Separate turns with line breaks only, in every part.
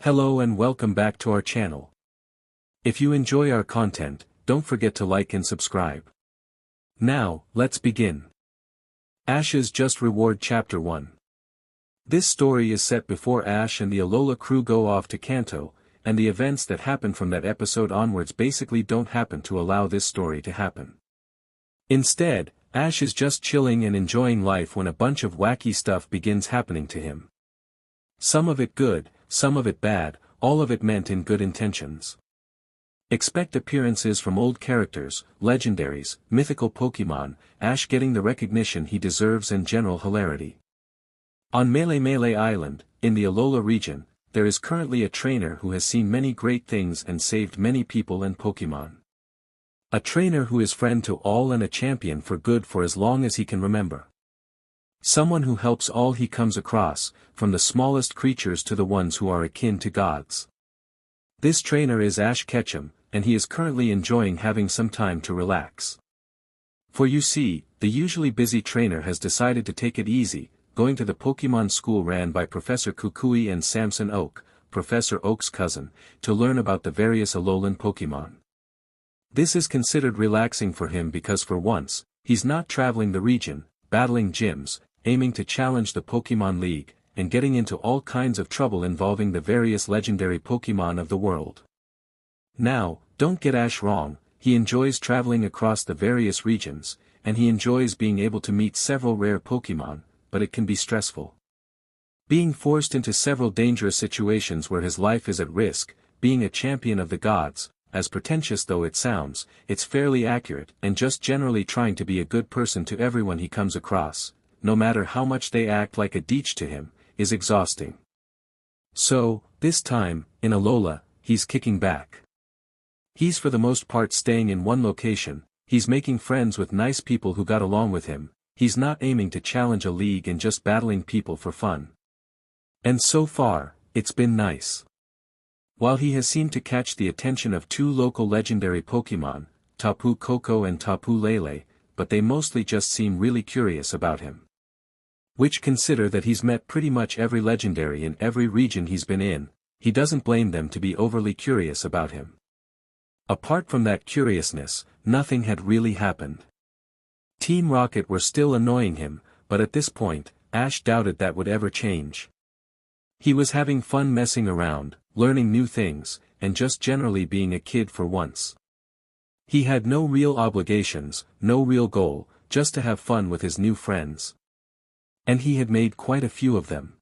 Hello and welcome back to our channel. If you enjoy our content, don't forget to like and subscribe. Now, let's begin. Ash's Just Reward Chapter 1. This story is set before Ash and the Alola crew go off to Kanto, and the events that happen from that episode onwards basically don't happen to allow this story to happen. Instead, Ash is just chilling and enjoying life when a bunch of wacky stuff begins happening to him. Some of it good, some of it bad, all of it meant in good intentions. Expect appearances from old characters, legendaries, mythical Pokémon, Ash getting the recognition he deserves and general hilarity. On Melee Island, in the Alola region, there is currently a trainer who has seen many great things and saved many people and Pokémon. A trainer who is friend to all and a champion for good for as long as he can remember. Someone who helps all he comes across, from the smallest creatures to the ones who are akin to gods. This trainer is Ash Ketchum, and he is currently enjoying having some time to relax. For you see, the usually busy trainer has decided to take it easy, going to the Pokémon school ran by Professor Kukui and Samson Oak, Professor Oak's cousin, to learn about the various Alolan Pokémon. This is considered relaxing for him because for once, he's not traveling the region, battling gyms, aiming to challenge the Pokémon League, and getting into all kinds of trouble involving the various legendary Pokémon of the world. Now, don't get Ash wrong, he enjoys traveling across the various regions, and he enjoys being able to meet several rare Pokémon, but it can be stressful. Being forced into several dangerous situations where his life is at risk, being a champion of the gods, as pretentious though it sounds, it's fairly accurate, and just generally trying to be a good person to everyone he comes across, no matter how much they act like a deech to him, is exhausting. So, this time, in Alola, he's kicking back. He's for the most part staying in one location, he's making friends with nice people who got along with him, he's not aiming to challenge a league and just battling people for fun. And so far, it's been nice. While he has seemed to catch the attention of two local legendary Pokémon, Tapu Koko and Tapu Lele, but they mostly just seem really curious about him. Which consider that he's met pretty much every legendary in every region he's been in, he doesn't blame them to be overly curious about him. Apart from that curiousness, nothing had really happened. Team Rocket were still annoying him, but at this point, Ash doubted that would ever change. He was having fun messing around, learning new things, and just generally being a kid for once. He had no real obligations, no real goal, just to have fun with his new friends. And he had made quite a few of them.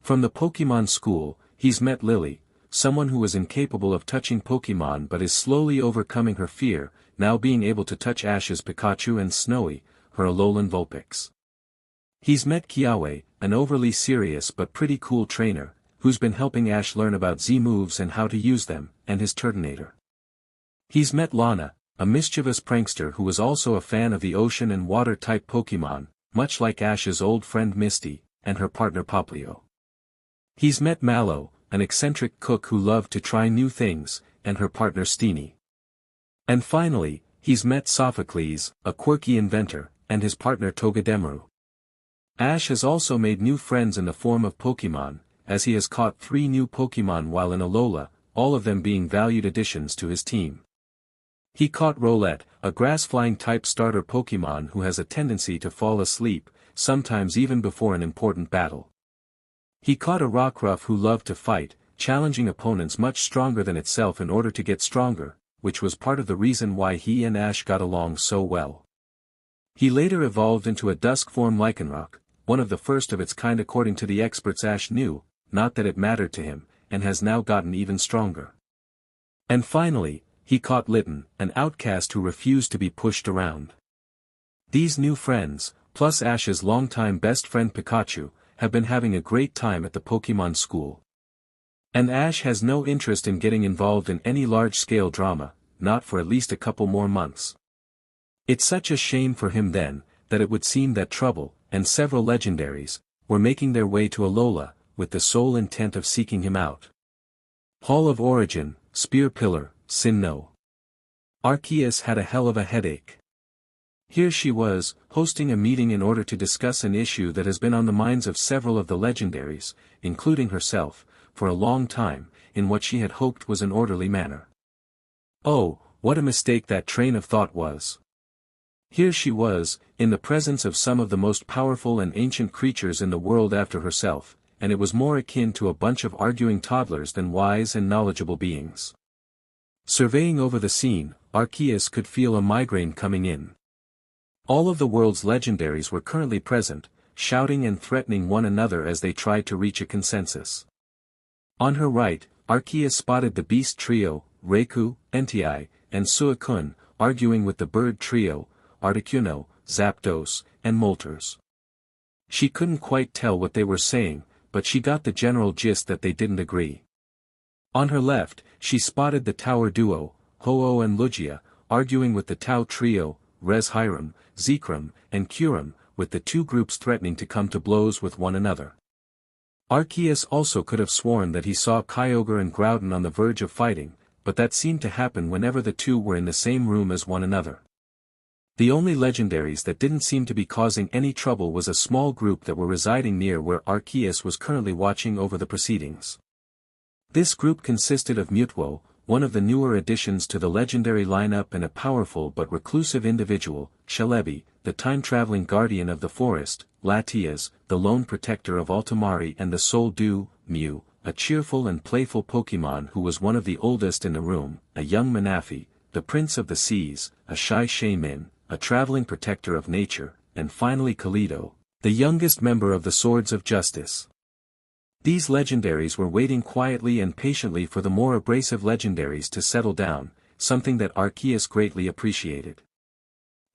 From the Pokémon school, he's met Lily, someone who was incapable of touching Pokémon but is slowly overcoming her fear, now being able to touch Ash's Pikachu and Snowy, her Alolan Vulpix. He's met Kiawe, an overly serious but pretty cool trainer, who's been helping Ash learn about Z-moves and how to use them, and his Turtonator. He's met Lana, a mischievous prankster who was also a fan of the ocean and water-type Pokémon, much like Ash's old friend Misty, and her partner Poplio. He's met Mallow, an eccentric cook who loved to try new things, and her partner Steenie. And finally, he's met Sophocles, a quirky inventor, and his partner Togedemaru. Ash has also made new friends in the form of Pokémon, as he has caught 3 new Pokémon while in Alola, all of them being valued additions to his team. He caught Rowlet, a grass-flying type starter Pokémon who has a tendency to fall asleep, sometimes even before an important battle. He caught a Rockruff who loved to fight, challenging opponents much stronger than itself in order to get stronger, which was part of the reason why he and Ash got along so well. He later evolved into a dusk-form Lycanroc, one of the first of its kind according to the experts Ash knew, not that it mattered to him, and has now gotten even stronger. And finally, he caught Litten, an outcast who refused to be pushed around. These new friends, plus Ash's longtime best friend Pikachu, have been having a great time at the Pokémon school. And Ash has no interest in getting involved in any large-scale drama, not for at least a couple more months. It's such a shame for him then, that it would seem that Trouble, and several legendaries, were making their way to Alola, with the sole intent of seeking him out. Hall of Origin, Spear Pillar, Sinnoh. Arceus had a hell of a headache. Here she was, hosting a meeting in order to discuss an issue that has been on the minds of several of the legendaries, including herself, for a long time, in what she had hoped was an orderly manner. Oh, what a mistake that train of thought was. Here she was, in the presence of some of the most powerful and ancient creatures in the world after herself, and it was more akin to a bunch of arguing toddlers than wise and knowledgeable beings. Surveying over the scene, Arceus could feel a migraine coming in. All of the world's legendaries were currently present, shouting and threatening one another as they tried to reach a consensus. On her right, Arceus spotted the beast trio, Raikou, Entei, and Suicune, arguing with the bird trio, Articuno, Zapdos, and Moltres. She couldn't quite tell what they were saying, but she got the general gist that they didn't agree. On her left, she spotted the tower duo, Ho-Oh and Lugia, arguing with the Tau trio, Reshiram, Zekrom, and Kyurem, with the two groups threatening to come to blows with one another. Arceus also could have sworn that he saw Kyogre and Groudon on the verge of fighting, but that seemed to happen whenever the two were in the same room as one another. The only legendaries that didn't seem to be causing any trouble was a small group that were residing near where Arceus was currently watching over the proceedings. This group consisted of Mutwo, one of the newer additions to the legendary lineup, and a powerful but reclusive individual, Celebi, the time-traveling guardian of the forest, Latias, the lone protector of Ultimari, and the Soul Dew, Mew, a cheerful and playful Pokémon who was one of the oldest in the room, a young Manaphy, the Prince of the Seas, a shy Shaymin, a traveling protector of nature, and finally Kalido, the youngest member of the Swords of Justice. These legendaries were waiting quietly and patiently for the more abrasive legendaries to settle down, something that Arceus greatly appreciated.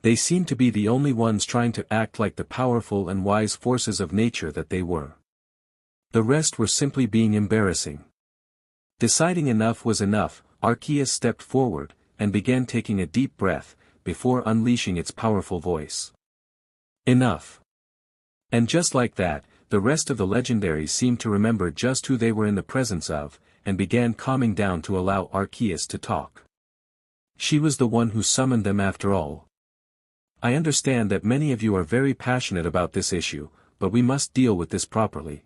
They seemed to be the only ones trying to act like the powerful and wise forces of nature that they were. The rest were simply being embarrassing. Deciding enough was enough, Arceus stepped forward, and began taking a deep breath, before unleashing its powerful voice. Enough. And just like that, the rest of the legendaries seemed to remember just who they were in the presence of, and began calming down to allow Arceus to talk. She was the one who summoned them after all. I understand that many of you are very passionate about this issue, but we must deal with this properly.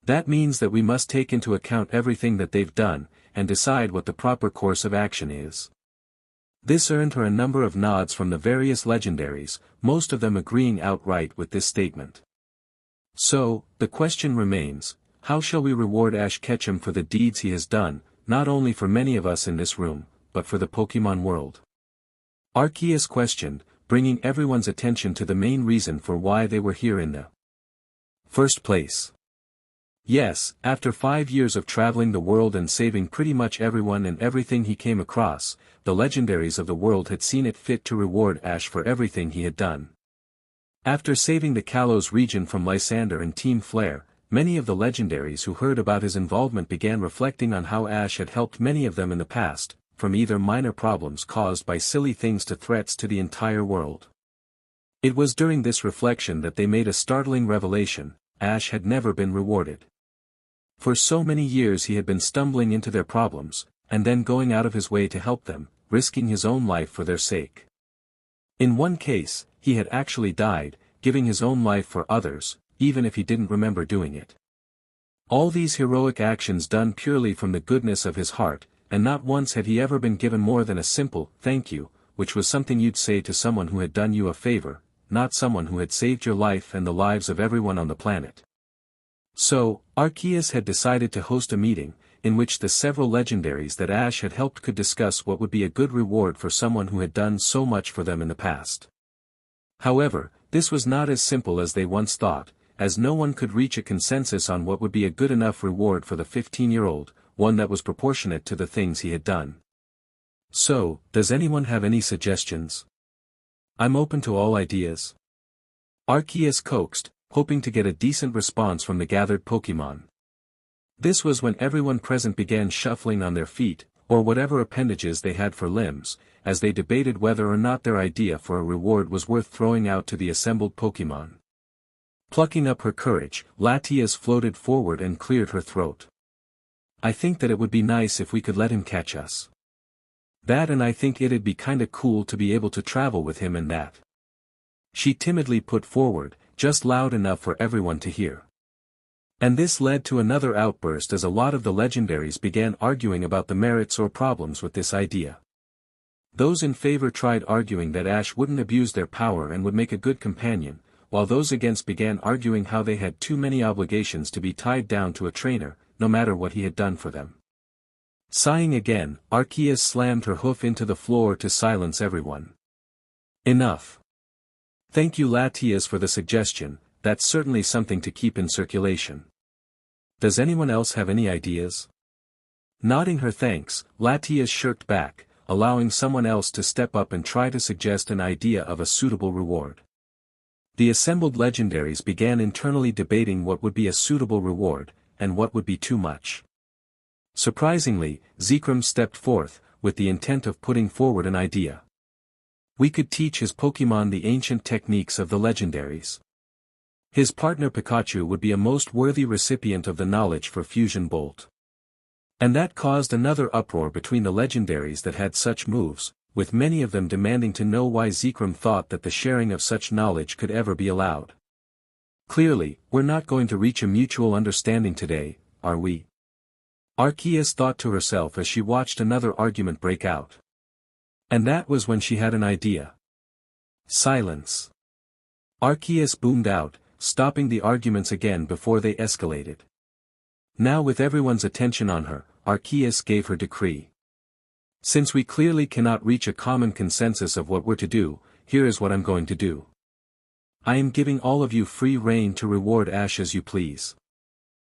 That means that we must take into account everything that they've done, and decide what the proper course of action is. This earned her a number of nods from the various legendaries, most of them agreeing outright with this statement. So, the question remains, how shall we reward Ash Ketchum for the deeds he has done, not only for many of us in this room, but for the Pokémon world? Arceus questioned, bringing everyone's attention to the main reason for why they were here in the first place. Yes, after 5 years of traveling the world and saving pretty much everyone and everything he came across, the legendaries of the world had seen it fit to reward Ash for everything he had done. After saving the Kalos region from Lysander and Team Flare, many of the legendaries who heard about his involvement began reflecting on how Ash had helped many of them in the past, from either minor problems caused by silly things to threats to the entire world. It was during this reflection that they made a startling revelation: Ash had never been rewarded. For so many years he had been stumbling into their problems, and then going out of his way to help them, risking his own life for their sake. In one case, he had actually died, giving his own life for others, even if he didn't remember doing it. All these heroic actions done purely from the goodness of his heart, and not once had he ever been given more than a simple "thank you," which was something you'd say to someone who had done you a favor, not someone who had saved your life and the lives of everyone on the planet. So, Arceus had decided to host a meeting, in which the several legendaries that Ash had helped could discuss what would be a good reward for someone who had done so much for them in the past. However, this was not as simple as they once thought, as no one could reach a consensus on what would be a good enough reward for the 15-year-old, one that was proportionate to the things he had done. So, does anyone have any suggestions? I'm open to all ideas. Arceus coaxed, hoping to get a decent response from the gathered Pokémon. This was when everyone present began shuffling on their feet, or whatever appendages they had for limbs, as they debated whether or not their idea for a reward was worth throwing out to the assembled Pokémon. Plucking up her courage, Latias floated forward and cleared her throat. I think that it would be nice if we could let him catch us. That, and I think it'd be kinda cool to be able to travel with him and that. She timidly put forward, just loud enough for everyone to hear. And this led to another outburst as a lot of the legendaries began arguing about the merits or problems with this idea. Those in favor tried arguing that Ash wouldn't abuse their power and would make a good companion, while those against began arguing how they had too many obligations to be tied down to a trainer, no matter what he had done for them. Sighing again, Arceus slammed her hoof into the floor to silence everyone. Enough. Thank you Latias for the suggestion, that's certainly something to keep in circulation. Does anyone else have any ideas? Nodding her thanks, Latias shirked back, allowing someone else to step up and try to suggest an idea of a suitable reward. The assembled legendaries began internally debating what would be a suitable reward, and what would be too much. Surprisingly, Zekrom stepped forth, with the intent of putting forward an idea. We could teach his Pokémon the ancient techniques of the legendaries. His partner Pikachu would be a most worthy recipient of the knowledge for Fusion Bolt. And that caused another uproar between the legendaries that had such moves, with many of them demanding to know why Zekrom thought that the sharing of such knowledge could ever be allowed. Clearly, we're not going to reach a mutual understanding today, are we? Arceus thought to herself as she watched another argument break out. And that was when she had an idea. Silence. Arceus boomed out, stopping the arguments again before they escalated. Now with everyone's attention on her, Arceus gave her decree. Since we clearly cannot reach a common consensus of what we're to do, here is what I'm going to do. I am giving all of you free rein to reward Ash as you please.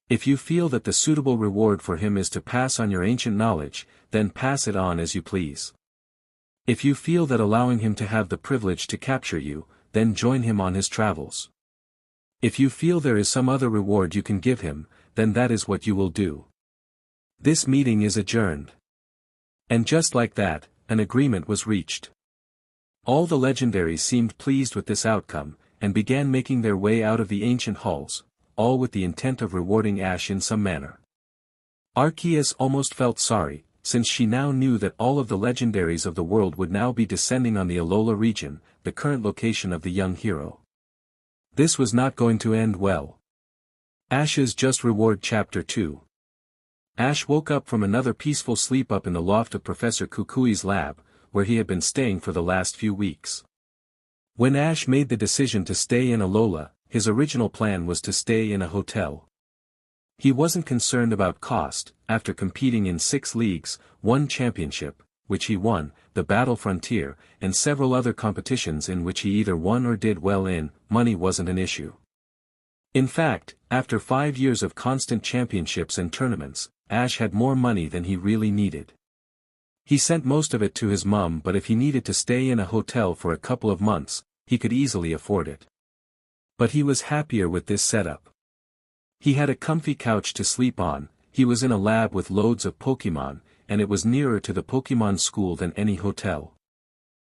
If you feel that the suitable reward for him is to pass on your ancient knowledge, then pass it on as you please. If you feel that allowing him to have the privilege to capture you, then join him on his travels. If you feel there is some other reward you can give him, then that is what you will do. This meeting is adjourned. And just like that, an agreement was reached. All the legendaries seemed pleased with this outcome, and began making their way out of the ancient halls, all with the intent of rewarding Ash in some manner. Arceus almost felt sorry, since she now knew that all of the legendaries of the world would now be descending on the Alola region, the current location of the young hero. This was not going to end well. Ash's Just Reward Chapter 2. Ash woke up from another peaceful sleep up in the loft of Professor Kukui's lab, where he had been staying for the last few weeks. When Ash made the decision to stay in Alola, his original plan was to stay in a hotel. He wasn't concerned about cost. After competing in 6 leagues, 1 championship, which he won, the Battle Frontier, and several other competitions in which he either won or did well in, money wasn't an issue. In fact, after 5 years of constant championships and tournaments, Ash had more money than he really needed. He sent most of it to his mum, but if he needed to stay in a hotel for a couple of months, he could easily afford it. But he was happier with this setup. He had a comfy couch to sleep on, he was in a lab with loads of Pokémon, and it was nearer to the Pokémon school than any hotel.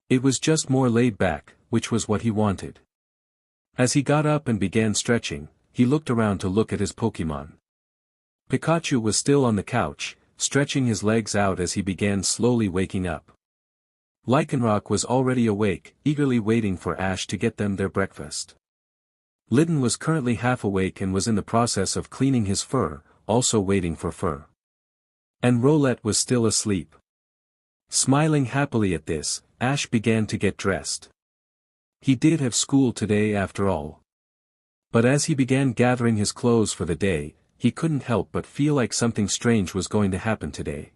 It was just more laid back, which was what he wanted. As he got up and began stretching, he looked around to look at his Pokémon. Pikachu was still on the couch, stretching his legs out as he began slowly waking up. Lycanroc was already awake, eagerly waiting for Ash to get them their breakfast. Litten was currently half awake and was in the process of cleaning his fur, also waiting for fur. And Rowlet was still asleep. Smiling happily at this, Ash began to get dressed. He did have school today after all. But as he began gathering his clothes for the day, he couldn't help but feel like something strange was going to happen today.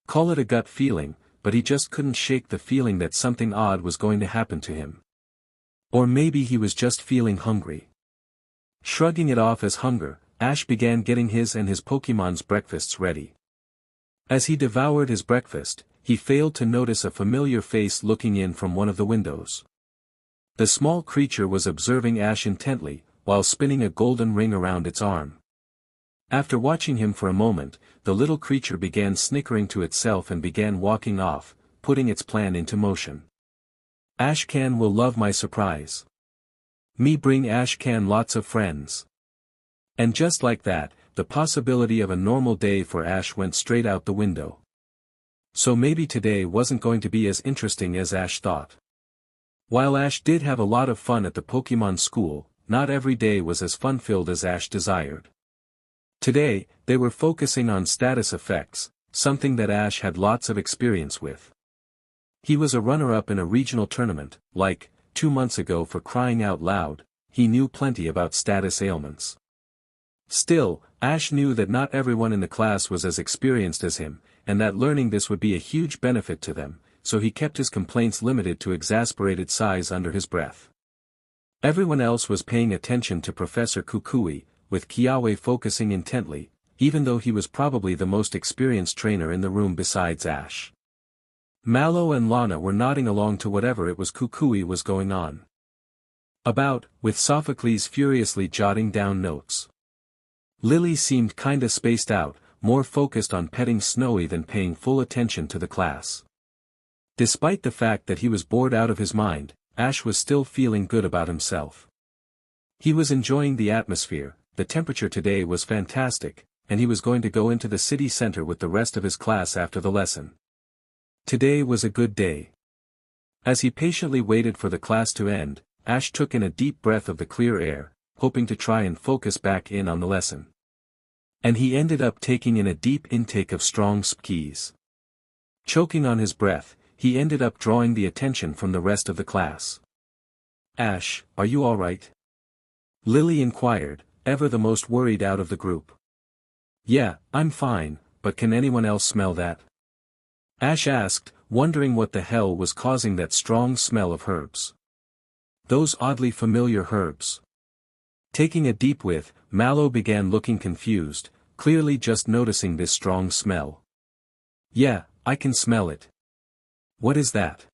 Call it a gut feeling, but he just couldn't shake the feeling that something odd was going to happen to him. Or maybe he was just feeling hungry. Shrugging it off as hunger, Ash began getting his and his Pokémon's breakfasts ready. As he devoured his breakfast, he failed to notice a familiar face looking in from one of the windows. The small creature was observing Ash intently, while spinning a golden ring around its arm. After watching him for a moment, the little creature began snickering to itself and began walking off, putting its plan into motion. Ashcan will love my surprise. Me bring Ashcan lots of friends. And just like that, the possibility of a normal day for Ash went straight out the window. So maybe today wasn't going to be as interesting as Ash thought. While Ash did have a lot of fun at the Pokémon school, not every day was as fun-filled as Ash desired. Today, they were focusing on status effects, something that Ash had lots of experience with. He was a runner-up in a regional tournament, like, 2 months ago. For crying out loud, he knew plenty about status ailments. Still, Ash knew that not everyone in the class was as experienced as him, and that learning this would be a huge benefit to them, so he kept his complaints limited to exasperated sighs under his breath. Everyone else was paying attention to Professor Kukui, with Kiawe focusing intently, even though he was probably the most experienced trainer in the room besides Ash. Mallow and Lana were nodding along to whatever it was Kukui was going on about, with Sophocles furiously jotting down notes. Lily seemed kinda spaced out, more focused on petting Snowy than paying full attention to the class. Despite the fact that he was bored out of his mind, Ash was still feeling good about himself. He was enjoying the atmosphere, the temperature today was fantastic, and he was going to go into the city center with the rest of his class after the lesson. Today was a good day. As he patiently waited for the class to end, Ash took in a deep breath of the clear air, hoping to try and focus back in on the lesson. And he ended up taking in a deep intake of strong spkees. Choking on his breath, he ended up drawing the attention from the rest of the class. "Ash, are you alright?" Lily inquired, ever the most worried out of the group. "Yeah, I'm fine, but can anyone else smell that?" Ash asked, wondering what the hell was causing that strong smell of herbs. Those oddly familiar herbs. Taking a deep whiff, Mallow began looking confused, clearly just noticing this strong smell. "Yeah, I can smell it." "What is that?"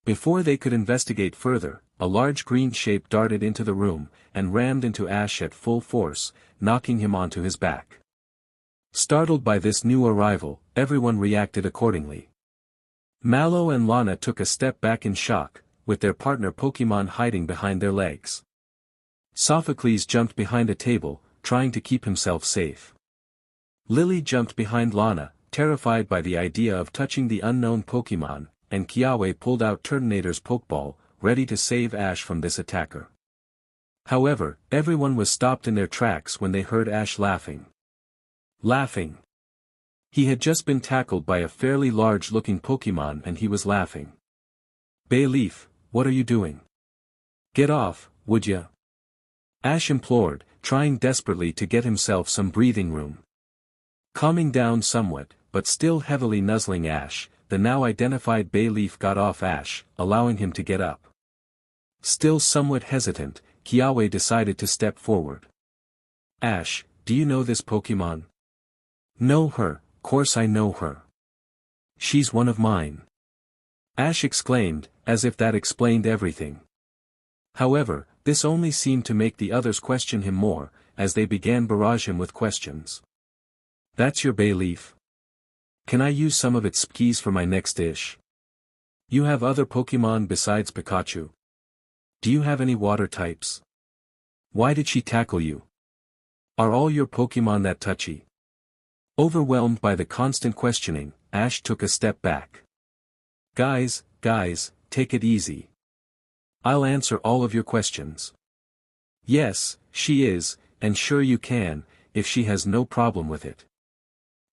Before they could investigate further, a large green shape darted into the room, and rammed into Ash at full force, knocking him onto his back. Startled by this new arrival, everyone reacted accordingly. Mallow and Lana took a step back in shock, with their partner Pokémon hiding behind their legs. Sophocles jumped behind a table, trying to keep himself safe. Lily jumped behind Lana, terrified by the idea of touching the unknown Pokémon, and Kiawe pulled out Turtonator's Pokeball, ready to save Ash from this attacker. However, everyone was stopped in their tracks when they heard Ash laughing. Laughing. He had just been tackled by a fairly large-looking Pokémon and he was laughing. "Bayleef, what are you doing? Get off, would ya?" Ash implored, trying desperately to get himself some breathing room. Calming down somewhat, but still heavily nuzzling Ash, the now identified Bayleef got off Ash, allowing him to get up. Still somewhat hesitant, Kiawe decided to step forward. "Ash, do you know this Pokémon?" "Know her, course I know her. She's one of mine." Ash exclaimed, as if that explained everything. However, this only seemed to make the others question him more, as they began barrage him with questions. "That's your Bayleef? Can I use some of its skis for my next dish? You have other Pokémon besides Pikachu? Do you have any water types? Why did she tackle you? Are all your Pokémon that touchy?" Overwhelmed by the constant questioning, Ash took a step back. Guys, take it easy. I'll answer all of your questions." "Yes, she is, and sure you can, if she has no problem with it.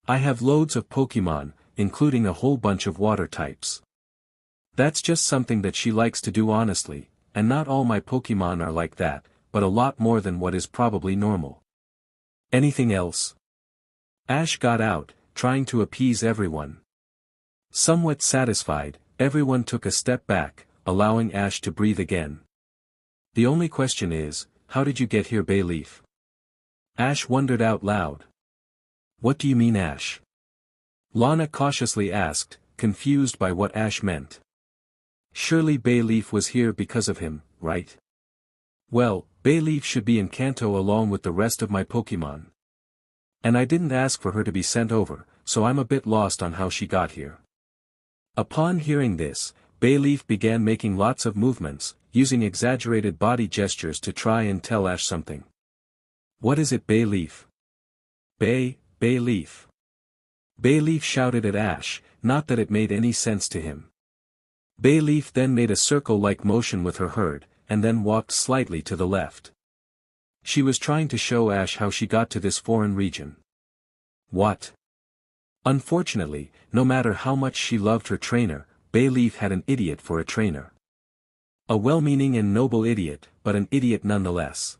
I have loads of Pokémon, including a whole bunch of water types. That's just something that she likes to do honestly, and not all my Pokémon are like that, but a lot more than what is probably normal. Anything else?" Ash got out, trying to appease everyone. Somewhat satisfied, everyone took a step back, allowing Ash to breathe again. "The only question is, how did you get here, Bayleef?" Ash wondered out loud. "What do you mean, Ash?" Lana cautiously asked, confused by what Ash meant. "Surely Bayleef was here because of him, right?" "Well, Bayleef should be in Kanto along with the rest of my Pokémon. And I didn't ask for her to be sent over, so I'm a bit lost on how she got here." Upon hearing this, Bayleef began making lots of movements, using exaggerated body gestures to try and tell Ash something. "What is it, Bayleef? Bayleef." Bayleef shouted at Ash, not that it made any sense to him. Bayleef then made a circle-like motion with her herd, and then walked slightly to the left. She was trying to show Ash how she got to this foreign region. What? Unfortunately, no matter how much she loved her trainer, Bayleef had an idiot for a trainer. A well-meaning and noble idiot, but an idiot nonetheless.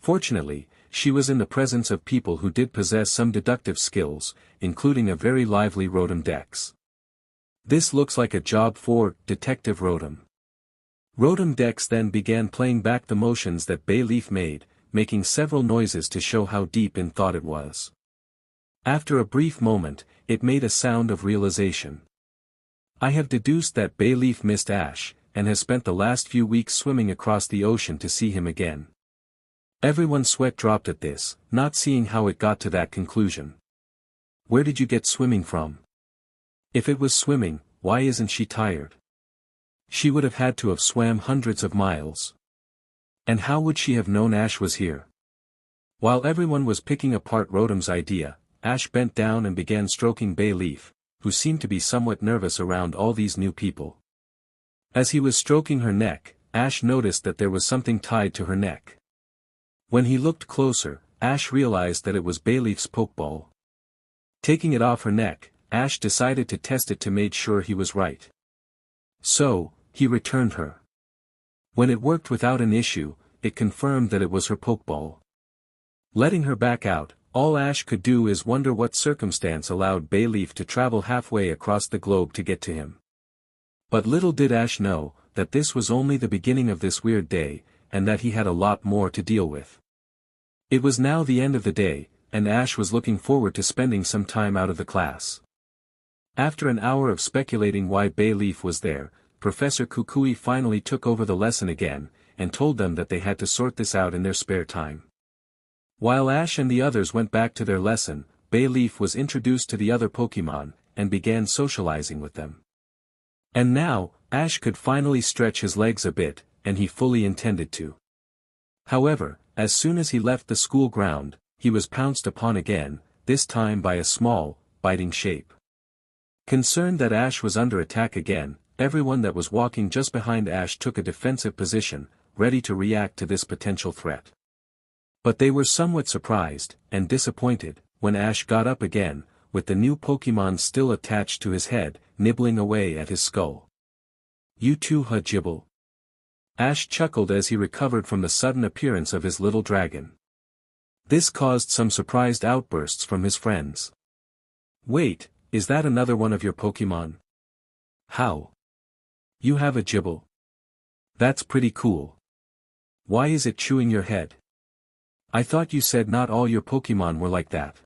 Fortunately, she was in the presence of people who did possess some deductive skills, including a very lively Rotom Dex. This looks like a job for Detective Rotom. Rotom Dex then began playing back the motions that Bayleef made, making several noises to show how deep in thought it was. After a brief moment, it made a sound of realization. I have deduced that Bayleef missed Ash, and has spent the last few weeks swimming across the ocean to see him again. Everyone's sweat dropped at this, not seeing how it got to that conclusion. Where did you get swimming from? If it was swimming, why isn't she tired? She would have had to have swam hundreds of miles. And how would she have known Ash was here? While everyone was picking apart Rotom's idea, Ash bent down and began stroking Bayleef, who seemed to be somewhat nervous around all these new people. As he was stroking her neck, Ash noticed that there was something tied to her neck. When he looked closer, Ash realized that it was Bayleef's Pokeball. Taking it off her neck, Ash decided to test it to make sure he was right. So, he returned her. When it worked without an issue, it confirmed that it was her Pokeball. Letting her back out, all Ash could do is wonder what circumstance allowed Bayleef to travel halfway across the globe to get to him. But little did Ash know, that this was only the beginning of this weird day, and that he had a lot more to deal with. It was now the end of the day, and Ash was looking forward to spending some time out of the class. After an hour of speculating why Bayleef was there, Professor Kukui finally took over the lesson again, and told them that they had to sort this out in their spare time. While Ash and the others went back to their lesson, Bayleef was introduced to the other Pokémon, and began socializing with them. And now, Ash could finally stretch his legs a bit, and he fully intended to. However, as soon as he left the school ground, he was pounced upon again, this time by a small, biting shape. Concerned that Ash was under attack again, everyone that was walking just behind Ash took a defensive position, ready to react to this potential threat. But they were somewhat surprised, and disappointed, when Ash got up again, with the new Pokémon still attached to his head, nibbling away at his skull. You too, Hajibble. Ash chuckled as he recovered from the sudden appearance of his little dragon. This caused some surprised outbursts from his friends. Wait, is that another one of your Pokémon? How? You have a Gibble? That's pretty cool. Why is it chewing your head? I thought you said not all your Pokémon were like that.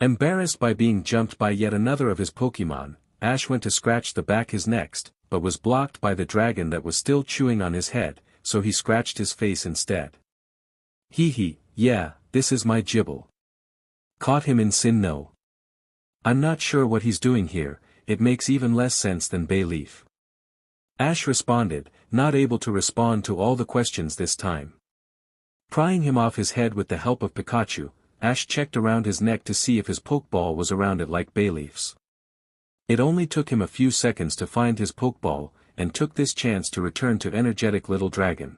Embarrassed by being jumped by yet another of his Pokémon, Ash went to scratch the back his next, but was blocked by the dragon that was still chewing on his head, so he scratched his face instead. Hee, yeah, this is my Gibble. Caught him in sin no. I'm not sure what he's doing here, it makes even less sense than Bayleef. Ash responded, not able to respond to all the questions this time. Prying him off his head with the help of Pikachu, Ash checked around his neck to see if his Pokeball was around it like Bayleef's. It only took him a few seconds to find his Pokeball, and took this chance to return to energetic little dragon.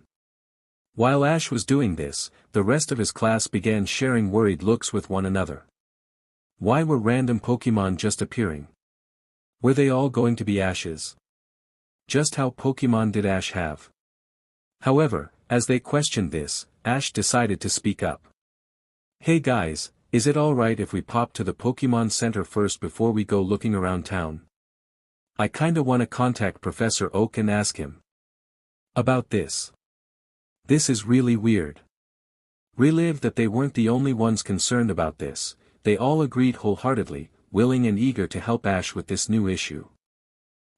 While Ash was doing this, the rest of his class began sharing worried looks with one another. Why were random Pokémon just appearing? Were they all going to be Ash's? Just how Pokémon did Ash have? However, as they questioned this, Ash decided to speak up. Hey guys, is it alright if we pop to the Pokémon Center first before we go looking around town? I kinda wanna contact Professor Oak and ask him about this. This is really weird. Relieved that they weren't the only ones concerned about this, they all agreed wholeheartedly, willing and eager to help Ash with this new issue.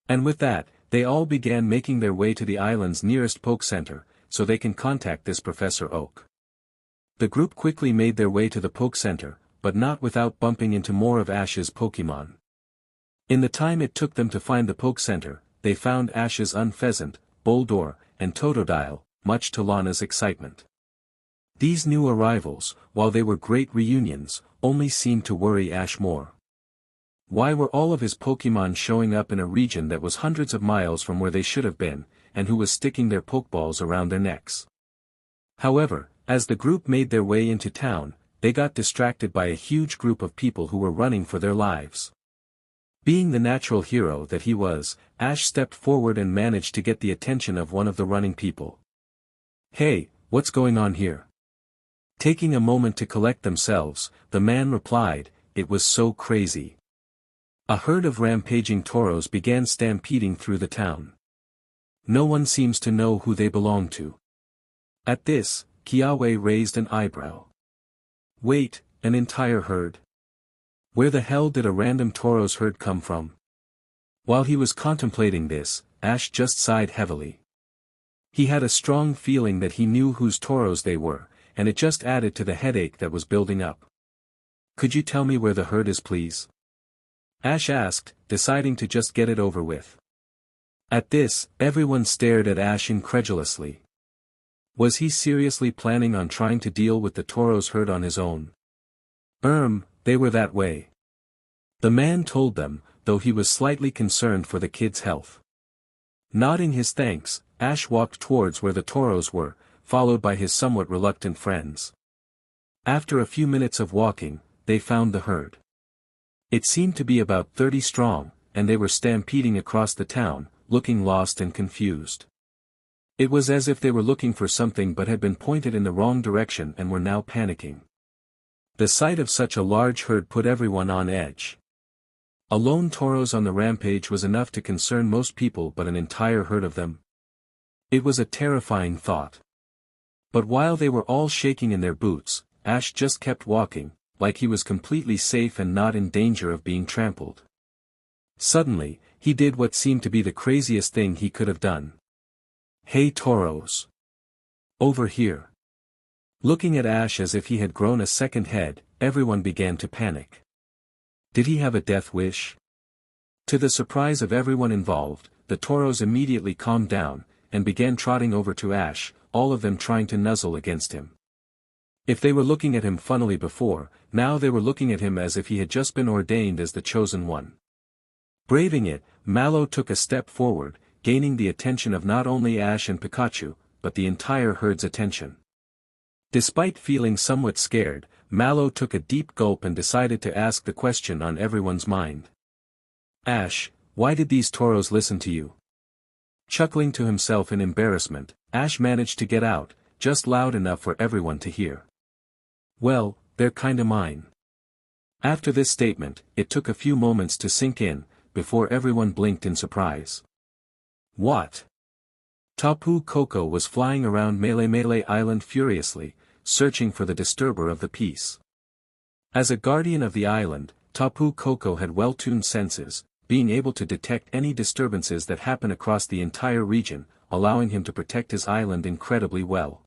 And with that, they all began making their way to the island's nearest Poke Center, so they can contact this Professor Oak. The group quickly made their way to the Poke Center, but not without bumping into more of Ash's Pokémon. In the time it took them to find the Poke Center, they found Ash's Unpheasant, Boldore, and Totodile, much to Lana's excitement. These new arrivals, while they were great reunions, only seemed to worry Ash more. Why were all of his Pokémon showing up in a region that was hundreds of miles from where they should have been, and who was sticking their Pokeballs around their necks? However, As the group made their way into town, they got distracted by a huge group of people who were running for their lives. Being the natural hero that he was, Ash stepped forward and managed to get the attention of one of the running people. "Hey, what's going on here?" Taking a moment to collect themselves, the man replied, "It was so crazy. A herd of rampaging toros began stampeding through the town. No one seems to know who they belong to." At this, Kyogre raised an eyebrow. "Wait, an entire herd? Where the hell did a random toro's herd come from?" While he was contemplating this, Ash just sighed heavily. He had a strong feeling that he knew whose toros they were, and it just added to the headache that was building up. "Could you tell me where the herd is, please?" Ash asked, deciding to just get it over with. At this, everyone stared at Ash incredulously. Was he seriously planning on trying to deal with the toro's herd on his own? They were that way. The man told them, though he was slightly concerned for the kid's health. Nodding his thanks, Ash walked towards where the toros were, followed by his somewhat reluctant friends. After a few minutes of walking, they found the herd. It seemed to be about 30 strong, and they were stampeding across the town, looking lost and confused. It was as if they were looking for something but had been pointed in the wrong direction and were now panicking. The sight of such a large herd put everyone on edge. A lone toros on the rampage was enough to concern most people, but an entire herd of them? It was a terrifying thought. But while they were all shaking in their boots, Ash just kept walking, like he was completely safe and not in danger of being trampled. Suddenly, he did what seemed to be the craziest thing he could have done. "Hey toros! Over here!" Looking at Ash as if he had grown a second head, everyone began to panic. Did he have a death wish? To the surprise of everyone involved, the toros immediately calmed down, and began trotting over to Ash, all of them trying to nuzzle against him. If they were looking at him funnily before, now they were looking at him as if he had just been ordained as the chosen one. Braving it, Mallow took a step forward, gaining the attention of not only Ash and Pikachu, but the entire herd's attention. Despite feeling somewhat scared, Mallow took a deep gulp and decided to ask the question on everyone's mind. "Ash, why did these toros listen to you?" Chuckling to himself in embarrassment, Ash managed to get out, just loud enough for everyone to hear. "Well, they're kinda mine." After this statement, it took a few moments to sink in, before everyone blinked in surprise. What? Tapu Koko was flying around Melee Island furiously, searching for the disturber of the peace. As a guardian of the island, Tapu Koko had well-tuned senses, being able to detect any disturbances that happen across the entire region, allowing him to protect his island incredibly well.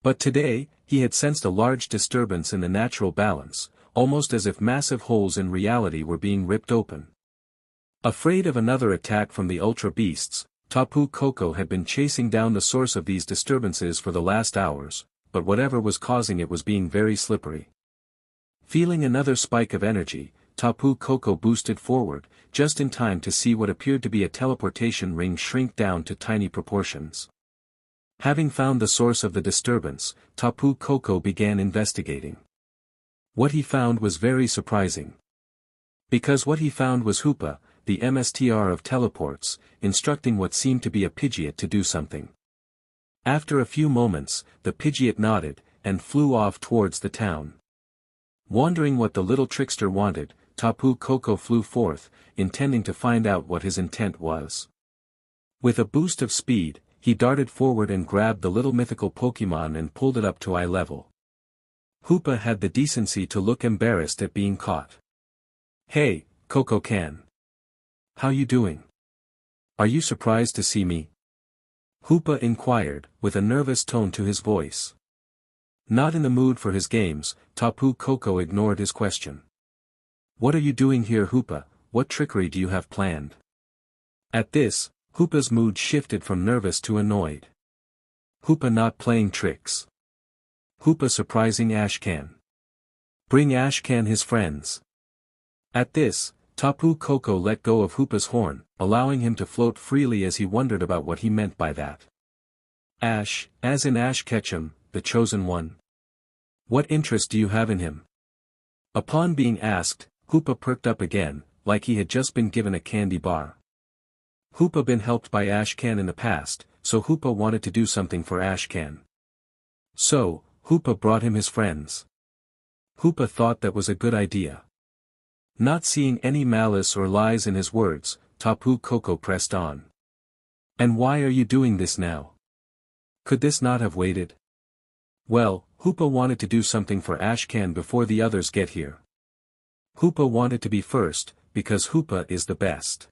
But today, he had sensed a large disturbance in the natural balance, almost as if massive holes in reality were being ripped open. Afraid of another attack from the Ultra Beasts, Tapu Koko had been chasing down the source of these disturbances for the last hours, but whatever was causing it was being very slippery. Feeling another spike of energy, Tapu Koko boosted forward, just in time to see what appeared to be a teleportation ring shrink down to tiny proportions. Having found the source of the disturbance, Tapu Koko began investigating. What he found was very surprising. Because what he found was Hoopa, the MSTR of teleports, instructing what seemed to be a Pidgeot to do something. After a few moments, the Pidgeot nodded, and flew off towards the town. Wondering what the little trickster wanted, Tapu Koko flew forth, intending to find out what his intent was. With a boost of speed, he darted forward and grabbed the little mythical Pokémon and pulled it up to eye level. Hoopa had the decency to look embarrassed at being caught. "Hey, Koko-can. How you doing? Are you surprised to see me?" Hoopa inquired, with a nervous tone to his voice. Not in the mood for his games, Tapu Koko ignored his question. "What are you doing here, Hoopa? What trickery do you have planned?" At this, Hoopa's mood shifted from nervous to annoyed. Hoopa not playing tricks. Hoopa surprising Ashcan. Bring Ashcan his friends. At this, Tapu Koko let go of Hoopa's horn, allowing him to float freely as he wondered about what he meant by that. Ash, as in Ash Ketchum, the chosen one? What interest do you have in him? Upon being asked, Hoopa perked up again, like he had just been given a candy bar. Hoopa been helped by Ashcan in the past, so Hoopa wanted to do something for Ashcan. So, Hoopa brought him his friends. Hoopa thought that was a good idea. Not seeing any malice or lies in his words, Tapu Koko pressed on. And why are you doing this now? Could this not have waited? Well, Hoopa wanted to do something for Ashcan before the others get here. Hoopa wanted to be first, because Hoopa is the best.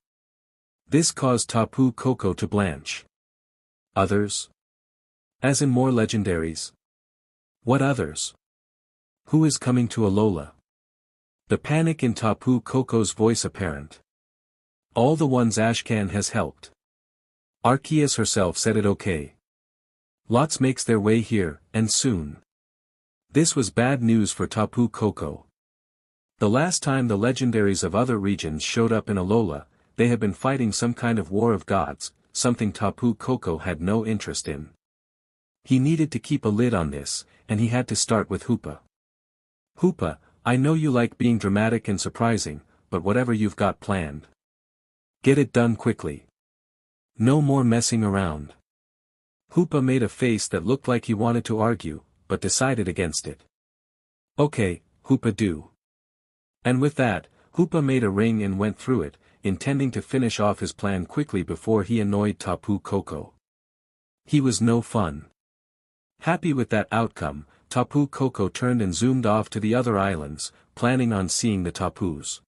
This caused Tapu Koko to blanch. Others? As in more legendaries? What others? Who is coming to Alola? The panic in Tapu Koko's voice apparent. All the ones Ashcan has helped. Arceus herself said it okay. Lots makes their way here, and soon. This was bad news for Tapu Koko. The last time the legendaries of other regions showed up in Alola, they had been fighting some kind of war of gods, something Tapu Koko had no interest in. He needed to keep a lid on this, and he had to start with Hoopa. Hoopa, I know you like being dramatic and surprising, but whatever you've got planned, get it done quickly. No more messing around. Hoopa made a face that looked like he wanted to argue, but decided against it. Okay, Hoopa do. And with that, Hoopa made a ring and went through it, intending to finish off his plan quickly before he annoyed Tapu Koko. He was no fun. Happy with that outcome, Tapu Koko turned and zoomed off to the other islands, planning on seeing the Tapus.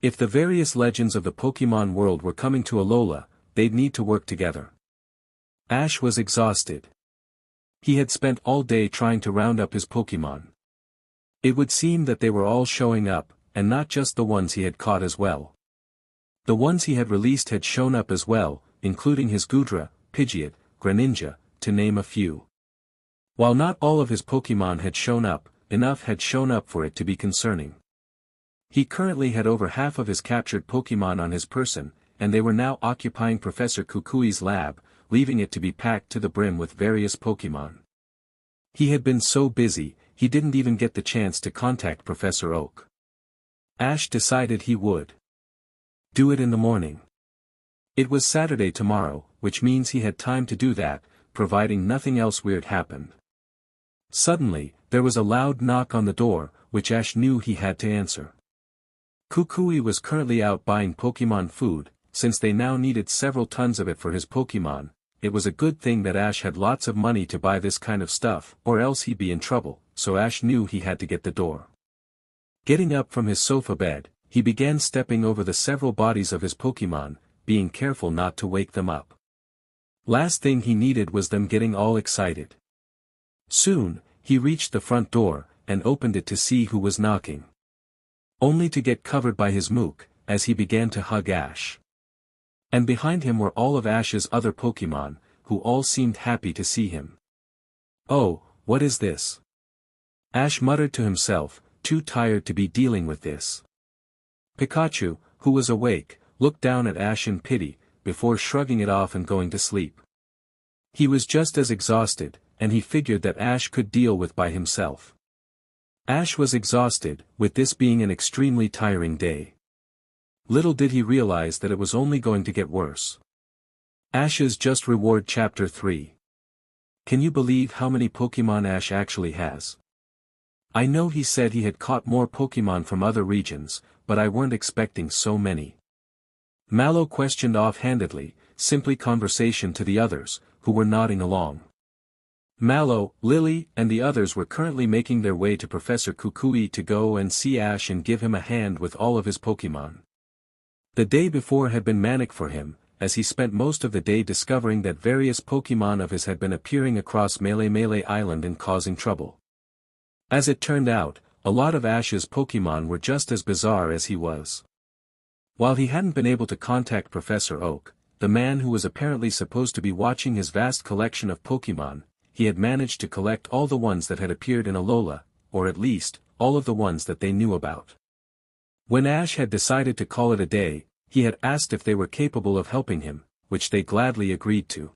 If the various legends of the Pokémon world were coming to Alola, they'd need to work together. Ash was exhausted. He had spent all day trying to round up his Pokémon. It would seem that they were all showing up, and not just the ones he had caught as well. The ones he had released had shown up as well, including his Goodra, Pidgeot, Greninja, to name a few. While not all of his Pokémon had shown up, enough had shown up for it to be concerning. He currently had over half of his captured Pokémon on his person, and they were now occupying Professor Kukui's lab, leaving it to be packed to the brim with various Pokémon. He had been so busy, he didn't even get the chance to contact Professor Oak. Ash decided he would do it in the morning. It was Saturday tomorrow, which means he had time to do that, providing nothing else weird happened. Suddenly, there was a loud knock on the door, which Ash knew he had to answer. Kukui was currently out buying Pokémon food, since they now needed several tons of it for his Pokémon. It was a good thing that Ash had lots of money to buy this kind of stuff, or else he'd be in trouble, so Ash knew he had to get the door. Getting up from his sofa bed, he began stepping over the several bodies of his Pokémon, being careful not to wake them up. Last thing he needed was them getting all excited. Soon, he reached the front door, and opened it to see who was knocking. Only to get covered by his mook, as he began to hug Ash. And behind him were all of Ash's other Pokémon, who all seemed happy to see him. Oh, what is this? Ash muttered to himself, too tired to be dealing with this. Pikachu, who was awake, looked down at Ash in pity, before shrugging it off and going to sleep. He was just as exhausted, and he figured that Ash could deal with by himself. Ash was exhausted, with this being an extremely tiring day. Little did he realize that it was only going to get worse. Ash's Just Reward Chapter 3. Can you believe how many Pokémon Ash actually has? I know he said he had caught more Pokémon from other regions, but I weren't expecting so many. Mallow questioned offhandedly, simply conversation to the others, who were nodding along. Mallow, Lily, and the others were currently making their way to Professor Kukui to go and see Ash and give him a hand with all of his Pokémon. The day before had been manic for him, as he spent most of the day discovering that various Pokémon of his had been appearing across Melee Island and causing trouble. As it turned out, a lot of Ash's Pokémon were just as bizarre as he was. While he hadn't been able to contact Professor Oak, the man who was apparently supposed to be watching his vast collection of Pokémon, he had managed to collect all the ones that had appeared in Alola, or at least, all of the ones that they knew about. When Ash had decided to call it a day, he had asked if they were capable of helping him, which they gladly agreed to.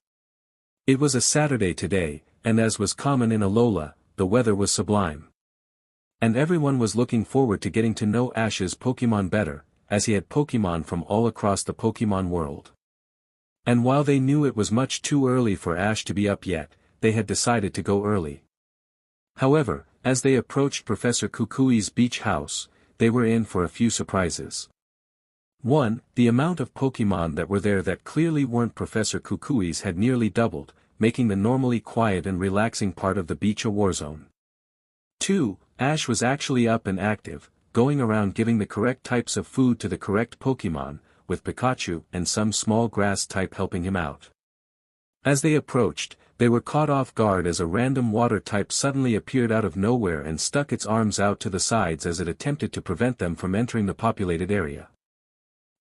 It was a Saturday today, and as was common in Alola, the weather was sublime. And everyone was looking forward to getting to know Ash's Pokémon better, as he had Pokémon from all across the Pokémon world. And while they knew it was much too early for Ash to be up yet, they had decided to go early. However, as they approached Professor Kukui's beach house, they were in for a few surprises. 1. The amount of Pokémon that were there that clearly weren't Professor Kukui's had nearly doubled, making the normally quiet and relaxing part of the beach a war zone. 2. Ash was actually up and active, going around giving the correct types of food to the correct Pokémon, with Pikachu and some small grass type helping him out. As they approached, they were caught off guard as a random water type suddenly appeared out of nowhere and stuck its arms out to the sides as it attempted to prevent them from entering the populated area.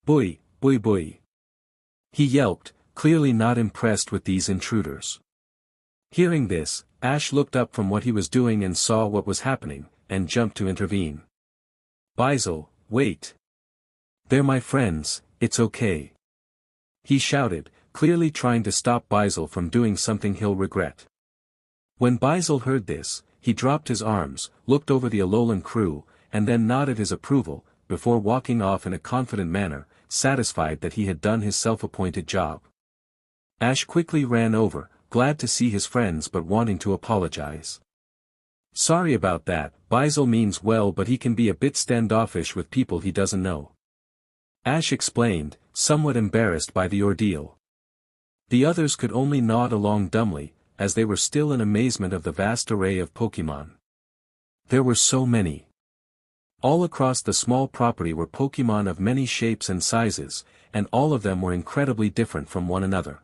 "Boy, boy, boy!" he yelped, clearly not impressed with these intruders. Hearing this, Ash looked up from what he was doing and saw what was happening, and jumped to intervene. "Bayleef, wait! They're my friends, it's okay," he shouted, clearly trying to stop Bayleef from doing something he'll regret. When Bayleef heard this, he dropped his arms, looked over the Alolan crew, and then nodded his approval, before walking off in a confident manner, satisfied that he had done his self-appointed job. Ash quickly ran over, glad to see his friends but wanting to apologize. "Sorry about that, Bayleef means well but he can be a bit standoffish with people he doesn't know," Ash explained, somewhat embarrassed by the ordeal. The others could only nod along dumbly, as they were still in amazement of the vast array of Pokémon. There were so many. All across the small property were Pokémon of many shapes and sizes, and all of them were incredibly different from one another.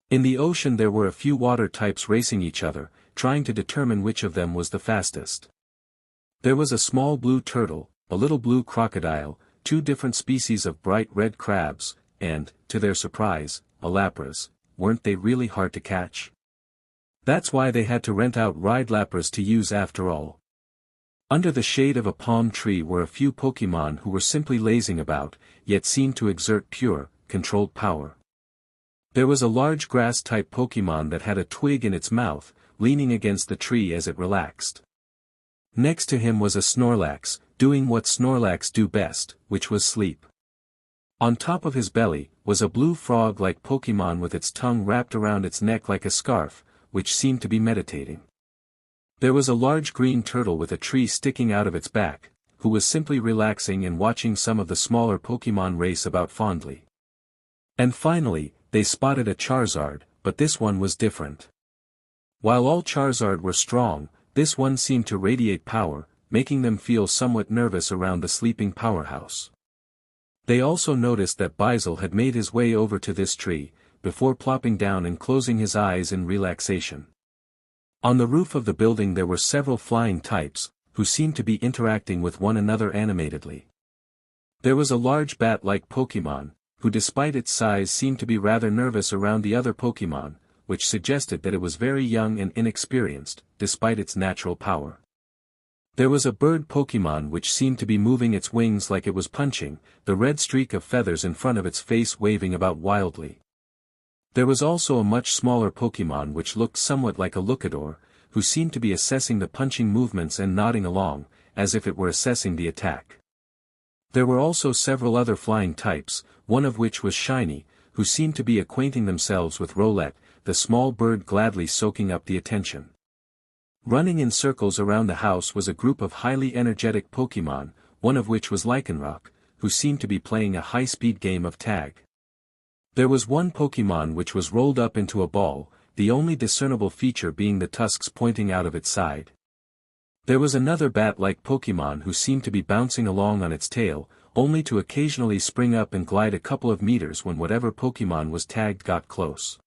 In the ocean there were a few water types racing each other, trying to determine which of them was the fastest. There was a small blue turtle, a little blue crocodile, 2 different species of bright red crabs, and, to their surprise, a Lapras. Weren't they really hard to catch? That's why they had to rent out ride Lapras to use after all. Under the shade of a palm tree were a few Pokémon who were simply lazing about, yet seemed to exert pure, controlled power. There was a large grass-type Pokémon that had a twig in its mouth, leaning against the tree as it relaxed. Next to him was a Snorlax, doing what Snorlax do best, which was sleep. On top of his belly, was a blue frog-like Pokémon with its tongue wrapped around its neck like a scarf, which seemed to be meditating. There was a large green turtle with a tree sticking out of its back, who was simply relaxing and watching some of the smaller Pokémon race about fondly. And finally, they spotted a Charizard, but this one was different. While all Charizard were strong, this one seemed to radiate power, making them feel somewhat nervous around the sleeping powerhouse. They also noticed that Bayleef had made his way over to this tree, before plopping down and closing his eyes in relaxation. On the roof of the building there were several flying types, who seemed to be interacting with one another animatedly. There was a large bat-like Pokémon, who despite its size seemed to be rather nervous around the other Pokémon, which suggested that it was very young and inexperienced, despite its natural power. There was a bird Pokémon which seemed to be moving its wings like it was punching, the red streak of feathers in front of its face waving about wildly. There was also a much smaller Pokémon which looked somewhat like a Lucador, who seemed to be assessing the punching movements and nodding along, as if it were assessing the attack. There were also several other flying types, one of which was Shiny, who seemed to be acquainting themselves with Rowlet, the small bird gladly soaking up the attention. Running in circles around the house was a group of highly energetic Pokémon, one of which was Lycanroc, who seemed to be playing a high-speed game of tag. There was one Pokémon which was rolled up into a ball, the only discernible feature being the tusks pointing out of its side. There was another bat-like Pokémon who seemed to be bouncing along on its tail, only to occasionally spring up and glide a couple of meters when whatever Pokémon was tagged got close.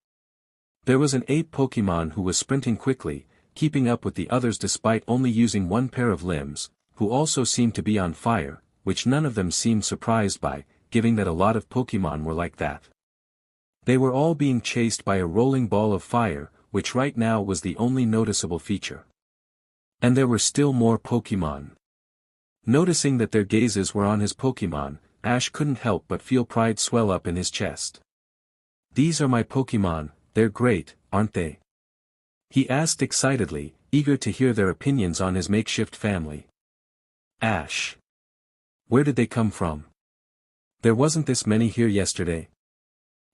There was an ape Pokémon who was sprinting quickly, keeping up with the others despite only using one pair of limbs, who also seemed to be on fire, which none of them seemed surprised by, given that a lot of Pokémon were like that. They were all being chased by a rolling ball of fire, which right now was the only noticeable feature. And there were still more Pokémon. Noticing that their gazes were on his Pokémon, Ash couldn't help but feel pride swell up in his chest. "These are my Pokémon, they're great, aren't they?" He asked excitedly, eager to hear their opinions on his makeshift family. Ash. Where did they come from? There wasn't this many here yesterday.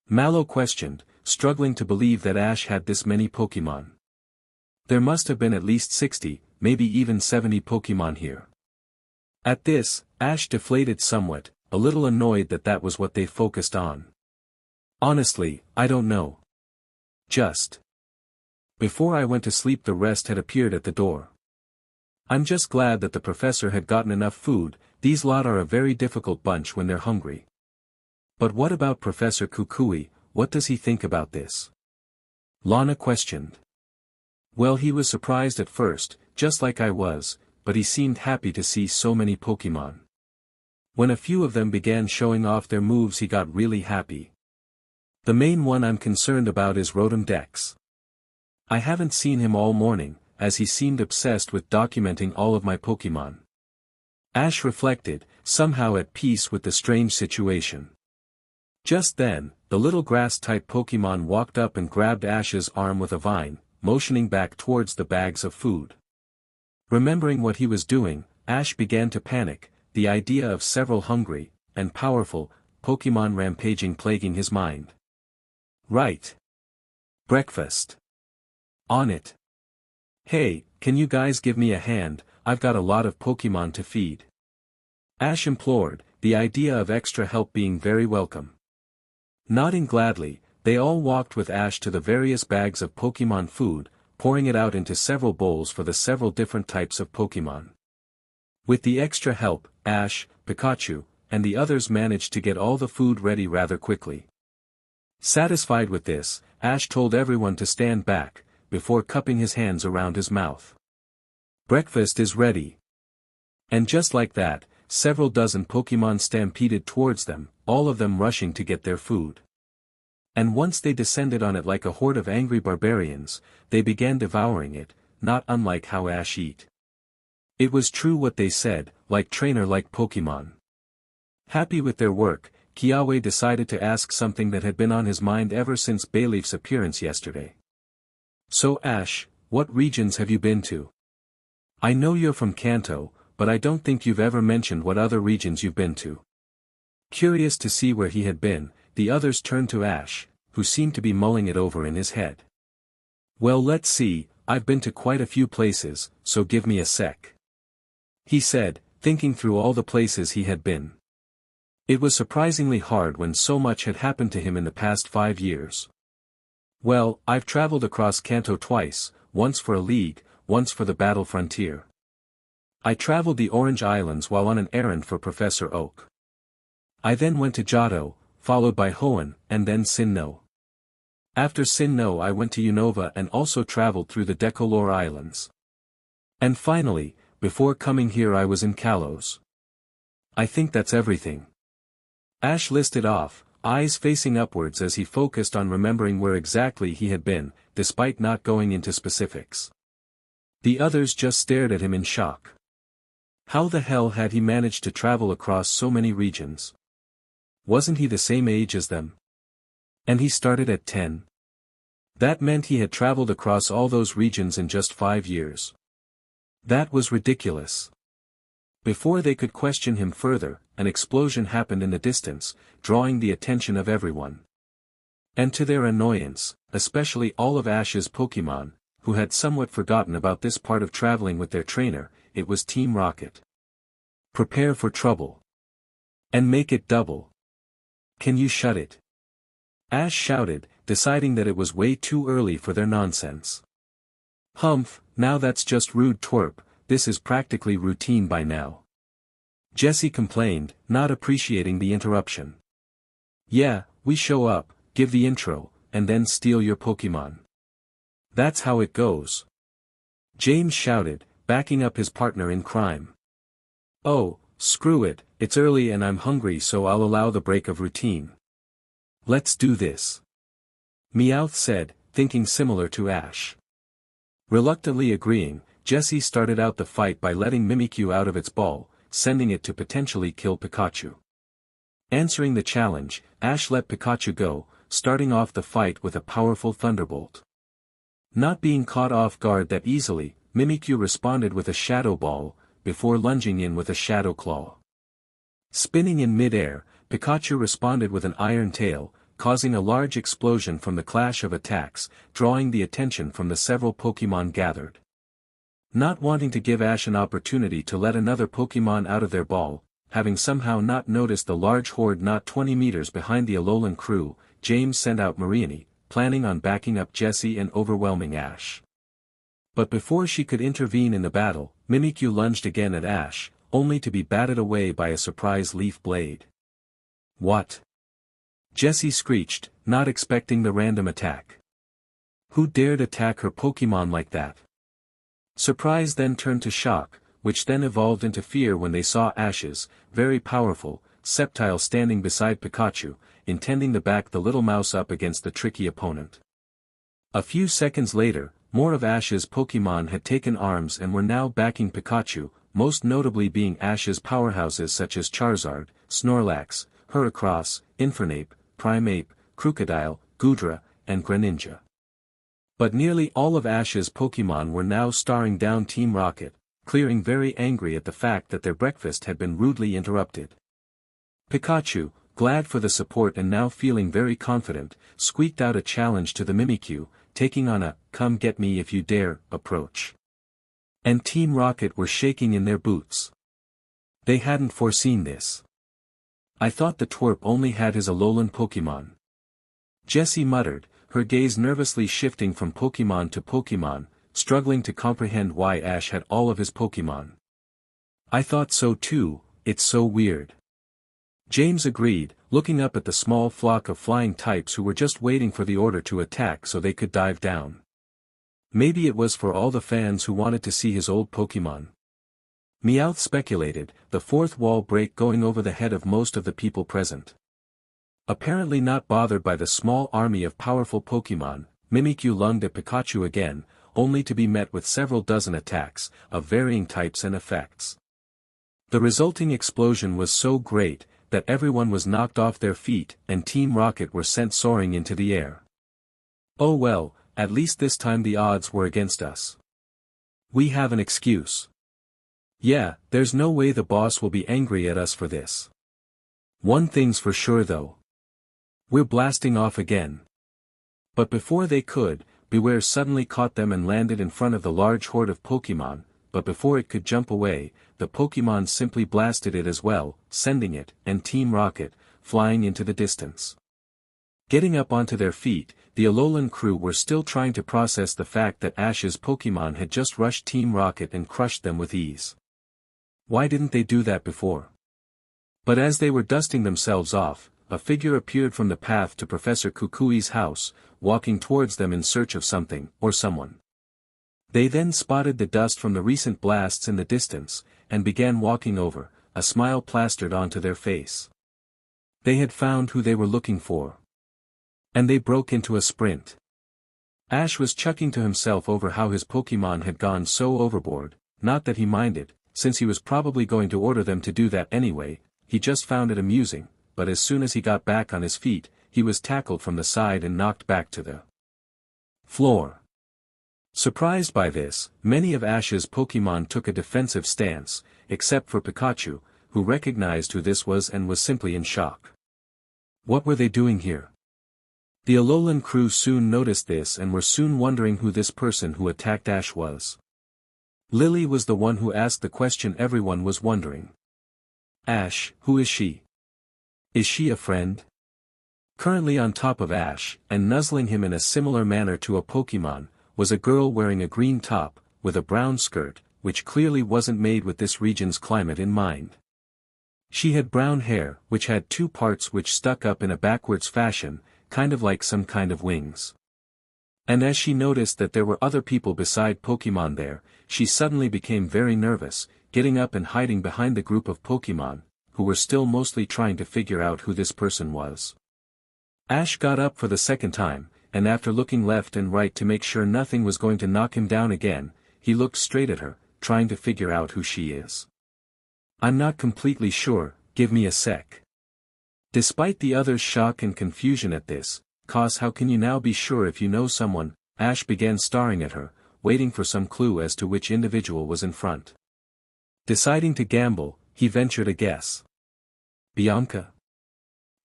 Mallow questioned, struggling to believe that Ash had this many Pokémon. There must have been at least 60, maybe even 70 Pokémon here. At this, Ash deflated somewhat, a little annoyed that that was what they focused on. Honestly, I don't know. Just. Before I went to sleep the rest had appeared at the door. I'm just glad that the professor had gotten enough food, these lot are a very difficult bunch when they're hungry. But what about Professor Kukui, what does he think about this? Lana questioned. Well, he was surprised at first, just like I was, but he seemed happy to see so many Pokémon. When a few of them began showing off their moves he got really happy. The main one I'm concerned about is Rotom Dex. I haven't seen him all morning, as he seemed obsessed with documenting all of my Pokémon. Ash reflected, somehow at peace with the strange situation. Just then, the little grass-type Pokémon walked up and grabbed Ash's arm with a vine, motioning back towards the bags of food. Remembering what he was doing, Ash began to panic, the idea of several hungry, and powerful, Pokémon rampaging plaguing his mind. Right. Breakfast. On it. Hey, can you guys give me a hand, I've got a lot of Pokémon to feed. Ash implored, the idea of extra help being very welcome. Nodding gladly, they all walked with Ash to the various bags of Pokémon food, pouring it out into several bowls for the several different types of Pokémon. With the extra help, Ash, Pikachu, and the others managed to get all the food ready rather quickly. Satisfied with this, Ash told everyone to stand back, before cupping his hands around his mouth. Breakfast is ready. And just like that, several dozen Pokémon stampeded towards them, all of them rushing to get their food. And once they descended on it like a horde of angry barbarians, they began devouring it, not unlike how Ash eat. It was true what they said, like trainer like Pokémon. Happy with their work, Kiawe decided to ask something that had been on his mind ever since Bayleef's appearance yesterday. So Ash, what regions have you been to? I know you're from Kanto, but I don't think you've ever mentioned what other regions you've been to. Curious to see where he had been, the others turned to Ash, who seemed to be mulling it over in his head. Well, let's see, I've been to quite a few places, so give me a sec. He said, thinking through all the places he had been. It was surprisingly hard when so much had happened to him in the past 5 years. Well, I've traveled across Kanto twice, once for a league, once for the battle frontier. I traveled the Orange Islands while on an errand for Professor Oak. I then went to Johto, followed by Hoenn, and then Sinnoh. After Sinnoh I went to Unova and also traveled through the Decolore Islands. And finally, before coming here I was in Kalos. I think that's everything. Ash listed off, eyes facing upwards as he focused on remembering where exactly he had been, despite not going into specifics. The others just stared at him in shock. How the hell had he managed to travel across so many regions? Wasn't he the same age as them? And he started at 10. That meant he had traveled across all those regions in just 5 years. That was ridiculous. Before they could question him further, an explosion happened in the distance, drawing the attention of everyone. And to their annoyance, especially all of Ash's Pokémon, who had somewhat forgotten about this part of traveling with their trainer, it was Team Rocket. Prepare for trouble. And make it double. Can you shut it? Ash shouted, deciding that it was way too early for their nonsense. Humph, now that's just rude twerp, this is practically routine by now. Jessie complained, not appreciating the interruption. Yeah, we show up, give the intro, and then steal your Pokémon. That's how it goes. James shouted, backing up his partner in crime. Oh, screw it, it's early and I'm hungry so I'll allow the break of routine. Let's do this. Meowth said, thinking similar to Ash. Reluctantly agreeing, Jessie started out the fight by letting Mimikyu out of its ball, sending it to potentially kill Pikachu. Answering the challenge, Ash let Pikachu go, starting off the fight with a powerful thunderbolt. Not being caught off guard that easily, Mimikyu responded with a Shadow Ball, before lunging in with a Shadow Claw. Spinning in mid-air, Pikachu responded with an Iron Tail, causing a large explosion from the clash of attacks, drawing the attention from the several Pokémon gathered. Not wanting to give Ash an opportunity to let another Pokémon out of their ball, having somehow not noticed the large horde not 20 meters behind the Alolan crew, James sent out Reuniting, planning on backing up Jessie and overwhelming Ash. But before she could intervene in the battle, Mimikyu lunged again at Ash, only to be batted away by a surprise leaf blade. What? Jessie screeched, not expecting the random attack. Who dared attack her Pokémon like that? Surprise then turned to shock, which then evolved into fear when they saw Ash's, very powerful, Sceptile standing beside Pikachu, intending to back the little mouse up against the tricky opponent. A few seconds later, more of Ash's Pokémon had taken arms and were now backing Pikachu, most notably being Ash's powerhouses such as Charizard, Snorlax, Heracross, Infernape, Primeape, Crocodile, Goodra, and Greninja. But nearly all of Ash's Pokémon were now staring down Team Rocket, clearing very angry at the fact that their breakfast had been rudely interrupted. Pikachu, glad for the support and now feeling very confident, squeaked out a challenge to the Mimikyu, taking on a "come get me if you dare" approach. And Team Rocket were shaking in their boots. They hadn't foreseen this. I thought the twerp only had his Alolan Pokémon. Jessie muttered, her gaze nervously shifting from Pokémon to Pokémon, struggling to comprehend why Ash had all of his Pokémon. I thought so too, it's so weird. James agreed, looking up at the small flock of flying types who were just waiting for the order to attack so they could dive down. Maybe it was for all the fans who wanted to see his old Pokémon. Meowth speculated, the fourth wall break going over the head of most of the people present. Apparently not bothered by the small army of powerful Pokémon, Mimikyu lunged at Pikachu again, only to be met with several dozen attacks, of varying types and effects. The resulting explosion was so great, that everyone was knocked off their feet and Team Rocket were sent soaring into the air. Oh well, at least this time the odds were against us. We have an excuse. Yeah, there's no way the boss will be angry at us for this. One thing's for sure though. We're blasting off again. But before they could, Beware suddenly caught them and landed in front of the large horde of Pokémon, but before it could jump away, the Pokémon simply blasted it as well, sending it, and Team Rocket, flying into the distance. Getting up onto their feet, the Alolan crew were still trying to process the fact that Ash's Pokémon had just rushed Team Rocket and crushed them with ease. Why didn't they do that before? But as they were dusting themselves off, a figure appeared from the path to Professor Kukui's house, walking towards them in search of something, or someone. They then spotted the dust from the recent blasts in the distance, and began walking over, a smile plastered onto their face. They had found who they were looking for. And they broke into a sprint. Ash was chuckling to himself over how his Pokémon had gone so overboard, not that he minded, since he was probably going to order them to do that anyway, he just found it amusing, but as soon as he got back on his feet, he was tackled from the side and knocked back to the floor. Surprised by this, many of Ash's Pokémon took a defensive stance, except for Pikachu, who recognized who this was and was simply in shock. What were they doing here? The Alolan crew soon noticed this and were soon wondering who this person who attacked Ash was. Lily was the one who asked the question everyone was wondering. Ash, who is she? Is she a friend? Currently on top of Ash, and nuzzling him in a similar manner to a Pokémon, was a girl wearing a green top, with a brown skirt, which clearly wasn't made with this region's climate in mind. She had brown hair, which had two parts which stuck up in a backwards fashion, kind of like some kind of wings. And as she noticed that there were other people beside Pokémon there, she suddenly became very nervous, getting up and hiding behind the group of Pokémon, who were still mostly trying to figure out who this person was. Ash got up for the second time, and after looking left and right to make sure nothing was going to knock him down again, he looked straight at her, trying to figure out who she is. I'm not completely sure, give me a sec. Despite the others' shock and confusion at this, cause how can you now be sure if you know someone, Ash began staring at her, waiting for some clue as to which individual was in front. Deciding to gamble, he ventured a guess. Bianca?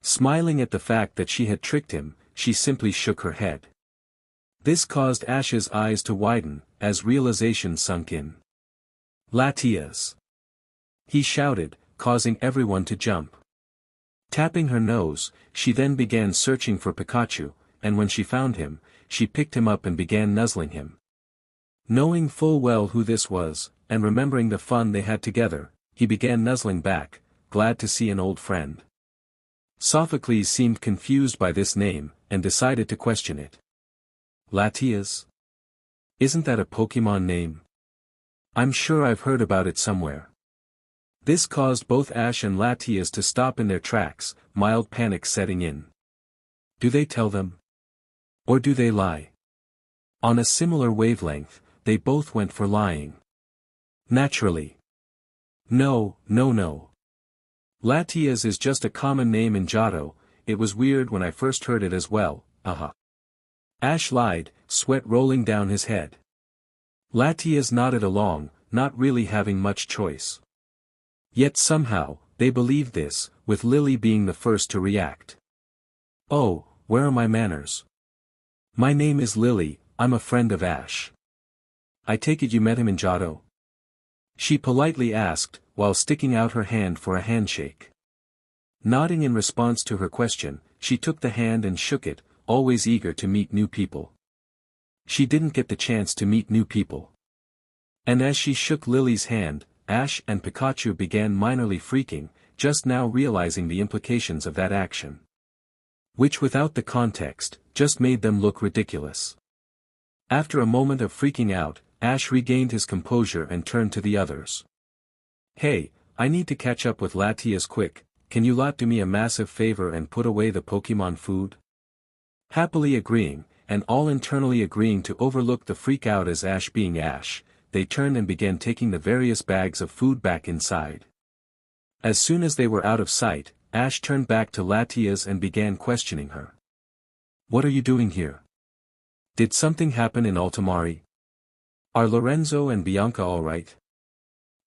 Smiling at the fact that she had tricked him, she simply shook her head. This caused Ash's eyes to widen, as realization sunk in. Latias! He shouted, causing everyone to jump. Tapping her nose, she then began searching for Pikachu, and when she found him, she picked him up and began nuzzling him. Knowing full well who this was, and remembering the fun they had together, he began nuzzling back, glad to see an old friend. Sophocles seemed confused by this name, and decided to question it. Latias? Isn't that a Pokémon name? I'm sure I've heard about it somewhere. This caused both Ash and Latias to stop in their tracks, mild panic setting in. Do they tell them? Or do they lie? On a similar wavelength, they both went for lying. Naturally. No. Latias is just a common name in Johto. It was weird when I first heard it as well, Ash lied, sweat rolling down his head. Latias nodded along, not really having much choice. Yet somehow, they believed this, with Lily being the first to react. Oh, where are my manners? My name is Lily, I'm a friend of Ash. I take it you met him in Johto? She politely asked, while sticking out her hand for a handshake. Nodding in response to her question, she took the hand and shook it, always eager to meet new people. She didn't get the chance to meet new people. And as she shook Lily's hand, Ash and Pikachu began minorly freaking, just now realizing the implications of that action. Which without the context, just made them look ridiculous. After a moment of freaking out, Ash regained his composure and turned to the others. Hey, I need to catch up with Latias quick, can you lot do me a massive favor and put away the Pokémon food? Happily agreeing, and all internally agreeing to overlook the freak out as Ash being Ash, they turned and began taking the various bags of food back inside. As soon as they were out of sight, Ash turned back to Latias and began questioning her. What are you doing here? Did something happen in Altamari? Are Lorenzo and Bianca alright?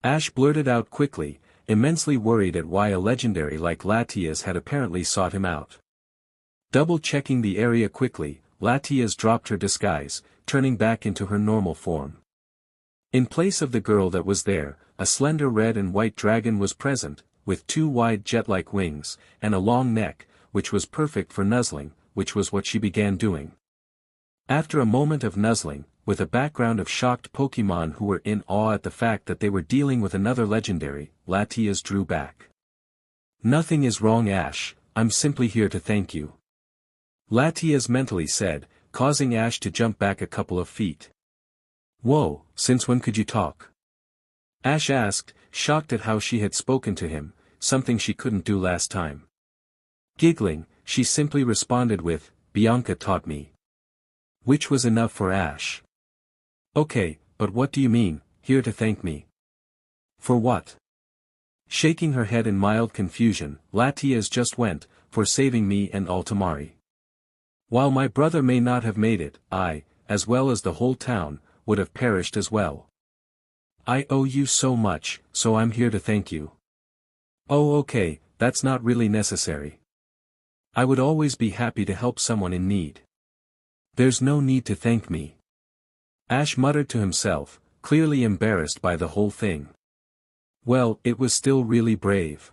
Ash blurted out quickly, immensely worried at why a legendary like Latias had apparently sought him out. Double-checking the area quickly, Latias dropped her disguise, turning back into her normal form. In place of the girl that was there, a slender red and white dragon was present, with two wide jet-like wings, and a long neck, which was perfect for nuzzling, which was what she began doing. After a moment of nuzzling, with a background of shocked Pokémon who were in awe at the fact that they were dealing with another legendary, Latias drew back. Nothing is wrong, Ash, I'm simply here to thank you. Latias mentally said, causing Ash to jump back a couple of feet. Whoa, since when could you talk? Ash asked, shocked at how she had spoken to him, something she couldn't do last time. Giggling, she simply responded with, Bianca taught me. Which was enough for Ash. Okay, but what do you mean, here to thank me? For what? Shaking her head in mild confusion, Latias just went, for saving me and Altamari. While my brother may not have made it, I, as well as the whole town, would have perished as well. I owe you so much, so I'm here to thank you. Oh okay, that's not really necessary. I would always be happy to help someone in need. There's no need to thank me. Ash muttered to himself, clearly embarrassed by the whole thing. Well, it was still really brave.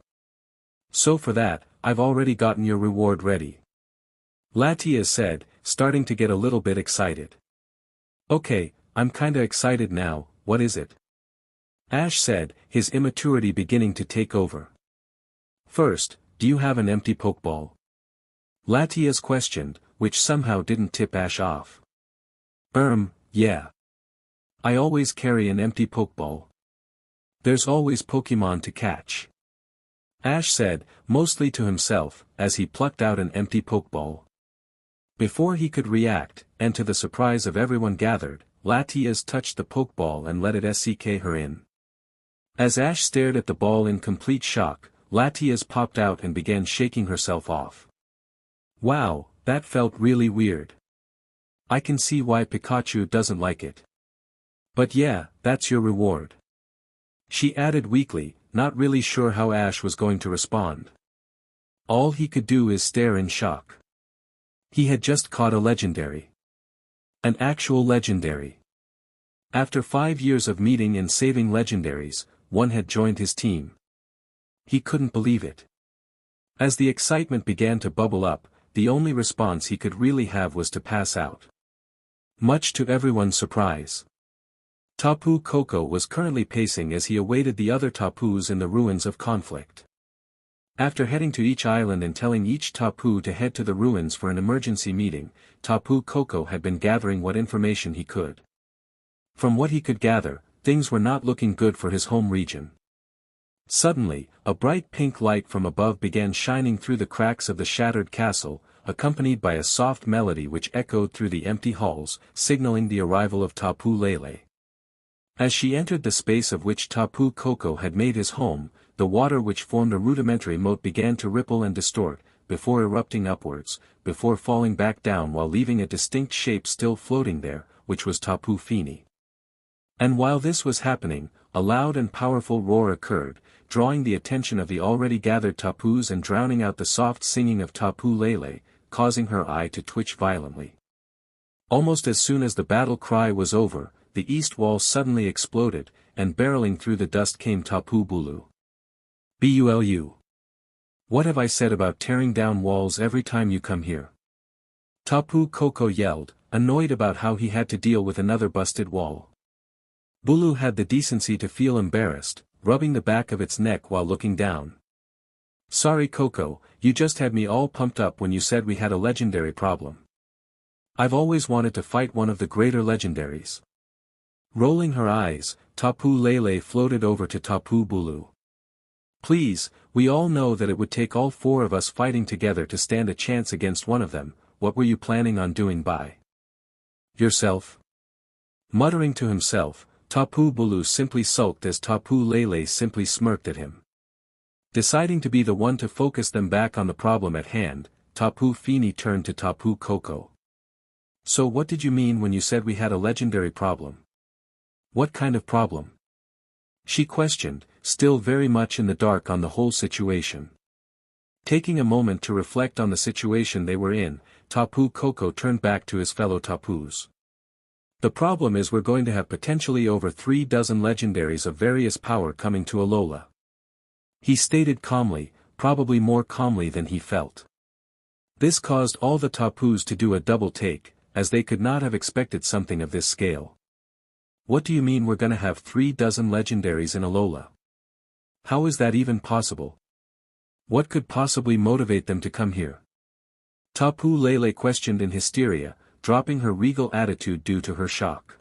So for that, I've already gotten your reward ready. Latias said, starting to get a little bit excited. Okay, I'm kinda excited now, what is it? Ash said, his immaturity beginning to take over. First, do you have an empty Pokeball? Latias questioned, which somehow didn't tip Ash off. Yeah. I always carry an empty Pokeball. There's always Pokemon to catch. Ash said, mostly to himself, as he plucked out an empty Pokeball. Before he could react, and to the surprise of everyone gathered, Latias touched the Pokeball and let it SCK her in. As Ash stared at the ball in complete shock, Latias popped out and began shaking herself off. Wow, that felt really weird. I can see why Pikachu doesn't like it. But yeah, that's your reward. She added weakly, not really sure how Ash was going to respond. All he could do is stare in shock. He had just caught a legendary. An actual legendary. After 5 years of meeting and saving legendaries, one had joined his team. He couldn't believe it. As the excitement began to bubble up, the only response he could really have was to pass out. Much to everyone's surprise. Tapu Koko was currently pacing as he awaited the other Tapus in the ruins of conflict. After heading to each island and telling each Tapu to head to the ruins for an emergency meeting, Tapu Koko had been gathering what information he could. From what he could gather, things were not looking good for his home region. Suddenly, a bright pink light from above began shining through the cracks of the shattered castle, accompanied by a soft melody which echoed through the empty halls, signaling the arrival of Tapu Lele. As she entered the space of which Tapu Koko had made his home, the water which formed a rudimentary moat began to ripple and distort, before erupting upwards, before falling back down while leaving a distinct shape still floating there, which was Tapu Fini. And while this was happening, a loud and powerful roar occurred, drawing the attention of the already gathered Tapus and drowning out the soft singing of Tapu Lele, causing her eye to twitch violently. Almost as soon as the battle cry was over, the east wall suddenly exploded, and barreling through the dust came Tapu Bulu. Bulu. What have I said about tearing down walls every time you come here? Tapu Koko yelled, annoyed about how he had to deal with another busted wall. Bulu had the decency to feel embarrassed, rubbing the back of its neck while looking down. Sorry Koko, you just had me all pumped up when you said we had a legendary problem. I've always wanted to fight one of the greater legendaries. Rolling her eyes, Tapu Lele floated over to Tapu Bulu. Please, we all know that it would take all 4 of us fighting together to stand a chance against one of them. What were you planning on doing by yourself? Muttering to himself, Tapu Bulu simply sulked as Tapu Lele simply smirked at him. Deciding to be the one to focus them back on the problem at hand, Tapu Fini turned to Tapu Koko. So what did you mean when you said we had a legendary problem? What kind of problem? She questioned, still very much in the dark on the whole situation. Taking a moment to reflect on the situation they were in, Tapu Koko turned back to his fellow Tapus. The problem is we're going to have potentially over 3 dozen legendaries of various power coming to Alola. He stated calmly, probably more calmly than he felt. This caused all the Tapus to do a double take, as they could not have expected something of this scale. What do you mean we're gonna have 3 dozen legendaries in Alola? How is that even possible? What could possibly motivate them to come here? Tapu Lele questioned in hysteria, dropping her regal attitude due to her shock.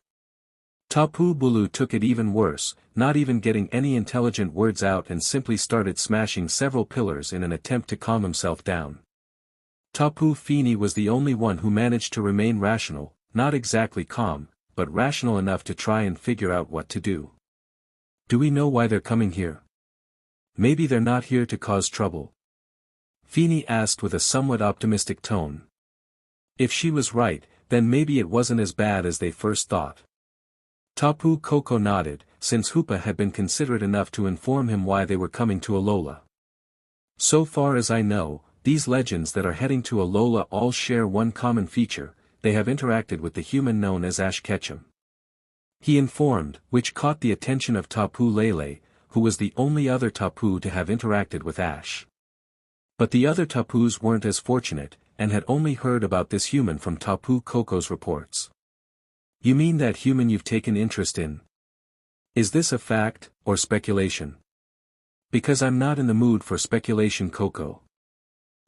Tapu Bulu took it even worse, not even getting any intelligent words out and simply started smashing several pillars in an attempt to calm himself down. Tapu Fini was the only one who managed to remain rational, not exactly calm, but rational enough to try and figure out what to do. Do we know why they're coming here? Maybe they're not here to cause trouble. Fini asked with a somewhat optimistic tone. If she was right, then maybe it wasn't as bad as they first thought. Tapu Koko nodded, since Hoopa had been considerate enough to inform him why they were coming to Alola. So far as I know, these legends that are heading to Alola all share one common feature: they have interacted with the human known as Ash Ketchum. He informed, which caught the attention of Tapu Lele, who was the only other Tapu to have interacted with Ash. But the other Tapus weren't as fortunate, and had only heard about this human from Tapu Koko's reports. You mean that human you've taken interest in? Is this a fact, or speculation? Because I'm not in the mood for speculation, Koko.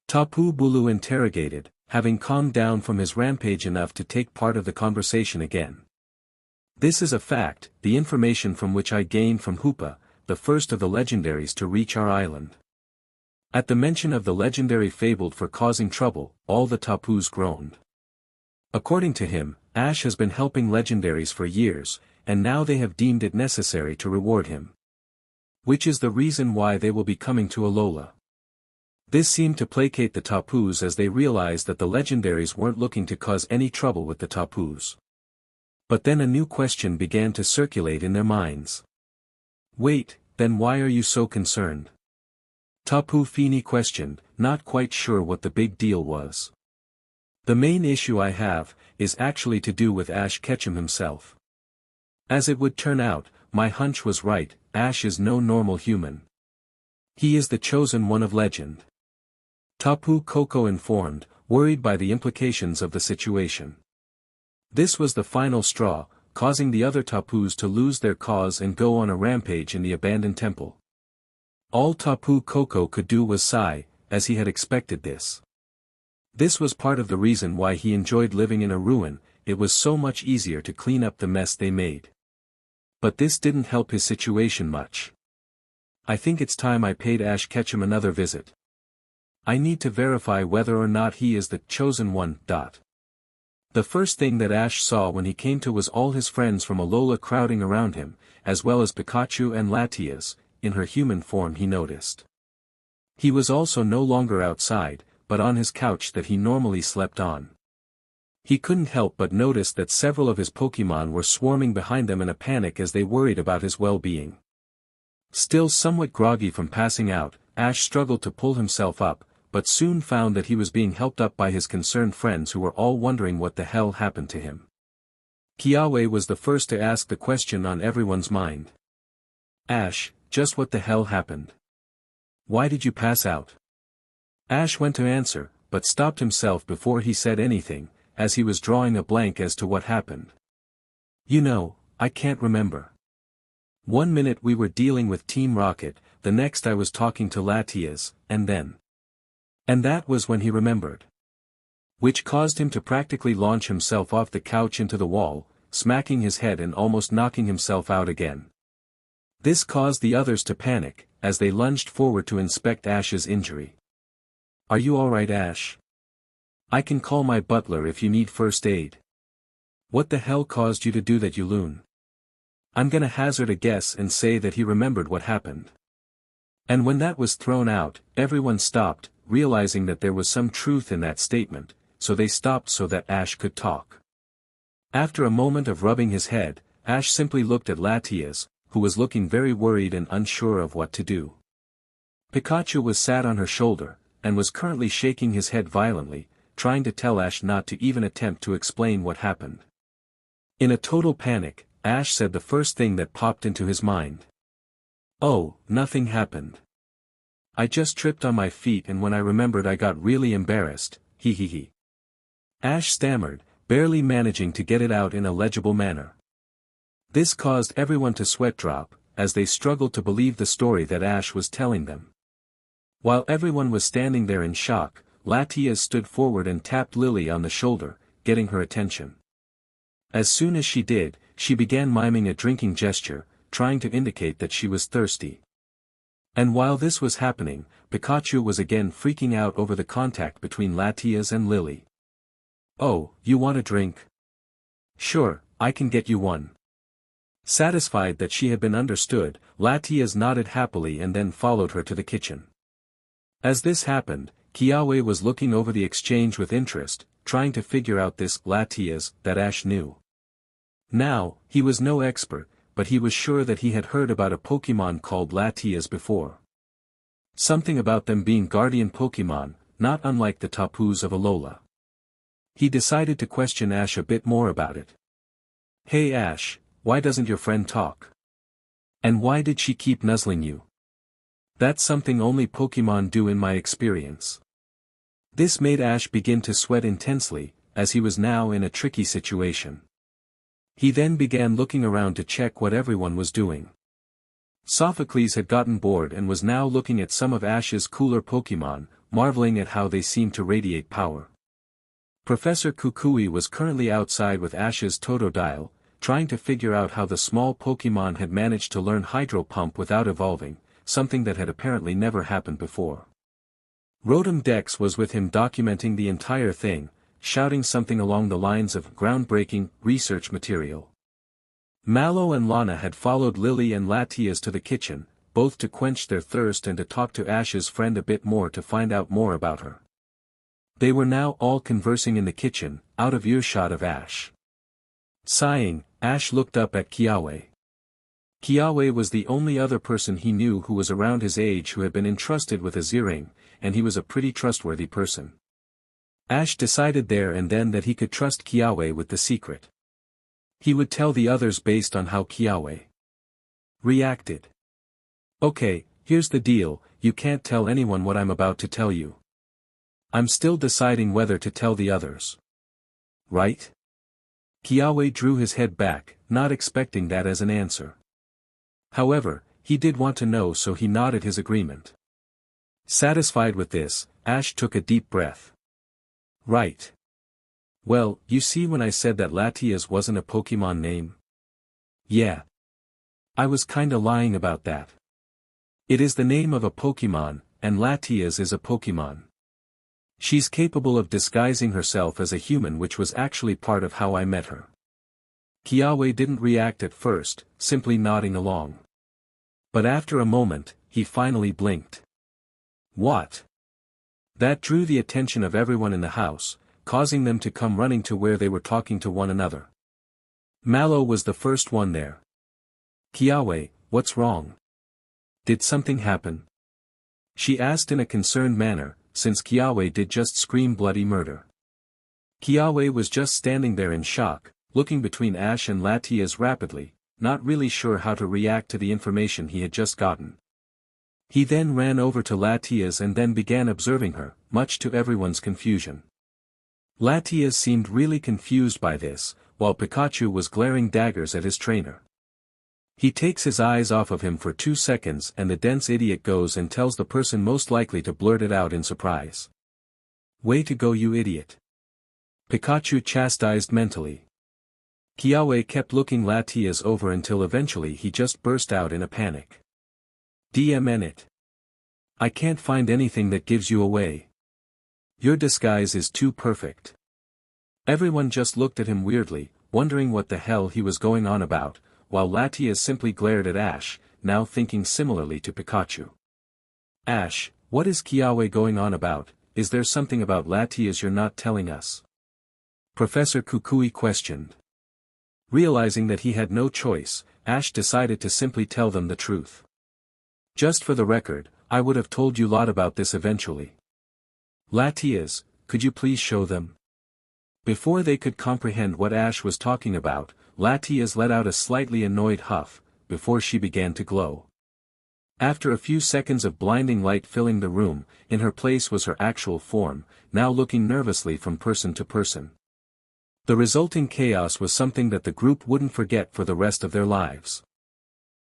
Tapu Bulu interrogated, having calmed down from his rampage enough to take part of the conversation again. This is a fact, the information from which I gained from Hoopa, the first of the legendaries to reach our island. At the mention of the legendary fabled for causing trouble, all the Tapus groaned. According to him, Ash has been helping legendaries for years, and now they have deemed it necessary to reward him. Which is the reason why they will be coming to Alola. This seemed to placate the Tapus as they realized that the legendaries weren't looking to cause any trouble with the Tapus. But then a new question began to circulate in their minds. Wait, then why are you so concerned? Tapu Fini questioned, not quite sure what the big deal was. The main issue I have, is actually to do with Ash Ketchum himself. As it would turn out, my hunch was right, Ash is no normal human. He is the chosen one of legend. Tapu Koko informed, worried by the implications of the situation. This was the final straw, causing the other Tapus to lose their cause and go on a rampage in the abandoned temple. All Tapu Koko could do was sigh, as he had expected this. This was part of the reason why he enjoyed living in a ruin, it was so much easier to clean up the mess they made. But this didn't help his situation much. I think it's time I paid Ash Ketchum another visit. I need to verify whether or not he is the chosen one. The first thing that Ash saw when he came to was all his friends from Alola crowding around him, as well as Pikachu and Latias, in her human form he noticed. He was also no longer outside, but on his couch that he normally slept on. He couldn't help but notice that several of his Pokémon were swarming behind them in a panic as they worried about his well-being. Still somewhat groggy from passing out, Ash struggled to pull himself up, but soon found that he was being helped up by his concerned friends who were all wondering what the hell happened to him. Kiawe was the first to ask the question on everyone's mind. Ash, just what the hell happened? Why did you pass out? Ash went to answer, but stopped himself before he said anything, as he was drawing a blank as to what happened. You know, I can't remember. 1 minute we were dealing with Team Rocket, the next I was talking to Latias, and then. And that was when he remembered. Which caused him to practically launch himself off the couch into the wall, smacking his head and almost knocking himself out again. This caused the others to panic, as they lunged forward to inspect Ash's injury. Are you alright, Ash? I can call my butler if you need first aid. What the hell caused you to do that, you loon? I'm gonna hazard a guess and say that he remembered what happened. And when that was thrown out, everyone stopped, realizing that there was some truth in that statement, so they stopped so that Ash could talk. After a moment of rubbing his head, Ash simply looked at Latias, who was looking very worried and unsure of what to do. Pikachu was sat on her shoulder, and was currently shaking his head violently, trying to tell Ash not to even attempt to explain what happened. In a total panic, Ash said the first thing that popped into his mind. Oh, nothing happened. I just tripped on my feet, and when I remembered I got really embarrassed, he. Ash stammered, barely managing to get it out in a legible manner. This caused everyone to sweat drop, as they struggled to believe the story that Ash was telling them. While everyone was standing there in shock, Latias stood forward and tapped Lily on the shoulder, getting her attention. As soon as she did, she began miming a drinking gesture, trying to indicate that she was thirsty. And while this was happening, Pikachu was again freaking out over the contact between Latias and Lily. Oh, you want a drink? Sure, I can get you one. Satisfied that she had been understood, Latias nodded happily and then followed her to the kitchen. As this happened, Kiawe was looking over the exchange with interest, trying to figure out this Latias that Ash knew. Now, he was no expert, but he was sure that he had heard about a Pokémon called Latias before. Something about them being guardian Pokémon, not unlike the Tapus of Alola. He decided to question Ash a bit more about it. Hey Ash, why doesn't your friend talk? And why did she keep nuzzling you? That's something only Pokémon do in my experience. This made Ash begin to sweat intensely, as he was now in a tricky situation. He then began looking around to check what everyone was doing. Sophocles had gotten bored and was now looking at some of Ash's cooler Pokémon, marveling at how they seemed to radiate power. Professor Kukui was currently outside with Ash's Totodile, trying to figure out how the small Pokémon had managed to learn Hydro Pump without evolving, something that had apparently never happened before. Rotom Dex was with him documenting the entire thing, shouting something along the lines of groundbreaking research material. Mallow and Lana had followed Lily and Latias to the kitchen, both to quench their thirst and to talk to Ash's friend a bit more to find out more about her. They were now all conversing in the kitchen, out of earshot of Ash. Sighing, Ash looked up at Kiawe. Kiawe was the only other person he knew who was around his age who had been entrusted with a Zering, and he was a pretty trustworthy person. Ash decided there and then that he could trust Kiawe with the secret. He would tell the others based on how Kiawe reacted. Okay, here's the deal, you can't tell anyone what I'm about to tell you. I'm still deciding whether to tell the others. Right? Kiawe drew his head back, not expecting that as an answer. However, he did want to know, so he nodded his agreement. Satisfied with this, Ash took a deep breath. Right. Well, you see, when I said that Latias wasn't a Pokémon name? Yeah. I was kinda lying about that. It is the name of a Pokémon, and Latias is a Pokémon. She's capable of disguising herself as a human, which was actually part of how I met her. Kiawe didn't react at first, simply nodding along. But after a moment, he finally blinked. What? That drew the attention of everyone in the house, causing them to come running to where they were talking to one another. Mallow was the first one there. Kiawe, what's wrong? Did something happen? She asked in a concerned manner, since Kiawe did just scream bloody murder. Kiawe was just standing there in shock, looking between Ash and Latias rapidly, not really sure how to react to the information he had just gotten. He then ran over to Latias and then began observing her, much to everyone's confusion. Latias seemed really confused by this, while Pikachu was glaring daggers at his trainer. He takes his eyes off of him for 2 seconds and the dense idiot goes and tells the person most likely to blurt it out in surprise. Way to go, you idiot. Pikachu chastised mentally. Kiawe kept looking Latias over until eventually he just burst out in a panic. DMN it. I can't find anything that gives you away. Your disguise is too perfect. Everyone just looked at him weirdly, wondering what the hell he was going on about, while Latias simply glared at Ash, now thinking similarly to Pikachu. Ash, what is Kiawe going on about? Is there something about Latias you're not telling us? Professor Kukui questioned. Realizing that he had no choice, Ash decided to simply tell them the truth. Just for the record, I would have told you a lot about this eventually. Latias, could you please show them? Before they could comprehend what Ash was talking about, Latias let out a slightly annoyed huff, before she began to glow. After a few seconds of blinding light filling the room, in her place was her actual form, now looking nervously from person to person. The resulting chaos was something that the group wouldn't forget for the rest of their lives.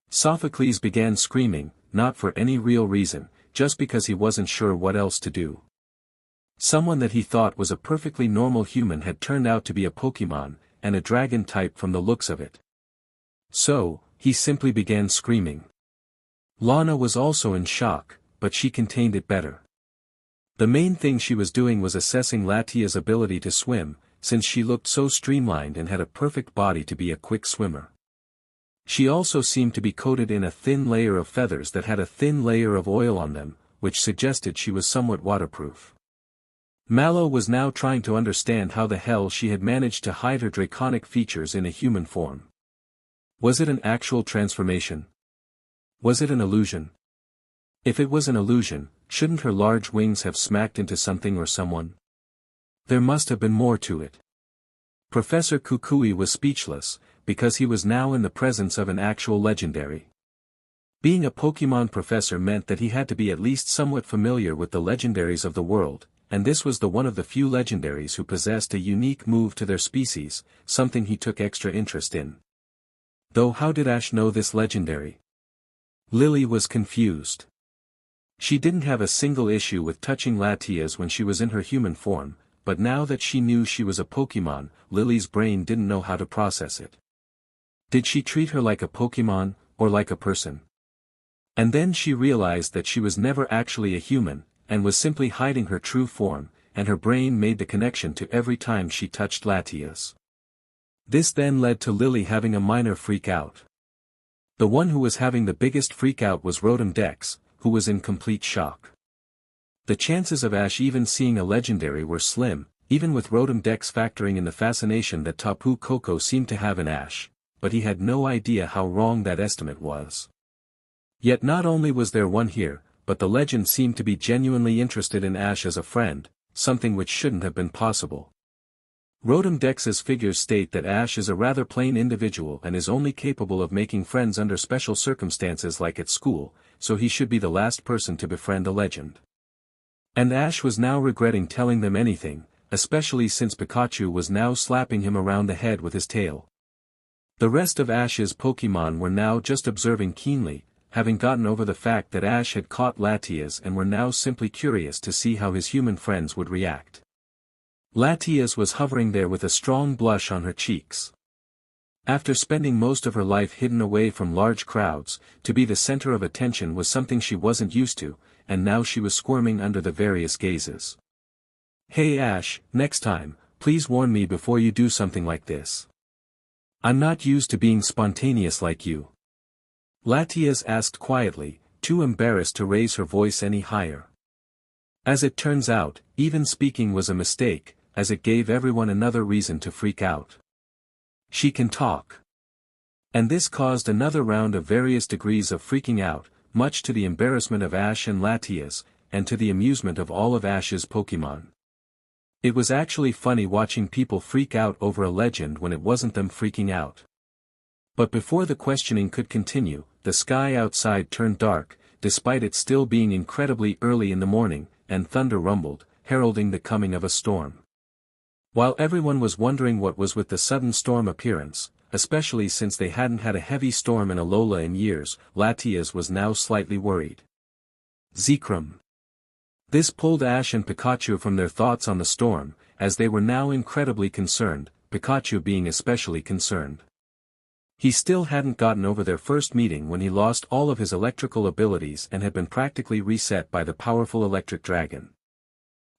Sophocles began screaming, not for any real reason, just because he wasn't sure what else to do. Someone that he thought was a perfectly normal human had turned out to be a Pokémon, and a dragon type from the looks of it. So, he simply began screaming. Lana was also in shock, but she contained it better. The main thing she was doing was assessing Latia's ability to swim, since she looked so streamlined and had a perfect body to be a quick swimmer. She also seemed to be coated in a thin layer of feathers that had a thin layer of oil on them, which suggested she was somewhat waterproof. Mallow was now trying to understand how the hell she had managed to hide her draconic features in a human form. Was it an actual transformation? Was it an illusion? If it was an illusion, shouldn't her large wings have smacked into something or someone? There must have been more to it. Professor Kukui was speechless, because he was now in the presence of an actual legendary. Being a Pokémon professor meant that he had to be at least somewhat familiar with the legendaries of the world, and this was the one of the few legendaries who possessed a unique move to their species, something he took extra interest in. Though how did Ash know this legendary? Lily was confused. She didn't have a single issue with touching Latias when she was in her human form, but now that she knew she was a Pokémon, Lily's brain didn't know how to process it. Did she treat her like a Pokémon, or like a person? And then she realized that she was never actually a human, and was simply hiding her true form, and her brain made the connection to every time she touched Latias. This then led to Lily having a minor freak out. The one who was having the biggest freak-out was Rotom Dex, who was in complete shock. The chances of Ash even seeing a legendary were slim, even with Rotom Dex factoring in the fascination that Tapu Koko seemed to have in Ash, but he had no idea how wrong that estimate was. Yet not only was there one here, but the legend seemed to be genuinely interested in Ash as a friend, something which shouldn't have been possible. Rotom Dex's figures state that Ash is a rather plain individual and is only capable of making friends under special circumstances like at school, so he should be the last person to befriend a legend. And Ash was now regretting telling them anything, especially since Pikachu was now slapping him around the head with his tail. The rest of Ash's Pokémon were now just observing keenly, having gotten over the fact that Ash had caught Latias and were now simply curious to see how his human friends would react. Latias was hovering there with a strong blush on her cheeks. After spending most of her life hidden away from large crowds, to be the center of attention was something she wasn't used to, and now she was squirming under the various gazes. "Hey Ash, next time, please warn me before you do something like this. I'm not used to being spontaneous like you." Latias asked quietly, too embarrassed to raise her voice any higher. As it turns out, even speaking was a mistake, as it gave everyone another reason to freak out. She can talk. And this caused another round of various degrees of freaking out, much to the embarrassment of Ash and Latias, and to the amusement of all of Ash's Pokémon. It was actually funny watching people freak out over a legend when it wasn't them freaking out. But before the questioning could continue, the sky outside turned dark, despite it still being incredibly early in the morning, and thunder rumbled, heralding the coming of a storm. While everyone was wondering what was with the sudden storm appearance, especially since they hadn't had a heavy storm in Alola in years, Latias was now slightly worried. Zekrom. This pulled Ash and Pikachu from their thoughts on the storm, as they were now incredibly concerned, Pikachu being especially concerned. He still hadn't gotten over their first meeting when he lost all of his electrical abilities and had been practically reset by the powerful electric dragon.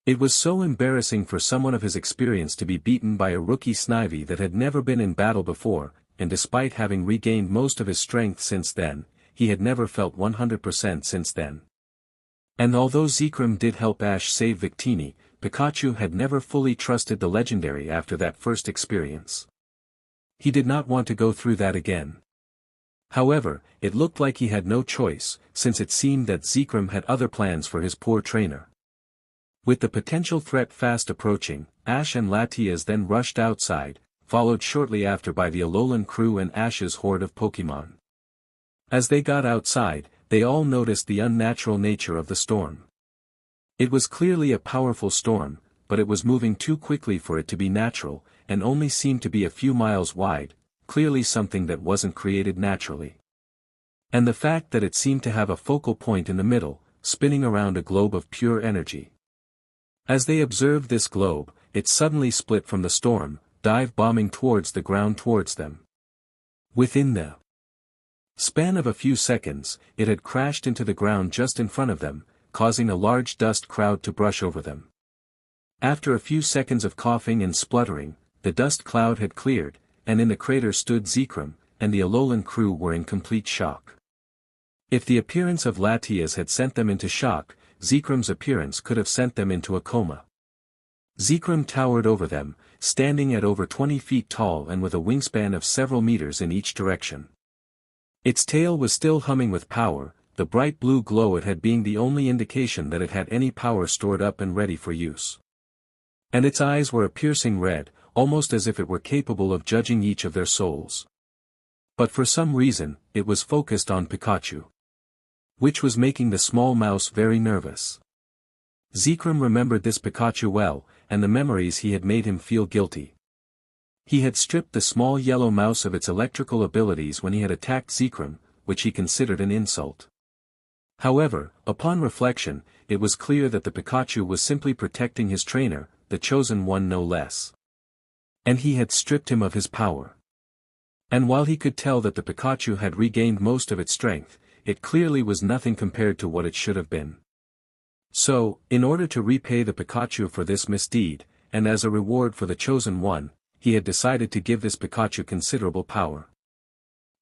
It was so embarrassing for someone of his experience to be beaten by a rookie Snivy that had never been in battle before, and despite having regained most of his strength since then, he had never felt 100% since then. And although Zekrom did help Ash save Victini, Pikachu had never fully trusted the legendary after that first experience. He did not want to go through that again. However, it looked like he had no choice, since it seemed that Zekrom had other plans for his poor trainer. With the potential threat fast approaching, Ash and Latias then rushed outside, followed shortly after by the Alolan crew and Ash's horde of Pokémon. As they got outside, they all noticed the unnatural nature of the storm. It was clearly a powerful storm, but it was moving too quickly for it to be natural, and only seemed to be a few miles wide, clearly something that wasn't created naturally. And the fact that it seemed to have a focal point in the middle, spinning around a globe of pure energy. As they observed this globe, it suddenly split from the storm, dive-bombing towards the ground towards them. Within the span of a few seconds, it had crashed into the ground just in front of them, causing a large dust cloud to brush over them. After a few seconds of coughing and spluttering, the dust cloud had cleared, and in the crater stood Zekrom, and the Alolan crew were in complete shock. If the appearance of Latias had sent them into shock, Zekrom's appearance could have sent them into a coma. Zekrom towered over them, standing at over 20 feet tall and with a wingspan of several meters in each direction. Its tail was still humming with power, the bright blue glow it had being the only indication that it had any power stored up and ready for use. And its eyes were a piercing red, almost as if it were capable of judging each of their souls. But for some reason, it was focused on Pikachu, which was making the small mouse very nervous. Zekrom remembered this Pikachu well, and the memories he had made him feel guilty. He had stripped the small yellow mouse of its electrical abilities when he had attacked Zekrom, which he considered an insult. However, upon reflection, it was clear that the Pikachu was simply protecting his trainer, the chosen one no less. And he had stripped him of his power. And while he could tell that the Pikachu had regained most of its strength, it clearly was nothing compared to what it should have been. So, in order to repay the Pikachu for this misdeed, and as a reward for the chosen one, he had decided to give this Pikachu considerable power.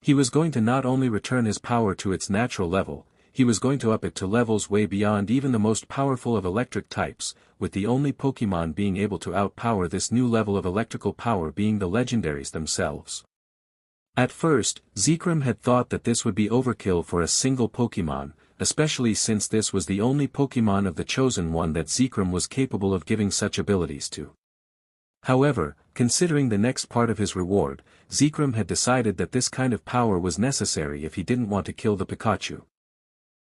He was going to not only return his power to its natural level, he was going to up it to levels way beyond even the most powerful of electric types, with the only Pokémon being able to outpower this new level of electrical power being the legendaries themselves. At first, Zekrom had thought that this would be overkill for a single Pokémon, especially since this was the only Pokémon of the Chosen One that Zekrom was capable of giving such abilities to. However, considering the next part of his reward, Zekrom had decided that this kind of power was necessary if he didn't want to kill the Pikachu.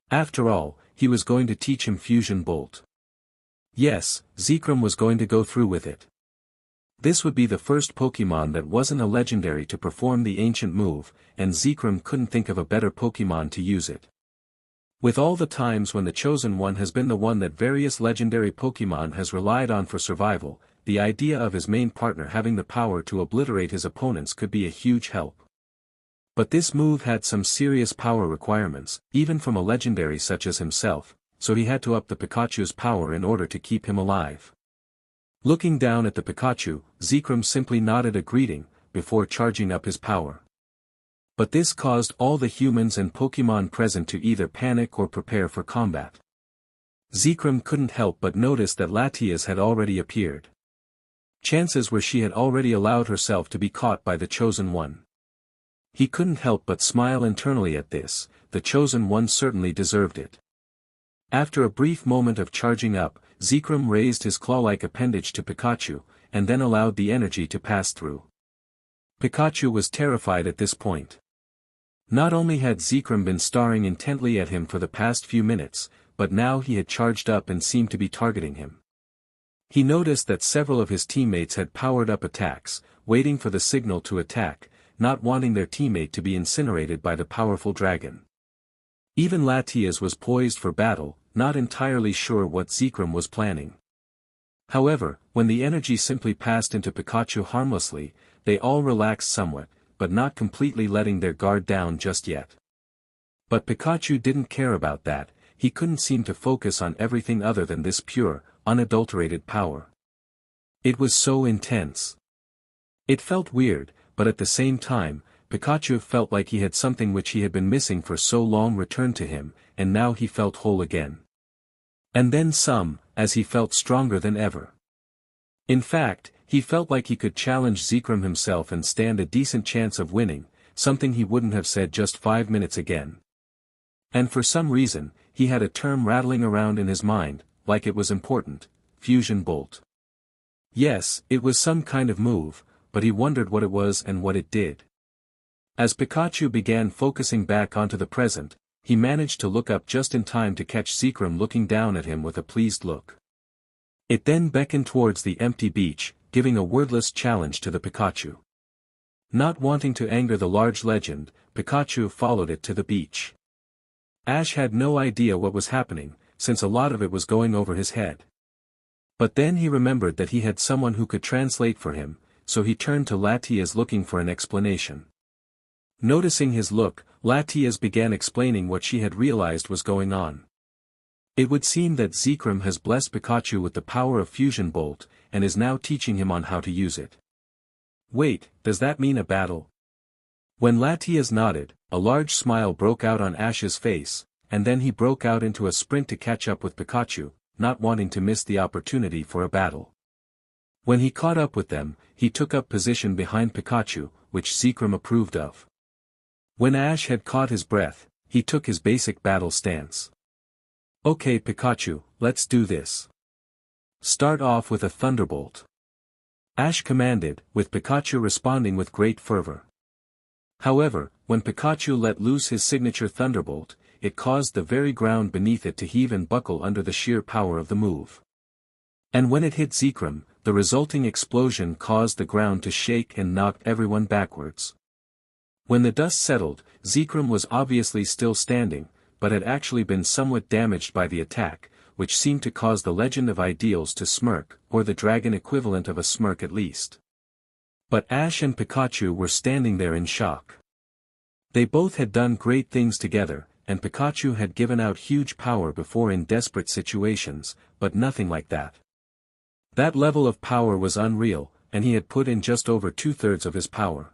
After all, he was going to teach him Fusion Bolt. Yes, Zekrom was going to go through with it. This would be the first Pokémon that wasn't a legendary to perform the ancient move, and Zekrom couldn't think of a better Pokémon to use it. With all the times when the Chosen One has been the one that various legendary Pokémon has relied on for survival, the idea of his main partner having the power to obliterate his opponents could be a huge help. But this move had some serious power requirements, even from a legendary such as himself, so he had to up the Pikachu's power in order to keep him alive. Looking down at the Pikachu, Zekrom simply nodded a greeting, before charging up his power. But this caused all the humans and Pokémon present to either panic or prepare for combat. Zekrom couldn't help but notice that Latias had already appeared. Chances were she had already allowed herself to be caught by the Chosen One. He couldn't help but smile internally at this, the Chosen One certainly deserved it. After a brief moment of charging up, Zekrom raised his claw-like appendage to Pikachu, and then allowed the energy to pass through. Pikachu was terrified at this point. Not only had Zekrom been staring intently at him for the past few minutes, but now he had charged up and seemed to be targeting him. He noticed that several of his teammates had powered up attacks, waiting for the signal to attack, not wanting their teammate to be incinerated by the powerful dragon. Even Latias was poised for battle, not entirely sure what Zekrom was planning. However, when the energy simply passed into Pikachu harmlessly, they all relaxed somewhat, but not completely letting their guard down just yet. But Pikachu didn't care about that, he couldn't seem to focus on everything other than this pure, unadulterated power. It was so intense. It felt weird, but at the same time, Pikachu felt like he had something which he had been missing for so long returned to him, and now he felt whole again. And then some, as he felt stronger than ever. In fact, he felt like he could challenge Zekrom himself and stand a decent chance of winning, something he wouldn't have said just 5 minutes again. And for some reason, he had a term rattling around in his mind, like it was important, Fusion Bolt. Yes, it was some kind of move, but he wondered what it was and what it did. As Pikachu began focusing back onto the present, he managed to look up just in time to catch Zekrom looking down at him with a pleased look. It then beckoned towards the empty beach, giving a wordless challenge to the Pikachu. Not wanting to anger the large legend, Pikachu followed it to the beach. Ash had no idea what was happening, since a lot of it was going over his head. But then he remembered that he had someone who could translate for him, so he turned to Latias looking for an explanation. Noticing his look, Latias began explaining what she had realized was going on. It would seem that Zekrom has blessed Pikachu with the power of Fusion Bolt, and is now teaching him on how to use it. Wait, does that mean a battle? When Latias nodded, a large smile broke out on Ash's face, and then he broke out into a sprint to catch up with Pikachu, not wanting to miss the opportunity for a battle. When he caught up with them, he took up position behind Pikachu, which Zekrom approved of. When Ash had caught his breath, he took his basic battle stance. Okay Pikachu, let's do this. Start off with a thunderbolt. Ash commanded, with Pikachu responding with great fervor. However, when Pikachu let loose his signature thunderbolt, it caused the very ground beneath it to heave and buckle under the sheer power of the move. And when it hit Zekrom, the resulting explosion caused the ground to shake and knocked everyone backwards. When the dust settled, Zekrom was obviously still standing, but had actually been somewhat damaged by the attack, which seemed to cause the Legend of Ideals to smirk, or the dragon equivalent of a smirk at least. But Ash and Pikachu were standing there in shock. They both had done great things together, and Pikachu had given out huge power before in desperate situations, but nothing like that. That level of power was unreal, and he had put in just over 2/3 of his power.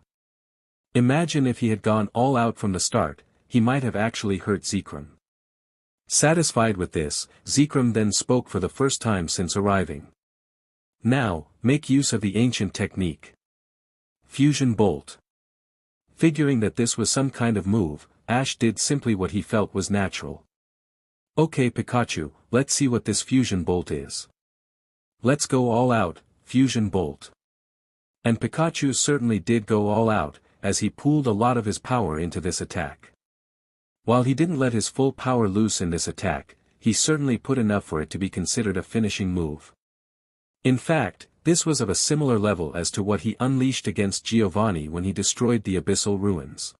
Imagine if he had gone all out from the start, he might have actually hurt Zekrom. Satisfied with this, Zekrom then spoke for the first time since arriving. Now, make use of the ancient technique. Fusion Bolt. Figuring that this was some kind of move, Ash did simply what he felt was natural. Okay Pikachu, let's see what this Fusion Bolt is. Let's go all out, Fusion Bolt. And Pikachu certainly did go all out, as he pooled a lot of his power into this attack. While he didn't let his full power loose in this attack, he certainly put enough for it to be considered a finishing move. In fact, this was of a similar level as to what he unleashed against Giovanni when he destroyed the Abyssal Ruins.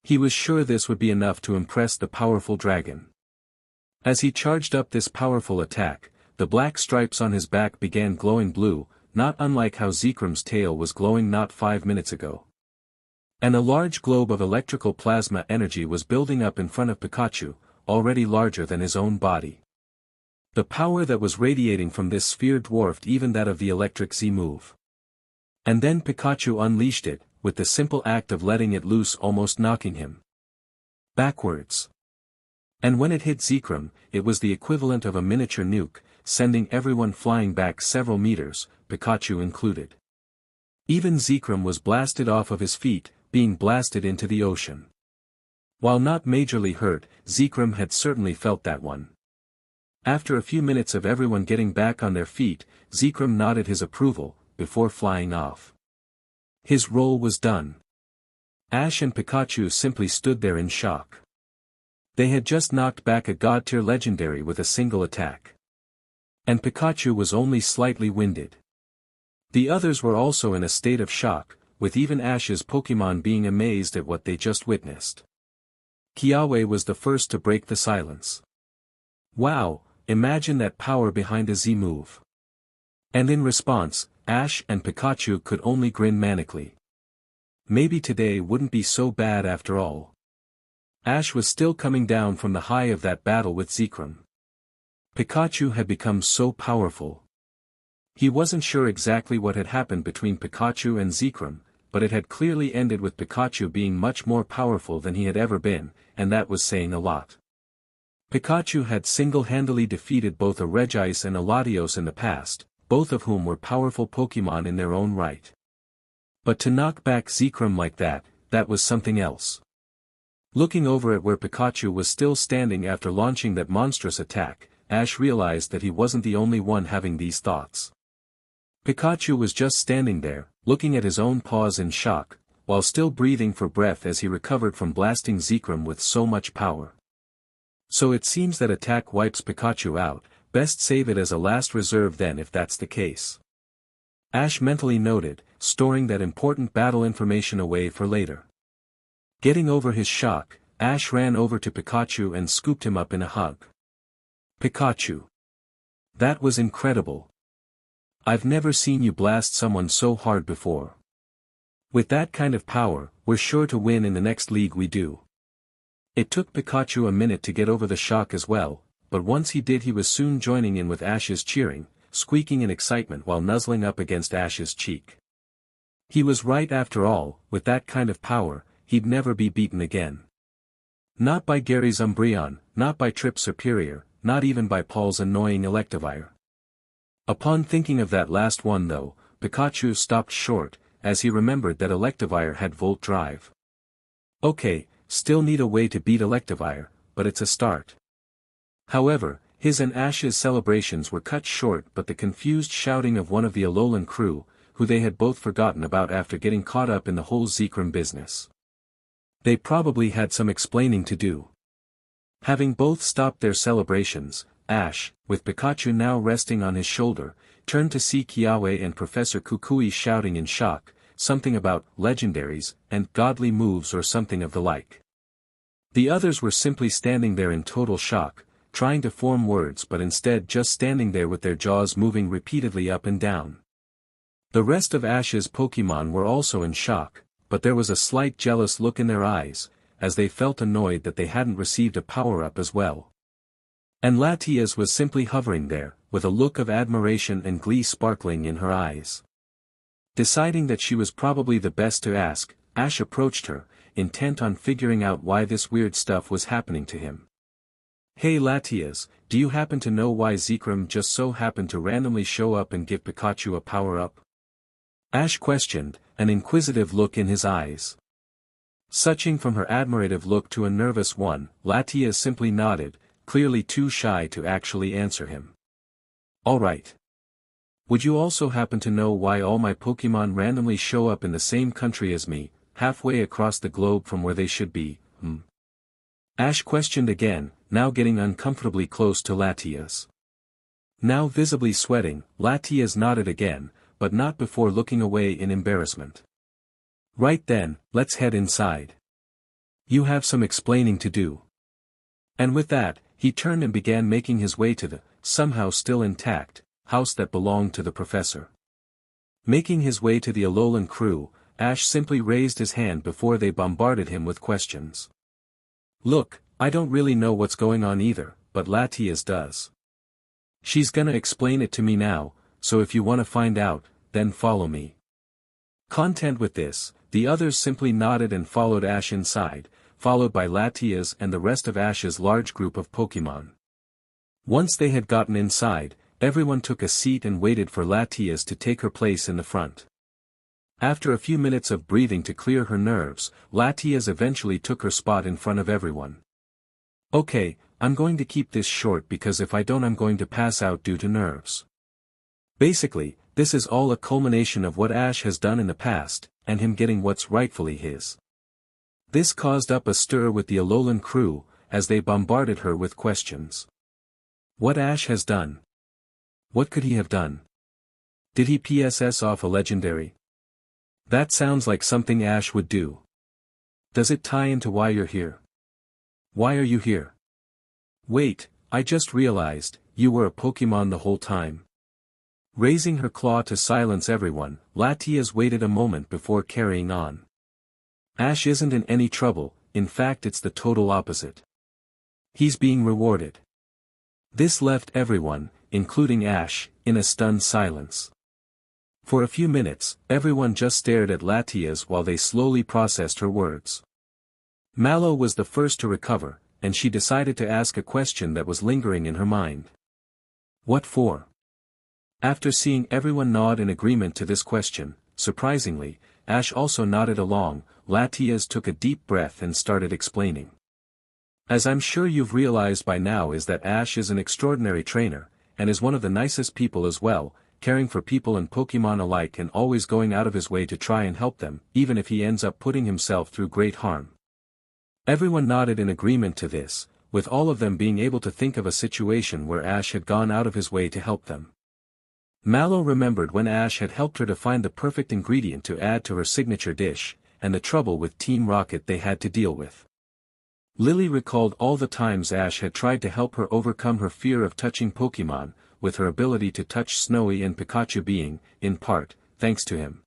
He was sure this would be enough to impress the powerful dragon. As he charged up this powerful attack, the black stripes on his back began glowing blue, not unlike how Zekrom's tail was glowing not 5 minutes ago. And a large globe of electrical plasma energy was building up in front of Pikachu, already larger than his own body. The power that was radiating from this sphere dwarfed even that of the electric Z move. And then Pikachu unleashed it, with the simple act of letting it loose almost knocking him backwards. And when it hit Zekrom, it was the equivalent of a miniature nuke, sending everyone flying back several meters, Pikachu included. Even Zekrom was blasted off of his feet, being blasted into the ocean. While not majorly hurt, Zekrom had certainly felt that one. After a few minutes of everyone getting back on their feet, Zekrom nodded his approval, before flying off. His role was done. Ash and Pikachu simply stood there in shock. They had just knocked back a God-tier legendary with a single attack. And Pikachu was only slightly winded. The others were also in a state of shock, with even Ash's Pokémon being amazed at what they just witnessed. Kyogre was the first to break the silence. Wow, imagine that power behind a Z move. And in response, Ash and Pikachu could only grin manically. Maybe today wouldn't be so bad after all. Ash was still coming down from the high of that battle with Zekrom. Pikachu had become so powerful. He wasn't sure exactly what had happened between Pikachu and Zekrom, but it had clearly ended with Pikachu being much more powerful than he had ever been, and that was saying a lot. Pikachu had single-handedly defeated both a Regice and a Latios in the past, both of whom were powerful Pokémon in their own right. But to knock back Zekrom like that was something else. Looking over at where Pikachu was still standing after launching that monstrous attack, Ash realized that he wasn't the only one having these thoughts. Pikachu was just standing there, looking at his own paws in shock, while still breathing for breath as he recovered from blasting Zekrom with so much power. So it seems that attack wipes Pikachu out, best save it as a last reserve then if that's the case. Ash mentally noted, storing that important battle information away for later. Getting over his shock, Ash ran over to Pikachu and scooped him up in a hug. Pikachu. That was incredible. I've never seen you blast someone so hard before. With that kind of power, we're sure to win in the next league we do. It took Pikachu a minute to get over the shock as well, but once he did he was soon joining in with Ash's cheering, squeaking in excitement while nuzzling up against Ash's cheek. He was right after all, with that kind of power, he'd never be beaten again. Not by Gary's Umbreon, not by Trip's Superior, not even by Paul's annoying Electivire. Upon thinking of that last one though, Pikachu stopped short, as he remembered that Electivire had Volt Drive. Okay, still need a way to beat Electivire, but it's a start. However, his and Ash's celebrations were cut short by the confused shouting of one of the Alolan crew, who they had both forgotten about after getting caught up in the whole Zekrom business. They probably had some explaining to do. Having both stopped their celebrations, Ash, with Pikachu now resting on his shoulder, turned to see Kyogre and Professor Kukui shouting in shock, something about legendaries and godly moves or something of the like. The others were simply standing there in total shock, trying to form words but instead just standing there with their jaws moving repeatedly up and down. The rest of Ash's Pokémon were also in shock, but there was a slight jealous look in their eyes, as they felt annoyed that they hadn't received a power-up as well. And Latias was simply hovering there, with a look of admiration and glee sparkling in her eyes. Deciding that she was probably the best to ask, Ash approached her, intent on figuring out why this weird stuff was happening to him. "Hey Latias, do you happen to know why Zekrom just so happened to randomly show up and give Pikachu a power-up?" Ash questioned, an inquisitive look in his eyes. Switching from her admirative look to a nervous one, Latias simply nodded, clearly too shy to actually answer him. "Alright. Would you also happen to know why all my Pokémon randomly show up in the same country as me, halfway across the globe from where they should be, Ash questioned again, now getting uncomfortably close to Latias. Now visibly sweating, Latias nodded again, but not before looking away in embarrassment. "Right then, let's head inside. You have some explaining to do." And with that, he turned and began making his way to the, somehow still intact, house that belonged to the professor. Making his way to the Alolan crew, Ash simply raised his hand before they bombarded him with questions. "Look, I don't really know what's going on either, but Latias does. She's gonna explain it to me now, so if you want to find out, then follow me." Content with this, the others simply nodded and followed Ash inside, followed by Latias and the rest of Ash's large group of Pokémon. Once they had gotten inside, everyone took a seat and waited for Latias to take her place in the front. After a few minutes of breathing to clear her nerves, Latias eventually took her spot in front of everyone. "Okay, I'm going to keep this short because if I don't I'm going to pass out due to nerves." Basically, this is all a culmination of what Ash has done in the past, and him getting what's rightfully his. This caused up a stir with the Alolan crew, as they bombarded her with questions. What Ash has done? What could he have done? Did he PSS off a legendary? That sounds like something Ash would do. Does it tie into why you're here? Why are you here? Wait, I just realized, you were a Pokémon the whole time. Raising her claw to silence everyone, Latias waited a moment before carrying on. Ash isn't in any trouble, in fact it's the total opposite. He's being rewarded. This left everyone, including Ash, in a stunned silence. For a few minutes, everyone just stared at Latias while they slowly processed her words. Mallow was the first to recover, and she decided to ask a question that was lingering in her mind. "What for?" After seeing everyone nod in agreement to this question, surprisingly, Ash also nodded along. Latias took a deep breath and started explaining. "As I'm sure you've realized by now is that Ash is an extraordinary trainer, and is one of the nicest people as well, caring for people and Pokémon alike and always going out of his way to try and help them, even if he ends up putting himself through great harm." Everyone nodded in agreement to this, with all of them being able to think of a situation where Ash had gone out of his way to help them. Mallow remembered when Ash had helped her to find the perfect ingredient to add to her signature dish, and the trouble with Team Rocket they had to deal with. Lily recalled all the times Ash had tried to help her overcome her fear of touching Pokémon, with her ability to touch Snowy and Pikachu being, in part, thanks to him.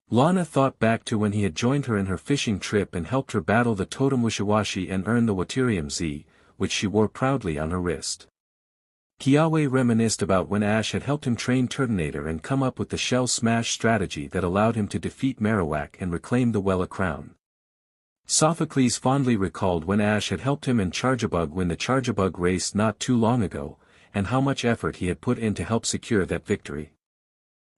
Lana thought back to when he had joined her in her fishing trip and helped her battle the Totem Wishiwashi and earn the Waterium Z, which she wore proudly on her wrist. Kiawe reminisced about when Ash had helped him train Turtonator and come up with the Shell Smash strategy that allowed him to defeat Marowak and reclaim the Wella crown. Sophocles fondly recalled when Ash had helped him and Charjabug win the Charjabug race not too long ago, and how much effort he had put in to help secure that victory.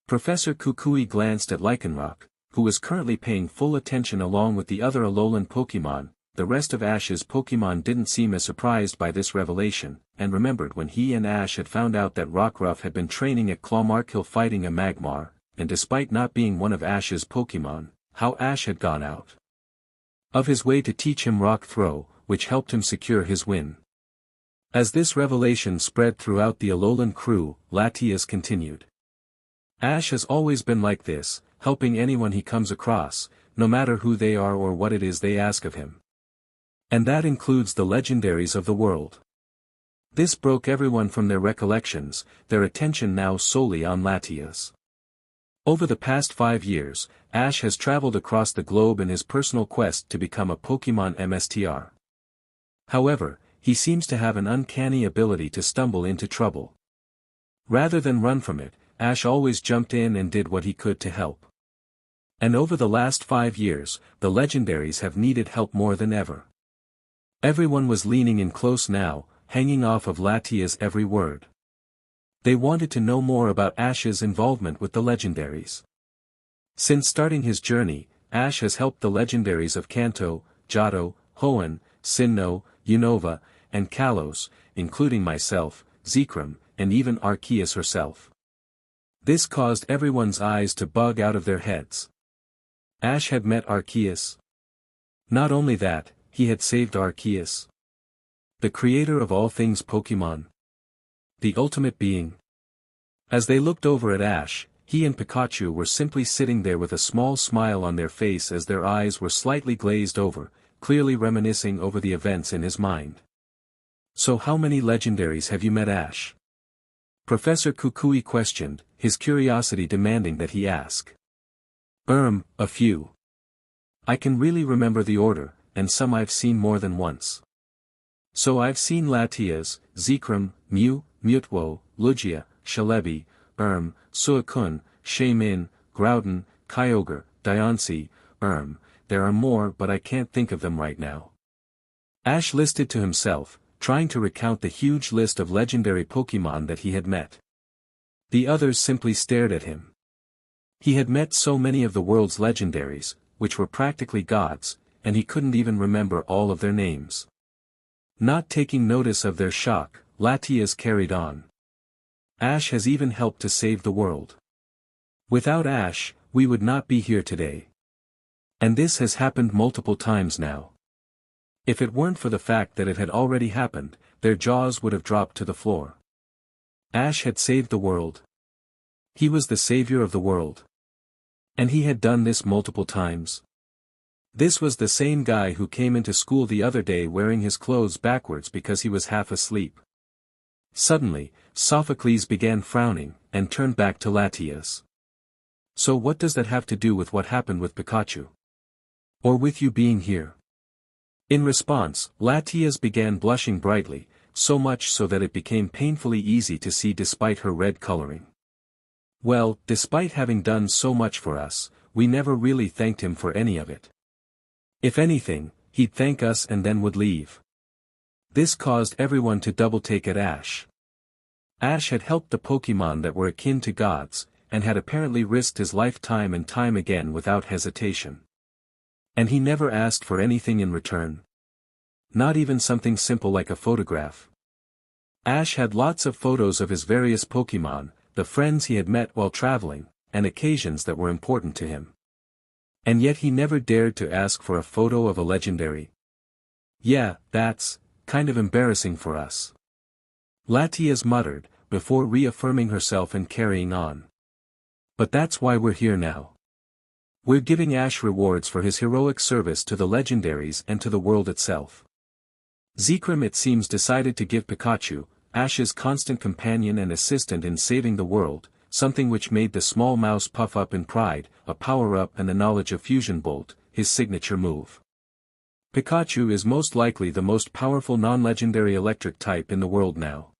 Professor Kukui glanced at Lycanroc, who was currently paying full attention along with the other Alolan Pokémon. The rest of Ash's Pokémon didn't seem as surprised by this revelation, and remembered when he and Ash had found out that Rockruff had been training at Clawmark fighting a Magmar, and despite not being one of Ash's Pokémon, how Ash had gone out of his way to teach him Rock Throw, which helped him secure his win. As this revelation spread throughout the Alolan crew, Latias continued. Ash has always been like this, helping anyone he comes across, no matter who they are or what it is they ask of him. And that includes the legendaries of the world. This broke everyone from their recollections, their attention now solely on Latias. Over the past 5 years, Ash has traveled across the globe in his personal quest to become a Pokémon MSTR. However, he seems to have an uncanny ability to stumble into trouble. Rather than run from it, Ash always jumped in and did what he could to help. And over the last 5 years, the legendaries have needed help more than ever. Everyone was leaning in close now, hanging off of Latias' every word. They wanted to know more about Ash's involvement with the legendaries. Since starting his journey, Ash has helped the legendaries of Kanto, Johto, Hoenn, Sinnoh, Unova, and Kalos, including myself, Zekrom, and even Arceus herself. This caused everyone's eyes to bug out of their heads. Ash had met Arceus. Not only that, he had saved Arceus, the creator of all things Pokémon, the ultimate being. As they looked over at Ash, he and Pikachu were simply sitting there with a small smile on their face as their eyes were slightly glazed over, clearly reminiscing over the events in his mind. So how many legendaries have you met, Ash? Professor Kukui questioned, his curiosity demanding that he ask. A few. I can really remember the order, and some I've seen more than once. So I've seen Latias, Zekrom, Mew, Mutwo, Lugia, Celebi, Suicune, Shaymin, Groudon, Kyogre, Diancie, there are more but I can't think of them right now. Ash listed to himself, trying to recount the huge list of legendary Pokémon that he had met. The others simply stared at him. He had met so many of the world's legendaries, which were practically gods, and he couldn't even remember all of their names. Not taking notice of their shock, Latias carried on. Ash has even helped to save the world. Without Ash, we would not be here today. And this has happened multiple times now. If it weren't for the fact that it had already happened, their jaws would have dropped to the floor. Ash had saved the world. He was the savior of the world. And he had done this multiple times. This was the same guy who came into school the other day wearing his clothes backwards because he was half asleep. Suddenly, Sophocles began frowning, and turned back to Latias. So what does that have to do with what happened with Pikachu? Or with you being here? In response, Latias began blushing brightly, so much so that it became painfully easy to see despite her red coloring. Well, despite having done so much for us, we never really thanked him for any of it. If anything, he'd thank us and then would leave. This caused everyone to double-take at Ash. Ash had helped the Pokémon that were akin to gods, and had apparently risked his life time and time again without hesitation. And he never asked for anything in return. Not even something simple like a photograph. Ash had lots of photos of his various Pokémon, the friends he had met while traveling, and occasions that were important to him. And yet he never dared to ask for a photo of a legendary. Yeah, that's kind of embarrassing for us. Latias muttered, before reaffirming herself and carrying on. But that's why we're here now. We're giving Ash rewards for his heroic service to the legendaries and to the world itself. Zekrom, it seems, decided to give Pikachu, Ash's constant companion and assistant in saving the world, something which made the small mouse puff up in pride, a power-up and the knowledge of Fusion Bolt, his signature move. Pikachu is most likely the most powerful non-legendary electric type in the world now.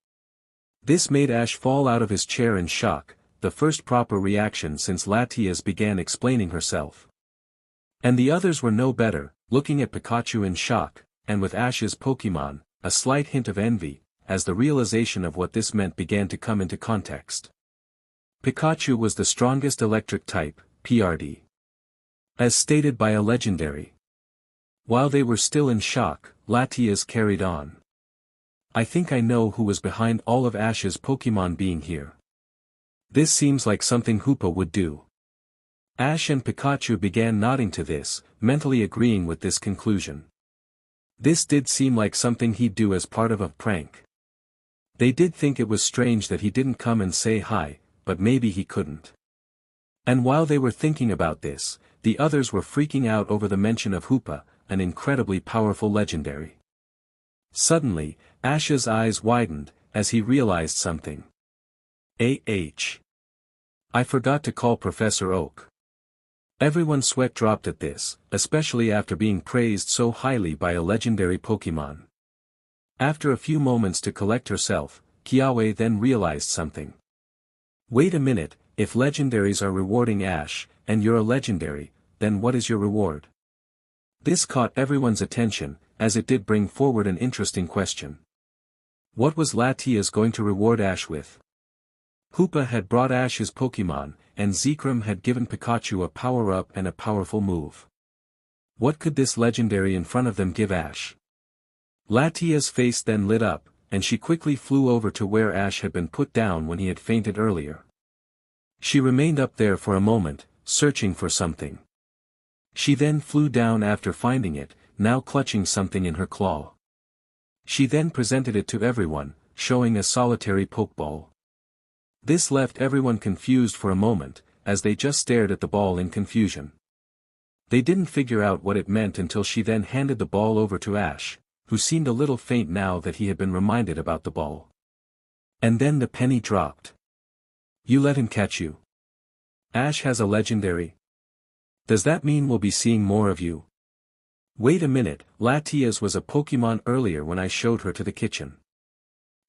This made Ash fall out of his chair in shock, the first proper reaction since Latias began explaining herself. And the others were no better, looking at Pikachu in shock, and with Ash's Pokémon, a slight hint of envy, as the realization of what this meant began to come into context. Pikachu was the strongest electric type, PRD. As stated by a legendary. While they were still in shock, Latias carried on. I think I know who was behind all of Ash's Pokémon being here. This seems like something Hoopa would do. Ash and Pikachu began nodding to this, mentally agreeing with this conclusion. This did seem like something he'd do as part of a prank. They did think it was strange that he didn't come and say hi, but maybe he couldn't. And while they were thinking about this, the others were freaking out over the mention of Hoopa, an incredibly powerful legendary. Suddenly, Ash's eyes widened, as he realized something. I forgot to call Professor Oak. Everyone's sweat dropped at this, especially after being praised so highly by a legendary Pokémon. After a few moments to collect herself, Kiawe then realized something. Wait a minute, if legendaries are rewarding Ash, and you're a legendary, then what is your reward? This caught everyone's attention, as it did bring forward an interesting question. What was Latias going to reward Ash with? Hoopa had brought Ash his Pokémon, and Zekrom had given Pikachu a power-up and a powerful move. What could this legendary in front of them give Ash? Latias' face then lit up, and she quickly flew over to where Ash had been put down when he had fainted earlier. She remained up there for a moment, searching for something. She then flew down after finding it, now clutching something in her claw. She then presented it to everyone, showing a solitary Pokeball. This left everyone confused for a moment, as they just stared at the ball in confusion. They didn't figure out what it meant until she then handed the ball over to Ash, who seemed a little faint now that he had been reminded about the ball. And then the penny dropped. You let him catch you. Ash has a legendary. Does that mean we'll be seeing more of you? Wait a minute, Latias was a Pokémon earlier when I showed her to the kitchen.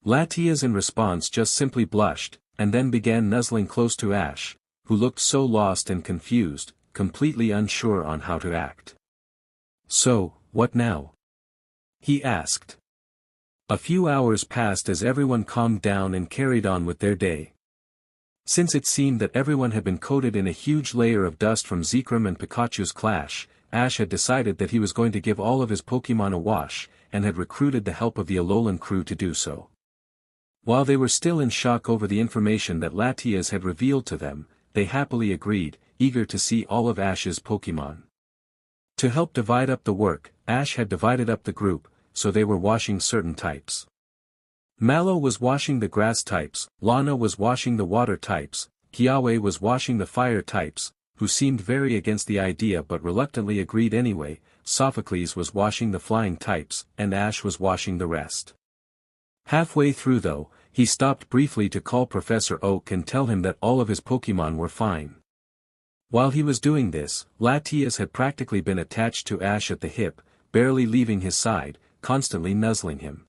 Latias in response just simply blushed, and then began nuzzling close to Ash, who looked so lost and confused, completely unsure on how to act. So, what now? He asked. A few hours passed as everyone calmed down and carried on with their day. Since it seemed that everyone had been coated in a huge layer of dust from Zekrom and Pikachu's clash, Ash had decided that he was going to give all of his Pokémon a wash, and had recruited the help of the Alolan crew to do so. While they were still in shock over the information that Latias had revealed to them, they happily agreed, eager to see all of Ash's Pokémon. To help divide up the work, Ash had divided up the group, so they were washing certain types. Mallow was washing the grass types, Lana was washing the water types, Kiawe was washing the fire types, who seemed very against the idea but reluctantly agreed anyway, Sophocles was washing the flying types, and Ash was washing the rest. Halfway through though, he stopped briefly to call Professor Oak and tell him that all of his Pokémon were fine. While he was doing this, Latias had practically been attached to Ash at the hip, barely leaving his side, constantly nuzzling him.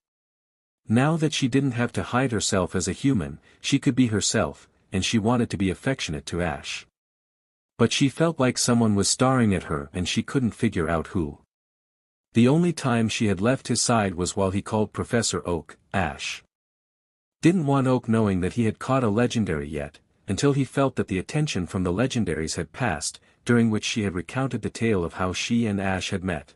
Now that she didn't have to hide herself as a human, she could be herself, and she wanted to be affectionate to Ash. But she felt like someone was staring at her and she couldn't figure out who. The only time she had left his side was while he called Professor Oak, Ash. Didn't want Oak knowing that he had caught a legendary yet, until he felt that the attention from the legendaries had passed, during which she had recounted the tale of how she and Ash had met.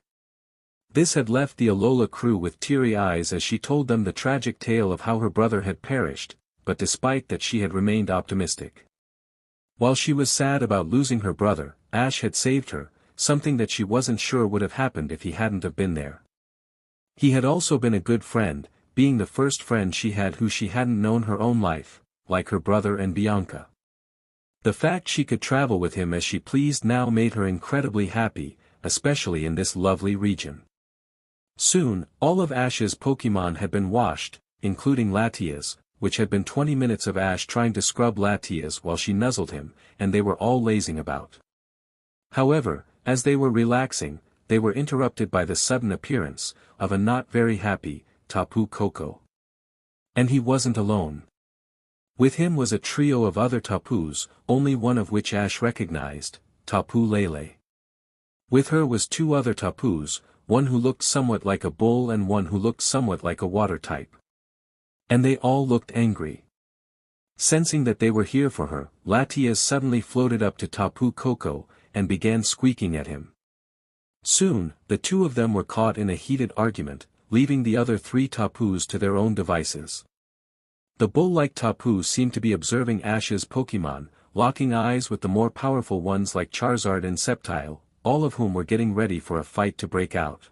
This had left the Alola crew with teary eyes as she told them the tragic tale of how her brother had perished, but despite that she had remained optimistic. While she was sad about losing her brother, Ash had saved her, something that she wasn't sure would have happened if he hadn't have been there. He had also been a good friend, being the first friend she had who she hadn't known her own life, like her brother and Bianca. The fact she could travel with him as she pleased now made her incredibly happy, especially in this lovely region. Soon, all of Ash's Pokémon had been washed, including Latias, which had been 20 minutes of Ash trying to scrub Latias while she nuzzled him, and they were all lazing about. However, as they were relaxing, they were interrupted by the sudden appearance of a not very happy Tapu Koko. And he wasn't alone. With him was a trio of other Tapus, only one of which Ash recognized, Tapu Lele. With her was two other Tapus, one who looked somewhat like a bull and one who looked somewhat like a water type. And they all looked angry. Sensing that they were here for her, Latias suddenly floated up to Tapu Koko, and began squeaking at him. Soon, the two of them were caught in a heated argument, leaving the other three Tapus to their own devices. The bull-like Tapu seemed to be observing Ash's Pokémon, locking eyes with the more powerful ones like Charizard and Sceptile, all of whom were getting ready for a fight to break out.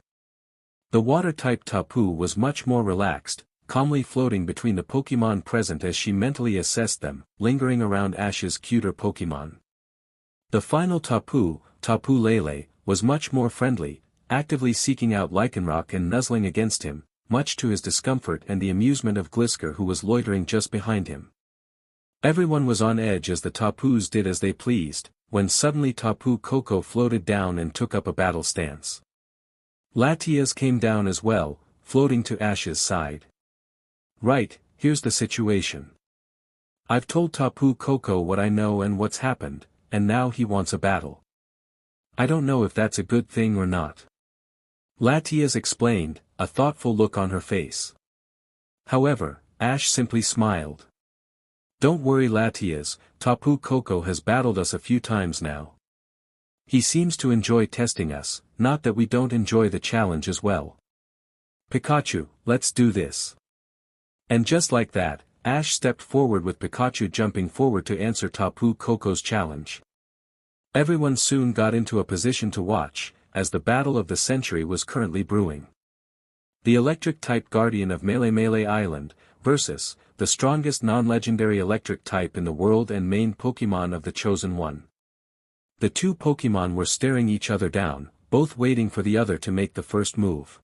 The water-type Tapu was much more relaxed, calmly floating between the Pokémon present as she mentally assessed them, lingering around Ash's cuter Pokémon. The final Tapu, Tapu Lele, was much more friendly, actively seeking out Lycanroc and nuzzling against him, much to his discomfort and the amusement of Glisker who was loitering just behind him. Everyone was on edge as the Tapus did as they pleased, when suddenly Tapu Koko floated down and took up a battle stance. Latias came down as well, floating to Ash's side. Right, here's the situation. I've told Tapu Koko what I know and what's happened, and now he wants a battle. I don't know if that's a good thing or not. Latias explained, a thoughtful look on her face. However, Ash simply smiled. Don't worry Latias, Tapu Koko has battled us a few times now. He seems to enjoy testing us, not that we don't enjoy the challenge as well. Pikachu, let's do this. And just like that, Ash stepped forward with Pikachu jumping forward to answer Tapu Koko's challenge. Everyone soon got into a position to watch, as the battle of the century was currently brewing. The electric-type guardian of Melee Island, versus, the strongest non-legendary electric type in the world and main Pokémon of the Chosen One. The two Pokémon were staring each other down, both waiting for the other to make the first move.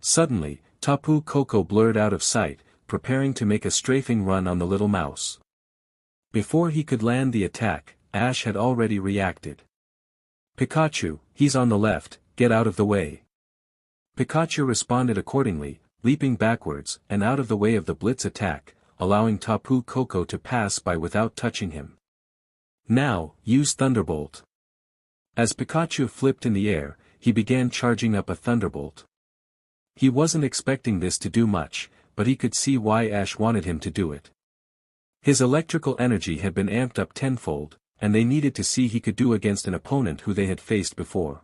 Suddenly, Tapu Koko blurred out of sight, preparing to make a strafing run on the little mouse. Before he could land the attack, Ash had already reacted. Pikachu, he's on the left, get out of the way. Pikachu responded accordingly, leaping backwards and out of the way of the blitz attack, allowing Tapu Koko to pass by without touching him. Now, use Thunderbolt. As Pikachu flipped in the air, he began charging up a Thunderbolt. He wasn't expecting this to do much, but he could see why Ash wanted him to do it. His electrical energy had been amped up tenfold, and they needed to see he could do against an opponent who they had faced before.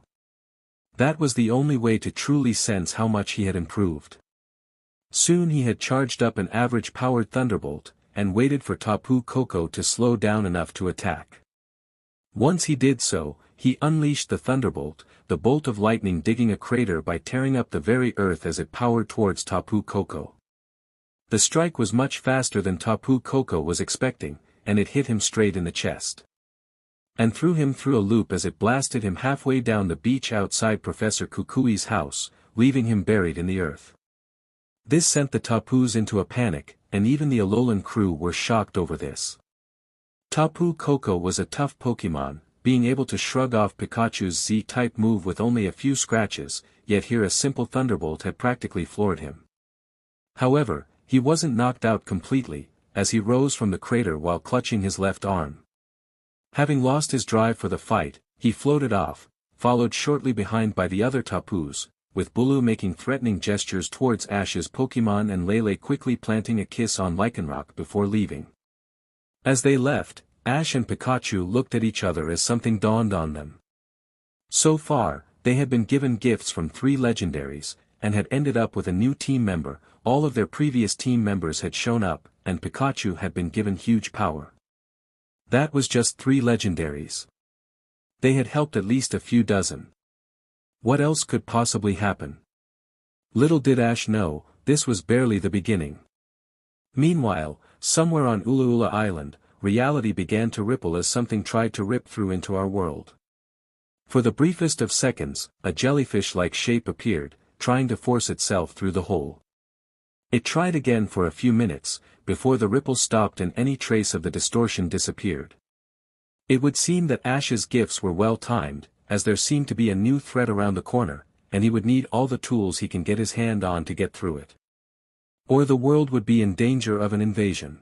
That was the only way to truly sense how much he had improved. Soon he had charged up an average-powered Thunderbolt, and waited for Tapu Koko to slow down enough to attack. Once he did so, he unleashed the Thunderbolt, the bolt of lightning digging a crater by tearing up the very earth as it powered towards Tapu Koko. The strike was much faster than Tapu Koko was expecting, and it hit him straight in the chest. And threw him through a loop as it blasted him halfway down the beach outside Professor Kukui's house, leaving him buried in the earth. This sent the Tapus into a panic, and even the Alolan crew were shocked over this. Tapu Koko was a tough Pokémon, being able to shrug off Pikachu's Z-type move with only a few scratches, yet here a simple Thunderbolt had practically floored him. However, he wasn't knocked out completely, as he rose from the crater while clutching his left arm. Having lost his drive for the fight, he floated off, followed shortly behind by the other Tapus, with Bulu making threatening gestures towards Ash's Pokémon and Lele quickly planting a kiss on Lycanroc before leaving. As they left, Ash and Pikachu looked at each other as something dawned on them. So far, they had been given gifts from 3 legendaries, and had ended up with a new team member. All of their previous team members had shown up, and Pikachu had been given huge power. That was just 3 legendaries. They had helped at least a few dozen. What else could possibly happen? Little did Ash know, this was barely the beginning. Meanwhile, somewhere on Ulaula Island, reality began to ripple as something tried to rip through into our world. For the briefest of seconds, a jellyfish-like shape appeared, trying to force itself through the hole. It tried again for a few minutes, before the ripple stopped and any trace of the distortion disappeared. It would seem that Ash's gifts were well timed, as there seemed to be a new threat around the corner, and he would need all the tools he can get his hand on to get through it. Or the world would be in danger of an invasion.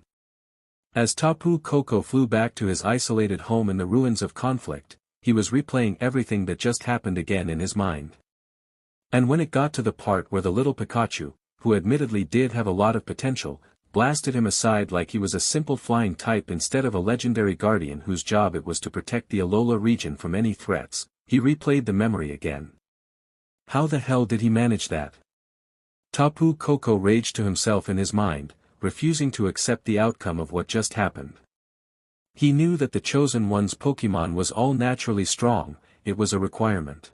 As Tapu Koko flew back to his isolated home in the ruins of conflict, he was replaying everything that just happened again in his mind. And when it got to the part where the little Pikachu, who admittedly did have a lot of potential, blasted him aside like he was a simple flying type instead of a legendary guardian whose job it was to protect the Alola region from any threats, he replayed the memory again. How the hell did he manage that? Tapu Koko raged to himself in his mind, refusing to accept the outcome of what just happened. He knew that the Chosen One's Pokémon was all naturally strong, it was a requirement.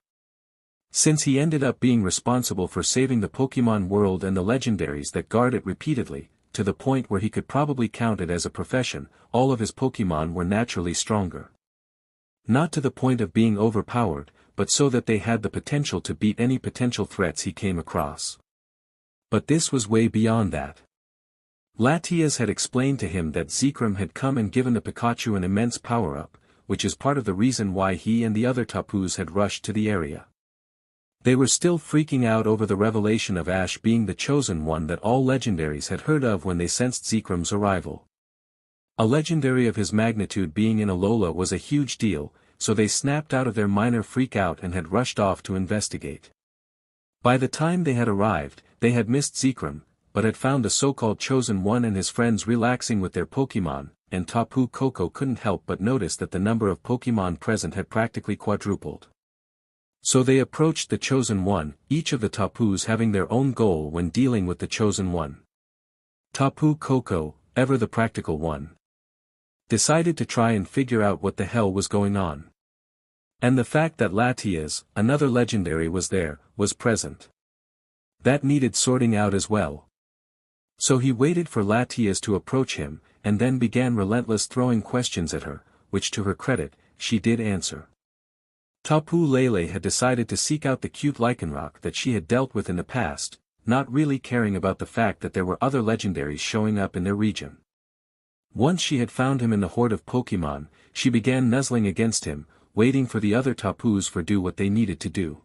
Since he ended up being responsible for saving the Pokémon world and the legendaries that guard it repeatedly, to the point where he could probably count it as a profession, all of his Pokémon were naturally stronger. Not to the point of being overpowered, but so that they had the potential to beat any potential threats he came across. But this was way beyond that. Latias had explained to him that Zekrom had come and given the Pikachu an immense power-up, which is part of the reason why he and the other Tapus had rushed to the area. They were still freaking out over the revelation of Ash being the Chosen One that all legendaries had heard of when they sensed Zekrom's arrival. A legendary of his magnitude being in Alola was a huge deal, so they snapped out of their minor freak-out and had rushed off to investigate. By the time they had arrived, they had missed Zekrom, but had found the so-called Chosen One and his friends relaxing with their Pokémon, and Tapu Koko couldn't help but notice that the number of Pokémon present had practically quadrupled. So they approached the Chosen One, each of the Tapus having their own goal when dealing with the Chosen One. Tapu Koko, ever the practical one, decided to try and figure out what the hell was going on. And the fact that Latias, another legendary was there, was present. That needed sorting out as well. So he waited for Latias to approach him, and then began relentless throwing questions at her, which to her credit, she did answer. Tapu Lele had decided to seek out the cute Lycanroc that she had dealt with in the past, not really caring about the fact that there were other legendaries showing up in their region. Once she had found him in the horde of Pokémon, she began nuzzling against him, waiting for the other Tapus to do what they needed to do.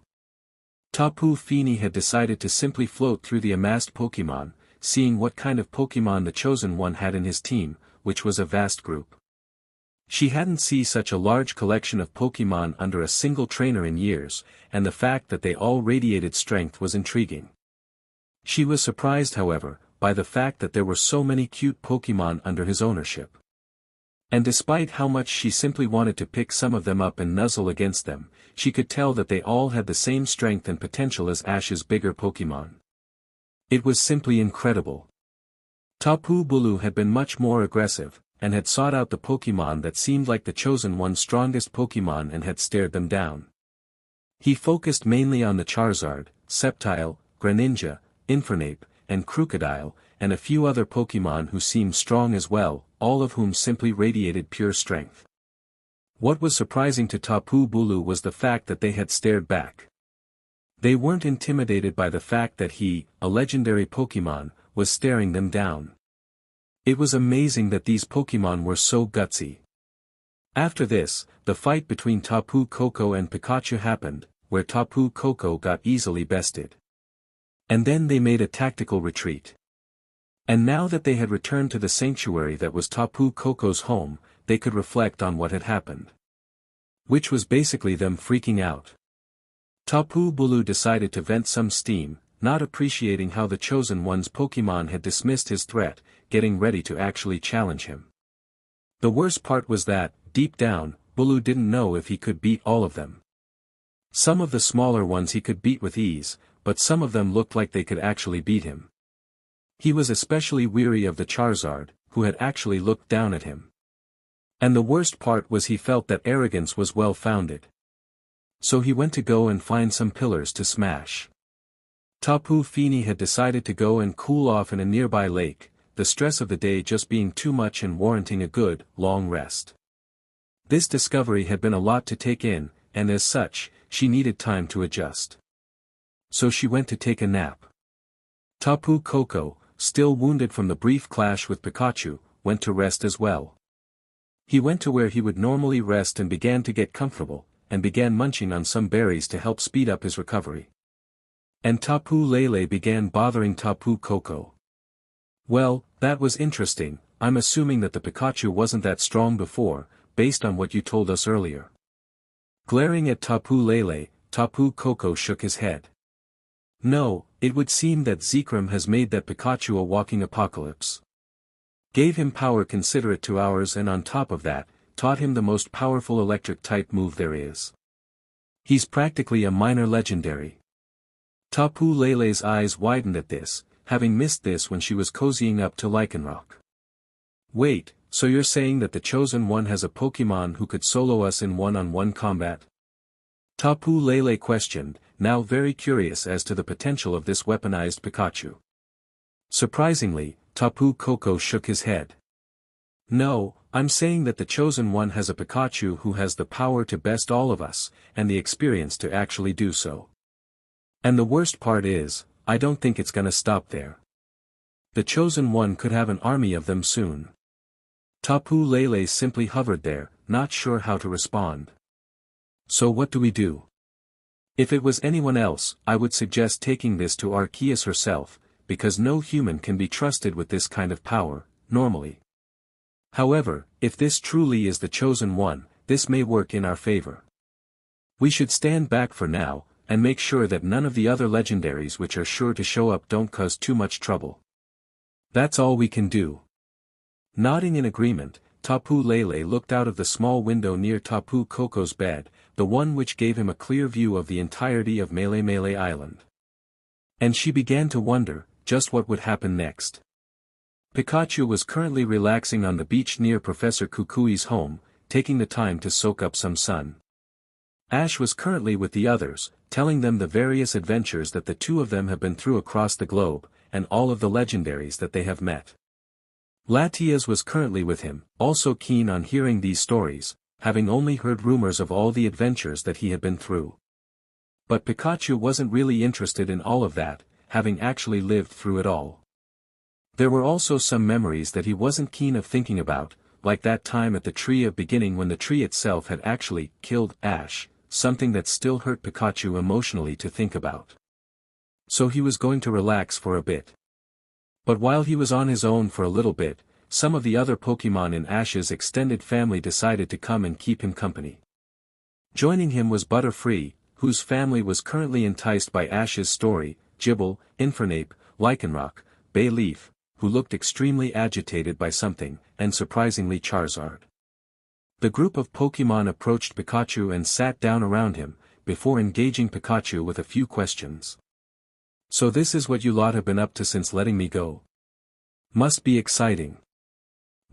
Tapu Fini had decided to simply float through the amassed Pokémon, seeing what kind of Pokémon the Chosen One had in his team, which was a vast group. She hadn't seen such a large collection of Pokémon under a single trainer in years, and the fact that they all radiated strength was intriguing. She was surprised, however, by the fact that there were so many cute Pokémon under his ownership. And despite how much she simply wanted to pick some of them up and nuzzle against them, she could tell that they all had the same strength and potential as Ash's bigger Pokémon. It was simply incredible. Tapu Bulu had been much more aggressive, and had sought out the Pokémon that seemed like the Chosen One's strongest Pokémon and had stared them down. He focused mainly on the Charizard, Sceptile, Greninja, Infernape, and Crocodile, and a few other Pokémon who seemed strong as well, all of whom simply radiated pure strength. What was surprising to Tapu Bulu was the fact that they had stared back. They weren't intimidated by the fact that he, a legendary Pokémon, was staring them down. It was amazing that these Pokémon were so gutsy. After this, the fight between Tapu Koko and Pikachu happened, where Tapu Koko got easily bested. And then they made a tactical retreat. And now that they had returned to the sanctuary that was Tapu Koko's home, they could reflect on what had happened. Which was basically them freaking out. Tapu Bulu decided to vent some steam, not appreciating how the Chosen One's Pokémon had dismissed his threat, getting ready to actually challenge him. The worst part was that, deep down, Bulu didn't know if he could beat all of them. Some of the smaller ones he could beat with ease, but some of them looked like they could actually beat him. He was especially weary of the Charizard, who had actually looked down at him. And the worst part was he felt that arrogance was well-founded. So he went to go and find some pillars to smash. Tapu Fini had decided to go and cool off in a nearby lake, the stress of the day just being too much and warranting a good, long rest. This discovery had been a lot to take in, and as such, she needed time to adjust. So she went to take a nap. Tapu Koko, still wounded from the brief clash with Pikachu, went to rest as well. He went to where he would normally rest and began to get comfortable, and began munching on some berries to help speed up his recovery. And Tapu Lele began bothering Tapu Koko. Well, that was interesting. I'm assuming that the Pikachu wasn't that strong before, based on what you told us earlier. Glaring at Tapu Lele, Tapu Koko shook his head. No, it would seem that Zekrom has made that Pikachu a walking apocalypse. Gave him power considerate to ours, and on top of that, taught him the most powerful electric-type move there is. He's practically a minor legendary. Tapu Lele's eyes widened at this, having missed this when she was cozying up to Lycanroc. Wait, so you're saying that the Chosen One has a Pokémon who could solo us in one-on-one combat? Tapu Lele questioned, now very curious as to the potential of this weaponized Pikachu. Surprisingly, Tapu Koko shook his head. No, I'm saying that the Chosen One has a Pikachu who has the power to best all of us, and the experience to actually do so. And the worst part is, I don't think it's gonna stop there. The Chosen One could have an army of them soon. Tapu Lele simply hovered there, not sure how to respond. So what do we do? If it was anyone else, I would suggest taking this to Arceus herself, because no human can be trusted with this kind of power, normally. However, if this truly is the chosen one, this may work in our favor. We should stand back for now, and make sure that none of the other legendaries which are sure to show up don't cause too much trouble. That's all we can do. Nodding in agreement, Tapu Lele looked out of the small window near Tapu Koko's bed, the one which gave him a clear view of the entirety of Melee Island. And she began to wonder, just what would happen next. Pikachu was currently relaxing on the beach near Professor Kukui's home, taking the time to soak up some sun. Ash was currently with the others, telling them the various adventures that the two of them have been through across the globe, and all of the legendaries that they have met. Latias was currently with him, also keen on hearing these stories, having only heard rumors of all the adventures that he had been through. But Pikachu wasn't really interested in all of that, having actually lived through it all. There were also some memories that he wasn't keen of thinking about, like that time at the Tree of Beginning when the tree itself had actually killed Ash, something that still hurt Pikachu emotionally to think about. So he was going to relax for a bit. But while he was on his own for a little bit, some of the other Pokémon in Ash's extended family decided to come and keep him company. Joining him was Butterfree, whose family was currently enticed by Ash's story, Gible, Infernape, Lycanroc, Bayleef, who looked extremely agitated by something, and surprisingly Charizard. The group of Pokémon approached Pikachu and sat down around him, before engaging Pikachu with a few questions. So this is what you lot have been up to since letting me go. Must be exciting.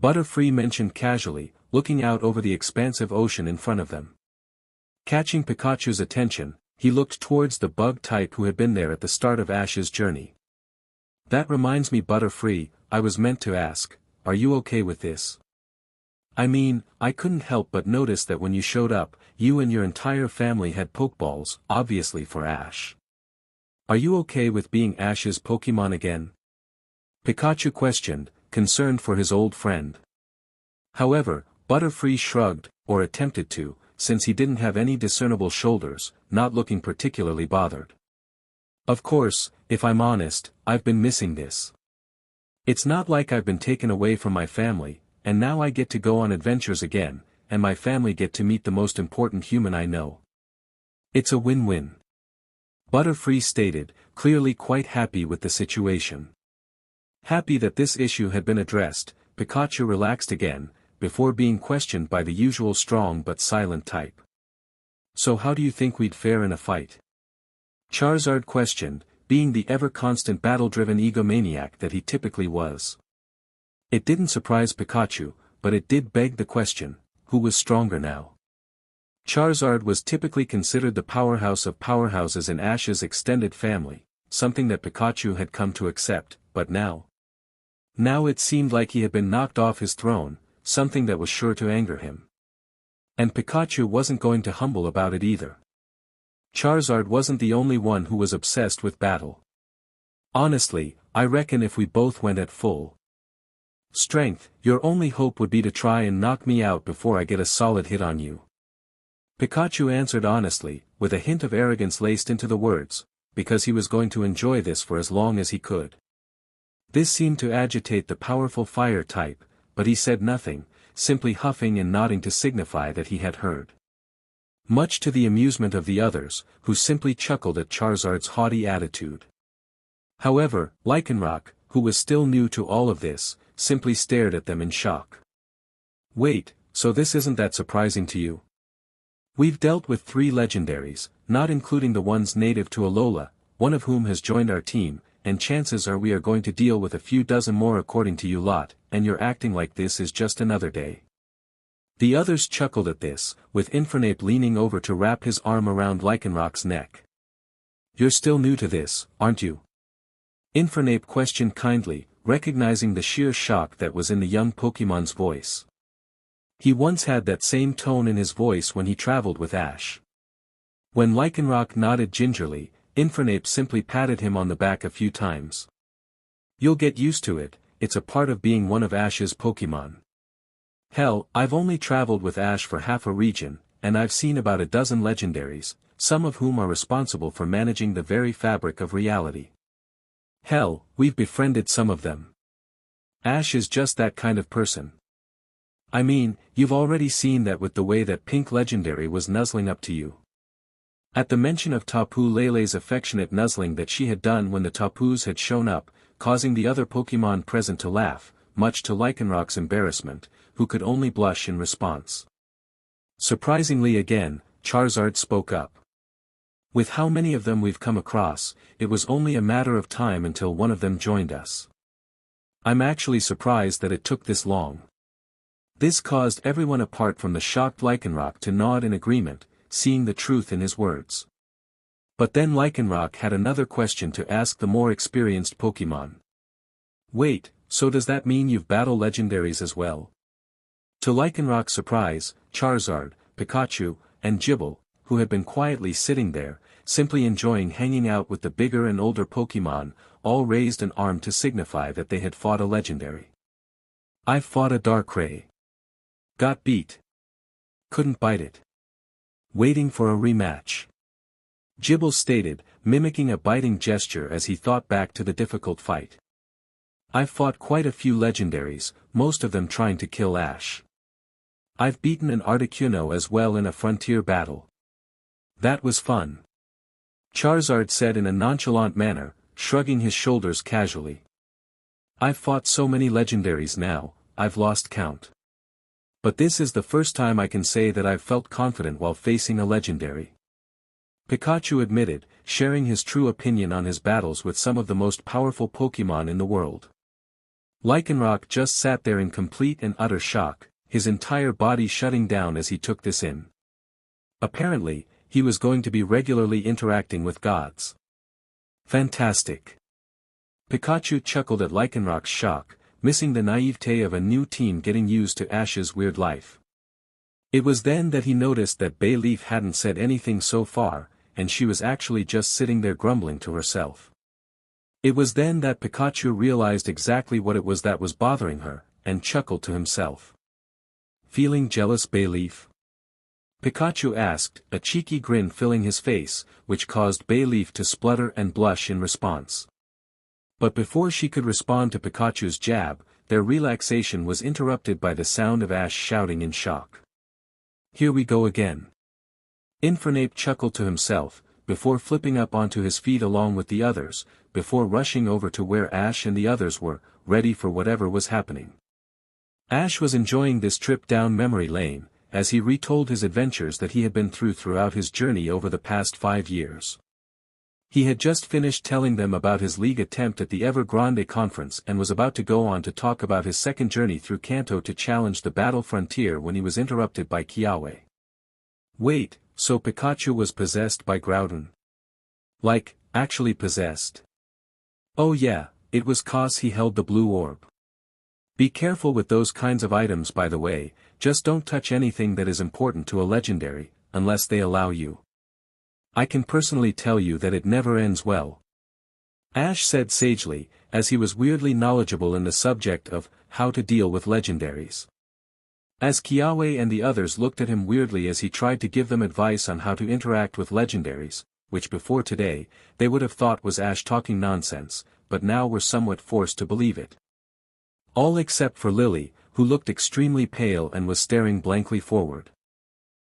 Butterfree mentioned casually, looking out over the expansive ocean in front of them. Catching Pikachu's attention, he looked towards the bug type who had been there at the start of Ash's journey. That reminds me, Butterfree, I was meant to ask, are you okay with this? I mean, I couldn't help but notice that when you showed up, you and your entire family had Pokeballs, obviously for Ash. Are you okay with being Ash's Pokémon again? Pikachu questioned, concerned for his old friend. However, Butterfree shrugged, or attempted to, since he didn't have any discernible shoulders, not looking particularly bothered. Of course, if I'm honest, I've been missing this. It's not like I've been taken away from my family, and now I get to go on adventures again, and my family get to meet the most important human I know. It's a win-win. Butterfree stated, clearly quite happy with the situation. Happy that this issue had been addressed, Pikachu relaxed again, before being questioned by the usual strong but silent type. So how do you think we'd fare in a fight? Charizard questioned, being the ever-constant battle-driven egomaniac that he typically was. It didn't surprise Pikachu, but it did beg the question, who was stronger now? Charizard was typically considered the powerhouse of powerhouses in Ash's extended family, something that Pikachu had come to accept, but now it seemed like he had been knocked off his throne, something that was sure to anger him. And Pikachu wasn't going to humble about it either. Charizard wasn't the only one who was obsessed with battle. Honestly, I reckon if we both went at full strength, your only hope would be to try and knock me out before I get a solid hit on you. Pikachu answered honestly, with a hint of arrogance laced into the words, because he was going to enjoy this for as long as he could. This seemed to agitate the powerful fire type, but he said nothing, simply huffing and nodding to signify that he had heard. Much to the amusement of the others, who simply chuckled at Charizard's haughty attitude. However, Lycanroc, who was still new to all of this, simply stared at them in shock. Wait, so this isn't that surprising to you? We've dealt with 3 legendaries, not including the ones native to Alola, one of whom has joined our team, and chances are we are going to deal with a few dozen more according to you lot, and you're acting like this is just another day. The others chuckled at this, with Infernape leaning over to wrap his arm around Lycanroc's neck. You're still new to this, aren't you? Infernape questioned kindly, recognizing the sheer shock that was in the young Pokémon's voice. He once had that same tone in his voice when he traveled with Ash. When Lycanroc nodded gingerly, Infernape simply patted him on the back a few times. You'll get used to it, it's a part of being one of Ash's Pokémon. Hell, I've only traveled with Ash for half a region, and I've seen about a dozen legendaries, some of whom are responsible for managing the very fabric of reality. Hell, we've befriended some of them. Ash is just that kind of person. I mean, you've already seen that with the way that pink legendary was nuzzling up to you. At the mention of Tapu Lele's affectionate nuzzling that she had done when the Tapus had shown up, causing the other Pokémon present to laugh, much to Lycanroc's embarrassment, who could only blush in response. Surprisingly again, Charizard spoke up. With how many of them we've come across, it was only a matter of time until one of them joined us. I'm actually surprised that it took this long. This caused everyone apart from the shocked Lycanroc to nod in agreement, seeing the truth in his words. But then Lycanroc had another question to ask the more experienced Pokémon. Wait, so does that mean you've battled legendaries as well? To Lycanroc's surprise, Charizard, Pikachu, and Gible, who had been quietly sitting there, simply enjoying hanging out with the bigger and older Pokémon, all raised an arm to signify that they had fought a legendary. I've fought a Darkrai. Got beat. Couldn't bite it. Waiting for a rematch. Gible stated, mimicking a biting gesture as he thought back to the difficult fight. I've fought quite a few legendaries, most of them trying to kill Ash. I've beaten an Articuno as well in a frontier battle. That was fun. Charizard said in a nonchalant manner, shrugging his shoulders casually. I've fought so many legendaries now, I've lost count. But this is the first time I can say that I've felt confident while facing a legendary. Pikachu admitted, sharing his true opinion on his battles with some of the most powerful Pokémon in the world. Lycanroc just sat there in complete and utter shock, his entire body shutting down as he took this in. Apparently, he was going to be regularly interacting with gods. Fantastic. Pikachu chuckled at Lycanroc's shock, missing the naivete of a new team getting used to Ash's weird life. It was then that he noticed that Bayleef hadn't said anything so far, and she was actually just sitting there grumbling to herself. It was then that Pikachu realized exactly what it was that was bothering her, and chuckled to himself. Feeling jealous, Bayleef? Pikachu asked, a cheeky grin filling his face, which caused Bayleef to splutter and blush in response. But before she could respond to Pikachu's jab, their relaxation was interrupted by the sound of Ash shouting in shock. Here we go again. Infernape chuckled to himself, before flipping up onto his feet along with the others, before rushing over to where Ash and the others were, ready for whatever was happening. Ash was enjoying this trip down memory lane, as he retold his adventures that he had been through throughout his journey over the past 5 years. He had just finished telling them about his league attempt at the Evergrande conference and was about to go on to talk about his second journey through Kanto to challenge the battle frontier when he was interrupted by Kiawe. Wait, so Pikachu was possessed by Groudon? Like, actually possessed? Oh yeah, it was 'cause he held the blue orb. Be careful with those kinds of items, by the way, just don't touch anything that is important to a legendary, unless they allow you. I can personally tell you that it never ends well. Ash said sagely, as he was weirdly knowledgeable in the subject of how to deal with legendaries. As Kiawe and the others looked at him weirdly as he tried to give them advice on how to interact with legendaries, which before today, they would have thought was Ash talking nonsense, but now were somewhat forced to believe it. All except for Lily, who looked extremely pale and was staring blankly forward.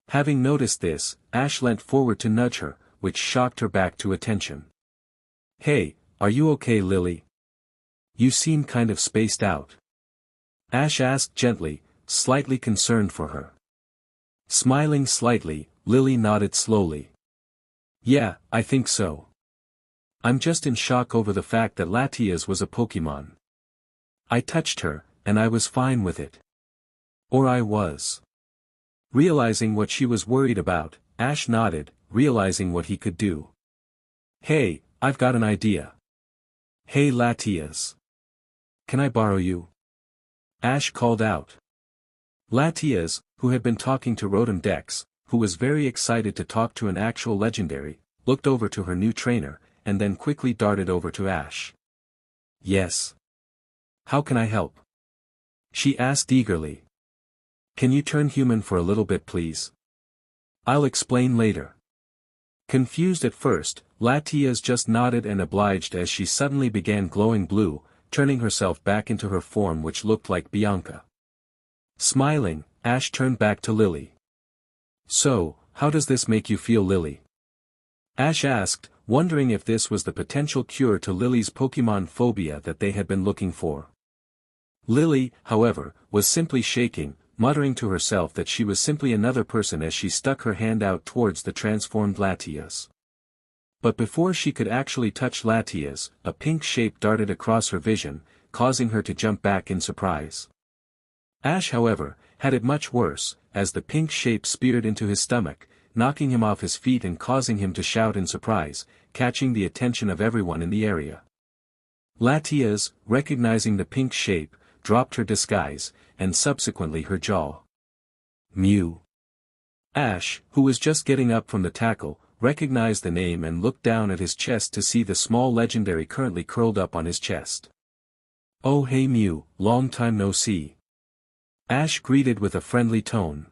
Having noticed this, Ash leant forward to nudge her, which shocked her back to attention. Hey, are you okay, Lily? You seem kind of spaced out. Ash asked gently, slightly concerned for her. Smiling slightly, Lily nodded slowly. Yeah, I think so. I'm just in shock over the fact that Latias was a Pokémon. I touched her, and I was fine with it. Or I was. Realizing what she was worried about, Ash nodded, realizing what he could do. Hey, I've got an idea. Hey Latias. Can I borrow you? Ash called out. Latias, who had been talking to Rotom Dex, who was very excited to talk to an actual legendary, looked over to her new trainer, and then quickly darted over to Ash. Yes. How can I help? She asked eagerly. Can you turn human for a little bit, please? I'll explain later. Confused at first, Latias just nodded and obliged as she suddenly began glowing blue, turning herself back into her form which looked like Bianca. Smiling, Ash turned back to Lily. "So, how does this make you feel, Lily?" Ash asked, wondering if this was the potential cure to Lily's Pokémon phobia that they had been looking for. Lily, however, was simply shaking, muttering to herself that she was simply another person as she stuck her hand out towards the transformed Latias. But before she could actually touch Latias, a pink shape darted across her vision, causing her to jump back in surprise. Ash, however, had it much worse, as the pink shape speared into his stomach, knocking him off his feet and causing him to shout in surprise, catching the attention of everyone in the area. Latias, recognizing the pink shape, dropped her disguise, and subsequently her jaw. Mew. Ash, who was just getting up from the tackle, recognized the name and looked down at his chest to see the small legendary currently curled up on his chest. "Oh hey Mew, long time no see." Ash greeted with a friendly tone.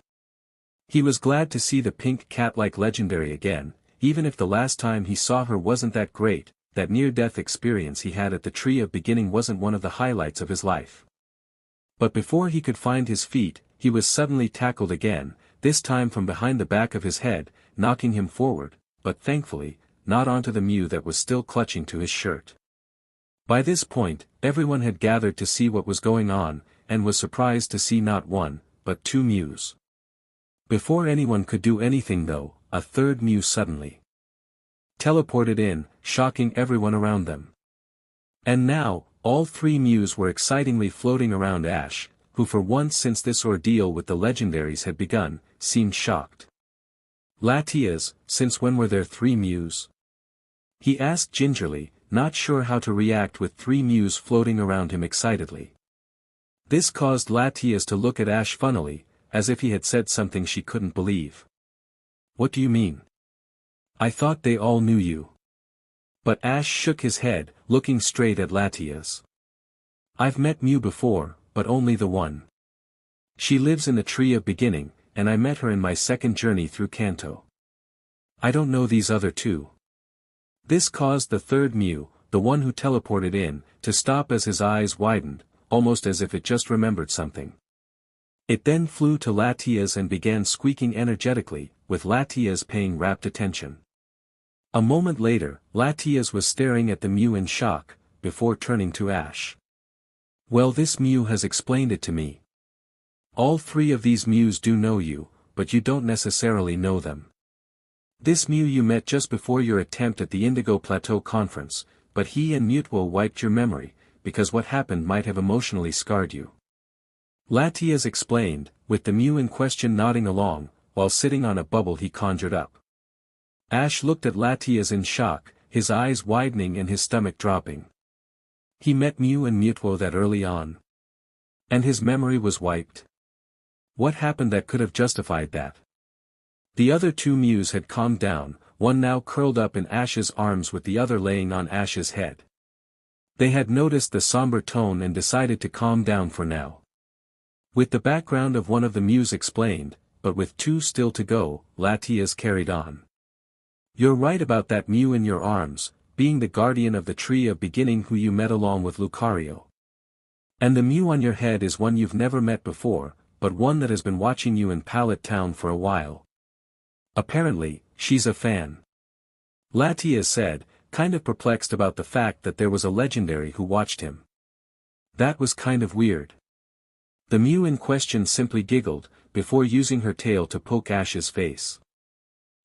He was glad to see the pink cat-like legendary again, even if the last time he saw her wasn't that great. That near-death experience he had at the Tree of Beginning wasn't one of the highlights of his life. But before he could find his feet, he was suddenly tackled again, this time from behind the back of his head, knocking him forward, but thankfully, not onto the Mew that was still clutching to his shirt. By this point, everyone had gathered to see what was going on, and was surprised to see not one, but two Mews. Before anyone could do anything though, a third Mew suddenly teleported in, shocking everyone around them. And now, all three Mews were excitingly floating around Ash, who for once since this ordeal with the legendaries had begun, seemed shocked. "Latias, since when were there three Mews?" he asked gingerly, not sure how to react with three Mews floating around him excitedly. This caused Latias to look at Ash funnily, as if he had said something she couldn't believe. "What do you mean? I thought they all knew you." But Ash shook his head, looking straight at Latias. "I've met Mew before, but only the one. She lives in the Tree of Beginning, and I met her in my second journey through Kanto. I don't know these other two." This caused the third Mew, the one who teleported in, to stop as his eyes widened, almost as if it just remembered something. It then flew to Latias and began squeaking energetically, with Latias paying rapt attention. A moment later, Latias was staring at the Mew in shock, before turning to Ash. "Well, this Mew has explained it to me. All three of these Mews do know you, but you don't necessarily know them. This Mew you met just before your attempt at the Indigo Plateau Conference, but he and Mutwo wiped your memory, because what happened might have emotionally scarred you." Latias explained, with the Mew in question nodding along, while sitting on a bubble he conjured up. Ash looked at Latias in shock, his eyes widening and his stomach dropping. He met Mew and Mutwo that early on. And his memory was wiped. What happened that could have justified that? The other two Mews had calmed down, one now curled up in Ash's arms with the other laying on Ash's head. They had noticed the somber tone and decided to calm down for now. With the background of one of the Mews explained, but with two still to go, Latias carried on. "You're right about that Mew in your arms, being the guardian of the Tree of Beginning who you met along with Lucario. And the Mew on your head is one you've never met before, but one that has been watching you in Pallet Town for a while. Apparently, she's a fan." Latias said, kind of perplexed about the fact that there was a legendary who watched him. That was kind of weird. The Mew in question simply giggled, before using her tail to poke Ash's face.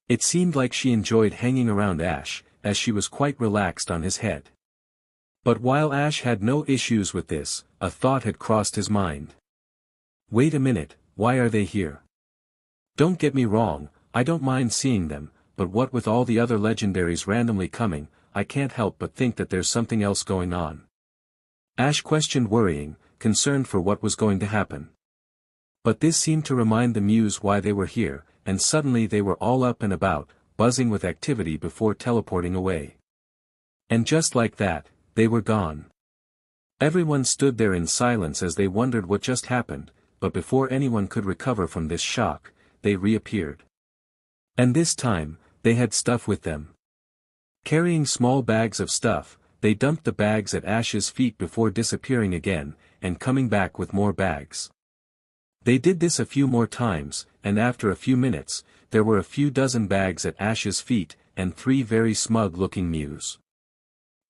It seemed like she enjoyed hanging around Ash, as she was quite relaxed on his head. But while Ash had no issues with this, a thought had crossed his mind. "Wait a minute, why are they here? Don't get me wrong, I don't mind seeing them, but what with all the other legendaries randomly coming, I can't help but think that there's something else going on." Ash questioned, worrying, concerned for what was going to happen. But this seemed to remind the Mews why they were here, and suddenly they were all up and about, buzzing with activity before teleporting away. And just like that, they were gone. Everyone stood there in silence as they wondered what just happened, but before anyone could recover from this shock, they reappeared. And this time, they had stuff with them. Carrying small bags of stuff, they dumped the bags at Ash's feet before disappearing again, and coming back with more bags. They did this a few more times, and after a few minutes, there were a few dozen bags at Ash's feet, and 3 very smug-looking Mews.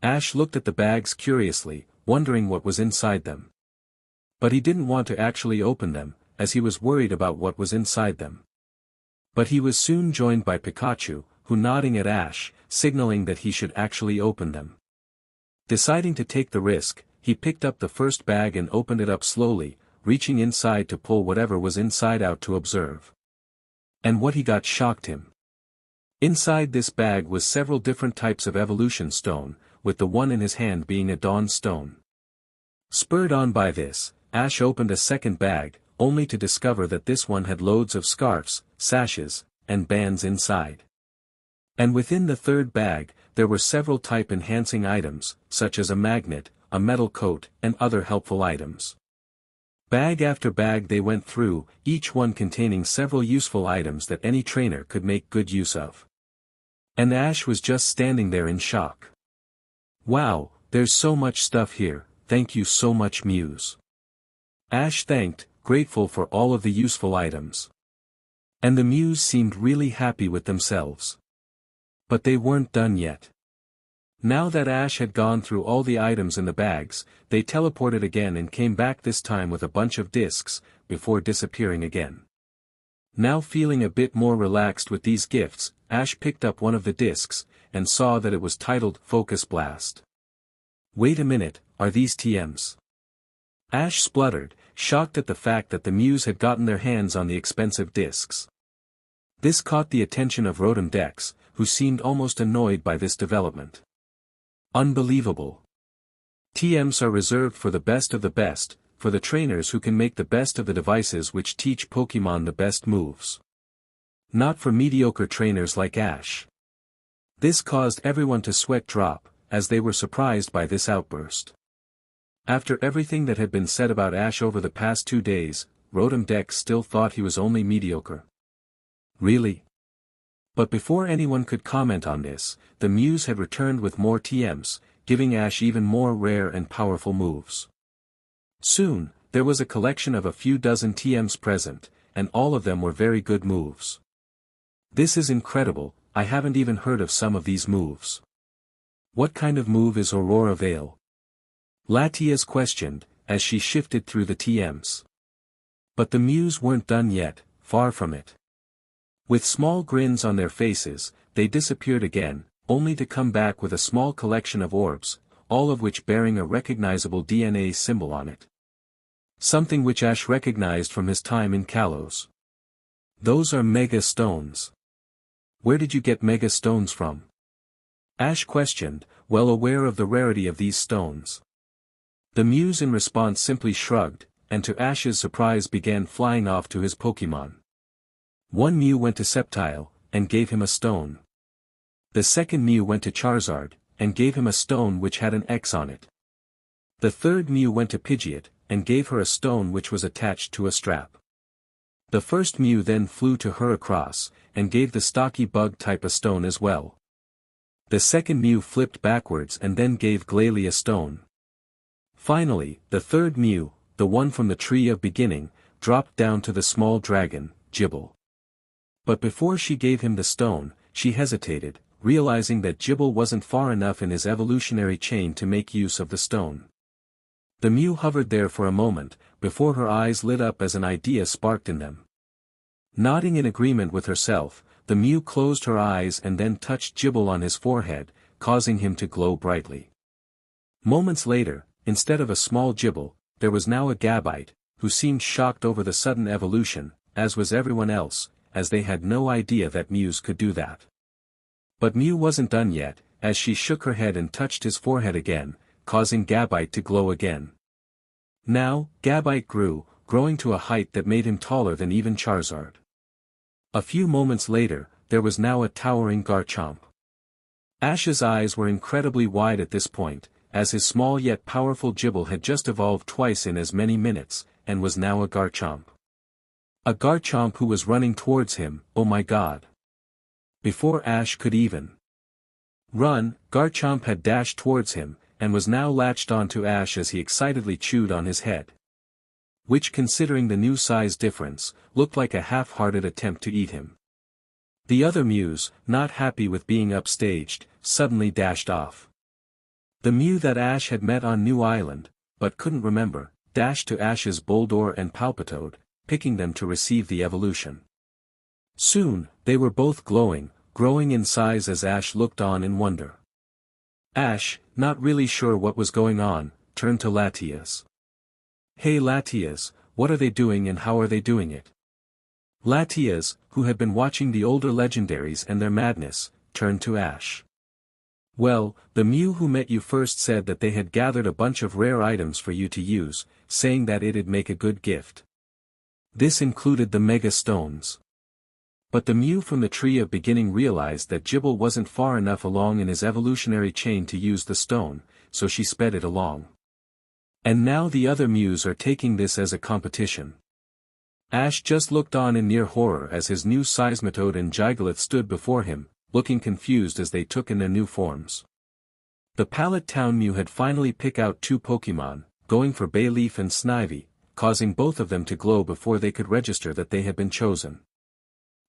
Ash looked at the bags curiously, wondering what was inside them. But he didn't want to actually open them, as he was worried about what was inside them. But he was soon joined by Pikachu, who nodding at Ash, signaling that he should actually open them. Deciding to take the risk, he picked up the first bag and opened it up slowly, reaching inside to pull whatever was inside out to observe. And what he got shocked him. Inside this bag was several different types of evolution stone, with the one in his hand being a Dawn stone. Spurred on by this, Ash opened a second bag, only to discover that this one had loads of scarves, sashes, and bands inside. And within the third bag, there were several type-enhancing items, such as a magnet, a metal coat, and other helpful items. Bag after bag they went through, each one containing several useful items that any trainer could make good use of. And Ash was just standing there in shock. Wow, there's so much stuff here, thank you so much Mews. Ash thanked, grateful for all of the useful items. And the Mews seemed really happy with themselves. But they weren't done yet. Now that Ash had gone through all the items in the bags, they teleported again and came back this time with a bunch of discs, before disappearing again. Now feeling a bit more relaxed with these gifts, Ash picked up one of the discs, and saw that it was titled Focus Blast. Wait a minute, are these TMs? Ash spluttered, shocked at the fact that the Mews had gotten their hands on the expensive discs. This caught the attention of Rotom Dex, who seemed almost annoyed by this development. Unbelievable. TMs are reserved for the best of the best, for the trainers who can make the best of the devices which teach Pokémon the best moves. Not for mediocre trainers like Ash. This caused everyone to sweat drop, as they were surprised by this outburst. After everything that had been said about Ash over the past 2 days, Rotom Dex still thought he was only mediocre. Really? But before anyone could comment on this, the Mews had returned with more TMs, giving Ash even more rare and powerful moves. Soon, there was a collection of a few dozen TMs present, and all of them were very good moves. This is incredible, I haven't even heard of some of these moves. What kind of move is Aurora Veil? Latias questioned, as she shifted through the TMs. But the Mews weren't done yet, far from it. With small grins on their faces, they disappeared again, only to come back with a small collection of orbs, all of which bearing a recognizable DNA symbol on it. Something which Ash recognized from his time in Kalos. Those are Mega Stones. Where did you get Mega Stones from? Ash questioned, well aware of the rarity of these stones. The Mews in response simply shrugged, and to Ash's surprise began flying off to his Pokémon. One Mew went to Sceptile, and gave him a stone. The second Mew went to Charizard, and gave him a stone which had an X on it. The third Mew went to Pidgeot, and gave her a stone which was attached to a strap. The first Mew then flew to Heracross, and gave the stocky bug type a stone as well. The second Mew flipped backwards and then gave Glalie a stone. Finally, the third Mew, the one from the Tree of Beginning, dropped down to the small dragon, Gible. But before she gave him the stone, she hesitated, realizing that Gible wasn't far enough in his evolutionary chain to make use of the stone. The Mew hovered there for a moment, before her eyes lit up as an idea sparked in them. Nodding in agreement with herself, the Mew closed her eyes and then touched Gible on his forehead, causing him to glow brightly. Moments later, instead of a small Gible, there was now a Gabite, who seemed shocked over the sudden evolution, as was everyone else, as they had no idea that Mews could do that. But Mew wasn't done yet, as she shook her head and touched his forehead again, causing Gabite to glow again. Now, Gabite grew, growing to a height that made him taller than even Charizard. A few moments later, there was now a towering Garchomp. Ash's eyes were incredibly wide at this point, as his small yet powerful Gible had just evolved twice in as many minutes, and was now a Garchomp. A Garchomp who was running towards him, oh my god. Before Ash could even run, Garchomp had dashed towards him, and was now latched onto Ash as he excitedly chewed on his head. which considering the new size difference, looked like a half-hearted attempt to eat him. The other Mews, not happy with being upstaged, suddenly dashed off. The Mew that Ash had met on New Island, but couldn't remember, dashed to Ash's Boldore and Palpitoad, picking them to receive the evolution. Soon, they were both glowing, growing in size as Ash looked on in wonder. Ash, not really sure what was going on, turned to Latias. "Hey Latias, what are they doing and how are they doing it?" Latias, who had been watching the older legendaries and their madness, turned to Ash. "Well, the Mew who met you first said that they had gathered a bunch of rare items for you to use, saying that it'd make a good gift. This included the Mega Stones." But the Mew from the Tree of Beginning realized that Gibble wasn't far enough along in his evolutionary chain to use the stone, so she sped it along. And now the other Mews are taking this as a competition. Ash just looked on in near horror as his new Seismitoad and Gigalith stood before him, looking confused as they took in their new forms. The Pallet Town Mew had finally picked out two Pokémon, going for Bayleef and Snivy, causing both of them to glow before they could register that they had been chosen.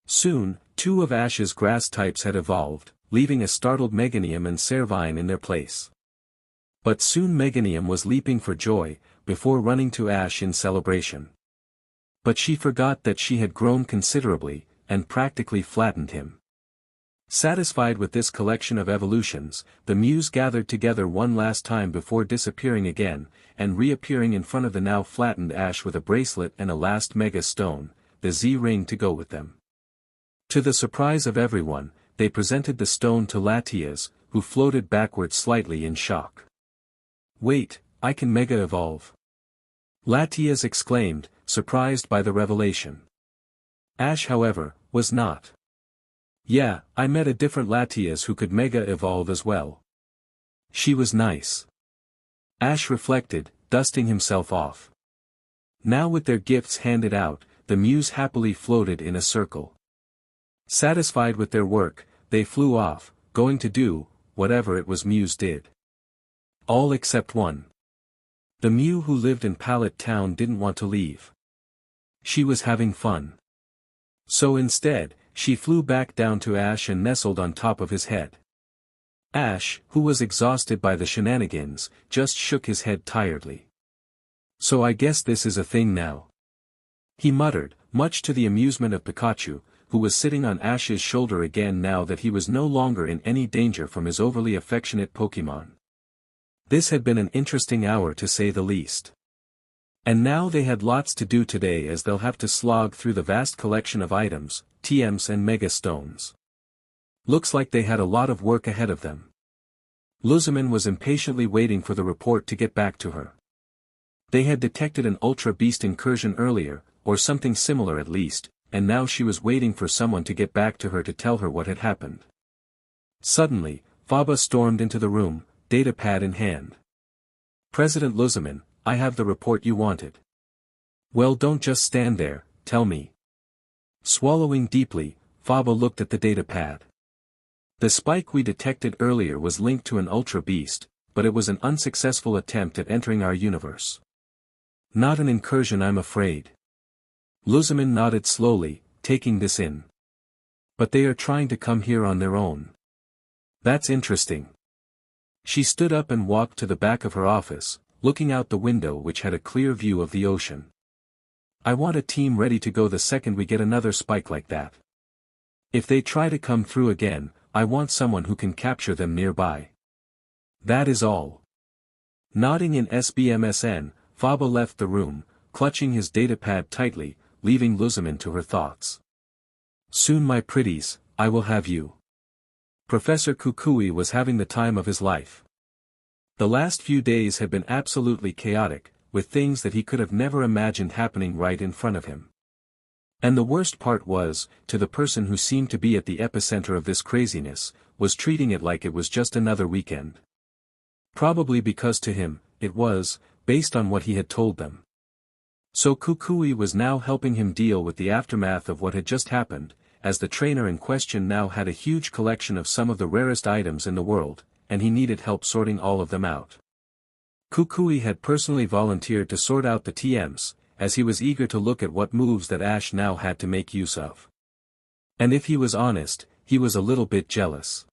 Soon, two of Ash's grass types had evolved, leaving a startled Meganium and Servine in their place. But soon Meganium was leaping for joy, before running to Ash in celebration. But she forgot that she had grown considerably, and practically flattened him. Satisfied with this collection of evolutions, the Mews gathered together one last time before disappearing again, and reappearing in front of the now flattened Ash with a bracelet and a last Mega Stone, the Z-Ring to go with them. To the surprise of everyone, they presented the stone to Latias, who floated backward slightly in shock. "Wait, I can Mega Evolve!" Latias exclaimed, surprised by the revelation. Ash however, was not. "Yeah, I met a different Latias who could Mega Evolve as well. She was nice." Ash reflected, dusting himself off. Now with their gifts handed out, the Mews happily floated in a circle. Satisfied with their work, they flew off, going to do whatever it was Mews did. All except one. The Mew who lived in Pallet Town didn't want to leave. She was having fun. So instead, she flew back down to Ash and nestled on top of his head. Ash, who was exhausted by the shenanigans, just shook his head tiredly. "So I guess this is a thing now," he muttered, much to the amusement of Pikachu, who was sitting on Ash's shoulder again now that he was no longer in any danger from his overly affectionate Pokémon. This had been an interesting hour to say the least. And now they had lots to do today as they'll have to slog through the vast collection of items, TMs and Mega Stones. Looks like they had a lot of work ahead of them. Luzaman was impatiently waiting for the report to get back to her. They had detected an Ultra Beast incursion earlier, or something similar at least, and now she was waiting for someone to get back to her to tell her what had happened. Suddenly, Faba stormed into the room, datapad in hand. "President Luzaman, I have the report you wanted." "Well, don't just stand there, tell me." Swallowing deeply, Faba looked at the datapad. The spike we detected earlier was linked to an Ultra Beast, but it was an unsuccessful attempt at entering our universe. "Not an incursion, I'm afraid." Luzaman nodded slowly, taking this in. "But they are trying to come here on their own." "That's interesting." She stood up and walked to the back of her office, looking out the window which had a clear view of the ocean. "I want a team ready to go the second we get another spike like that. If they try to come through again, I want someone who can capture them nearby. That is all." Nodding in SBMSN, Faba left the room, clutching his datapad tightly, leaving Luzaman to her thoughts. "Soon my pretties, I will have you." Professor Kukui was having the time of his life. The last few days had been absolutely chaotic, with things that he could have never imagined happening right in front of him. And the worst part was, to the person who seemed to be at the epicenter of this craziness, was treating it like it was just another weekend. Probably because to him, it was, based on what he had told them. So Kukui was now helping him deal with the aftermath of what had just happened, as the trainer in question now had a huge collection of some of the rarest items in the world, and he needed help sorting all of them out. Kukui had personally volunteered to sort out the TMs, as he was eager to look at what moves that Ash now had to make use of. And if he was honest, he was a little bit jealous.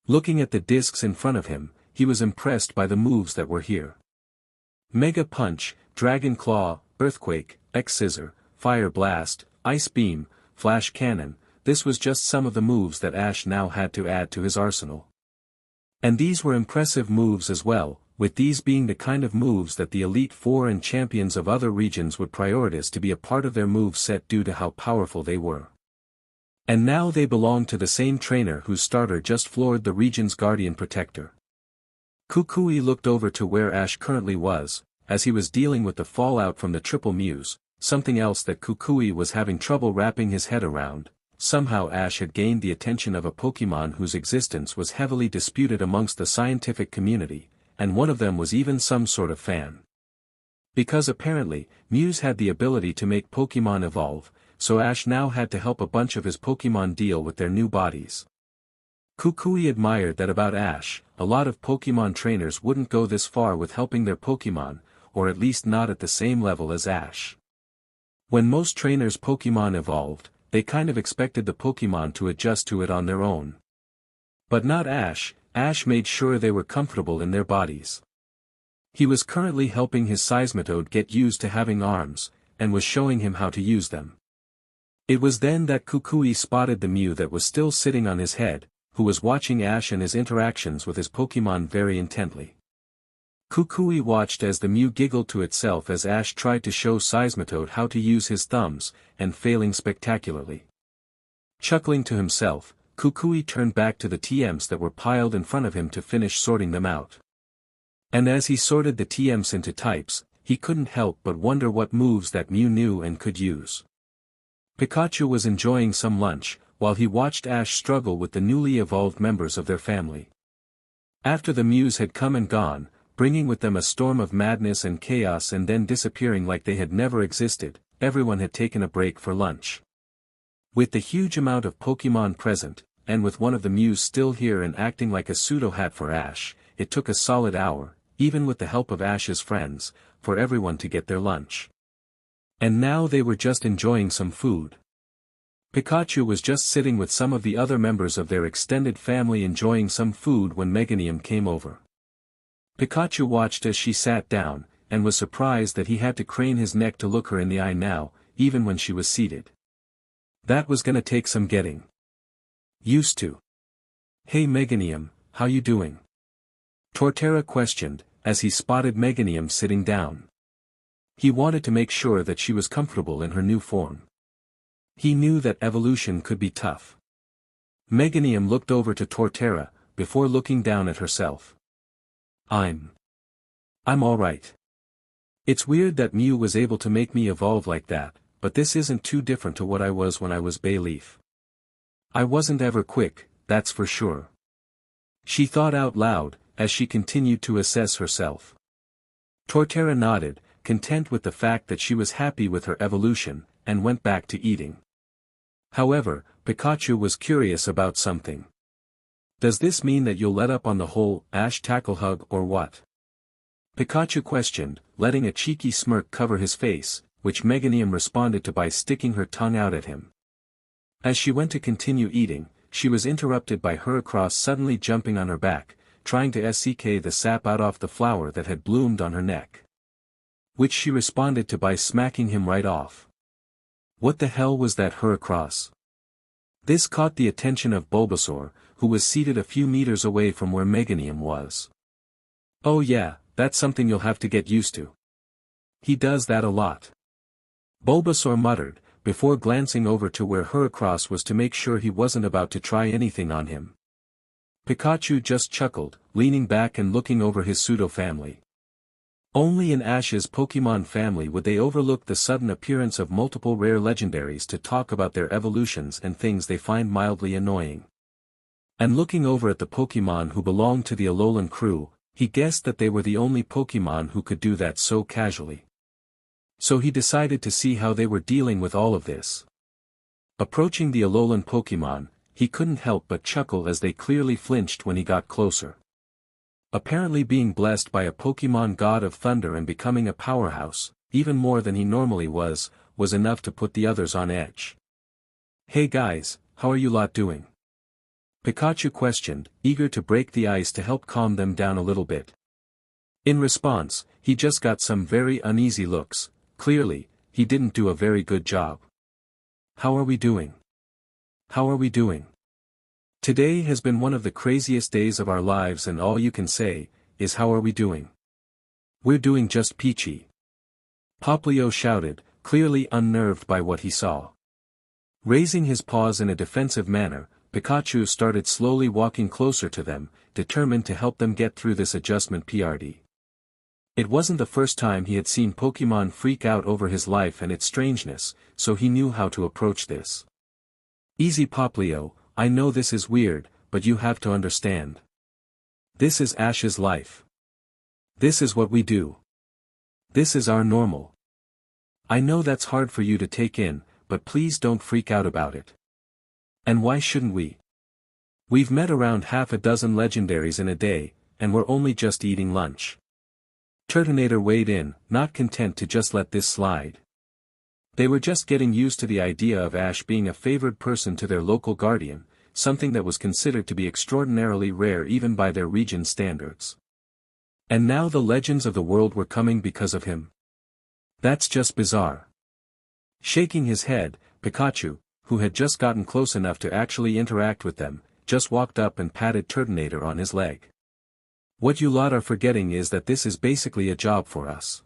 Looking at the discs in front of him, he was impressed by the moves that were here. Mega Punch, Dragon Claw, Earthquake, X-Scissor, Fire Blast, Ice Beam, Flash Cannon. This was just some of the moves that Ash now had to add to his arsenal. And these were impressive moves as well, with these being the kind of moves that the Elite Four and champions of other regions would prioritize to be a part of their move set due to how powerful they were. And now they belonged to the same trainer whose starter just floored the region's guardian protector. Kukui looked over to where Ash currently was, as he was dealing with the fallout from the triple Muse, something else that Kukui was having trouble wrapping his head around. Somehow Ash had gained the attention of a Pokémon whose existence was heavily disputed amongst the scientific community, and one of them was even some sort of fan. Because apparently, Muse had the ability to make Pokémon evolve, so Ash now had to help a bunch of his Pokémon deal with their new bodies. Kukui admired that about Ash. A lot of Pokémon trainers wouldn't go this far with helping their Pokémon, or at least not at the same level as Ash. When most trainers' Pokémon evolved, they kind of expected the Pokémon to adjust to it on their own. But not Ash. Ash made sure they were comfortable in their bodies. He was currently helping his Seismitoad get used to having arms, and was showing him how to use them. It was then that Kukui spotted the Mew that was still sitting on his head, who was watching Ash and his interactions with his Pokémon very intently. Kukui watched as the Mew giggled to itself as Ash tried to show Seismitoad how to use his thumbs, and failing spectacularly. Chuckling to himself, Kukui turned back to the TMs that were piled in front of him to finish sorting them out. And as he sorted the TMs into types, he couldn't help but wonder what moves that Mew knew and could use. Pikachu was enjoying some lunch, while he watched Ash struggle with the newly evolved members of their family. After the Mews had come and gone, bringing with them a storm of madness and chaos and then disappearing like they had never existed, everyone had taken a break for lunch. With the huge amount of Pokémon present, and with one of the Mews still here and acting like a pseudo-hat for Ash, it took a solid hour, even with the help of Ash's friends, for everyone to get their lunch. And now they were just enjoying some food. Pikachu was just sitting with some of the other members of their extended family enjoying some food when Meganium came over. Pikachu watched as she sat down, and was surprised that he had to crane his neck to look her in the eye now, even when she was seated. That was gonna take some getting used to. "Hey Meganium, how you doing?" Torterra questioned, as he spotted Meganium sitting down. He wanted to make sure that she was comfortable in her new form. He knew that evolution could be tough. Meganium looked over to Torterra, before looking down at herself. I'm alright. It's weird that Mew was able to make me evolve like that, but this isn't too different to what I was when I was Bayleef. I wasn't ever quick, that's for sure. She thought out loud, as she continued to assess herself. Torterra nodded, content with the fact that she was happy with her evolution, and went back to eating. However, Pikachu was curious about something. "Does this mean that you'll let up on the whole Ash tackle hug or what?" Pikachu questioned, letting a cheeky smirk cover his face, which Meganium responded to by sticking her tongue out at him. As she went to continue eating, she was interrupted by Heracross suddenly jumping on her back, trying to suck the sap out off the flower that had bloomed on her neck. Which she responded to by smacking him right off. What the hell was that, Heracross? This caught the attention of Bulbasaur, who was seated a few meters away from where Meganium was. "Oh yeah, that's something you'll have to get used to. He does that a lot," Bulbasaur muttered, before glancing over to where Heracross was to make sure he wasn't about to try anything on him. Pikachu just chuckled, leaning back and looking over his pseudo-family. Only in Ash's Pokémon family would they overlook the sudden appearance of multiple rare legendaries to talk about their evolutions and things they find mildly annoying. And looking over at the Pokémon who belonged to the Alolan crew, he guessed that they were the only Pokémon who could do that so casually. So he decided to see how they were dealing with all of this. Approaching the Alolan Pokémon, he couldn't help but chuckle as they clearly flinched when he got closer. Apparently being blessed by a Pokémon god of thunder and becoming a powerhouse, even more than he normally was enough to put the others on edge. "Hey guys, how are you lot doing?" Pikachu questioned, eager to break the ice to help calm them down a little bit. In response, he just got some very uneasy looks. Clearly, he didn't do a very good job. "How are we doing? How are we doing? Today has been one of the craziest days of our lives and all you can say, is how are we doing?" "We're doing just peachy," Poplio shouted, clearly unnerved by what he saw. Raising his paws in a defensive manner, Pikachu started slowly walking closer to them, determined to help them get through this adjustment period. It wasn't the first time he had seen Pokémon freak out over his life and its strangeness, so he knew how to approach this. "Easy Poplio, I know this is weird, but you have to understand. This is Ash's life. This is what we do. This is our normal. I know that's hard for you to take in, but please don't freak out about it. And why shouldn't we? We've met around half a dozen legendaries in a day, and we're only just eating lunch." Turtonator weighed in, not content to just let this slide. They were just getting used to the idea of Ash being a favored person to their local guardian, something that was considered to be extraordinarily rare even by their region standards. And now the legends of the world were coming because of him. That's just bizarre. Shaking his head, Pikachu, who had just gotten close enough to actually interact with them, just walked up and patted Turtonator on his leg. "What you lot are forgetting is that this is basically a job for us.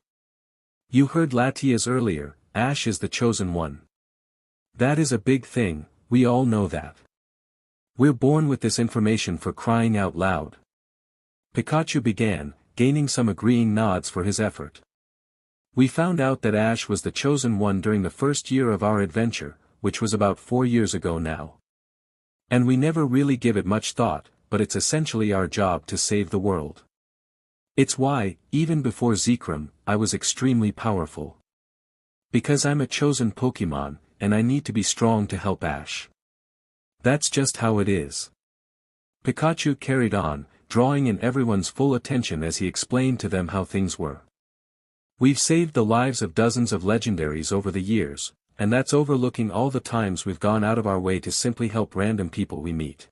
You heard Latias earlier, Ash is the chosen one. That is a big thing, we all know that. We're born with this information for crying out loud." Pikachu began, gaining some agreeing nods for his effort. "We found out that Ash was the chosen one during the first year of our adventure, which was about 4 years ago now. And we never really give it much thought, but it's essentially our job to save the world. It's why, even before Zekrom, I was extremely powerful. Because I'm a chosen Pokémon, and I need to be strong to help Ash. That's just how it is." Pikachu carried on, drawing in everyone's full attention as he explained to them how things were. "We've saved the lives of dozens of legendaries over the years, and that's overlooking all the times we've gone out of our way to simply help random people we meet.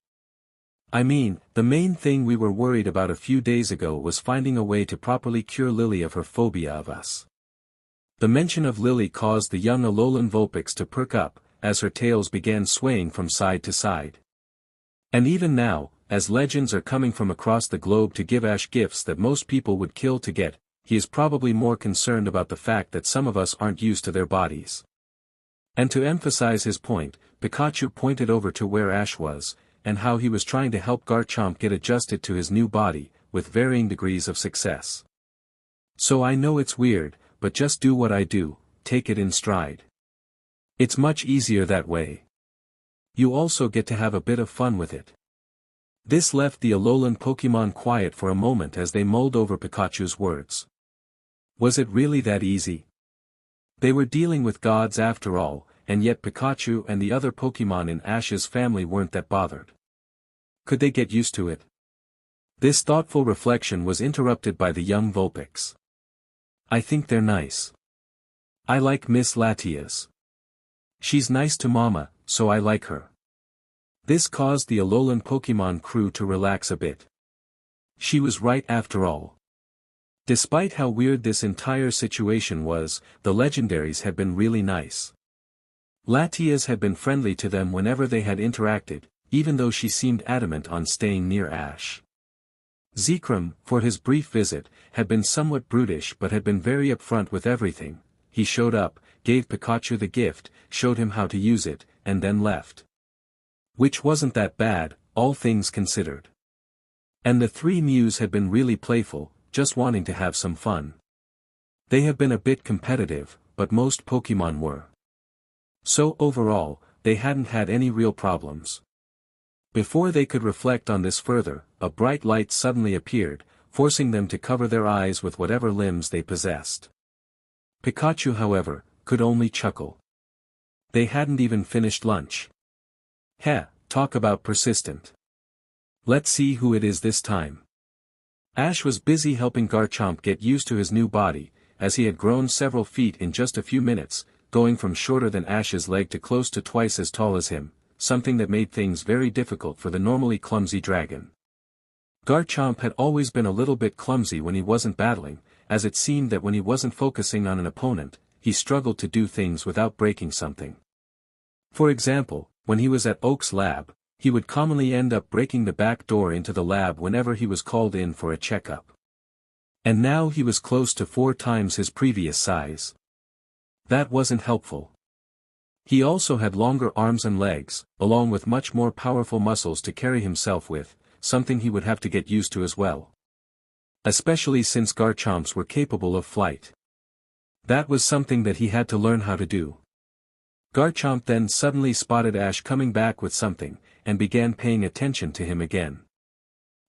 I mean, the main thing we were worried about a few days ago was finding a way to properly cure Lily of her phobia of us." The mention of Lily caused the young Alolan Vulpix to perk up, as her tails began swaying from side to side. And even now, as legends are coming from across the globe to give Ash gifts that most people would kill to get, he is probably more concerned about the fact that some of us aren't used to their bodies. And to emphasize his point, Pikachu pointed over to where Ash was, and how he was trying to help Garchomp get adjusted to his new body, with varying degrees of success. "So I know it's weird, but just do what I do, take it in stride. It's much easier that way. You also get to have a bit of fun with it." This left the Alolan Pokémon quiet for a moment as they mulled over Pikachu's words. Was it really that easy? They were dealing with gods after all, and yet Pikachu and the other Pokémon in Ash's family weren't that bothered. Could they get used to it? This thoughtful reflection was interrupted by the young Vulpix. "I think they're nice. I like Miss Latias. She's nice to Mama, so I like her." This caused the Alolan Pokémon crew to relax a bit. She was right after all. Despite how weird this entire situation was, the legendaries had been really nice. Latias had been friendly to them whenever they had interacted, even though she seemed adamant on staying near Ash. Zekrom, for his brief visit, had been somewhat brutish but had been very upfront with everything. He showed up, gave Pikachu the gift, showed him how to use it, and then left. Which wasn't that bad, all things considered. And the 3 Mews had been really playful, just wanting to have some fun. They have been a bit competitive, but most Pokémon were. So overall, they hadn't had any real problems. Before they could reflect on this further, a bright light suddenly appeared, forcing them to cover their eyes with whatever limbs they possessed. Pikachu, however, could only chuckle. They hadn't even finished lunch. Heh, talk about persistent. Let's see who it is this time. Ash was busy helping Garchomp get used to his new body, as he had grown several feet in just a few minutes, going from shorter than Ash's leg to close to twice as tall as him, something that made things very difficult for the normally clumsy dragon. Garchomp had always been a little bit clumsy when he wasn't battling, as it seemed that when he wasn't focusing on an opponent, he struggled to do things without breaking something. For example, when he was at Oak's lab, he would commonly end up breaking the back door into the lab whenever he was called in for a checkup. And now he was close to 4 times his previous size. That wasn't helpful. He also had longer arms and legs, along with much more powerful muscles to carry himself with, something he would have to get used to as well. Especially since Garchomps were capable of flight. That was something that he had to learn how to do. Garchomp then suddenly spotted Ash coming back with something, and began paying attention to him again.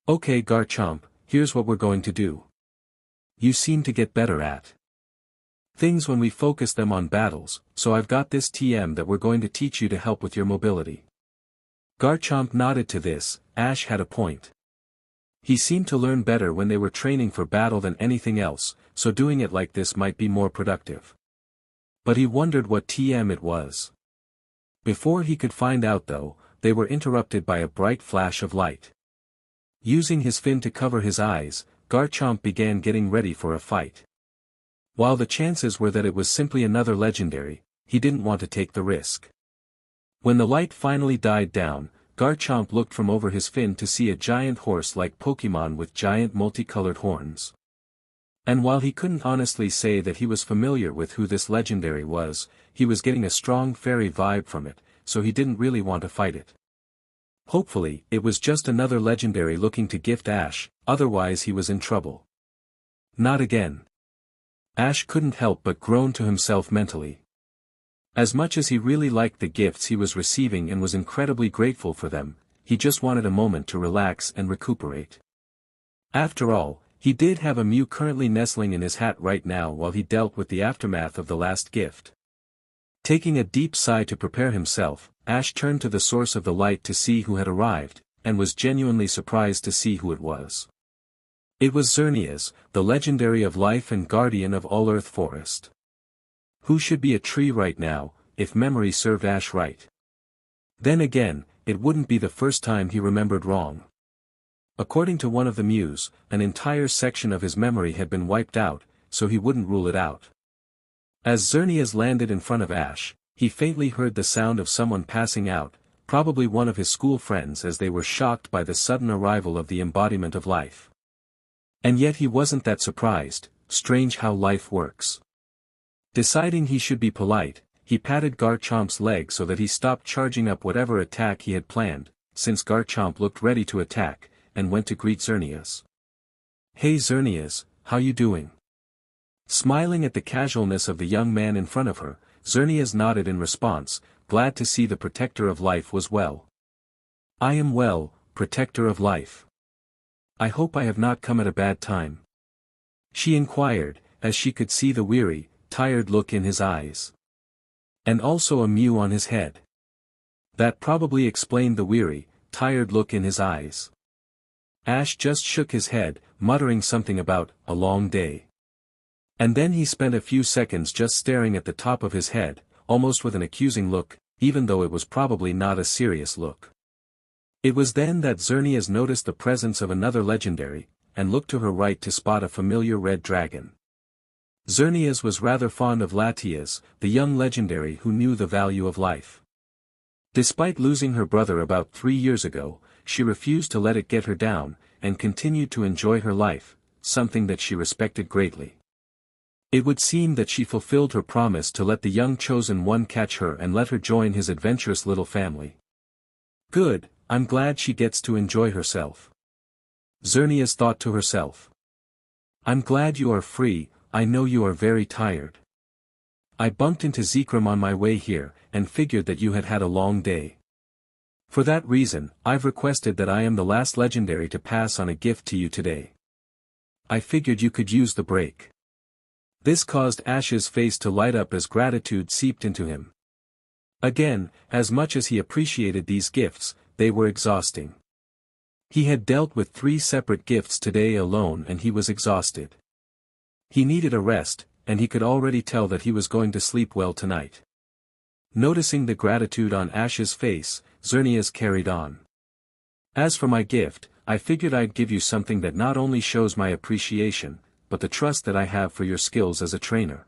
Okay Garchomp, here's what we're going to do. You seem to get better at things when we focus them on battles, so I've got this TM that we're going to teach you to help with your mobility. Garchomp nodded to this. Ash had a point. He seemed to learn better when they were training for battle than anything else, so doing it like this might be more productive. But he wondered what TM it was. Before he could find out though, they were interrupted by a bright flash of light. Using his fin to cover his eyes, Garchomp began getting ready for a fight. While the chances were that it was simply another legendary, he didn't want to take the risk. When the light finally died down, Garchomp looked from over his fin to see a giant horse-like Pokémon with giant multicolored horns. And while he couldn't honestly say that he was familiar with who this legendary was, he was getting a strong fairy vibe from it, so he didn't really want to fight it. Hopefully, it was just another legendary looking to gift Ash, otherwise he was in trouble. Not again. Ash couldn't help but groan to himself mentally. As much as he really liked the gifts he was receiving and was incredibly grateful for them, he just wanted a moment to relax and recuperate. After all, he did have a Mew currently nestling in his hat right now while he dealt with the aftermath of the last gift. Taking a deep sigh to prepare himself, Ash turned to the source of the light to see who had arrived, and was genuinely surprised to see who it was. It was Xerneas, the legendary of life and guardian of all Earth Forest. Who should be a tree right now, if memory served Ash right. Then again, it wouldn't be the first time he remembered wrong. According to one of the Mews, an entire section of his memory had been wiped out, so he wouldn't rule it out. As Xerneas landed in front of Ash, he faintly heard the sound of someone passing out, probably one of his school friends, as they were shocked by the sudden arrival of the embodiment of life. And yet he wasn't that surprised. Strange how life works. Deciding he should be polite, he patted Garchomp's leg so that he stopped charging up whatever attack he had planned, since Garchomp looked ready to attack, and went to greet Xerneas. Hey Xerneas, how you doing? Smiling at the casualness of the young man in front of her, Xerneas nodded in response, glad to see the protector of life was well. I am well, protector of life. I hope I have not come at a bad time. She inquired, as she could see the weary, tired look in his eyes. And also a Mew on his head. That probably explained the weary, tired look in his eyes. Ash just shook his head, muttering something about a long day. And then he spent a few seconds just staring at the top of his head, almost with an accusing look, even though it was probably not a serious look. It was then that Xerneas noticed the presence of another legendary, and looked to her right to spot a familiar red dragon. Xerneas was rather fond of Latias, the young legendary who knew the value of life. Despite losing her brother about 3 years ago, she refused to let it get her down, and continued to enjoy her life, something that she respected greatly. It would seem that she fulfilled her promise to let the young chosen one catch her and let her join his adventurous little family. Good, I'm glad she gets to enjoy herself. Xerneas thought to herself. I'm glad you are free, I know you are very tired. I bumped into Zekrom on my way here, and figured that you had had a long day. For that reason, I've requested that I am the last legendary to pass on a gift to you today. I figured you could use the break. This caused Ash's face to light up as gratitude seeped into him. Again, as much as he appreciated these gifts, they were exhausting. He had dealt with 3 separate gifts today alone and he was exhausted. He needed a rest, and he could already tell that he was going to sleep well tonight. Noticing the gratitude on Ash's face, Xerneas carried on. As for my gift, I figured I'd give you something that not only shows my appreciation, but the trust that I have for your skills as a trainer.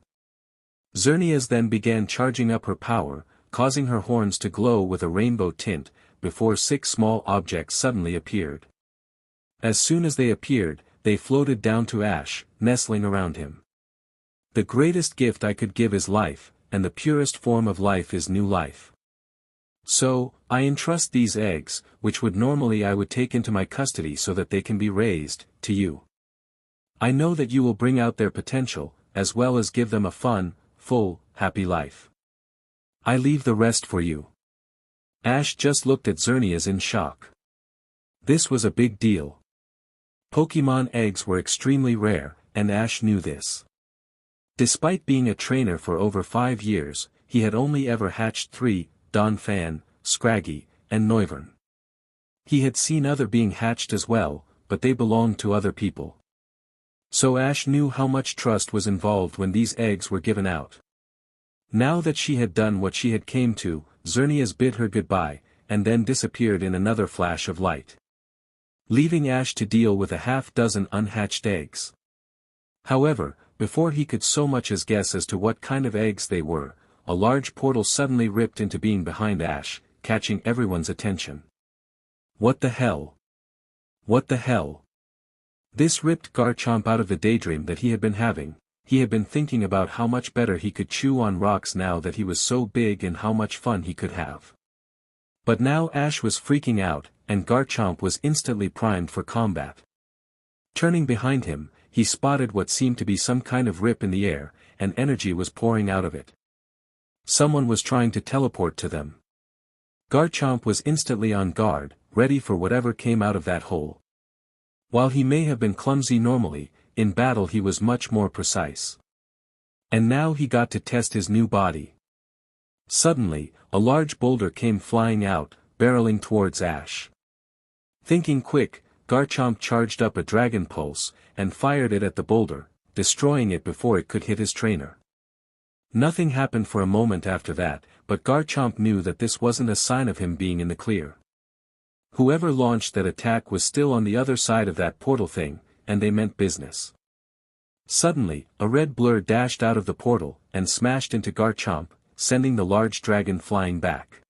Xerneas then began charging up her power, causing her horns to glow with a rainbow tint, before 6 small objects suddenly appeared. As soon as they appeared, they floated down to Ash, nestling around him. The greatest gift I could give is life, and the purest form of life is new life. So, I entrust these eggs, which would normally I would take into my custody so that they can be raised, to you. I know that you will bring out their potential, as well as give them a fun, full, happy life. I leave the rest for you. Ash just looked at Xerneas in shock. This was a big deal. Pokémon eggs were extremely rare, and Ash knew this. Despite being a trainer for over 5 years, he had only ever hatched 3, Donphan, Scraggy, and Noivern. He had seen other being hatched as well, but they belonged to other people. So Ash knew how much trust was involved when these eggs were given out. Now that she had done what she had came to, Xerneas bid her goodbye, and then disappeared in another flash of light, leaving Ash to deal with a half-dozen unhatched eggs. However, before he could so much as guess as to what kind of eggs they were, a large portal suddenly ripped into being behind Ash, catching everyone's attention. What the hell? What the hell? This ripped Garchomp out of the daydream that he had been having. He had been thinking about how much better he could chew on rocks now that he was so big and how much fun he could have. But now Ash was freaking out, and Garchomp was instantly primed for combat. Turning behind him, he spotted what seemed to be some kind of rip in the air, and energy was pouring out of it. Someone was trying to teleport to them. Garchomp was instantly on guard, ready for whatever came out of that hole. While he may have been clumsy normally, in battle he was much more precise. And now he got to test his new body. Suddenly, a large boulder came flying out, barreling towards Ash. Thinking quick, Garchomp charged up a dragon pulse, and fired it at the boulder, destroying it before it could hit his trainer. Nothing happened for a moment after that, but Garchomp knew that this wasn't a sign of him being in the clear. Whoever launched that attack was still on the other side of that portal thing, and they meant business. Suddenly, a red blur dashed out of the portal, and smashed into Garchomp, sending the large dragon flying back.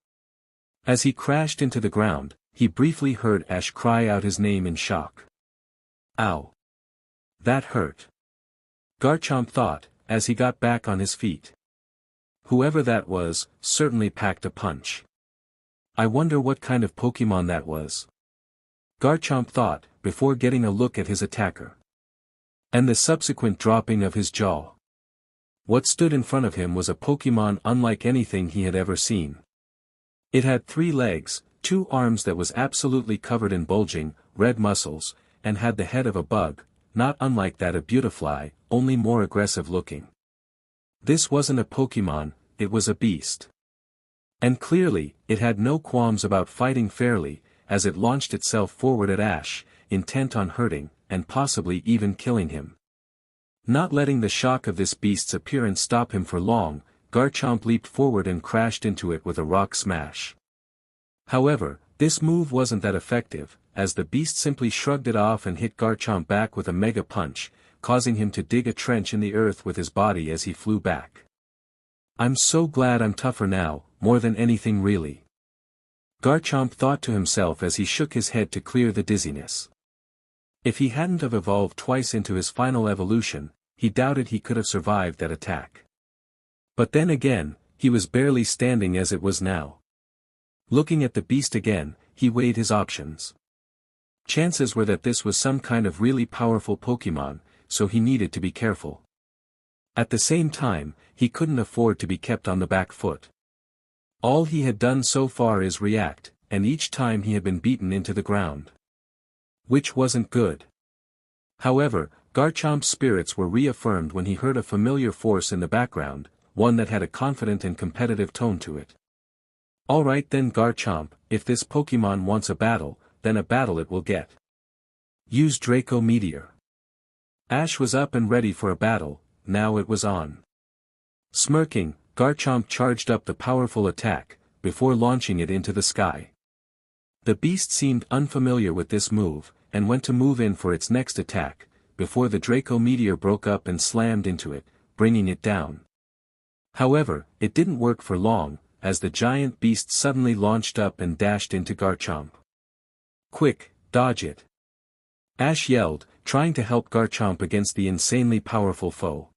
As he crashed into the ground, he briefly heard Ash cry out his name in shock. Ow! That hurt. Garchomp thought, as he got back on his feet. Whoever that was, certainly packed a punch. I wonder what kind of Pokémon that was. Garchomp thought, before getting a look at his attacker. And the subsequent dropping of his jaw. What stood in front of him was a Pokémon unlike anything he had ever seen. It had 3 legs, 2 arms that was absolutely covered in bulging, red muscles, and had the head of a bug, not unlike that of Beautifly, only more aggressive looking. This wasn't a Pokémon, it was a beast. And clearly, it had no qualms about fighting fairly, as it launched itself forward at Ash, intent on hurting, and possibly even killing him. Not letting the shock of this beast's appearance stop him for long, Garchomp leaped forward and crashed into it with a rock smash. However, this move wasn't that effective, as the beast simply shrugged it off and hit Garchomp back with a mega punch, causing him to dig a trench in the earth with his body as he flew back. I'm so glad I'm tougher now, more than anything really. Garchomp thought to himself as he shook his head to clear the dizziness. If he hadn't have evolved twice into his final evolution, he doubted he could have survived that attack. But then again, he was barely standing as it was now. Looking at the beast again, he weighed his options. Chances were that this was some kind of really powerful Pokémon, so he needed to be careful. At the same time, he couldn't afford to be kept on the back foot. All he had done so far is react, and each time he had been beaten into the ground. Which wasn't good. However, Garchomp's spirits were reaffirmed when he heard a familiar force in the background, one that had a confident and competitive tone to it. Alright then Garchomp, if this Pokémon wants a battle, then a battle it will get. Use Draco Meteor. Ash was up and ready for a battle, now it was on. Smirking, Garchomp charged up the powerful attack, before launching it into the sky. The beast seemed unfamiliar with this move, and went to move in for its next attack, before the Draco meteor broke up and slammed into it, bringing it down. However, it didn't work for long, as the giant beast suddenly launched up and dashed into Garchomp. "Quick, dodge it!" Ash yelled, trying to help Garchomp against the insanely powerful foe.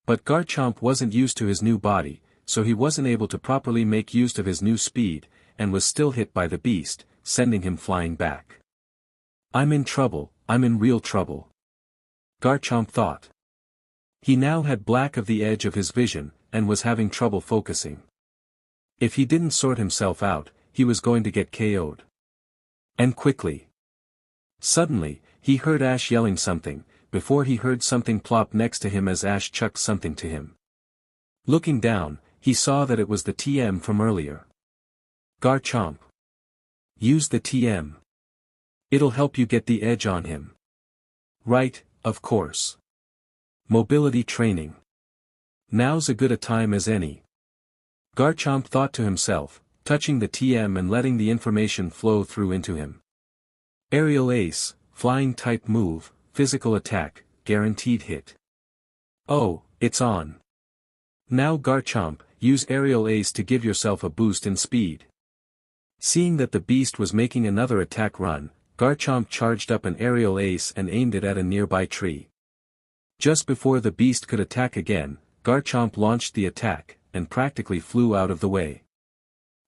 But Garchomp wasn't used to his new body, so he wasn't able to properly make use of his new speed, and was still hit by the beast, sending him flying back. "I'm in trouble, I'm in real trouble," Garchomp thought. He now had black of the edge of his vision, and was having trouble focusing. If he didn't sort himself out, he was going to get KO'd. And quickly. Suddenly, he heard Ash yelling something, before he heard something plop next to him as Ash chucked something to him. Looking down, he saw that it was the TM from earlier. "Garchomp. Use the TM. It'll help you get the edge on him." "Right, of course. Mobility training. Now's as good a time as any," Garchomp thought to himself, touching the TM and letting the information flow through into him. Aerial Ace, flying type move, physical attack, guaranteed hit. "Oh, it's on. Now Garchomp, use Aerial Ace to give yourself a boost in speed." Seeing that the beast was making another attack run, Garchomp charged up an Aerial Ace and aimed it at a nearby tree. Just before the beast could attack again, Garchomp launched the attack, and practically flew out of the way.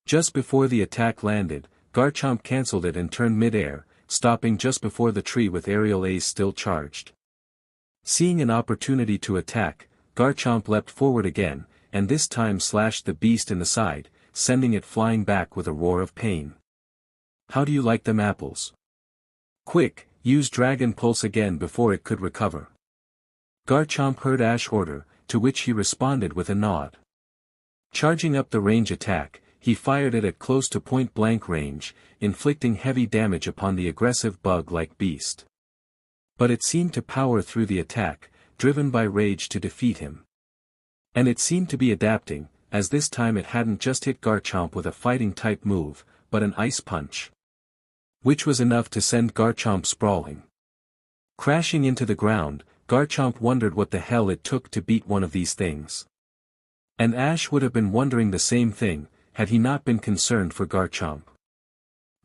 Just before the attack landed, Garchomp cancelled it and turned mid-air, stopping just before the tree with Aerial Ace still charged. Seeing an opportunity to attack, Garchomp leapt forward again, and this time slashed the beast in the side, sending it flying back with a roar of pain. "How do you like them apples? Quick, use Dragon Pulse again before it could recover." Garchomp heard Ash order, to which he responded with a nod. Charging up the range attack, he fired it at close to point-blank range, inflicting heavy damage upon the aggressive bug-like beast. But it seemed to power through the attack, driven by rage to defeat him. And it seemed to be adapting, as this time it hadn't just hit Garchomp with a fighting-type move, but an ice punch. Which was enough to send Garchomp sprawling. Crashing into the ground, Garchomp wondered what the hell it took to beat one of these things. And Ash would have been wondering the same thing, had he not been concerned for Garchomp.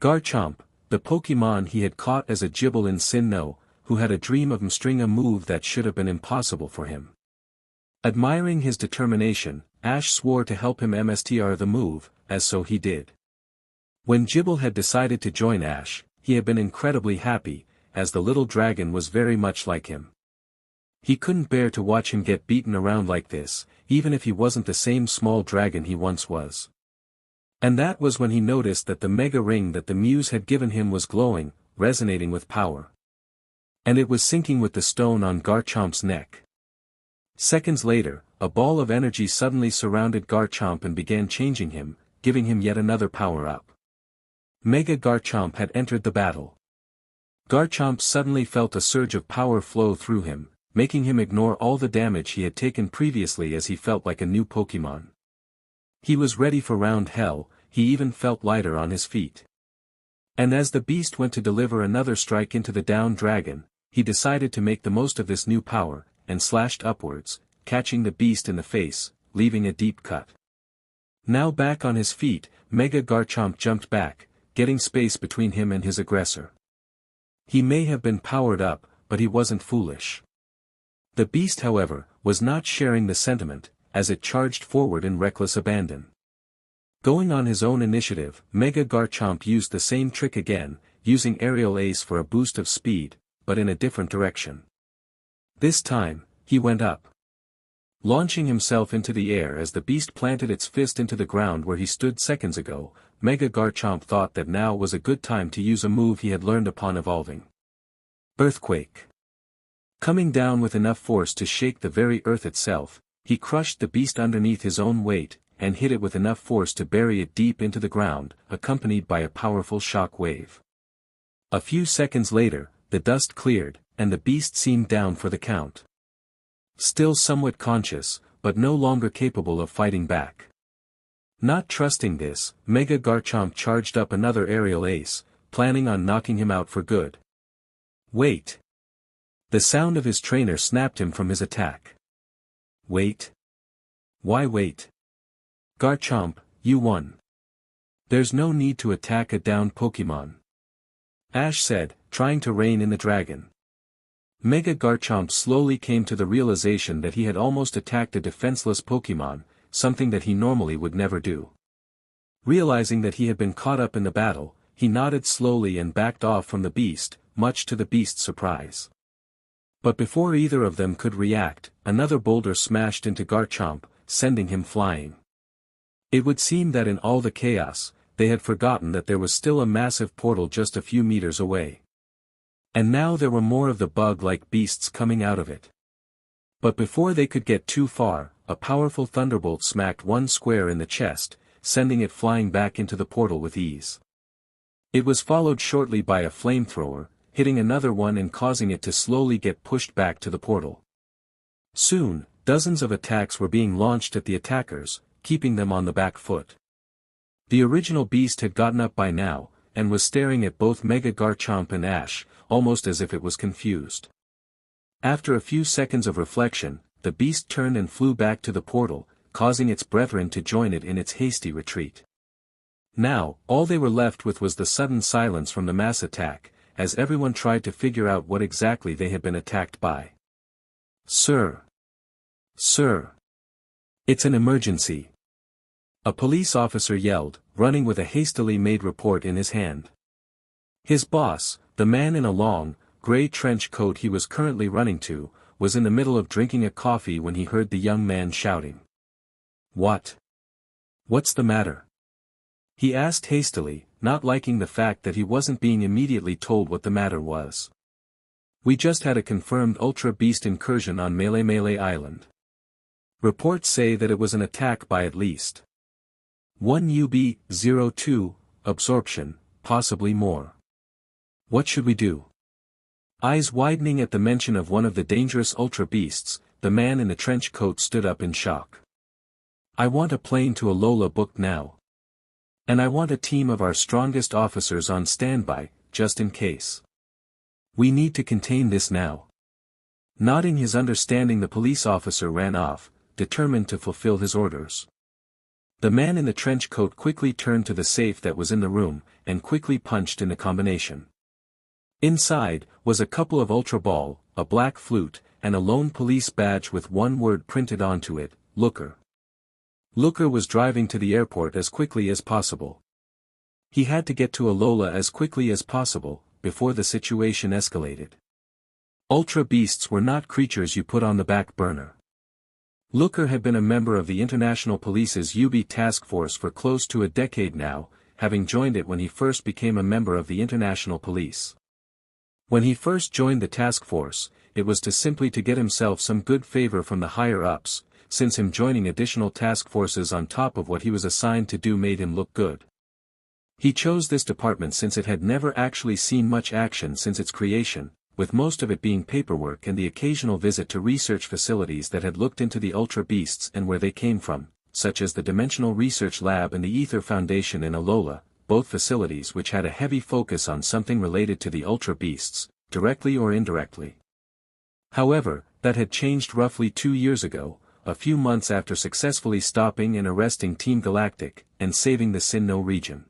Garchomp, the Pokémon he had caught as a Gibble in Sinnoh, who had a dream of mastering a move that should have been impossible for him. Admiring his determination, Ash swore to help him mstr the move, as so he did. When Gibble had decided to join Ash, he had been incredibly happy, as the little dragon was very much like him. He couldn't bear to watch him get beaten around like this, even if he wasn't the same small dragon he once was. And that was when he noticed that the mega ring that the muse had given him was glowing, resonating with power. And it was syncing with the stone on Garchomp's neck. Seconds later, a ball of energy suddenly surrounded Garchomp and began changing him, giving him yet another power-up. Mega Garchomp had entered the battle. Garchomp suddenly felt a surge of power flow through him, making him ignore all the damage he had taken previously as he felt like a new Pokémon. He was ready for round hell, he even felt lighter on his feet. And as the beast went to deliver another strike into the down dragon, he decided to make the most of this new power, and slashed upwards, catching the beast in the face, leaving a deep cut. Now back on his feet, Mega Garchomp jumped back, getting space between him and his aggressor. He may have been powered up, but he wasn't foolish. The beast, however, was not sharing the sentiment, as it charged forward in reckless abandon. Going on his own initiative, Mega Garchomp used the same trick again, using Aerial Ace for a boost of speed, but in a different direction. This time, he went up. Launching himself into the air as the beast planted its fist into the ground where he stood seconds ago, Mega Garchomp thought that now was a good time to use a move he had learned upon evolving. Earthquake. Coming down with enough force to shake the very earth itself, he crushed the beast underneath his own weight, and hit it with enough force to bury it deep into the ground, accompanied by a powerful shock wave. A few seconds later, the dust cleared, and the beast seemed down for the count. Still somewhat conscious, but no longer capable of fighting back. Not trusting this, Mega Garchomp charged up another aerial ace, planning on knocking him out for good. Wait! The sound of his trainer snapped him from his attack. Wait? Why wait? Garchomp, you won. There's no need to attack a downed Pokémon. Ash said, trying to rein in the dragon. Mega Garchomp slowly came to the realization that he had almost attacked a defenseless Pokémon, something that he normally would never do. Realizing that he had been caught up in the battle, he nodded slowly and backed off from the beast, much to the beast's surprise. But before either of them could react, another boulder smashed into Garchomp, sending him flying. It would seem that in all the chaos, they had forgotten that there was still a massive portal just a few meters away. And now there were more of the bug-like beasts coming out of it. But before they could get too far, a powerful thunderbolt smacked one square in the chest, sending it flying back into the portal with ease. It was followed shortly by a flamethrower, hitting another one and causing it to slowly get pushed back to the portal. Soon, dozens of attacks were being launched at the attackers, keeping them on the back foot. The original beast had gotten up by now, and was staring at both Mega Garchomp and Ash, almost as if it was confused. After a few seconds of reflection, the beast turned and flew back to the portal, causing its brethren to join it in its hasty retreat. Now, all they were left with was the sudden silence from the mass attack, as everyone tried to figure out what exactly they had been attacked by. Sir! Sir! It's an emergency! A police officer yelled, running with a hastily made report in his hand. His boss, the man in a long, gray trench coat he was currently running to, was in the middle of drinking a coffee when he heard the young man shouting. What? What's the matter? He asked hastily, not liking the fact that he wasn't being immediately told what the matter was. We just had a confirmed Ultra Beast incursion on Melee Island. Reports say that it was an attack by at least 1 UB-02, absorption, possibly more. What should we do? Eyes widening at the mention of one of the dangerous Ultra Beasts, the man in the trench coat stood up in shock. I want a plane to Alola booked now. And I want a team of our strongest officers on standby, just in case. We need to contain this now. Nodding his understanding, the police officer ran off, determined to fulfill his orders. The man in the trench coat quickly turned to the safe that was in the room, and quickly punched in the combination. Inside, was a couple of Ultra Ball, a black flute, and a lone police badge with one word printed onto it, Looker. Looker was driving to the airport as quickly as possible. He had to get to Alola as quickly as possible, before the situation escalated. Ultra Beasts were not creatures you put on the back burner. Looker had been a member of the International Police's UB task force for close to a decade now, having joined it when he first became a member of the International Police. When he first joined the task force, it was simply to get himself some good favor from the higher-ups, since him joining additional task forces on top of what he was assigned to do made him look good. He chose this department since it had never actually seen much action since its creation, with most of it being paperwork and the occasional visit to research facilities that had looked into the Ultra Beasts and where they came from, such as the Dimensional Research Lab and the Ether Foundation in Alola, both facilities which had a heavy focus on something related to the Ultra Beasts, directly or indirectly. However, that had changed roughly 2 years ago, a few months after successfully stopping and arresting Team Galactic, and saving the Sinnoh region.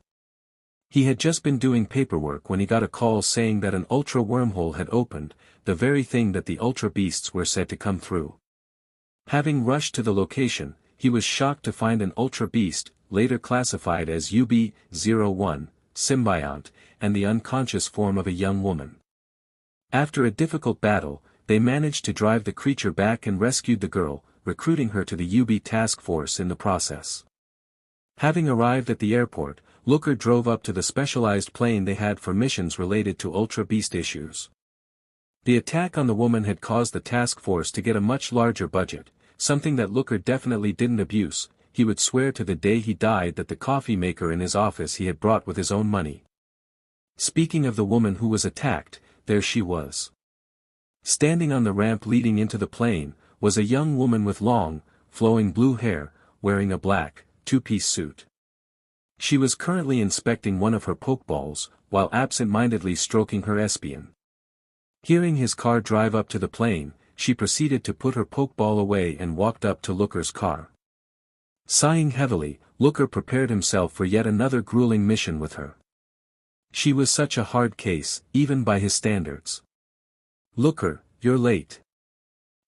He had just been doing paperwork when he got a call saying that an Ultra wormhole had opened, the very thing that the Ultra Beasts were said to come through. Having rushed to the location, he was shocked to find an Ultra Beast, later classified as UB-01, symbiont, and the unconscious form of a young woman. After a difficult battle, they managed to drive the creature back and rescued the girl, recruiting her to the UB task force in the process. Having arrived at the airport, Looker drove up to the specialized plane they had for missions related to Ultra Beast issues. The attack on the woman had caused the task force to get a much larger budget, something that Looker definitely didn't abuse. He would swear to the day he died that the coffee maker in his office he had brought with his own money. Speaking of the woman who was attacked, there she was. Standing on the ramp leading into the plane, was a young woman with long, flowing blue hair, wearing a black, two-piece suit. She was currently inspecting one of her Pokeballs, while absent-mindedly stroking her Espion. Hearing his car drive up to the plane, she proceeded to put her Pokeball away and walked up to Looker's car. Sighing heavily, Looker prepared himself for yet another grueling mission with her. She was such a hard case, even by his standards. "Looker, you're late.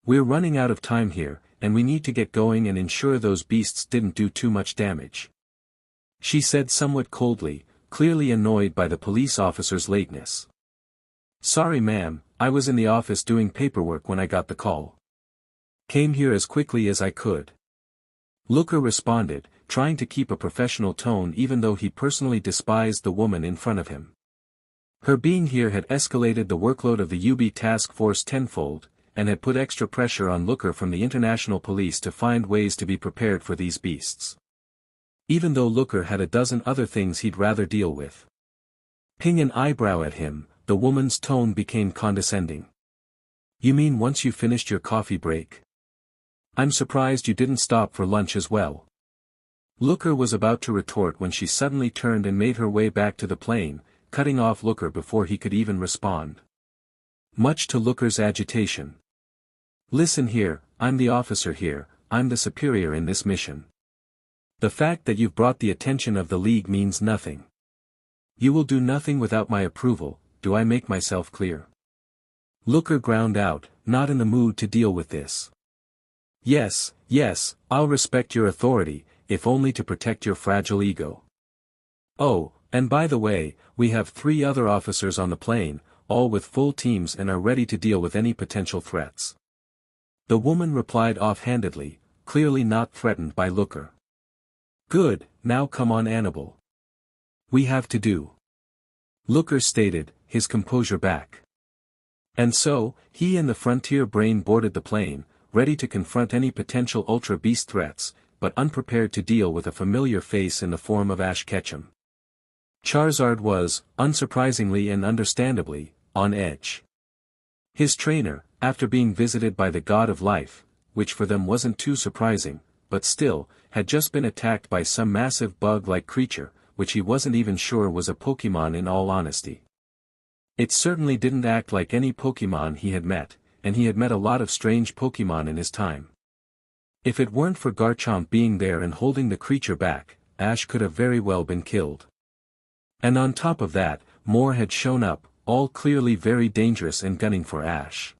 We're running out of time here, and we need to get going and ensure those beasts didn't do too much damage," she said somewhat coldly, clearly annoyed by the police officer's lateness. "Sorry ma'am, I was in the office doing paperwork when I got the call. Came here as quickly as I could," Looker responded, trying to keep a professional tone even though he personally despised the woman in front of him. Her being here had escalated the workload of the UB task force tenfold, and had put extra pressure on Looker from the international police to find ways to be prepared for these beasts. Even though Looker had a dozen other things he'd rather deal with. Ping an eyebrow at him, the woman's tone became condescending. "You mean once you finished your coffee break? I'm surprised you didn't stop for lunch as well." Looker was about to retort when she suddenly turned and made her way back to the plane, cutting off Looker before he could even respond. Much to Looker's agitation. "Listen here, I'm the officer here, I'm the superior in this mission. The fact that you've brought the attention of the League means nothing. You will do nothing without my approval, do I make myself clear?" Looker ground out, not in the mood to deal with this. Yes, I'll respect your authority, if only to protect your fragile ego. Oh, and by the way, we have 3 other officers on the plane, all with full teams and are ready to deal with any potential threats." The woman replied offhandedly, clearly not threatened by Looker. "Good, now come on Annabelle. We have to do," Looker stated, his composure back. And so, he and the Frontier Brain boarded the plane, ready to confront any potential Ultra Beast threats, but unprepared to deal with a familiar face in the form of Ash Ketchum. Charizard was, unsurprisingly and understandably, on edge. His trainer, after being visited by the God of Life, which for them wasn't too surprising, but still, had just been attacked by some massive bug-like creature, which he wasn't even sure was a Pokémon in all honesty. It certainly didn't act like any Pokémon he had met, and he had met a lot of strange Pokémon in his time. If it weren't for Garchomp being there and holding the creature back, Ash could have very well been killed. And on top of that, more had shown up, all clearly very dangerous and gunning for Ash.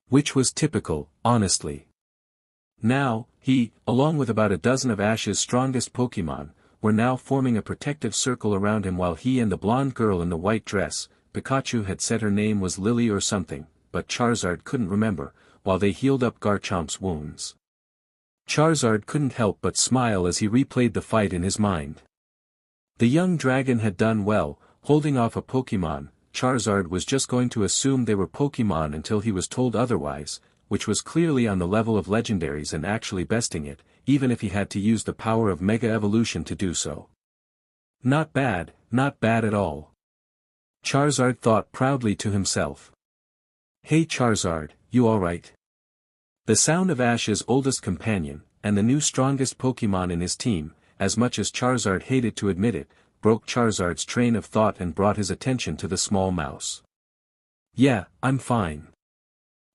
Which was typical, honestly. Now, he, along with about a dozen of Ash's strongest Pokémon, were now forming a protective circle around him while he and the blonde girl in the white dress, Pikachu had said her name was Lily or something, but Charizard couldn't remember, while they healed up Garchomp's wounds. Charizard couldn't help but smile as he replayed the fight in his mind. The young dragon had done well, holding off a Pokémon. Charizard was just going to assume they were Pokémon until he was told otherwise, which was clearly on the level of legendaries and actually besting it, even if he had to use the power of Mega Evolution to do so. Not bad at all. Charizard thought proudly to himself. Hey Charizard, you alright? The sound of Ash's oldest companion, and the new strongest Pokémon in his team, as much as Charizard hated to admit it, broke Charizard's train of thought and brought his attention to the small mouse. Yeah, I'm fine.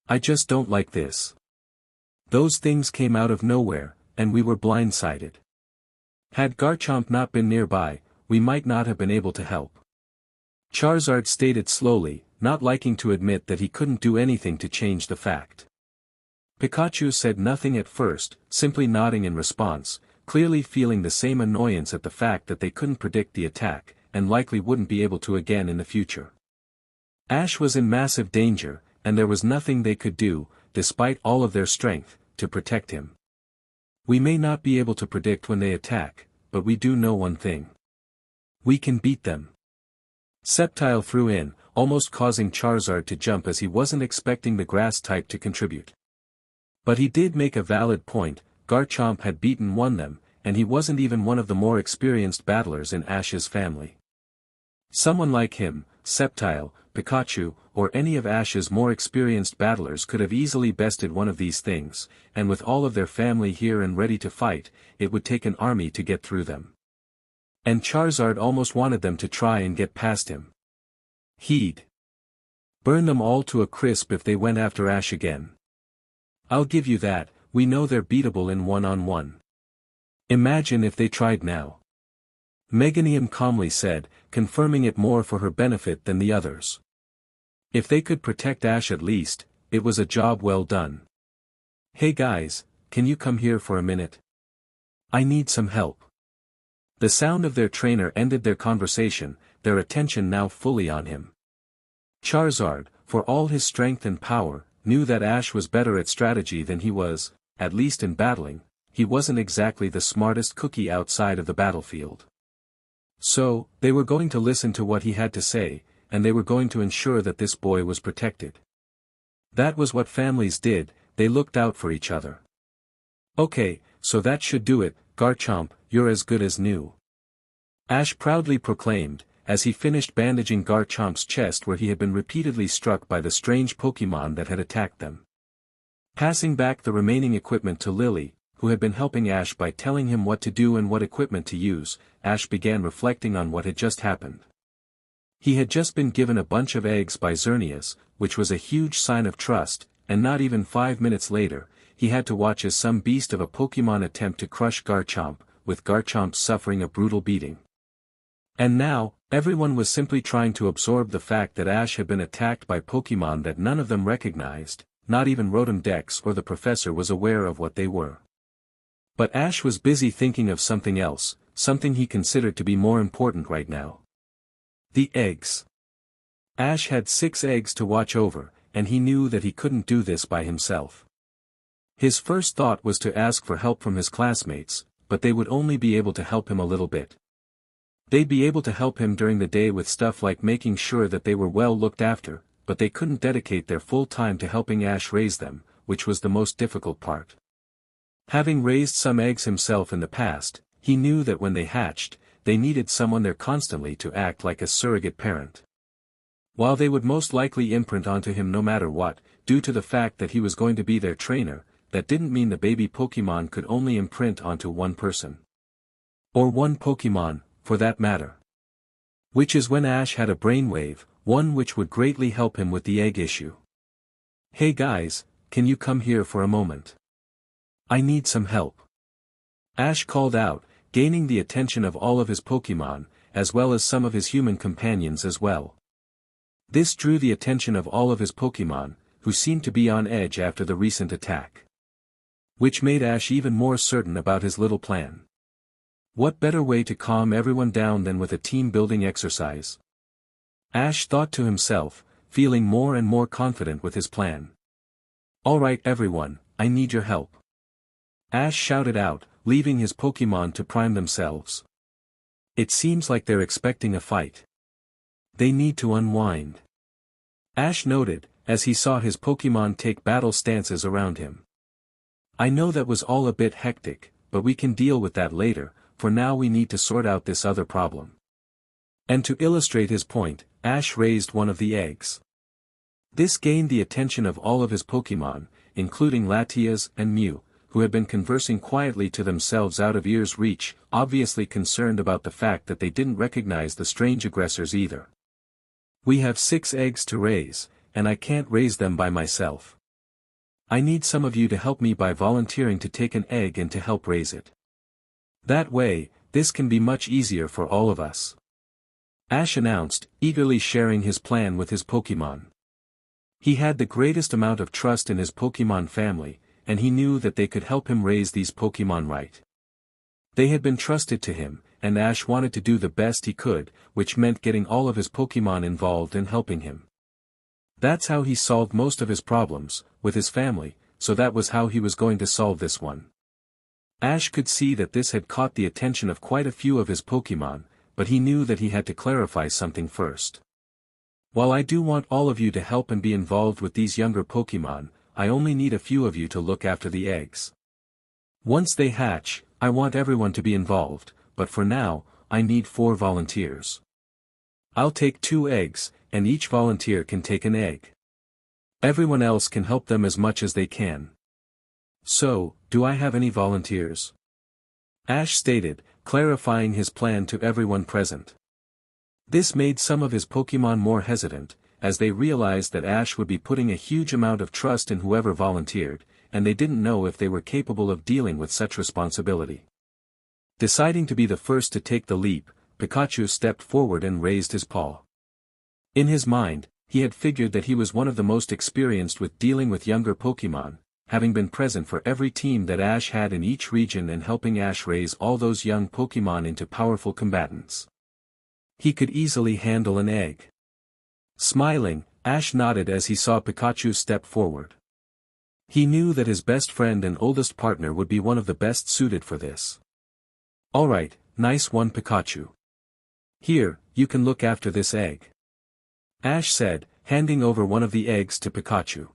I just don't like this. Those things came out of nowhere, and we were blindsided. Had Garchomp not been nearby, we might not have been able to help. Charizard stated slowly, not liking to admit that he couldn't do anything to change the fact. Pikachu said nothing at first, simply nodding in response, clearly feeling the same annoyance at the fact that they couldn't predict the attack, and likely wouldn't be able to again in the future. Ash was in massive danger, and there was nothing they could do, despite all of their strength, to protect him. We may not be able to predict when they attack, but we do know one thing. We can beat them. Sceptile threw in, almost causing Charizard to jump as he wasn't expecting the grass type to contribute. But he did make a valid point. Garchomp had won them, and he wasn't even one of the more experienced battlers in Ash's family. Someone like him, Sceptile, Pikachu, or any of Ash's more experienced battlers could have easily bested one of these things, and with all of their family here and ready to fight, it would take an army to get through them. And Charizard almost wanted them to try and get past him. He'd burn them all to a crisp if they went after Ash again. I'll give you that, we know they're beatable in one-on-one. Imagine if they tried now. Meganium calmly said, confirming it more for her benefit than the others. If they could protect Ash at least, it was a job well done. Hey guys, can you come here for a minute? I need some help. The sound of their trainer ended their conversation, their attention now fully on him. Charizard, for all his strength and power, knew that Ash was better at strategy than he was, at least in battling. He wasn't exactly the smartest cookie outside of the battlefield. So, they were going to listen to what he had to say, and they were going to ensure that this boy was protected. That was what families did, they looked out for each other. Okay, so that should do it, Garchomp, you're as good as new. Ash proudly proclaimed, as he finished bandaging Garchomp's chest where he had been repeatedly struck by the strange Pokémon that had attacked them. Passing back the remaining equipment to Lily, who had been helping Ash by telling him what to do and what equipment to use, Ash began reflecting on what had just happened. He had just been given a bunch of eggs by Xerneas, which was a huge sign of trust, and not even 5 minutes later, he had to watch as some beast of a Pokémon attempt to crush Garchomp, with Garchomp suffering a brutal beating. And now, everyone was simply trying to absorb the fact that Ash had been attacked by Pokémon that none of them recognized, not even Rotom Dex or the professor was aware of what they were. But Ash was busy thinking of something else, something he considered to be more important right now. The eggs. Ash had 6 eggs to watch over, and he knew that he couldn't do this by himself. His first thought was to ask for help from his classmates, but they would only be able to help him a little bit. They'd be able to help him during the day with stuff like making sure that they were well looked after, but they couldn't dedicate their full time to helping Ash raise them, which was the most difficult part. Having raised some eggs himself in the past, he knew that when they hatched, they needed someone there constantly to act like a surrogate parent. While they would most likely imprint onto him no matter what, due to the fact that he was going to be their trainer, that didn't mean the baby Pokémon could only imprint onto one person. Or one Pokémon, for that matter. Which is when Ash had a brainwave, one which would greatly help him with the egg issue. Hey guys, can you come here for a moment? I need some help. Ash called out, gaining the attention of all of his Pokémon, as well as some of his human companions as well. This drew the attention of all of his Pokémon, who seemed to be on edge after the recent attack. Which made Ash even more certain about his little plan. What better way to calm everyone down than with a team-building exercise? Ash thought to himself, feeling more and more confident with his plan. Alright everyone, I need your help. Ash shouted out, leaving his Pokémon to prime themselves. It seems like they're expecting a fight. They need to unwind. Ash noted, as he saw his Pokémon take battle stances around him. I know that was all a bit hectic, but we can deal with that later, for now we need to sort out this other problem. And to illustrate his point, Ash raised one of the eggs. This gained the attention of all of his Pokémon, including Latias and Mew, who had been conversing quietly to themselves out of ear's reach, obviously concerned about the fact that they didn't recognize the strange aggressors either. We have 6 eggs to raise, and I can't raise them by myself. I need some of you to help me by volunteering to take an egg and to help raise it. That way, this can be much easier for all of us. Ash announced, eagerly sharing his plan with his Pokémon. He had the greatest amount of trust in his Pokémon family, and he knew that they could help him raise these Pokémon right. They had been trusted to him, and Ash wanted to do the best he could, which meant getting all of his Pokémon involved and helping him. That's how he solved most of his problems, with his family, so that was how he was going to solve this one. Ash could see that this had caught the attention of quite a few of his Pokémon, but he knew that he had to clarify something first. While I do want all of you to help and be involved with these younger Pokémon, I only need a few of you to look after the eggs. Once they hatch, I want everyone to be involved, but for now, I need 4 volunteers. I'll take 2 eggs, and each volunteer can take an egg. Everyone else can help them as much as they can. So, do I have any volunteers? Ash stated, clarifying his plan to everyone present. This made some of his Pokémon more hesitant, as they realized that Ash would be putting a huge amount of trust in whoever volunteered, and they didn't know if they were capable of dealing with such responsibility. Deciding to be the first to take the leap, Pikachu stepped forward and raised his paw. In his mind, he had figured that he was one of the most experienced with dealing with younger Pokémon, having been present for every team that Ash had in each region and helping Ash raise all those young Pokémon into powerful combatants. He could easily handle an egg. Smiling, Ash nodded as he saw Pikachu step forward. He knew that his best friend and oldest partner would be one of the best suited for this. Alright, nice one Pikachu. Here, you can look after this egg. Ash said, handing over one of the eggs to Pikachu.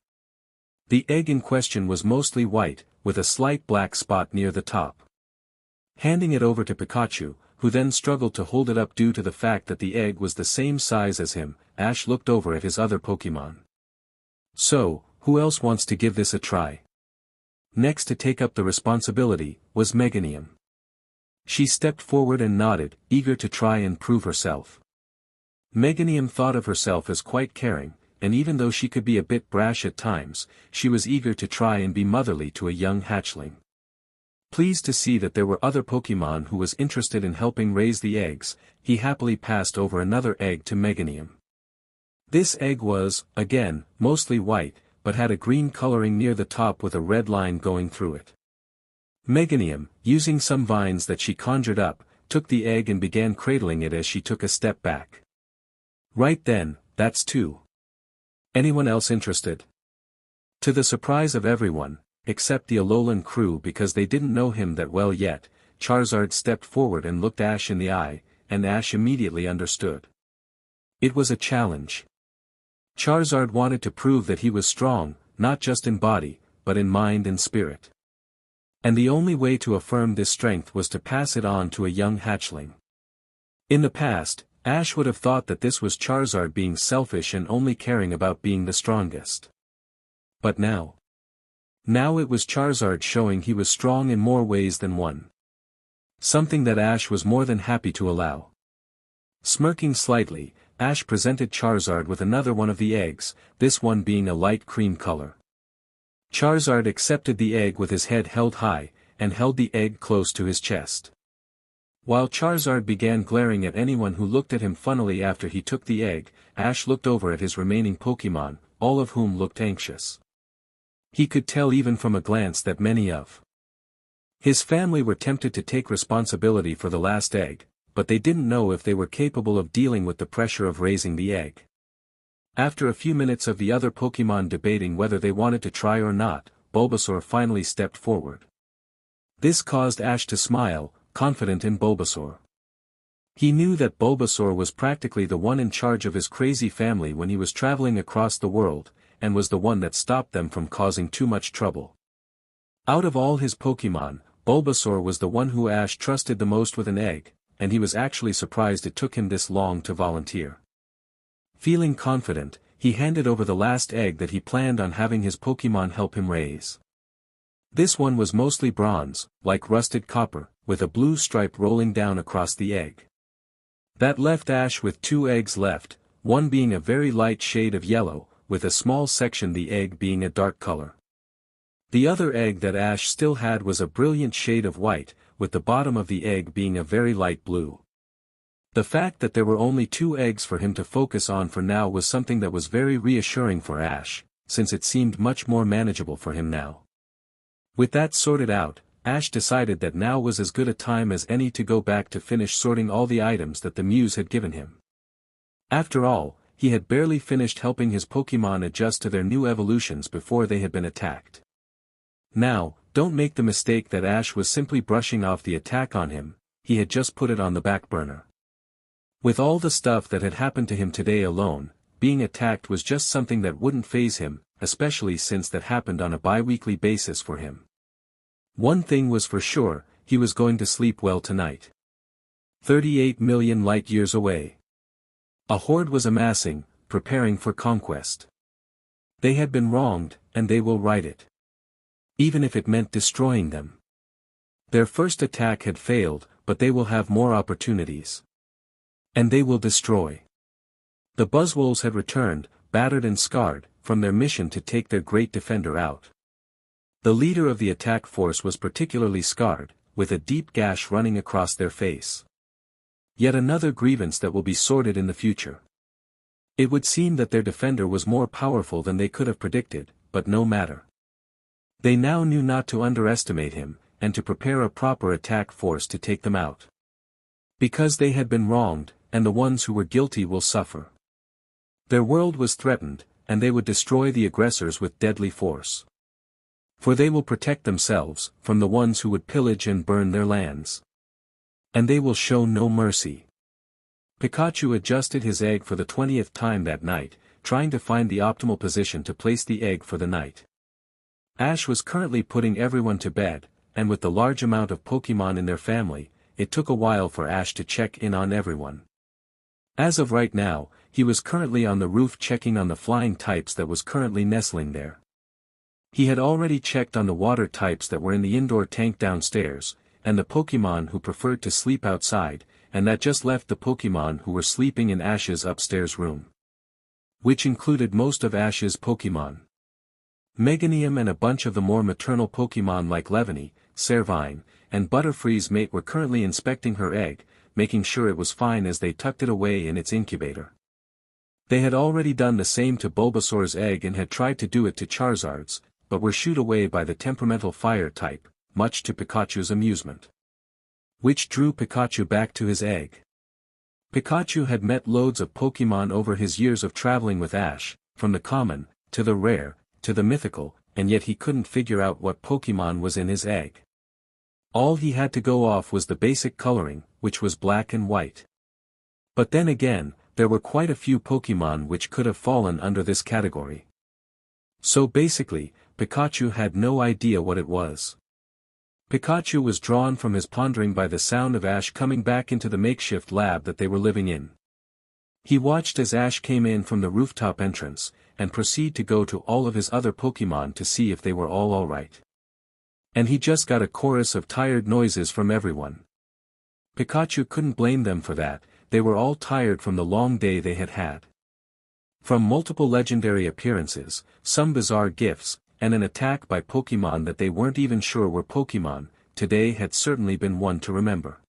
The egg in question was mostly white, with a slight black spot near the top. Handing it over to Pikachu, who then struggled to hold it up due to the fact that the egg was the same size as him, Ash looked over at his other Pokémon. So, who else wants to give this a try? Next to take up the responsibility, was Meganium. She stepped forward and nodded, eager to try and prove herself. Meganium thought of herself as quite caring, and even though she could be a bit brash at times, she was eager to try and be motherly to a young hatchling. Pleased to see that there were other Pokémon who was interested in helping raise the eggs, he happily passed over another egg to Meganium. This egg was, again, mostly white, but had a green coloring near the top with a red line going through it. Meganium, using some vines that she conjured up, took the egg and began cradling it as she took a step back. Right then, that's two. Anyone else interested? To the surprise of everyone, except the Alolan crew because they didn't know him that well yet, Charizard stepped forward and looked Ash in the eye, and Ash immediately understood. It was a challenge. Charizard wanted to prove that he was strong, not just in body, but in mind and spirit. And the only way to affirm this strength was to pass it on to a young hatchling. In the past, Ash would have thought that this was Charizard being selfish and only caring about being the strongest. But now it was Charizard showing he was strong in more ways than one. Something that Ash was more than happy to allow. Smirking slightly, Ash presented Charizard with another one of the eggs, this one being a light cream color. Charizard accepted the egg with his head held high, and held the egg close to his chest. While Charizard began glaring at anyone who looked at him funnily after he took the egg, Ash looked over at his remaining Pokémon, all of whom looked anxious. He could tell even from a glance that many of his family were tempted to take responsibility for the last egg, but they didn't know if they were capable of dealing with the pressure of raising the egg. After a few minutes of the other Pokémon debating whether they wanted to try or not, Bulbasaur finally stepped forward. This caused Ash to smile, confident in Bulbasaur. He knew that Bulbasaur was practically the one in charge of his crazy family when he was traveling across the world, and was the one that stopped them from causing too much trouble. Out of all his Pokémon, Bulbasaur was the one who Ash trusted the most with an egg, and he was actually surprised it took him this long to volunteer. Feeling confident, he handed over the last egg that he planned on having his Pokémon help him raise. This one was mostly bronze, like rusted copper, with a blue stripe rolling down across the egg. That left Ash with two eggs left, one being a very light shade of yellow, with a small section the egg being a dark color. The other egg that Ash still had was a brilliant shade of white, with the bottom of the egg being a very light blue. The fact that there were only two eggs for him to focus on for now was something that was very reassuring for Ash, since it seemed much more manageable for him now. With that sorted out, Ash decided that now was as good a time as any to go back to finish sorting all the items that the Muse had given him. After all, he had barely finished helping his Pokémon adjust to their new evolutions before they had been attacked. Now, don't make the mistake that Ash was simply brushing off the attack on him, he had just put it on the back burner. With all the stuff that had happened to him today alone, being attacked was just something that wouldn't faze him, especially since that happened on a bi-weekly basis for him. One thing was for sure, he was going to sleep well tonight. 38 million light-years away. A horde was amassing, preparing for conquest. They had been wronged, and they will right it. Even if it meant destroying them. Their first attack had failed, but they will have more opportunities. And they will destroy. The Buzzwoles had returned, battered and scarred, from their mission to take their great defender out. The leader of the attack force was particularly scarred, with a deep gash running across their face. Yet another grievance that will be sorted in the future. It would seem that their defender was more powerful than they could have predicted, but no matter. They now knew not to underestimate him, and to prepare a proper attack force to take them out. Because they had been wronged, and the ones who were guilty will suffer. Their world was threatened, and they would destroy the aggressors with deadly force. For they will protect themselves, from the ones who would pillage and burn their lands. And they will show no mercy. Pikachu adjusted his egg for the 20th time that night, trying to find the optimal position to place the egg for the night. Ash was currently putting everyone to bed, and with the large amount of Pokémon in their family, it took a while for Ash to check in on everyone. As of right now, he was currently on the roof checking on the flying types that was currently nestling there. He had already checked on the water types that were in the indoor tank downstairs, and the Pokémon who preferred to sleep outside, and that just left the Pokémon who were sleeping in Ash's upstairs room. Which included most of Ash's Pokémon. Meganium and a bunch of the more maternal Pokémon like Levany, Servine, and Butterfree's mate were currently inspecting her egg, making sure it was fine as they tucked it away in its incubator. They had already done the same to Bulbasaur's egg and had tried to do it to Charizard's, but were shooed away by the temperamental fire type, much to Pikachu's amusement. Which drew Pikachu back to his egg. Pikachu had met loads of Pokémon over his years of traveling with Ash, from the common, to the rare, to the mythical, and yet he couldn't figure out what Pokémon was in his egg. All he had to go off was the basic coloring, which was black and white. But then again, there were quite a few Pokémon which could have fallen under this category. So basically, Pikachu had no idea what it was. Pikachu was drawn from his pondering by the sound of Ash coming back into the makeshift lab that they were living in. He watched as Ash came in from the rooftop entrance, and proceed to go to all of his other Pokémon to see if they were all alright. And he just got a chorus of tired noises from everyone. Pikachu couldn't blame them for that, they were all tired from the long day they had had. From multiple legendary appearances, some bizarre gifts, and an attack by Pokémon that they weren't even sure were Pokémon, today had certainly been one to remember.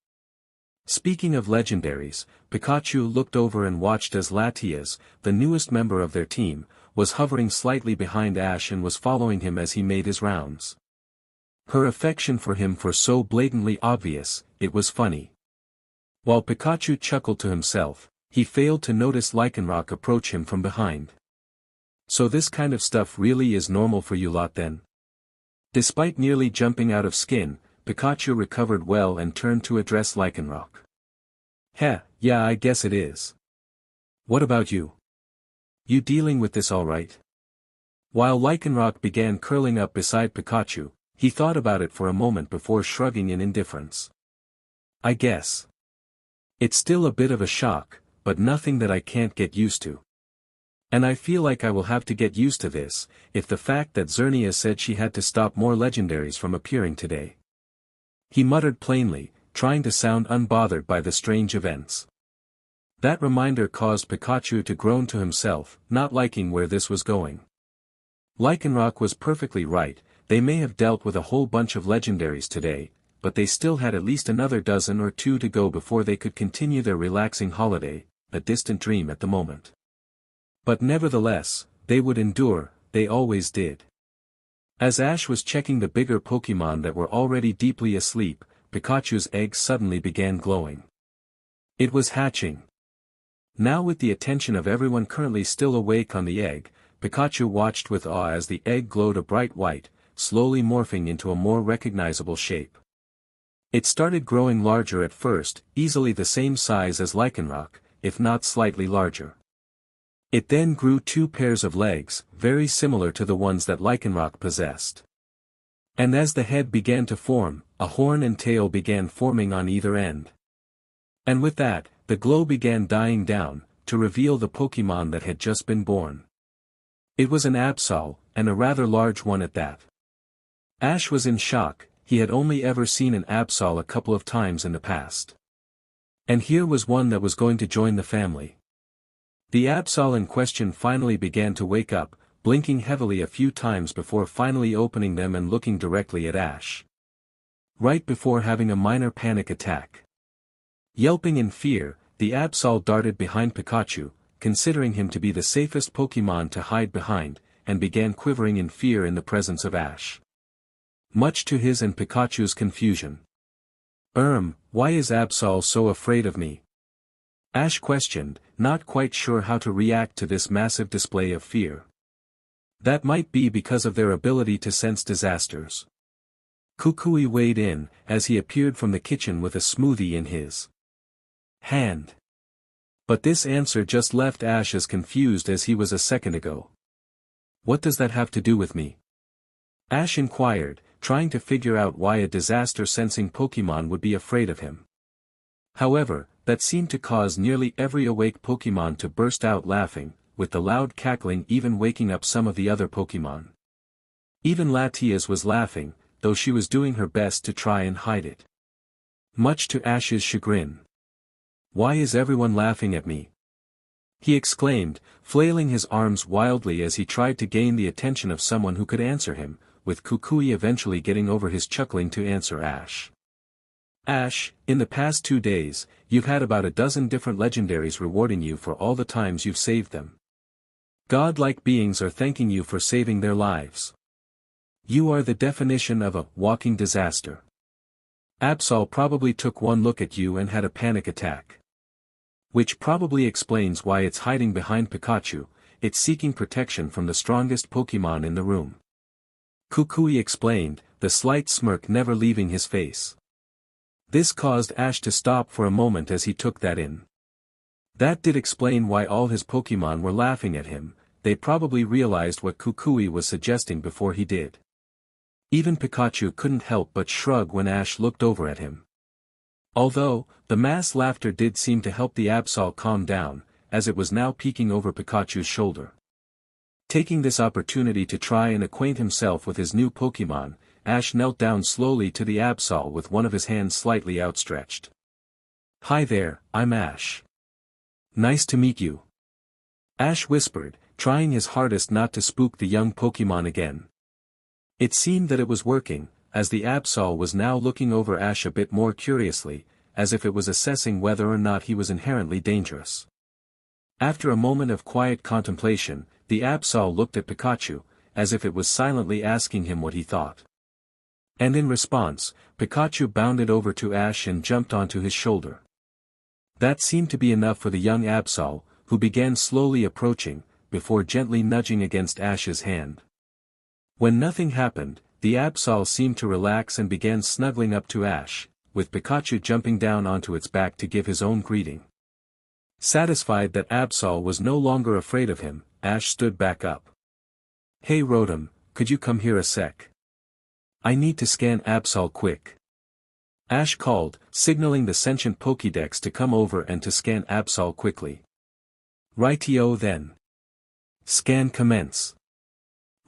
Speaking of legendaries, Pikachu looked over and watched as Latias, the newest member of their team, was hovering slightly behind Ash and was following him as he made his rounds. Her affection for him was so blatantly obvious, it was funny. While Pikachu chuckled to himself, he failed to notice Lycanroc approach him from behind. So this kind of stuff really is normal for you lot then? Despite nearly jumping out of skin, Pikachu recovered well and turned to address Lycanroc. Heh, yeah, I guess it is. What about you? You dealing with this alright? While Lycanroc began curling up beside Pikachu, he thought about it for a moment before shrugging in indifference. I guess. It's still a bit of a shock, but nothing that I can't get used to. And I feel like I will have to get used to this, if the fact that Xerneas said she had to stop more legendaries from appearing today. He muttered plainly, trying to sound unbothered by the strange events. That reminder caused Pikachu to groan to himself, not liking where this was going. Lycanroc was perfectly right, they may have dealt with a whole bunch of legendaries today, but they still had at least another dozen or two to go before they could continue their relaxing holiday, a distant dream at the moment. But nevertheless, they would endure, they always did. As Ash was checking the bigger Pokémon that were already deeply asleep, Pikachu's egg suddenly began glowing. It was hatching. Now with the attention of everyone currently still awake on the egg, Pikachu watched with awe as the egg glowed a bright white, slowly morphing into a more recognizable shape. It started growing larger at first, easily the same size as Lycanroc, if not slightly larger. It then grew 2 pairs of legs, very similar to the ones that Lycanroc possessed. And as the head began to form, a horn and tail began forming on either end. And with that, the glow began dying down, to reveal the Pokémon that had just been born. It was an Absol, and a rather large one at that. Ash was in shock, he had only ever seen an Absol a couple of times in the past. And here was one that was going to join the family. The Absol in question finally began to wake up, blinking heavily a few times before finally opening them and looking directly at Ash. Right before having a minor panic attack. Yelping in fear, the Absol darted behind Pikachu, considering him to be the safest Pokémon to hide behind, and began quivering in fear in the presence of Ash. Much to his and Pikachu's confusion. Why is Absol so afraid of me? Ash questioned, not quite sure how to react to this massive display of fear. That might be because of their ability to sense disasters. Kukui weighed in, as he appeared from the kitchen with a smoothie in his hand. But this answer just left Ash as confused as he was a second ago. What does that have to do with me? Ash inquired, trying to figure out why a disaster-sensing Pokémon would be afraid of him. However, that seemed to cause nearly every awake Pokémon to burst out laughing, with the loud cackling even waking up some of the other Pokémon. Even Latias was laughing, though she was doing her best to try and hide it. Much to Ash's chagrin. Why is everyone laughing at me? He exclaimed, flailing his arms wildly as he tried to gain the attention of someone who could answer him, with Kukui eventually getting over his chuckling to answer Ash. Ash, in the past 2 days, you've had about a dozen different legendaries rewarding you for all the times you've saved them. God-like beings are thanking you for saving their lives. You are the definition of a walking disaster. Absol probably took one look at you and had a panic attack. Which probably explains why it's hiding behind Pikachu, it's seeking protection from the strongest Pokémon in the room. Kukui explained, the slight smirk never leaving his face. This caused Ash to stop for a moment as he took that in. That did explain why all his Pokémon were laughing at him, they probably realized what Kukui was suggesting before he did. Even Pikachu couldn't help but shrug when Ash looked over at him. Although, the mass laughter did seem to help the Absol calm down, as it was now peeking over Pikachu's shoulder. Taking this opportunity to try and acquaint himself with his new Pokémon, Ash knelt down slowly to the Absol with one of his hands slightly outstretched. Hi there, I'm Ash. Nice to meet you. Ash whispered, trying his hardest not to spook the young Pokémon again. It seemed that it was working, as the Absol was now looking over Ash a bit more curiously, as if it was assessing whether or not he was inherently dangerous. After a moment of quiet contemplation, the Absol looked at Pikachu, as if it was silently asking him what he thought. And in response, Pikachu bounded over to Ash and jumped onto his shoulder. That seemed to be enough for the young Absol, who began slowly approaching, before gently nudging against Ash's hand. When nothing happened, the Absol seemed to relax and began snuggling up to Ash, with Pikachu jumping down onto its back to give his own greeting. Satisfied that Absol was no longer afraid of him, Ash stood back up. Hey Rotom, could you come here a sec? I need to scan Absol quick. Ash called, signaling the sentient Pokédex to come over and to scan Absol quickly. Rightio then. Scan commence.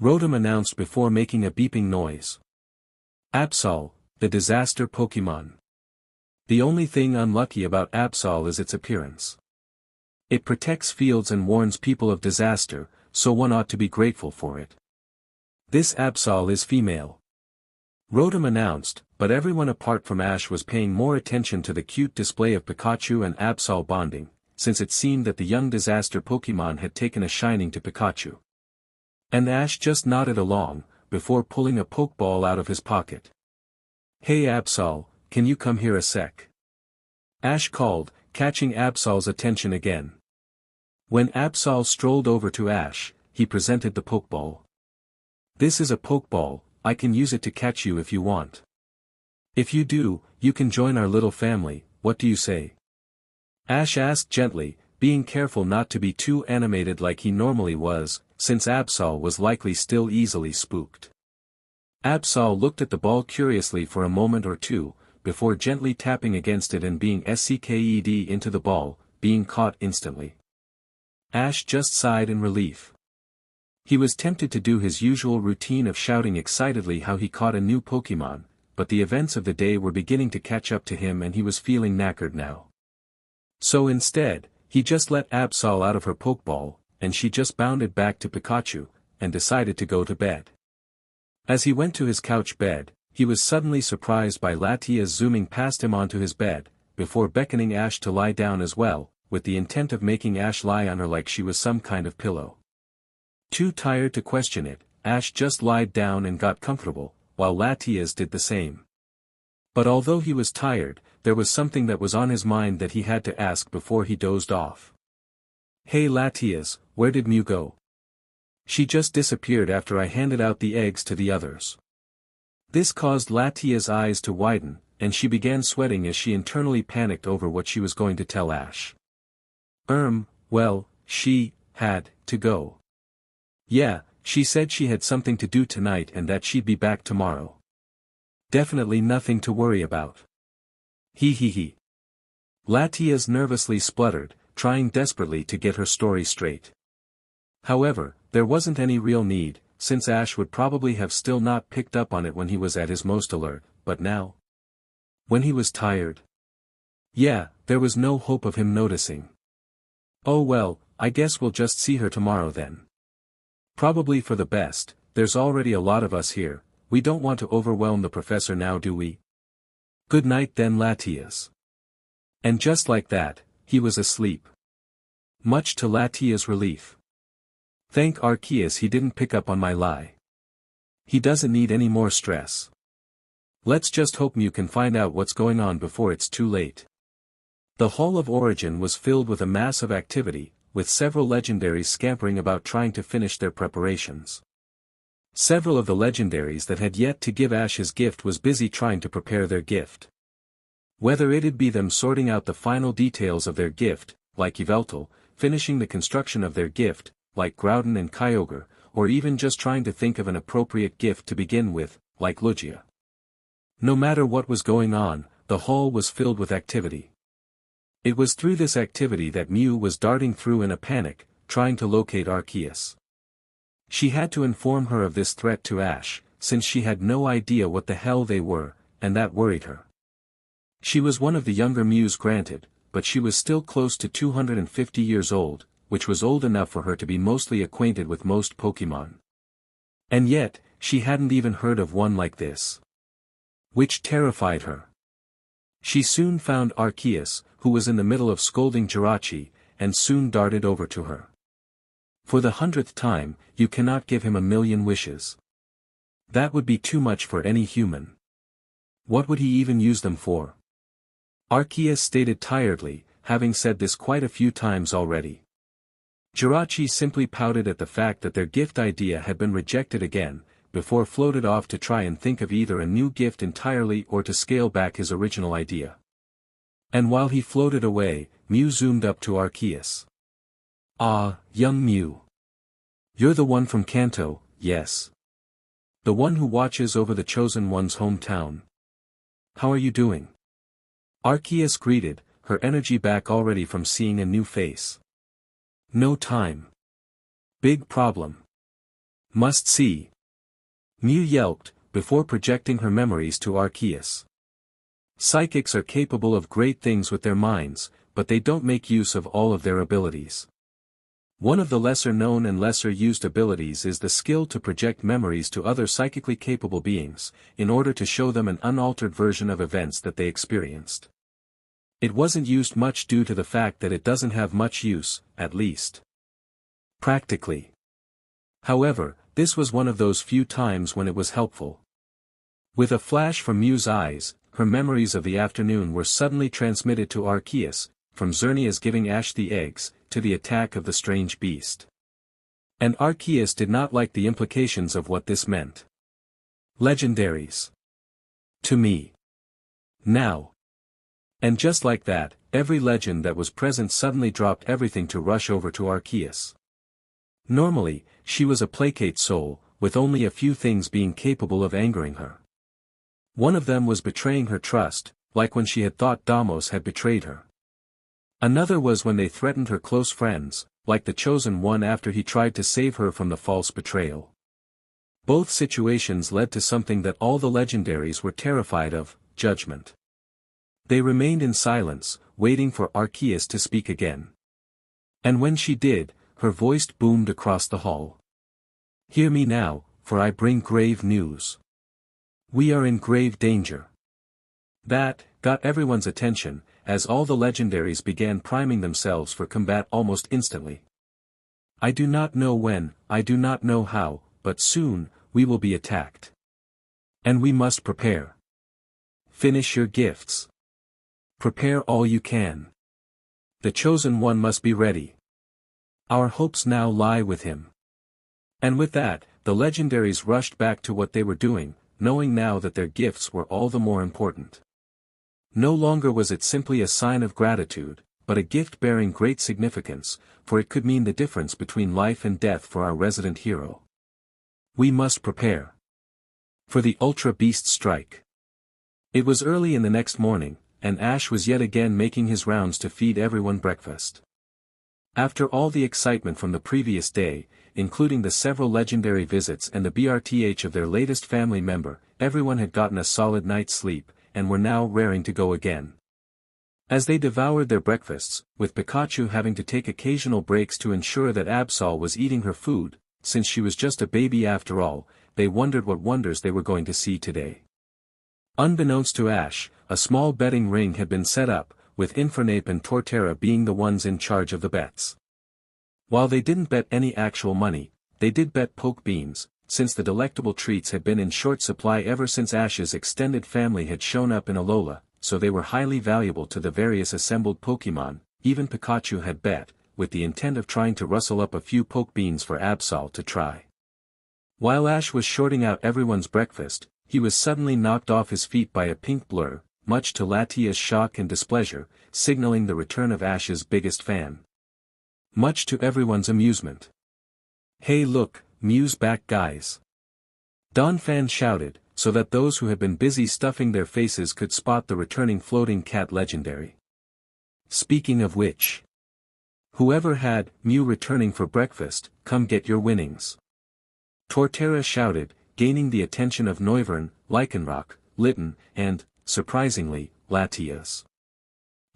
Rotom announced before making a beeping noise. Absol, the disaster Pokémon. The only thing unlucky about Absol is its appearance. It protects fields and warns people of disaster, so one ought to be grateful for it. This Absol is female. Rotom announced, but everyone apart from Ash was paying more attention to the cute display of Pikachu and Absol bonding, since it seemed that the young disaster Pokémon had taken a shining to Pikachu. And Ash just nodded along, before pulling a Pokeball out of his pocket. Hey Absol, can you come here a sec? Ash called, catching Absol's attention again. When Absol strolled over to Ash, he presented the Pokeball. This is a Pokeball, I can use it to catch you if you want. If you do, you can join our little family, what do you say? Ash asked gently, being careful not to be too animated like he normally was, since Absol was likely still easily spooked. Absol looked at the ball curiously for a moment or two, before gently tapping against it and being SCKED into the ball, being caught instantly. Ash just sighed in relief. He was tempted to do his usual routine of shouting excitedly how he caught a new Pokémon, but the events of the day were beginning to catch up to him and he was feeling knackered now. So instead, he just let Absol out of her Pokeball, and she just bounded back to Pikachu, and decided to go to bed. As he went to his couch bed, he was suddenly surprised by Latias zooming past him onto his bed, before beckoning Ash to lie down as well, with the intent of making Ash lie on her like she was some kind of pillow. Too tired to question it, Ash just lied down and got comfortable, while Latias did the same. But although he was tired, there was something that was on his mind that he had to ask before he dozed off. "Hey Latias, where did Mew go? She just disappeared after I handed out the eggs to the others." This caused Latias' eyes to widen, and she began sweating as she internally panicked over what she was going to tell Ash. Well, she had to go. Yeah, she said she had something to do tonight and that she'd be back tomorrow. Definitely nothing to worry about. He. Latias nervously spluttered, trying desperately to get her story straight. However, there wasn't any real need, since Ash would probably have still not picked up on it when he was at his most alert, but now? When he was tired? Yeah, there was no hope of him noticing. Oh well, I guess we'll just see her tomorrow then. Probably for the best, there's already a lot of us here, we don't want to overwhelm the professor now, do we? Good night then Latias. And just like that, he was asleep. Much to Latias' relief. Thank Arceus he didn't pick up on my lie. He doesn't need any more stress. Let's just hope Mew can find out what's going on before it's too late. The Hall of Origin was filled with a mass of activity, with several legendaries scampering about trying to finish their preparations. Several of the legendaries that had yet to give Ash his gift was busy trying to prepare their gift. Whether it'd be them sorting out the final details of their gift, like Yveltal, finishing the construction of their gift, like Groudon and Kyogre, or even just trying to think of an appropriate gift to begin with, like Lugia. No matter what was going on, the hall was filled with activity. It was through this activity that Mew was darting through in a panic, trying to locate Arceus. She had to inform her of this threat to Ash, since she had no idea what the hell they were, and that worried her. She was one of the younger Mews granted, but she was still close to 250 years old, which was old enough for her to be mostly acquainted with most Pokémon. And yet, she hadn't even heard of one like this. Which terrified her. She soon found Arceus, who was in the middle of scolding Jirachi, and soon darted over to her. For the 100th time, you cannot give him a million wishes. That would be too much for any human. What would he even use them for? Arceus stated tiredly, having said this quite a few times already. Jirachi simply pouted at the fact that their gift idea had been rejected again, before floated off to try and think of either a new gift entirely or to scale back his original idea. And while he floated away, Mew zoomed up to Arceus. "Ah, young Mew. You're the one from Kanto, yes. The one who watches over the Chosen One's hometown. How are you doing?" Arceus greeted, her energy back already from seeing a new face. "No time. Big problem. Must see." Mew yelped, before projecting her memories to Arceus. Psychics are capable of great things with their minds, but they don't make use of all of their abilities. One of the lesser-known and lesser-used abilities is the skill to project memories to other psychically capable beings, in order to show them an unaltered version of events that they experienced. It wasn't used much due to the fact that it doesn't have much use, at least practically. However, this was one of those few times when it was helpful. With a flash from Mew's eyes, her memories of the afternoon were suddenly transmitted to Arceus, from Xerneas giving Ash the eggs, to the attack of the strange beast. And Arceus did not like the implications of what this meant. Legendaries. To me. Now. And just like that, every legend that was present suddenly dropped everything to rush over to Arceus. Normally, she was a placate soul, with only a few things being capable of angering her. One of them was betraying her trust, like when she had thought Damos had betrayed her. Another was when they threatened her close friends, like the chosen one after he tried to save her from the false betrayal. Both situations led to something that all the legendaries were terrified of: judgment. They remained in silence, waiting for Arceus to speak again. And when she did, her voice boomed across the hall. "Hear me now, for I bring grave news. We are in grave danger." That got everyone's attention, as all the legendaries began priming themselves for combat almost instantly. "I do not know when, I do not know how, but soon, we will be attacked. And we must prepare. Finish your gifts. Prepare all you can. The chosen one must be ready. Our hopes now lie with him." And with that, the legendaries rushed back to what they were doing, knowing now that their gifts were all the more important. No longer was it simply a sign of gratitude, but a gift bearing great significance, for it could mean the difference between life and death for our resident hero. We must prepare for the Ultra Beast strike. It was early in the next morning, and Ash was yet again making his rounds to feed everyone breakfast. After all the excitement from the previous day, including the several legendary visits and the BRTH of their latest family member, everyone had gotten a solid night's sleep, and were now raring to go again. As they devoured their breakfasts, with Pikachu having to take occasional breaks to ensure that Absol was eating her food, since she was just a baby after all, they wondered what wonders they were going to see today. Unbeknownst to Ash, a small betting ring had been set up, with Infernape and Torterra being the ones in charge of the bets. While they didn't bet any actual money, they did bet poke beans, since the delectable treats had been in short supply ever since Ash's extended family had shown up in Alola, so they were highly valuable to the various assembled Pokémon. Even Pikachu had bet, with the intent of trying to rustle up a few poke beans for Absol to try. While Ash was shorting out everyone's breakfast, he was suddenly knocked off his feet by a pink blur, much to Latias' shock and displeasure, signaling the return of Ash's biggest fan. Much to everyone's amusement. "Hey look, Mew's back guys!" Donphan shouted, so that those who had been busy stuffing their faces could spot the returning floating cat legendary. "Speaking of which, whoever had Mew returning for breakfast, come get your winnings." Torterra shouted, gaining the attention of Noivern, Lycanroc, Litten, and, surprisingly, Latias.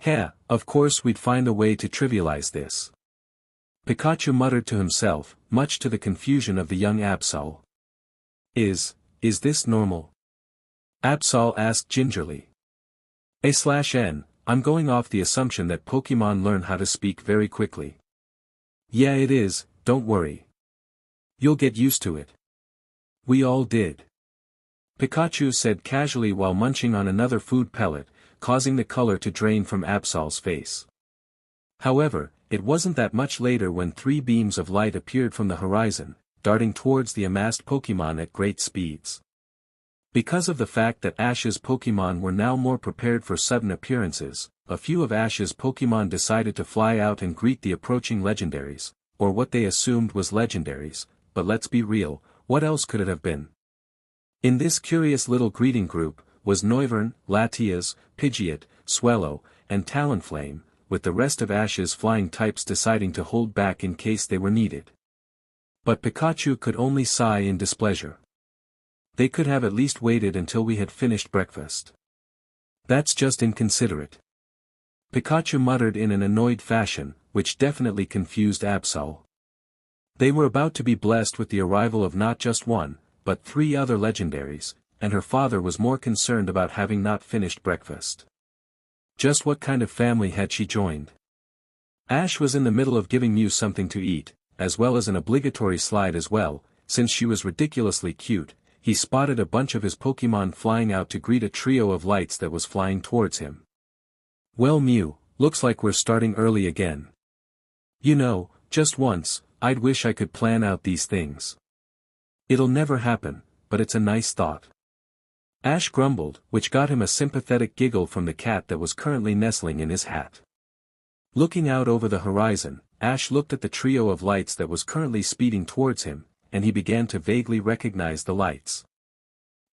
"Heh, of course we'd find a way to trivialize this." Pikachu muttered to himself, much to the confusion of the young Absol. Is this normal?" Absol asked gingerly. "A/N, I'm going off the assumption that Pokémon learn how to speak very quickly." "Yeah it is, don't worry. You'll get used to it. We all did." Pikachu said casually while munching on another food pellet, causing the color to drain from Absol's face. However, it wasn't that much later when 3 beams of light appeared from the horizon, darting towards the amassed Pokémon at great speeds. Because of the fact that Ash's Pokémon were now more prepared for sudden appearances, a few of Ash's Pokémon decided to fly out and greet the approaching legendaries, or what they assumed was legendaries, but let's be real, what else could it have been? In this curious little greeting group, was Noivern, Latias, Pidgeot, Swellow, and Talonflame, with the rest of Ash's flying types deciding to hold back in case they were needed. But Pikachu could only sigh in displeasure. "They could have at least waited until we had finished breakfast. That's just inconsiderate." Pikachu muttered in an annoyed fashion, which definitely confused Absol. They were about to be blessed with the arrival of not just 1, but 3 other legendaries, and her father was more concerned about having not finished breakfast. Just what kind of family had she joined? Ash was in the middle of giving Mew something to eat, as well as an obligatory slide as well, since she was ridiculously cute. He spotted a bunch of his Pokémon flying out to greet a trio of lights that was flying towards him. "Well Mew, looks like we're starting early again. You know, just once, I'd wish I could plan out these things. It'll never happen, but it's a nice thought." Ash grumbled, which got him a sympathetic giggle from the cat that was currently nestling in his hat. Looking out over the horizon, Ash looked at the trio of lights that was currently speeding towards him, and he began to vaguely recognize the lights.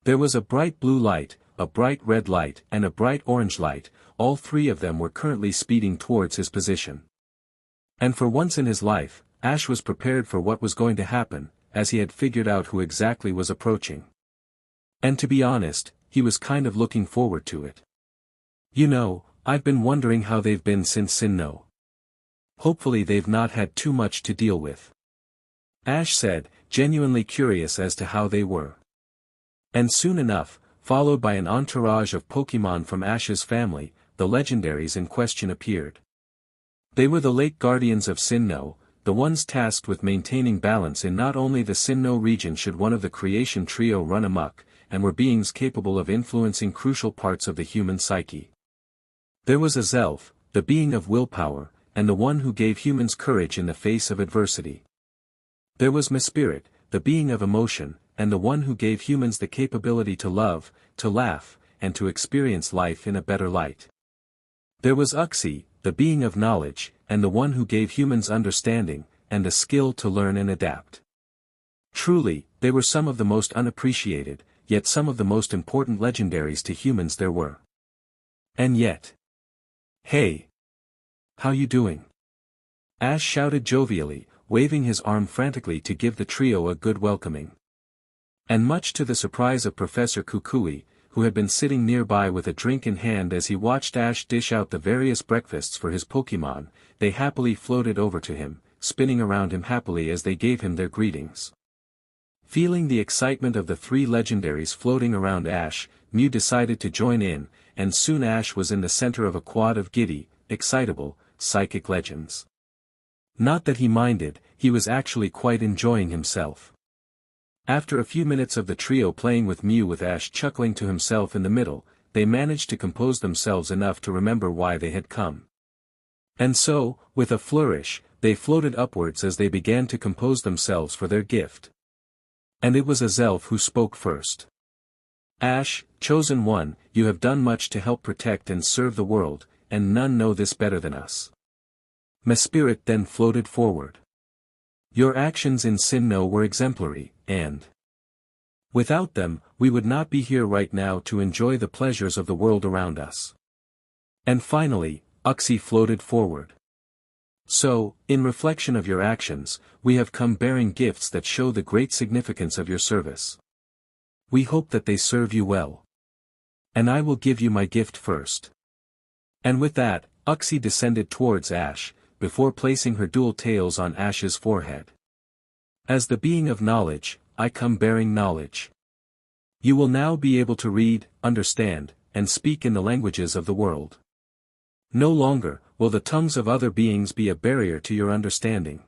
There was a bright blue light, a bright red light, and a bright orange light. All 3 of them were currently speeding towards his position. And for once in his life, Ash was prepared for what was going to happen, as he had figured out who exactly was approaching. And to be honest, he was kind of looking forward to it. You know, I've been wondering how they've been since Sinnoh. Hopefully they've not had too much to deal with. Ash said, genuinely curious as to how they were. And soon enough, followed by an entourage of Pokémon from Ash's family, the legendaries in question appeared. They were the late guardians of Sinnoh, the ones tasked with maintaining balance in not only the Sinnoh region should one of the creation trio run amok, and were beings capable of influencing crucial parts of the human psyche. There was Azelf, the being of willpower, and the one who gave humans courage in the face of adversity. There was Mispirit, the being of emotion, and the one who gave humans the capability to love, to laugh, and to experience life in a better light. There was Uxie, the being of knowledge, and the one who gave humans understanding, and the skill to learn and adapt. Truly, they were some of the most unappreciated, yet some of the most important legendaries to humans there were. And yet. Hey! How you doing? Ash shouted jovially, waving his arm frantically to give the trio a good welcoming. And much to the surprise of Professor Kukui, who had been sitting nearby with a drink in hand as he watched Ash dish out the various breakfasts for his Pokémon, they happily floated over to him, spinning around him happily as they gave him their greetings. Feeling the excitement of the three legendaries floating around Ash, Mew decided to join in, and soon Ash was in the center of a quad of giddy, excitable, psychic legends. Not that he minded, he was actually quite enjoying himself. After a few minutes of the trio playing with Mew with Ash chuckling to himself in the middle, they managed to compose themselves enough to remember why they had come. And so, with a flourish, they floated upwards as they began to compose themselves for their gift. And it was Azelf who spoke first. Ash, chosen one, you have done much to help protect and serve the world, and none know this better than us. Mispirit then floated forward. Your actions in Sinnoh were exemplary, and without them, we would not be here right now to enjoy the pleasures of the world around us. And finally, Uxie floated forward. So, in reflection of your actions, we have come bearing gifts that show the great significance of your service. We hope that they serve you well. And I will give you my gift first. And with that, Uxie descended towards Ash, before placing her dual tails on Ash's forehead. As the being of knowledge, I come bearing knowledge. You will now be able to read, understand, and speak in the languages of the world. No longer will the tongues of other beings be a barrier to your understanding.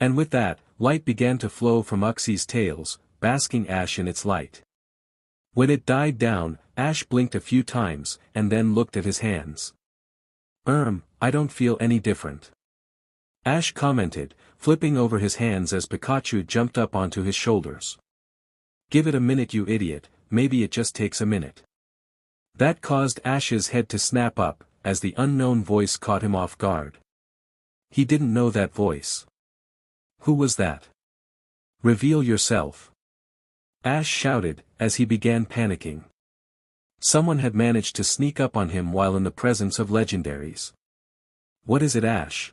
And with that, light began to flow from Uxie's tails, basking Ash in its light. When it died down, Ash blinked a few times, and then looked at his hands. I don't feel any different. Ash commented, flipping over his hands as Pikachu jumped up onto his shoulders. Give it a minute, you idiot, maybe it just takes a minute. That caused Ash's head to snap up, as the unknown voice caught him off guard. He didn't know that voice. Who was that? Reveal yourself. Ash shouted, as he began panicking. Someone had managed to sneak up on him while in the presence of legendaries. What is it, Ash?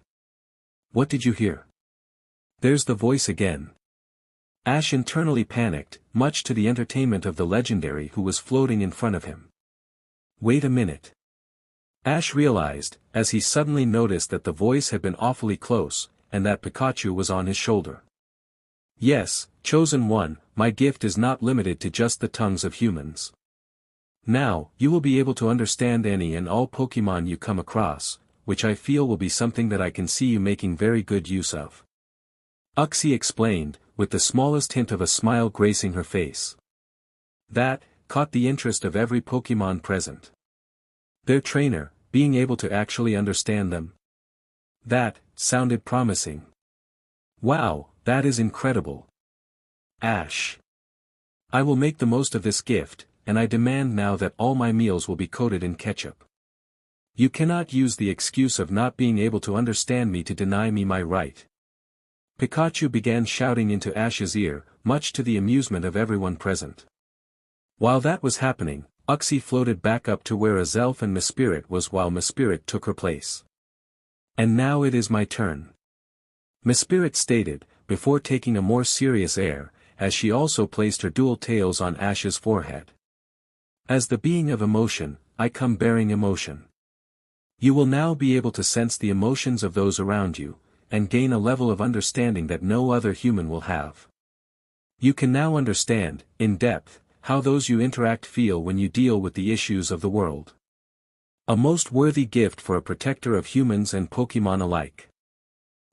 What did you hear? There's the voice again. Ash internally panicked, much to the entertainment of the legendary who was floating in front of him. Wait a minute. Ash realized, as he suddenly noticed that the voice had been awfully close, and that Pikachu was on his shoulder. Yes, chosen one, my gift is not limited to just the tongues of humans. Now, you will be able to understand any and all Pokémon you come across, which I feel will be something that I can see you making very good use of. Uxie explained, with the smallest hint of a smile gracing her face. That caught the interest of every Pokémon present. Their trainer, being able to actually understand them. That sounded promising. Wow, that is incredible. Ash. I will make the most of this gift, and I demand now that all my meals will be coated in ketchup. You cannot use the excuse of not being able to understand me to deny me my right. Pikachu began shouting into Ash's ear, much to the amusement of everyone present. While that was happening, Uxie floated back up to where Azelf and Mispirit was while Mispirit took her place. And now it is my turn. Mispirit stated, before taking a more serious air, as she also placed her dual tails on Ash's forehead. As the being of emotion, I come bearing emotion. You will now be able to sense the emotions of those around you, and gain a level of understanding that no other human will have. You can now understand, in depth, how those you interact feel when you deal with the issues of the world. A most worthy gift for a protector of humans and Pokémon alike.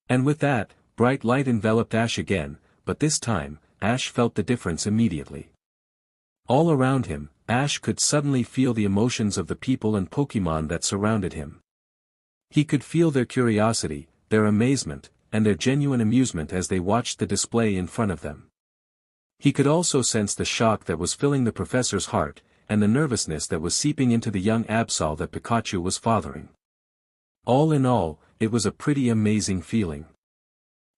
And with that, bright light enveloped Ash again, but this time, Ash felt the difference immediately. All around him, Ash could suddenly feel the emotions of the people and Pokémon that surrounded him. He could feel their curiosity, their amazement, and their genuine amusement as they watched the display in front of them. He could also sense the shock that was filling the professor's heart, and the nervousness that was seeping into the young Absol that Pikachu was fathering. All in all, it was a pretty amazing feeling.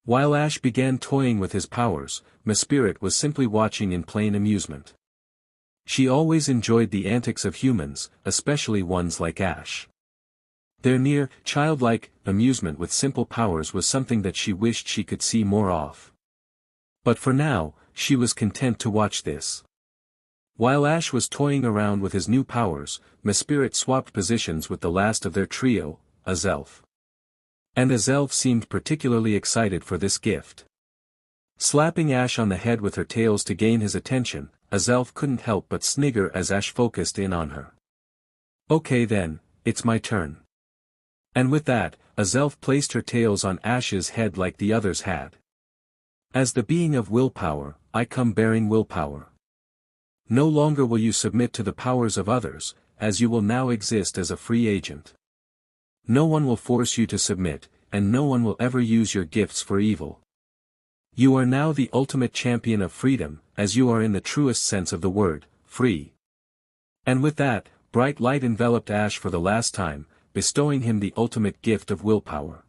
While Ash began toying with his powers, Mispirit was simply watching in plain amusement. She always enjoyed the antics of humans, especially ones like Ash. Their near, childlike, amusement with simple powers was something that she wished she could see more of. But for now, she was content to watch this. While Ash was toying around with his new powers, Mispirit swapped positions with the last of their trio, Azelf. And Azelf seemed particularly excited for this gift. Slapping Ash on the head with her tails to gain his attention, Azelf couldn't help but snigger as Ash focused in on her. Okay then, it's my turn. And with that, Azelf placed her tails on Ash's head like the others had. As the being of willpower, I come bearing willpower. No longer will you submit to the powers of others, as you will now exist as a free agent. No one will force you to submit, and no one will ever use your gifts for evil. You are now the ultimate champion of freedom, as you are in the truest sense of the word, free. And with that, bright light enveloped Ash for the last time, bestowing him the ultimate gift of willpower.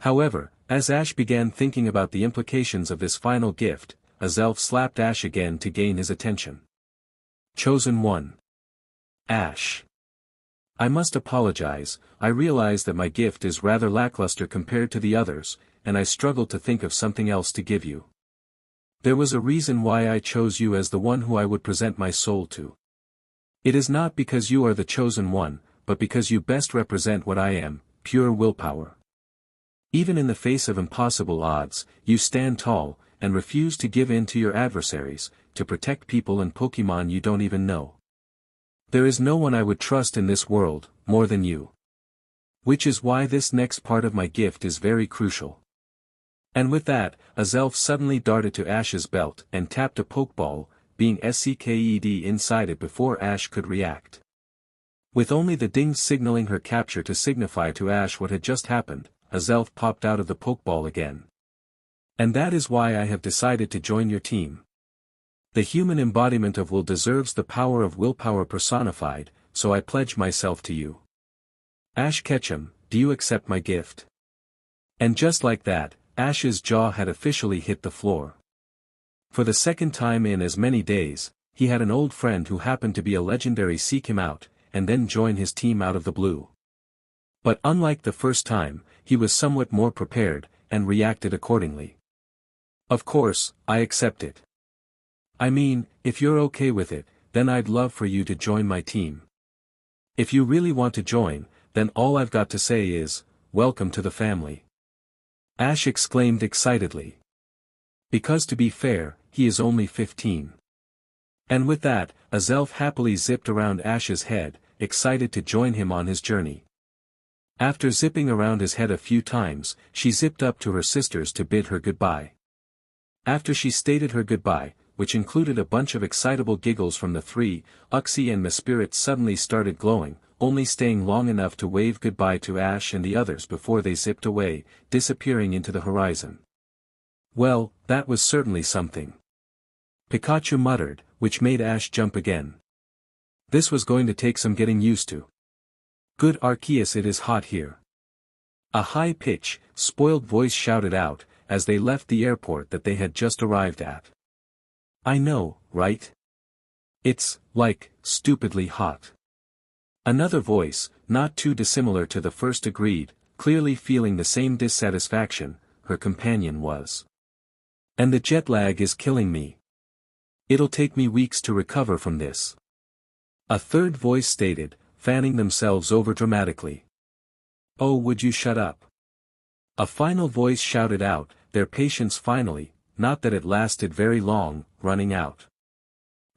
However, as Ash began thinking about the implications of this final gift, Azelf slapped Ash again to gain his attention. Chosen one. Ash. I must apologize, I realize that my gift is rather lackluster compared to the others, and I struggle to think of something else to give you. There was a reason why I chose you as the one who I would present my soul to. It is not because you are the chosen one, but because you best represent what I am, pure willpower. Even in the face of impossible odds, you stand tall, and refuse to give in to your adversaries, to protect people and Pokémon you don't even know. There is no one I would trust in this world, more than you. Which is why this next part of my gift is very crucial. And with that, Azelf suddenly darted to Ash's belt and tapped a Pokeball, being SCKED inside it before Ash could react. With only the dings signaling her capture to signify to Ash what had just happened, Azelf popped out of the Pokeball again. And that is why I have decided to join your team. The human embodiment of will deserves the power of willpower personified, so I pledge myself to you. Ash Ketchum, do you accept my gift? And just like that, Ash's jaw had officially hit the floor. For the second time in as many days, he had an old friend who happened to be a legendary seek him out, and then join his team out of the blue. But unlike the first time, he was somewhat more prepared, and reacted accordingly. Of course, I accept it. I mean, if you're okay with it, then I'd love for you to join my team. If you really want to join, then all I've got to say is, welcome to the family. Ash exclaimed excitedly. Because to be fair, he is only 15. And with that, Azelf happily zipped around Ash's head, excited to join him on his journey. After zipping around his head a few times, she zipped up to her sisters to bid her goodbye. After she stated her goodbye, which included a bunch of excitable giggles from the three, Uxie and Mispirit suddenly started glowing, only staying long enough to wave goodbye to Ash and the others before they zipped away, disappearing into the horizon. Well, that was certainly something. Pikachu muttered, which made Ash jump again. This was going to take some getting used to. Good Arceus, it is hot here. A high-pitched, spoiled voice shouted out, as they left the airport that they had just arrived at. I know, right? It's, like, stupidly hot. Another voice, not too dissimilar to the first agreed, clearly feeling the same dissatisfaction, her companion was. And the jet lag is killing me. It'll take me weeks to recover from this. A third voice stated, fanning themselves over dramatically. Oh, would you shut up? A final voice shouted out, their patience finally, not that it lasted very long, running out.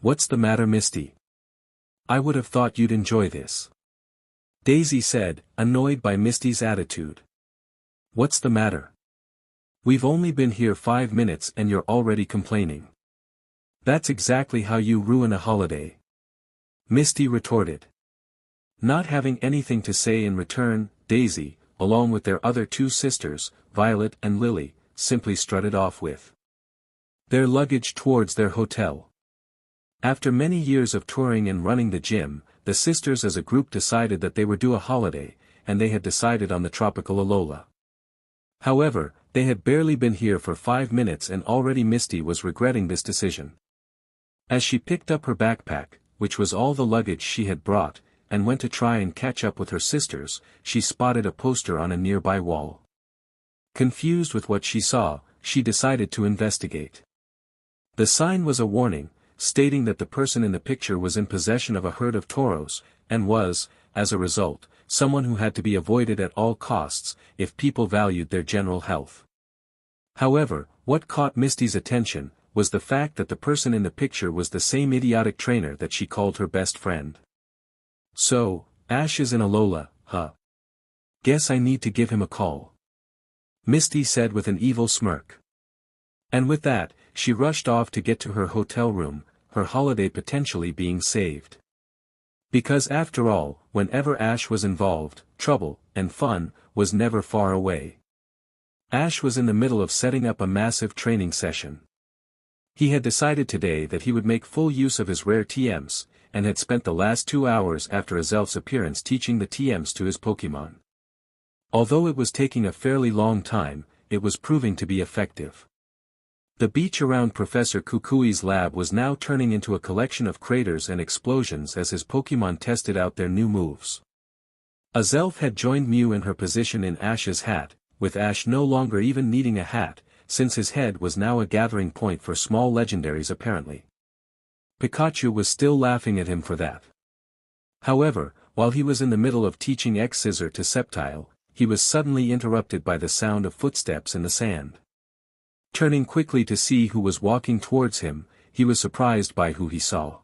What's the matter, Misty? I would have thought you'd enjoy this. Daisy said, annoyed by Misty's attitude. What's the matter? We've only been here 5 minutes and you're already complaining. That's exactly how you ruin a holiday. Misty retorted. Not having anything to say in return, Daisy, along with their other 2 sisters, Violet and Lily, simply strutted off with their luggage towards their hotel. After many years of touring and running the gym, the sisters as a group decided that they were due a holiday, and they had decided on the tropical Alola. However, they had barely been here for 5 minutes and already Misty was regretting this decision. As she picked up her backpack, which was all the luggage she had brought, and went to try and catch up with her sisters, she spotted a poster on a nearby wall. Confused with what she saw, she decided to investigate. The sign was a warning, stating that the person in the picture was in possession of a herd of toros, and was, as a result, someone who had to be avoided at all costs, if people valued their general health. However, what caught Misty's attention, was the fact that the person in the picture was the same idiotic trainer that she called her best friend. So, Ash is in Alola, huh? Guess I need to give him a call. Misty said with an evil smirk. And with that, she rushed off to get to her hotel room, her holiday potentially being saved. Because after all, whenever Ash was involved, trouble, and fun, was never far away. Ash was in the middle of setting up a massive training session. He had decided today that he would make full use of his rare TMs, and had spent the last 2 hours after Azelf's appearance teaching the TMs to his Pokémon. Although it was taking a fairly long time, it was proving to be effective. The beach around Professor Kukui's lab was now turning into a collection of craters and explosions as his Pokémon tested out their new moves. Azelf had joined Mew in her position in Ash's hat, with Ash no longer even needing a hat, since his head was now a gathering point for small legendaries apparently. Pikachu was still laughing at him for that. However, while he was in the middle of teaching X-Scissor to Sceptile, he was suddenly interrupted by the sound of footsteps in the sand. Turning quickly to see who was walking towards him, he was surprised by who he saw.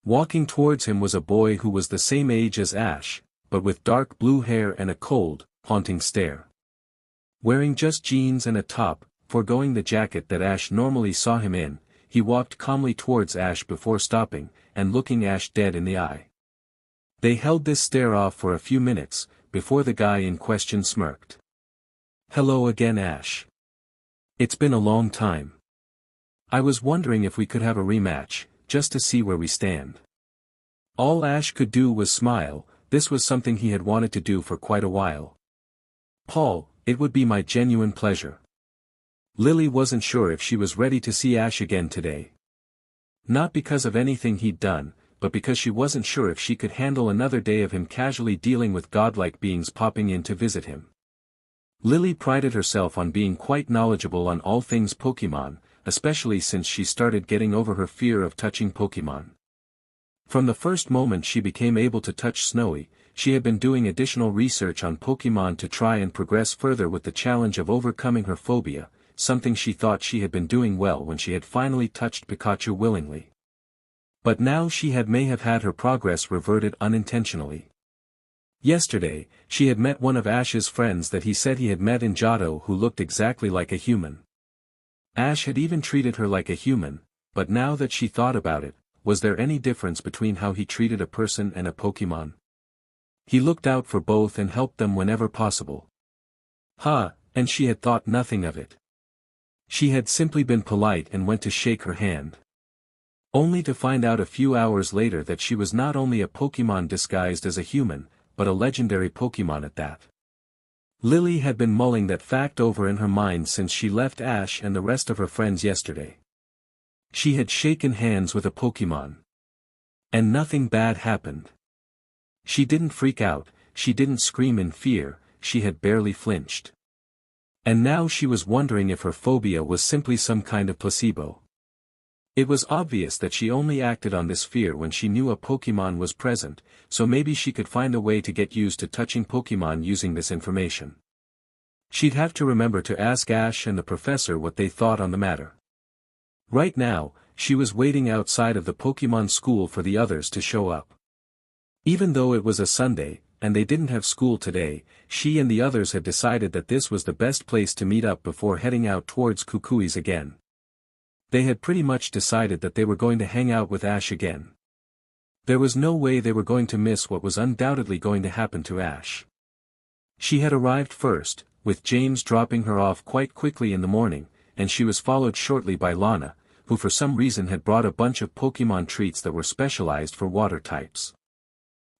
Walking towards him was a boy who was the same age as Ash, but with dark blue hair and a cold, haunting stare. Wearing just jeans and a top, foregoing the jacket that Ash normally saw him in, he walked calmly towards Ash before stopping, and looking Ash dead in the eye. They held this stare off for a few minutes, before the guy in question smirked. Hello again, Ash. It's been a long time. I was wondering if we could have a rematch, just to see where we stand. All Ash could do was smile, this was something he had wanted to do for quite a while. Paul, it would be my genuine pleasure. Lily wasn't sure if she was ready to see Ash again today. Not because of anything he'd done, but because she wasn't sure if she could handle another day of him casually dealing with godlike beings popping in to visit him. Lily prided herself on being quite knowledgeable on all things Pokémon, especially since she started getting over her fear of touching Pokémon. From the first moment she became able to touch Snowy, she had been doing additional research on Pokémon to try and progress further with the challenge of overcoming her phobia, something she thought she had been doing well when she had finally touched Pikachu willingly. But now she may have had her progress reverted unintentionally. Yesterday, she had met one of Ash's friends that he said he had met in Johto who looked exactly like a human. Ash had even treated her like a human, but now that she thought about it, was there any difference between how he treated a person and a Pokémon? He looked out for both and helped them whenever possible. And she had thought nothing of it. She had simply been polite and went to shake her hand. Only to find out a few hours later that she was not only a Pokémon disguised as a human, but a legendary Pokémon at that. Lily had been mulling that fact over in her mind since she left Ash and the rest of her friends yesterday. She had shaken hands with a Pokémon. And nothing bad happened. She didn't freak out, she didn't scream in fear, she had barely flinched. And now she was wondering if her phobia was simply some kind of placebo. It was obvious that she only acted on this fear when she knew a Pokémon was present, so maybe she could find a way to get used to touching Pokémon using this information. She'd have to remember to ask Ash and the professor what they thought on the matter. Right now, she was waiting outside of the Pokémon school for the others to show up. Even though it was a Sunday, and they didn't have school today, she and the others had decided that this was the best place to meet up before heading out towards Kukui's again. They had pretty much decided that they were going to hang out with Ash again. There was no way they were going to miss what was undoubtedly going to happen to Ash. She had arrived first, with James dropping her off quite quickly in the morning, and she was followed shortly by Lana, who for some reason had brought a bunch of Pokémon treats that were specialized for water types.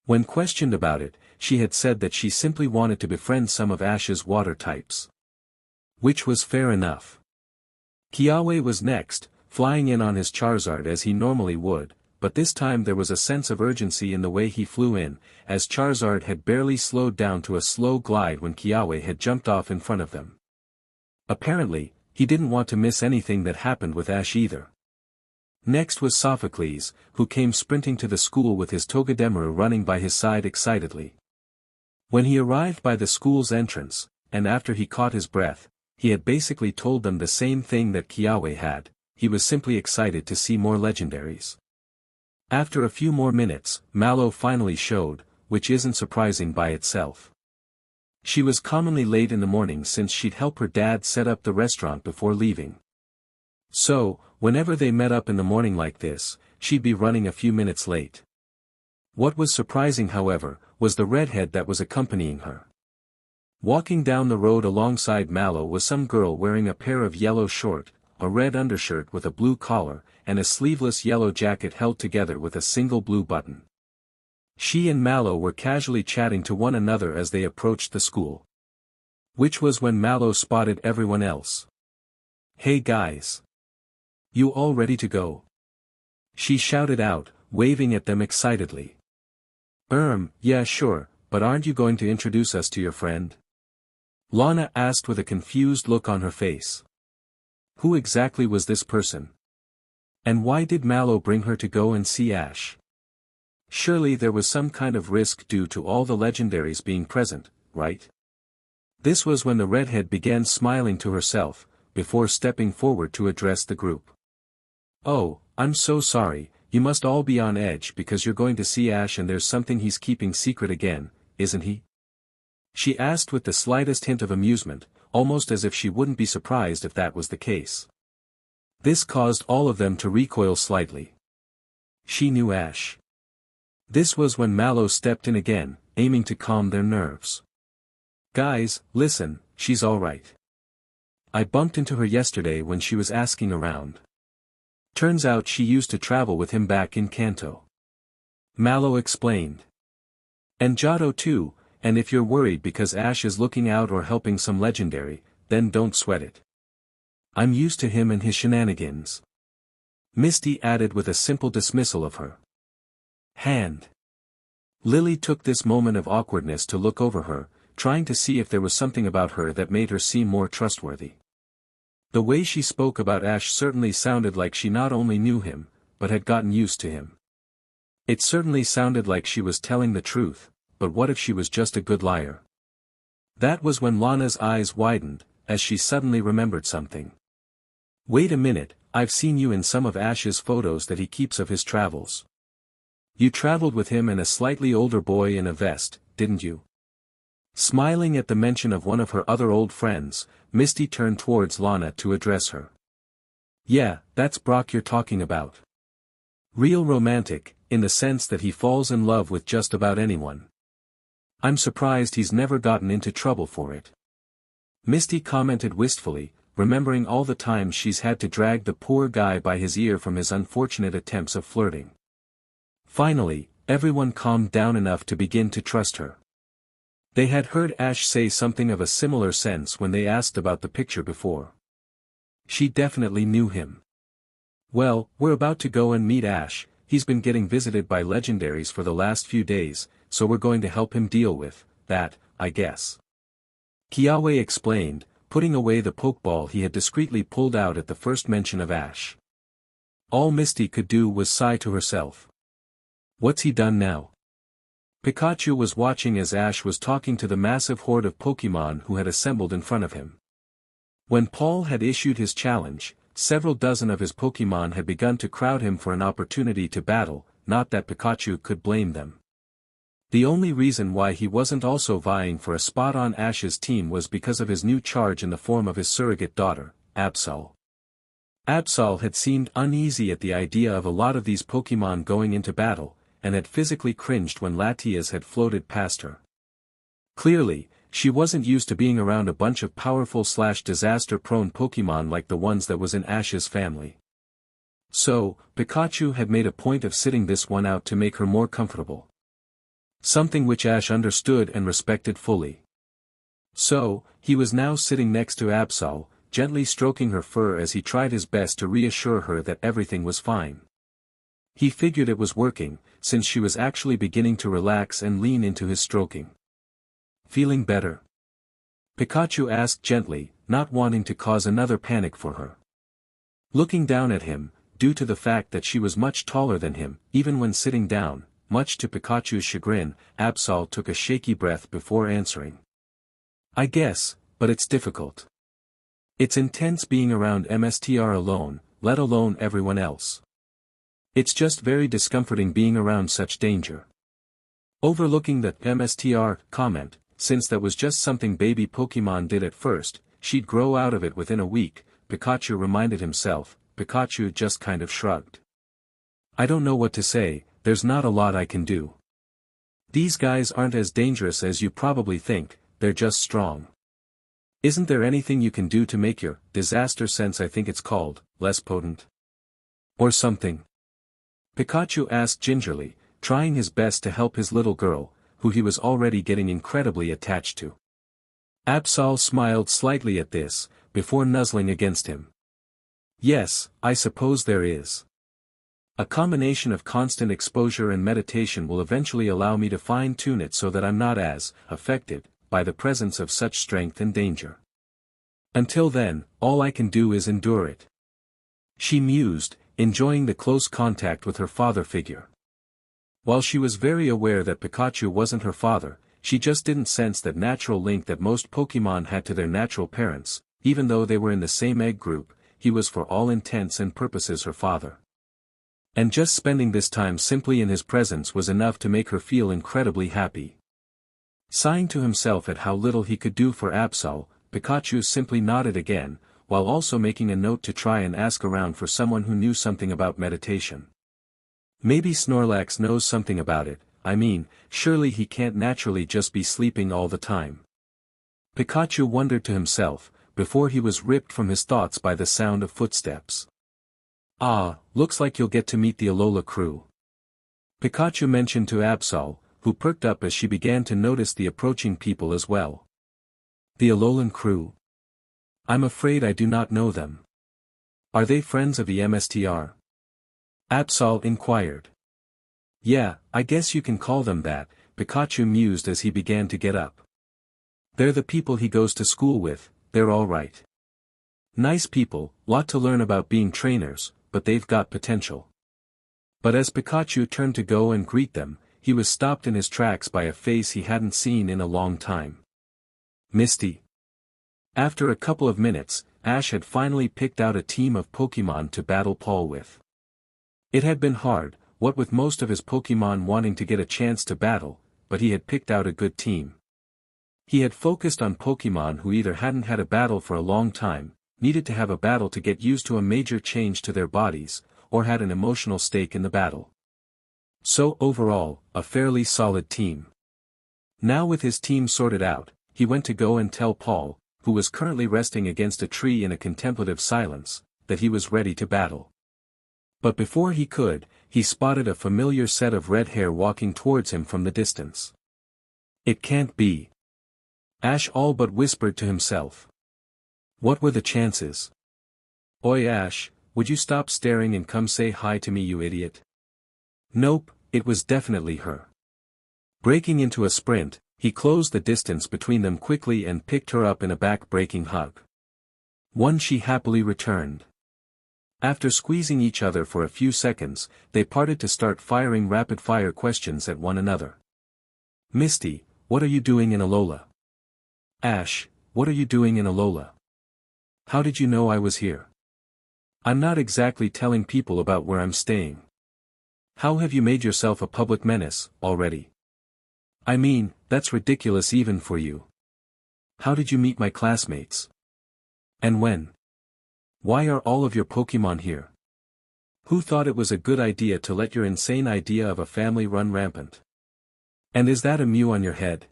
When questioned about it, she had said that she simply wanted to befriend some of Ash's water types. Which was fair enough. Kiawe was next, flying in on his Charizard as he normally would, but this time there was a sense of urgency in the way he flew in, as Charizard had barely slowed down to a slow glide when Kiawe had jumped off in front of them. Apparently, he didn't want to miss anything that happened with Ash either. Next was Sophocles, who came sprinting to the school with his Togedemaru running by his side excitedly. When he arrived by the school's entrance, and after he caught his breath, he had basically told them the same thing that Kiawe had, he was simply excited to see more legendaries. After a few more minutes, Mallow finally showed, which isn't surprising by itself. She was commonly late in the morning since she'd help her dad set up the restaurant before leaving. So, whenever they met up in the morning like this, she'd be running a few minutes late. What was surprising however, was the redhead that was accompanying her. Walking down the road alongside Mallow was some girl wearing a pair of yellow shorts, a red undershirt with a blue collar, and a sleeveless yellow jacket held together with a single blue button. She and Mallow were casually chatting to one another as they approached the school. Which was when Mallow spotted everyone else. "Hey guys! You all ready to go?" she shouted out, waving at them excitedly. Yeah sure, but aren't you going to introduce us to your friend?" Lana asked with a confused look on her face. Who exactly was this person? And why did Mallow bring her to go and see Ash? Surely there was some kind of risk due to all the legendaries being present, right? This was when the redhead began smiling to herself, before stepping forward to address the group. "Oh, I'm so sorry, you must all be on edge because you're going to see Ash and there's something he's keeping secret again, isn't he?" she asked with the slightest hint of amusement, almost as if she wouldn't be surprised if that was the case. This caused all of them to recoil slightly. She knew Ash. This was when Mallow stepped in again, aiming to calm their nerves. "Guys, listen, she's alright. I bumped into her yesterday when she was asking around. Turns out she used to travel with him back in Kanto." Mallow explained. "And Johto too, and if you're worried because Ash is looking out or helping some legendary, then don't sweat it. I'm used to him and his shenanigans." Misty added with a simple dismissal of her. Hand. Lily took this moment of awkwardness to look over her, trying to see if there was something about her that made her seem more trustworthy. The way she spoke about Ash certainly sounded like she not only knew him, but had gotten used to him. It certainly sounded like she was telling the truth, but what if she was just a good liar? That was when Lana's eyes widened, as she suddenly remembered something. "Wait a minute, I've seen you in some of Ash's photos that he keeps of his travels. You traveled with him and a slightly older boy in a vest, didn't you?" Smiling at the mention of one of her other old friends, Misty turned towards Lana to address her. "Yeah, that's Brock you're talking about. Real romantic, in the sense that he falls in love with just about anyone. I'm surprised he's never gotten into trouble for it." Misty commented wistfully, remembering all the times she's had to drag the poor guy by his ear from his unfortunate attempts of flirting. Finally, everyone calmed down enough to begin to trust her. They had heard Ash say something of a similar sense when they asked about the picture before. She definitely knew him. "Well, we're about to go and meet Ash. He's been getting visited by legendaries for the last few days, so we're going to help him deal with that, I guess." Kiawe explained, putting away the Pokeball he had discreetly pulled out at the first mention of Ash. All Misty could do was sigh to herself. What's he done now? Pikachu was watching as Ash was talking to the massive horde of Pokémon who had assembled in front of him. When Paul had issued his challenge, several dozen of his Pokémon had begun to crowd him for an opportunity to battle, not that Pikachu could blame them. The only reason why he wasn't also vying for a spot on Ash's team was because of his new charge in the form of his surrogate daughter, Absol. Absol had seemed uneasy at the idea of a lot of these Pokémon going into battle, and had physically cringed when Latias had floated past her. Clearly, she wasn't used to being around a bunch of powerful/disaster-prone Pokémon like the ones that was in Ash's family. So, Pikachu had made a point of sitting this one out to make her more comfortable. Something which Ash understood and respected fully. So, he was now sitting next to Absol, gently stroking her fur as he tried his best to reassure her that everything was fine. He figured it was working, since she was actually beginning to relax and lean into his stroking. Feeling better? Pikachu asked gently, not wanting to cause another panic for her. Looking down at him, due to the fact that she was much taller than him, even when sitting down, much to Pikachu's chagrin, Absol took a shaky breath before answering. I guess, but it's difficult. It's intense being around MSTR alone, let alone everyone else. It's just very discomforting being around such danger. Overlooking the MSTR comment, since that was just something baby Pokemon did at first, she'd grow out of it within a week, Pikachu reminded himself. Pikachu just kind of shrugged. I don't know what to say, there's not a lot I can do. These guys aren't as dangerous as you probably think, they're just strong. Isn't there anything you can do to make your disaster sense, I think it's called, less potent? Or something? Pikachu asked gingerly, trying his best to help his little girl, who he was already getting incredibly attached to. Absol smiled slightly at this, before nuzzling against him. Yes, I suppose there is. A combination of constant exposure and meditation will eventually allow me to fine-tune it so that I'm not as affected by the presence of such strength and danger. Until then, all I can do is endure it. She mused, enjoying the close contact with her father figure. While she was very aware that Pikachu wasn't her father, she just didn't sense that natural link that most Pokémon had to their natural parents, even though they were in the same egg group. He was for all intents and purposes her father. And just spending this time simply in his presence was enough to make her feel incredibly happy. Sighing to himself at how little he could do for Absol, Pikachu simply nodded again, while also making a note to try and ask around for someone who knew something about meditation. Maybe Snorlax knows something about it, I mean, surely he can't naturally just be sleeping all the time. Pikachu wondered to himself, before he was ripped from his thoughts by the sound of footsteps. Ah, looks like you'll get to meet the Alola crew. Pikachu mentioned to Absol, who perked up as she began to notice the approaching people as well. The Alolan crew? I'm afraid I do not know them. Are they friends of the MSTR? Absol inquired. Yeah, I guess you can call them that, Pikachu mused as he began to get up. They're the people he goes to school with. They're all right. Nice people, lot to learn about being trainers, but they've got potential. But as Pikachu turned to go and greet them, he was stopped in his tracks by a face he hadn't seen in a long time. Misty. After a couple of minutes, Ash had finally picked out a team of Pokémon to battle Paul with. It had been hard, what with most of his Pokémon wanting to get a chance to battle, but he had picked out a good team. He had focused on Pokémon who either hadn't had a battle for a long time, needed to have a battle to get used to a major change to their bodies, or had an emotional stake in the battle. So overall, a fairly solid team. Now with his team sorted out, he went to go and tell Paul, who was currently resting against a tree in a contemplative silence, that he was ready to battle. But before he could, he spotted a familiar set of red hair walking towards him from the distance. It can't be. Ash all but whispered to himself. What were the chances? Oi Ash, would you stop staring and come say hi to me, you idiot? Nope, it was definitely her. Breaking into a sprint, He closed the distance between them quickly and picked her up in a back-breaking hug. One she happily returned. After squeezing each other for a few seconds, they parted to start firing rapid-fire questions at one another. Misty, what are you doing in Alola? Ash, what are you doing in Alola? How did you know I was here? I'm not exactly telling people about where I'm staying. How have you made yourself a public menace, already? I mean, that's ridiculous even for you. How did you meet my classmates? And when? Why are all of your Pokémon here? Who thought it was a good idea to let your insane idea of a family run rampant? And is that a Mew on your head?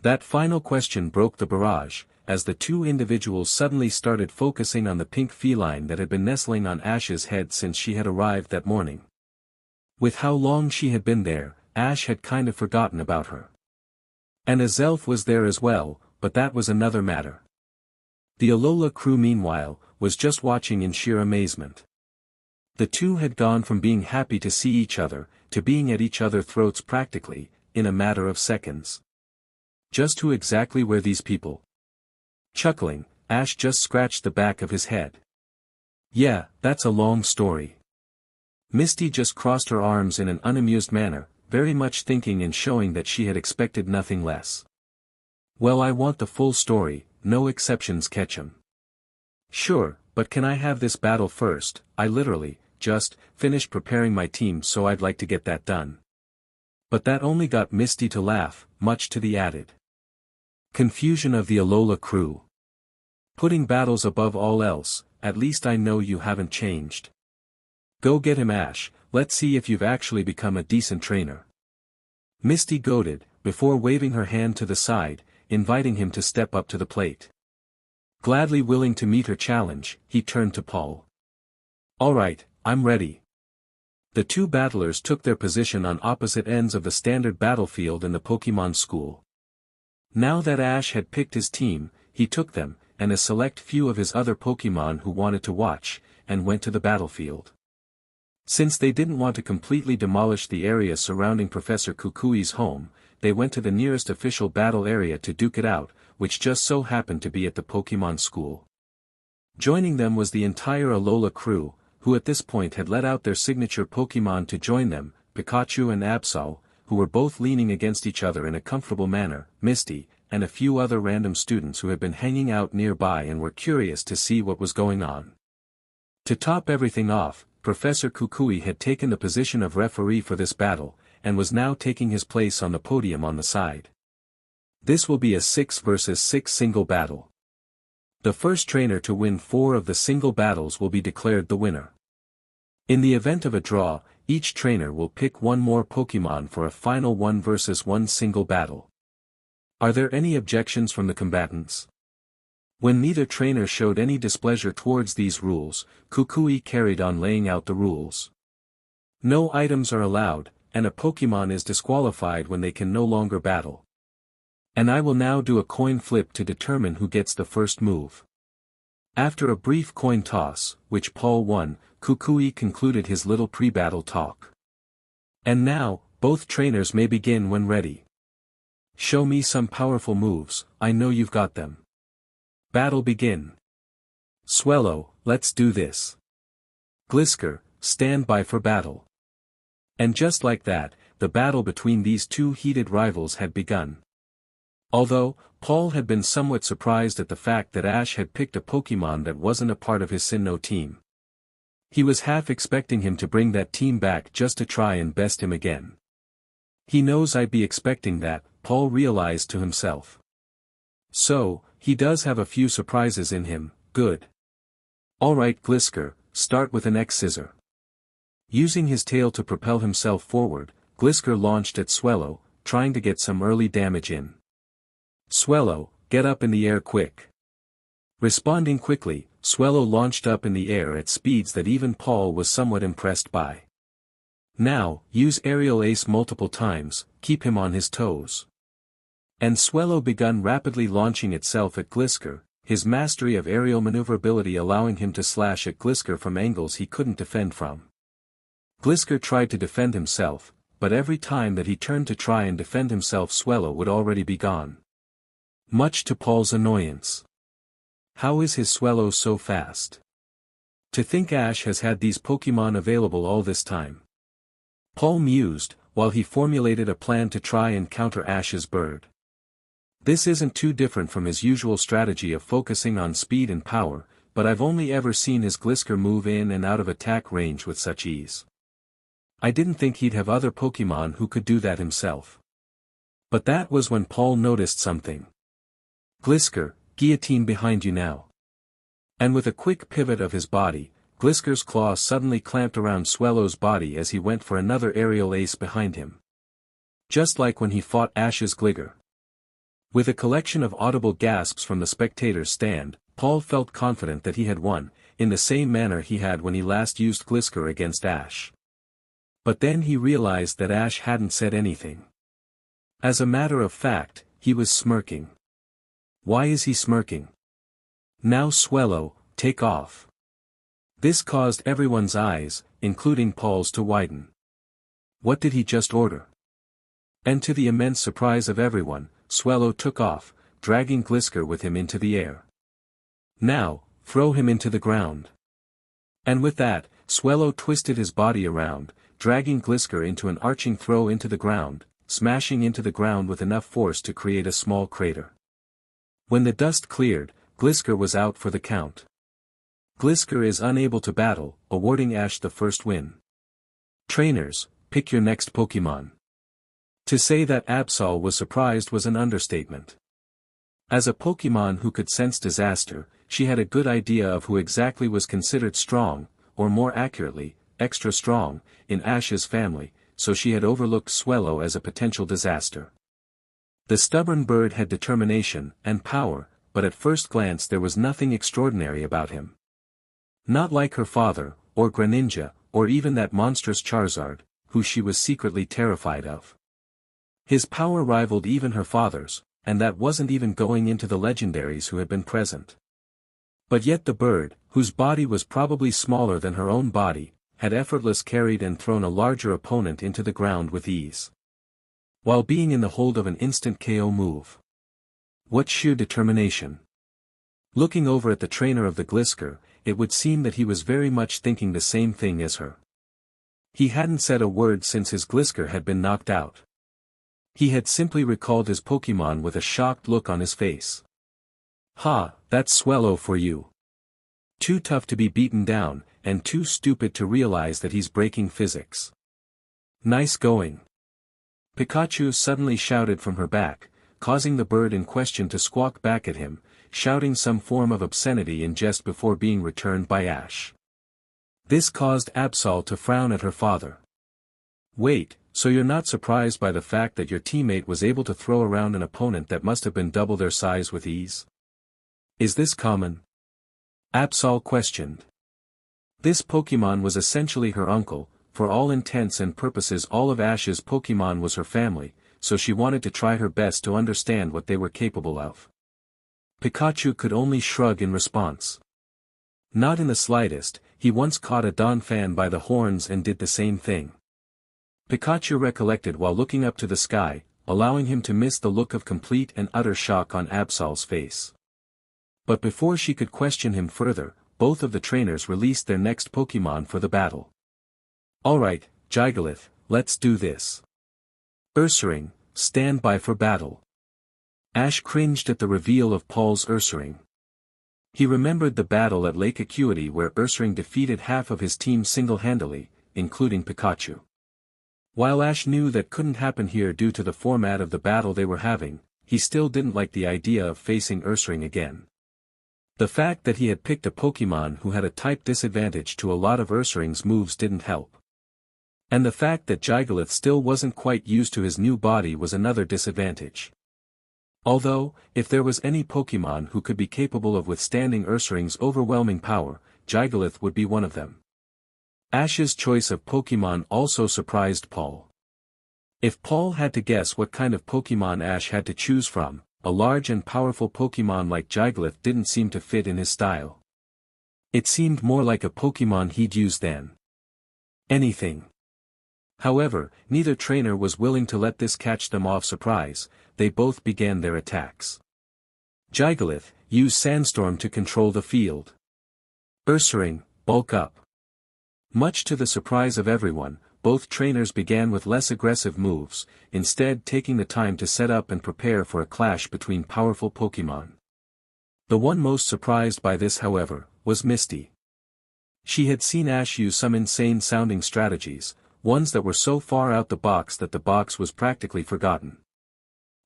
That final question broke the barrage, as the two individuals suddenly started focusing on the pink feline that had been nestling on Ash's head since she had arrived that morning. With how long she had been there, Ash had kind of forgotten about her. And a Zelf was there as well, but that was another matter. The Alola crew meanwhile, was just watching in sheer amazement. The two had gone from being happy to see each other, to being at each other's throats practically, in a matter of seconds. Just who exactly were these people? Chuckling, Ash just scratched the back of his head. Yeah, that's a long story. Misty just crossed her arms in an unamused manner, very much thinking and showing that she had expected nothing less. Well, I want the full story, no exceptions catch 'em. Sure, but can I have this battle first? I literally, just, finished preparing my team, so I'd like to get that done. But that only got Misty to laugh, much to the added confusion of the Alola crew. Putting battles above all else, at least I know you haven't changed. Go get him, Ash, let's see if you've actually become a decent trainer. Misty goaded, before waving her hand to the side, inviting him to step up to the plate. Gladly willing to meet her challenge, he turned to Paul. Alright, I'm ready. The two battlers took their position on opposite ends of the standard battlefield in the Pokémon school. Now that Ash had picked his team, he took them, and a select few of his other Pokémon who wanted to watch, and went to the battlefield. Since they didn't want to completely demolish the area surrounding Professor Kukui's home, they went to the nearest official battle area to duke it out, which just so happened to be at the Pokémon school. Joining them was the entire Alola crew, who at this point had let out their signature Pokémon to join them, Pikachu and Absol, who were both leaning against each other in a comfortable manner, Misty, and a few other random students who had been hanging out nearby and were curious to see what was going on. To top everything off, Professor Kukui had taken the position of referee for this battle, and was now taking his place on the podium on the side. This will be a 6 versus 6 single battle. The first trainer to win 4 of the single battles will be declared the winner. In the event of a draw, each trainer will pick one more Pokémon for a final 1 versus 1 single battle. Are there any objections from the combatants? When neither trainer showed any displeasure towards these rules, Kukui carried on laying out the rules. No items are allowed, and a Pokémon is disqualified when they can no longer battle. And I will now do a coin flip to determine who gets the first move. After a brief coin toss, which Paul won, Kukui concluded his little pre-battle talk. And now, both trainers may begin when ready. Show me some powerful moves, I know you've got them. Battle begin. Swellow, let's do this. Glisker, stand by for battle. And just like that, the battle between these two heated rivals had begun. Although, Paul had been somewhat surprised at the fact that Ash had picked a Pokémon that wasn't a part of his Sinnoh team. He was half expecting him to bring that team back just to try and best him again. He knows I'd be expecting that, Paul realized to himself. So, he does have a few surprises in him, good. Alright Glisker, start with an X-Scissor. Using his tail to propel himself forward, Glisker launched at Swellow, trying to get some early damage in. Swellow, get up in the air quick. Responding quickly, Swellow launched up in the air at speeds that even Paul was somewhat impressed by. Now, use Aerial Ace multiple times, keep him on his toes. And Swellow begun rapidly launching itself at Glisker, his mastery of aerial maneuverability allowing him to slash at Glisker from angles he couldn't defend from. Glisker tried to defend himself, but every time that he turned to try and defend himself Swellow would already be gone. Much to Paul's annoyance. How is his Swellow so fast? To think Ash has had these Pokémon available all this time. Paul mused, while he formulated a plan to try and counter Ash's bird. This isn't too different from his usual strategy of focusing on speed and power, but I've only ever seen his Glisker move in and out of attack range with such ease. I didn't think he'd have other Pokémon who could do that himself. But that was when Paul noticed something. Glisker, guillotine behind you now. And with a quick pivot of his body, Glisker's claw suddenly clamped around Swellow's body as he went for another aerial ace behind him. Just like when he fought Ash's Gligar. With a collection of audible gasps from the spectators' stand, Paul felt confident that he had won, in the same manner he had when he last used Glisker against Ash. But then he realized that Ash hadn't said anything. As a matter of fact, he was smirking. Why is he smirking? Now Swellow, take off. This caused everyone's eyes, including Paul's, to widen. What did he just order? And to the immense surprise of everyone, Swellow took off, dragging Glisker with him into the air. Now, throw him into the ground. And with that, Swellow twisted his body around, dragging Glisker into an arching throw into the ground, smashing into the ground with enough force to create a small crater. When the dust cleared, Glisker was out for the count. Glisker is unable to battle, awarding Ash the first win. Trainers, pick your next Pokémon. To say that Absol was surprised was an understatement. As a Pokémon who could sense disaster, she had a good idea of who exactly was considered strong, or more accurately, extra strong, in Ash's family, so she had overlooked Swellow as a potential disaster. The stubborn bird had determination and power, but at first glance there was nothing extraordinary about him. Not like her father, or Greninja, or even that monstrous Charizard, who she was secretly terrified of. His power rivaled even her father's, and that wasn't even going into the legendaries who had been present. But yet the bird, whose body was probably smaller than her own body, had effortlessly carried and thrown a larger opponent into the ground with ease. While being in the hold of an instant KO move. What sheer determination. Looking over at the trainer of the Glisker, it would seem that he was very much thinking the same thing as her. He hadn't said a word since his Glisker had been knocked out. He had simply recalled his Pokémon with a shocked look on his face. Ha, that's Swellow for you. Too tough to be beaten down, and too stupid to realize that he's breaking physics. Nice going. Pikachu suddenly shouted from her back, causing the bird in question to squawk back at him, shouting some form of obscenity in jest before being returned by Ash. This caused Absol to frown at her father. Wait, so you're not surprised by the fact that your teammate was able to throw around an opponent that must have been double their size with ease? Is this common? Absol questioned. This Pokémon was essentially her uncle. For all intents and purposes all of Ash's Pokémon was her family, so she wanted to try her best to understand what they were capable of. Pikachu could only shrug in response. Not in the slightest, he once caught a Donphan by the horns and did the same thing. Pikachu recollected while looking up to the sky, allowing him to miss the look of complete and utter shock on Absol's face. But before she could question him further, both of the trainers released their next Pokémon for the battle. Alright, Gigalith, let's do this. Ursaring, stand by for battle. Ash cringed at the reveal of Paul's Ursaring. He remembered the battle at Lake Acuity where Ursaring defeated half of his team single-handedly, including Pikachu. While Ash knew that couldn't happen here due to the format of the battle they were having, he still didn't like the idea of facing Ursaring again. The fact that he had picked a Pokémon who had a type disadvantage to a lot of Ursaring's moves didn't help. And the fact that Gigalith still wasn't quite used to his new body was another disadvantage. Although, if there was any Pokémon who could be capable of withstanding Ursaring's overwhelming power, Gigalith would be one of them. Ash's choice of Pokémon also surprised Paul. If Paul had to guess what kind of Pokémon Ash had to choose from, a large and powerful Pokémon like Gigalith didn't seem to fit in his style. It seemed more like a Pokémon he'd use than anything. However, neither trainer was willing to let this catch them off surprise. They both began their attacks. Gigalith, use Sandstorm to control the field. Ursaring, bulk up. Much to the surprise of everyone, both trainers began with less aggressive moves, instead taking the time to set up and prepare for a clash between powerful Pokémon. The one most surprised by this, however, was Misty. She had seen Ash use some insane-sounding strategies, ones that were so far out the box that the box was practically forgotten.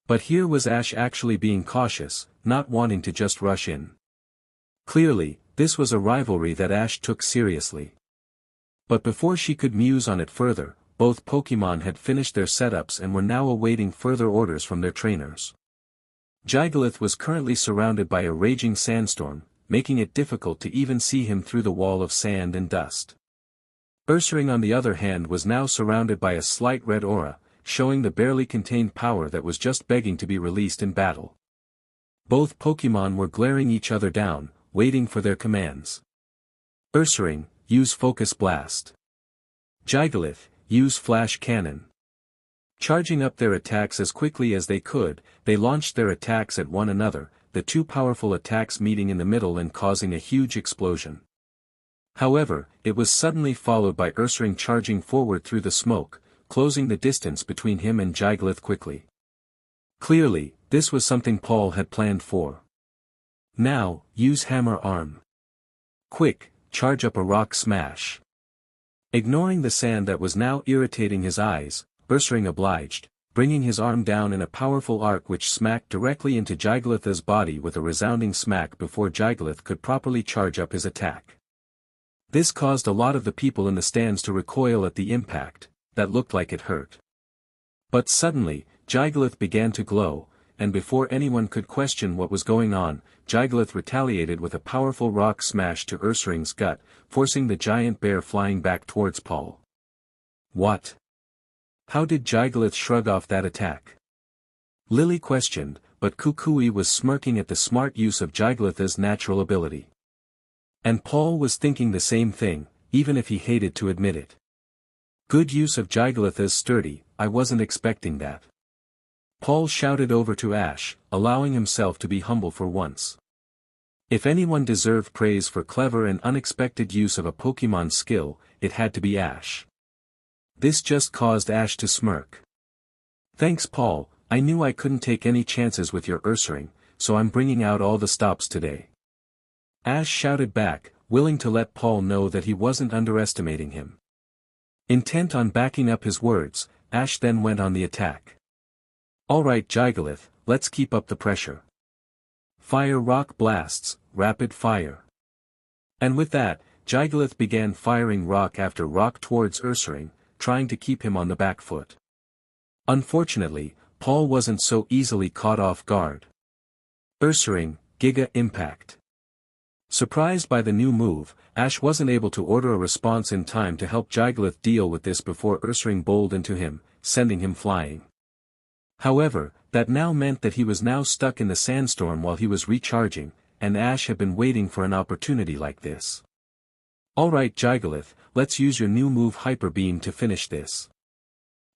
But here was Ash actually being cautious, not wanting to just rush in. Clearly, this was a rivalry that Ash took seriously. But before she could muse on it further, both Pokémon had finished their setups and were now awaiting further orders from their trainers. Gigalith was currently surrounded by a raging sandstorm, making it difficult to even see him through the wall of sand and dust. Ursaring on the other hand was now surrounded by a slight red aura, showing the barely contained power that was just begging to be released in battle. Both Pokémon were glaring each other down, waiting for their commands. Ursaring, use Focus Blast. Gigalith, use Flash Cannon. Charging up their attacks as quickly as they could, they launched their attacks at one another, the two powerful attacks meeting in the middle and causing a huge explosion. However, it was suddenly followed by Ursaring charging forward through the smoke, closing the distance between him and Gigalith quickly. Clearly, this was something Paul had planned for. Now, use Hammer Arm. Quick, charge up a Rock Smash. Ignoring the sand that was now irritating his eyes, Ursaring obliged, bringing his arm down in a powerful arc which smacked directly into Gigalith's body with a resounding smack before Gigalith could properly charge up his attack. This caused a lot of the people in the stands to recoil at the impact, that looked like it hurt. But suddenly, Gigalith began to glow, and before anyone could question what was going on, Gigalith retaliated with a powerful rock smash to Ursaring's gut, forcing the giant bear flying back towards Paul. What? How did Gigalith shrug off that attack? Lily questioned, but Kukui was smirking at the smart use of Gigalith's natural ability. And Paul was thinking the same thing, even if he hated to admit it. Good use of Gigalith's sturdy, I wasn't expecting that. Paul shouted over to Ash, allowing himself to be humble for once. If anyone deserved praise for clever and unexpected use of a Pokémon skill, it had to be Ash. This just caused Ash to smirk. Thanks Paul, I knew I couldn't take any chances with your Ursaring, so I'm bringing out all the stops today. Ash shouted back, willing to let Paul know that he wasn't underestimating him. Intent on backing up his words, Ash then went on the attack. Alright Gigalith, let's keep up the pressure. Fire rock blasts, rapid fire. And with that, Gigalith began firing rock after rock towards Ursaring, trying to keep him on the back foot. Unfortunately, Paul wasn't so easily caught off guard. Ursaring, Giga Impact. Surprised by the new move, Ash wasn't able to order a response in time to help Gigalith deal with this before Ursaring bowled into him, sending him flying. However, that now meant that he was now stuck in the sandstorm while he was recharging, and Ash had been waiting for an opportunity like this. Alright Gigalith, let's use your new move Hyper Beam to finish this.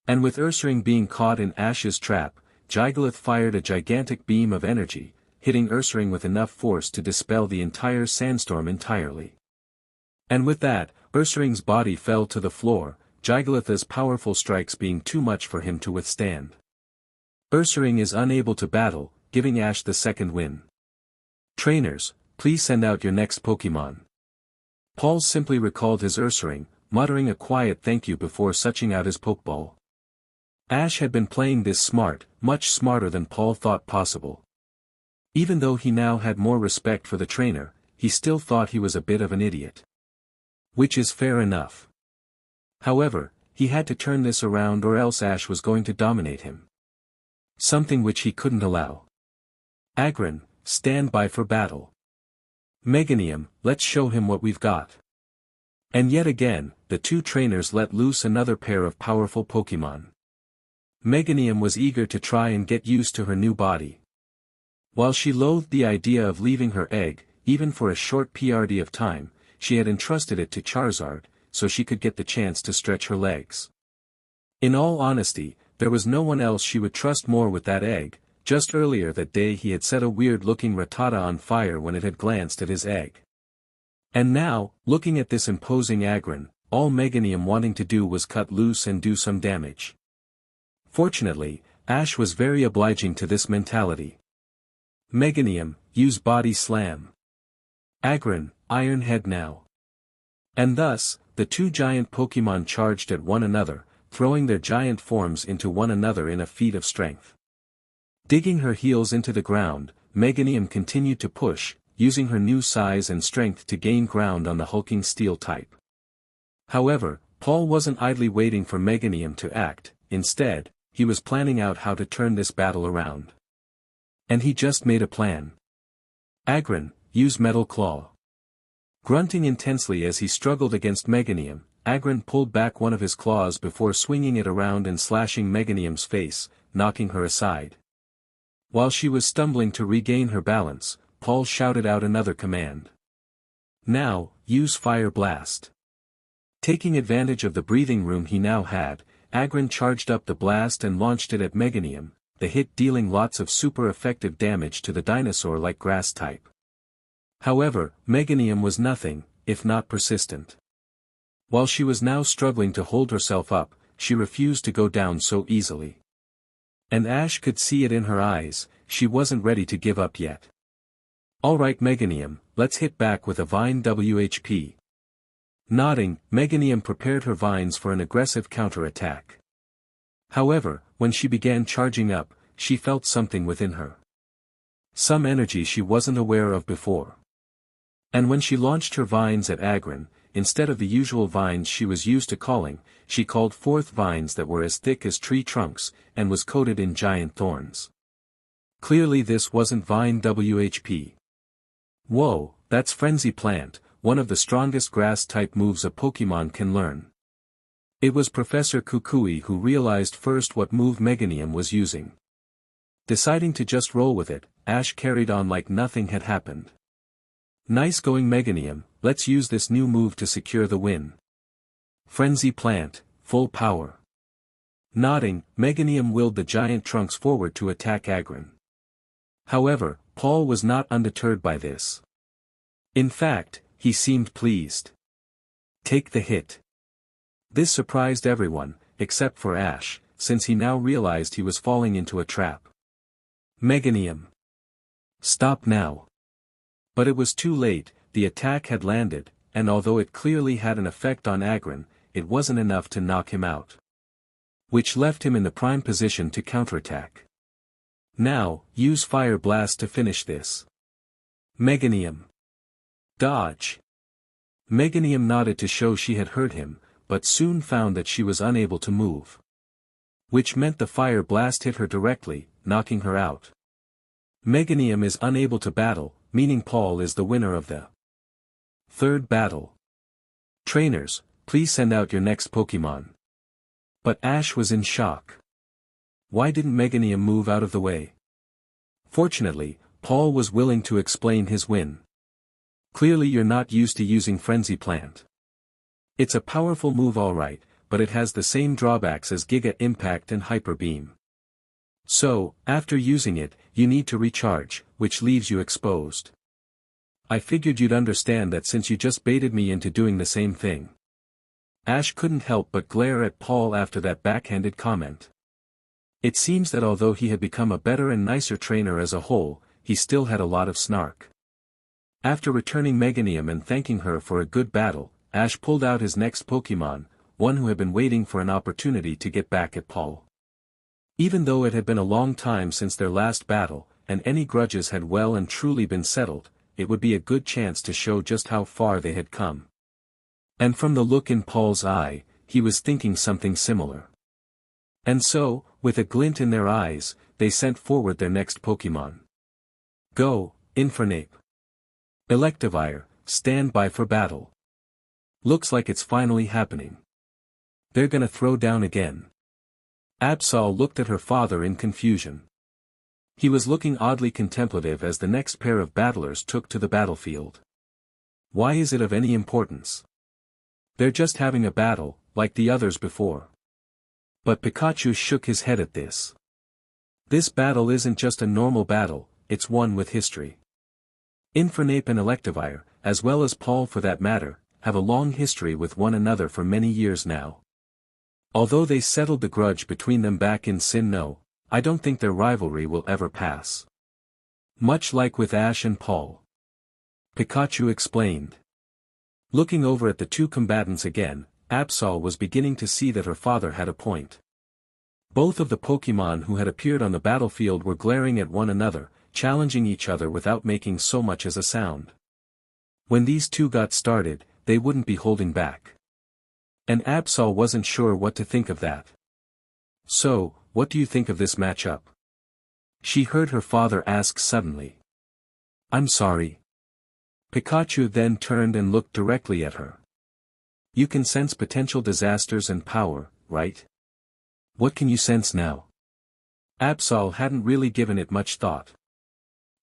And with Ursaring being caught in Ash's trap, Gigalith fired a gigantic beam of energy, hitting Ursaring with enough force to dispel the entire sandstorm entirely. And with that, Ursaring's body fell to the floor, Gigalith's powerful strikes being too much for him to withstand. Ursaring is unable to battle, giving Ash the second win. Trainers, please send out your next Pokémon. Paul simply recalled his Ursaring, muttering a quiet thank you before suching out his Pokeball. Ash had been playing this smart, much smarter than Paul thought possible. Even though he now had more respect for the trainer, he still thought he was a bit of an idiot. Which is fair enough. However, he had to turn this around or else Ash was going to dominate him. Something which he couldn't allow. Agron, stand by for battle. Meganium, let's show him what we've got. And yet again, the two trainers let loose another pair of powerful Pokémon. Meganium was eager to try and get used to her new body. While she loathed the idea of leaving her egg, even for a short period of time, she had entrusted it to Charizard, so she could get the chance to stretch her legs. In all honesty, there was no one else she would trust more with that egg. Just earlier that day he had set a weird-looking Rattata on fire when it had glanced at his egg. And now, looking at this imposing Aggron, all Meganium wanting to do was cut loose and do some damage. Fortunately, Ash was very obliging to this mentality. Meganium, use Body Slam. Aggron, Iron Head now. And thus, the two giant Pokémon charged at one another, throwing their giant forms into one another in a feat of strength. Digging her heels into the ground, Meganium continued to push, using her new size and strength to gain ground on the hulking steel type. However, Paul wasn't idly waiting for Meganium to act, instead, he was planning out how to turn this battle around. And he just made a plan. Aggron, use Metal Claw. Grunting intensely as he struggled against Meganium, Aggron pulled back one of his claws before swinging it around and slashing Meganium's face, knocking her aside. While she was stumbling to regain her balance, Paul shouted out another command. Now, use Fire Blast. Taking advantage of the breathing room he now had, Aggron charged up the blast and launched it at Meganium, the hit dealing lots of super effective damage to the dinosaur-like grass type. However, Meganium was nothing, if not persistent. While she was now struggling to hold herself up, she refused to go down so easily. And Ash could see it in her eyes, she wasn't ready to give up yet. Alright Meganium, let's hit back with a Vine WHP. Nodding, Meganium prepared her vines for an aggressive counter-attack. However, when she began charging up, she felt something within her. Some energy she wasn't aware of before. And when she launched her vines at Aggron, instead of the usual vines she was used to calling, she called forth vines that were as thick as tree trunks, and was coated in giant thorns. Clearly this wasn't Vine WHP. Whoa, that's Frenzy Plant, one of the strongest grass-type moves a Pokémon can learn. It was Professor Kukui who realized first what move Meganium was using. Deciding to just roll with it, Ash carried on like nothing had happened. Nice going Meganium, let's use this new move to secure the win. Frenzy Plant, full power. Nodding, Meganium willed the giant trunks forward to attack Aggron. However, Paul was not undeterred by this. In fact, he seemed pleased. Take the hit. This surprised everyone, except for Ash, since he now realized he was falling into a trap. Meganium. Stop now. But it was too late, the attack had landed, and although it clearly had an effect on Aggron, it wasn't enough to knock him out. Which left him in the prime position to counterattack. Now, use Fire Blast to finish this. Meganium. Dodge. Meganium nodded to show she had heard him, but soon found that she was unable to move. Which meant the Fire Blast hit her directly, knocking her out. Meganium is unable to battle, meaning Paul is the winner of the third battle. Trainers, please send out your next Pokémon. But Ash was in shock. Why didn't Meganium move out of the way? Fortunately, Paul was willing to explain his win. Clearly you're not used to using Frenzy Plant. It's a powerful move alright, but it has the same drawbacks as Giga Impact and Hyper Beam. So, after using it, you need to recharge, which leaves you exposed. I figured you'd understand that since you just baited me into doing the same thing. Ash couldn't help but glare at Paul after that backhanded comment. It seems that although he had become a better and nicer trainer as a whole, he still had a lot of snark. After returning Meganium and thanking her for a good battle, Ash pulled out his next Pokémon, one who had been waiting for an opportunity to get back at Paul. Even though it had been a long time since their last battle, and any grudges had well and truly been settled, it would be a good chance to show just how far they had come. And from the look in Paul's eye, he was thinking something similar. And so, with a glint in their eyes, they sent forward their next Pokémon. Go, Infernape. Electivire, stand by for battle. Looks like it's finally happening. They're gonna throw down again. Absol looked at her father in confusion. He was looking oddly contemplative as the next pair of battlers took to the battlefield. Why is it of any importance? They're just having a battle, like the others before. But Pikachu shook his head at this. This battle isn't just a normal battle, it's one with history. Infernape and Electivire, as well as Paul for that matter, have a long history with one another for many years now. Although they settled the grudge between them back in Sinnoh, I don't think their rivalry will ever pass. Much like with Ash and Paul. Pikachu explained. Looking over at the two combatants again, Absol was beginning to see that her father had a point. Both of the Pokémon who had appeared on the battlefield were glaring at one another, challenging each other without making so much as a sound. When these two got started, they wouldn't be holding back. And Absol wasn't sure what to think of that. So, what do you think of this matchup? She heard her father ask suddenly. I'm sorry. Pikachu then turned and looked directly at her. You can sense potential disasters and power, right? What can you sense now? Absol hadn't really given it much thought.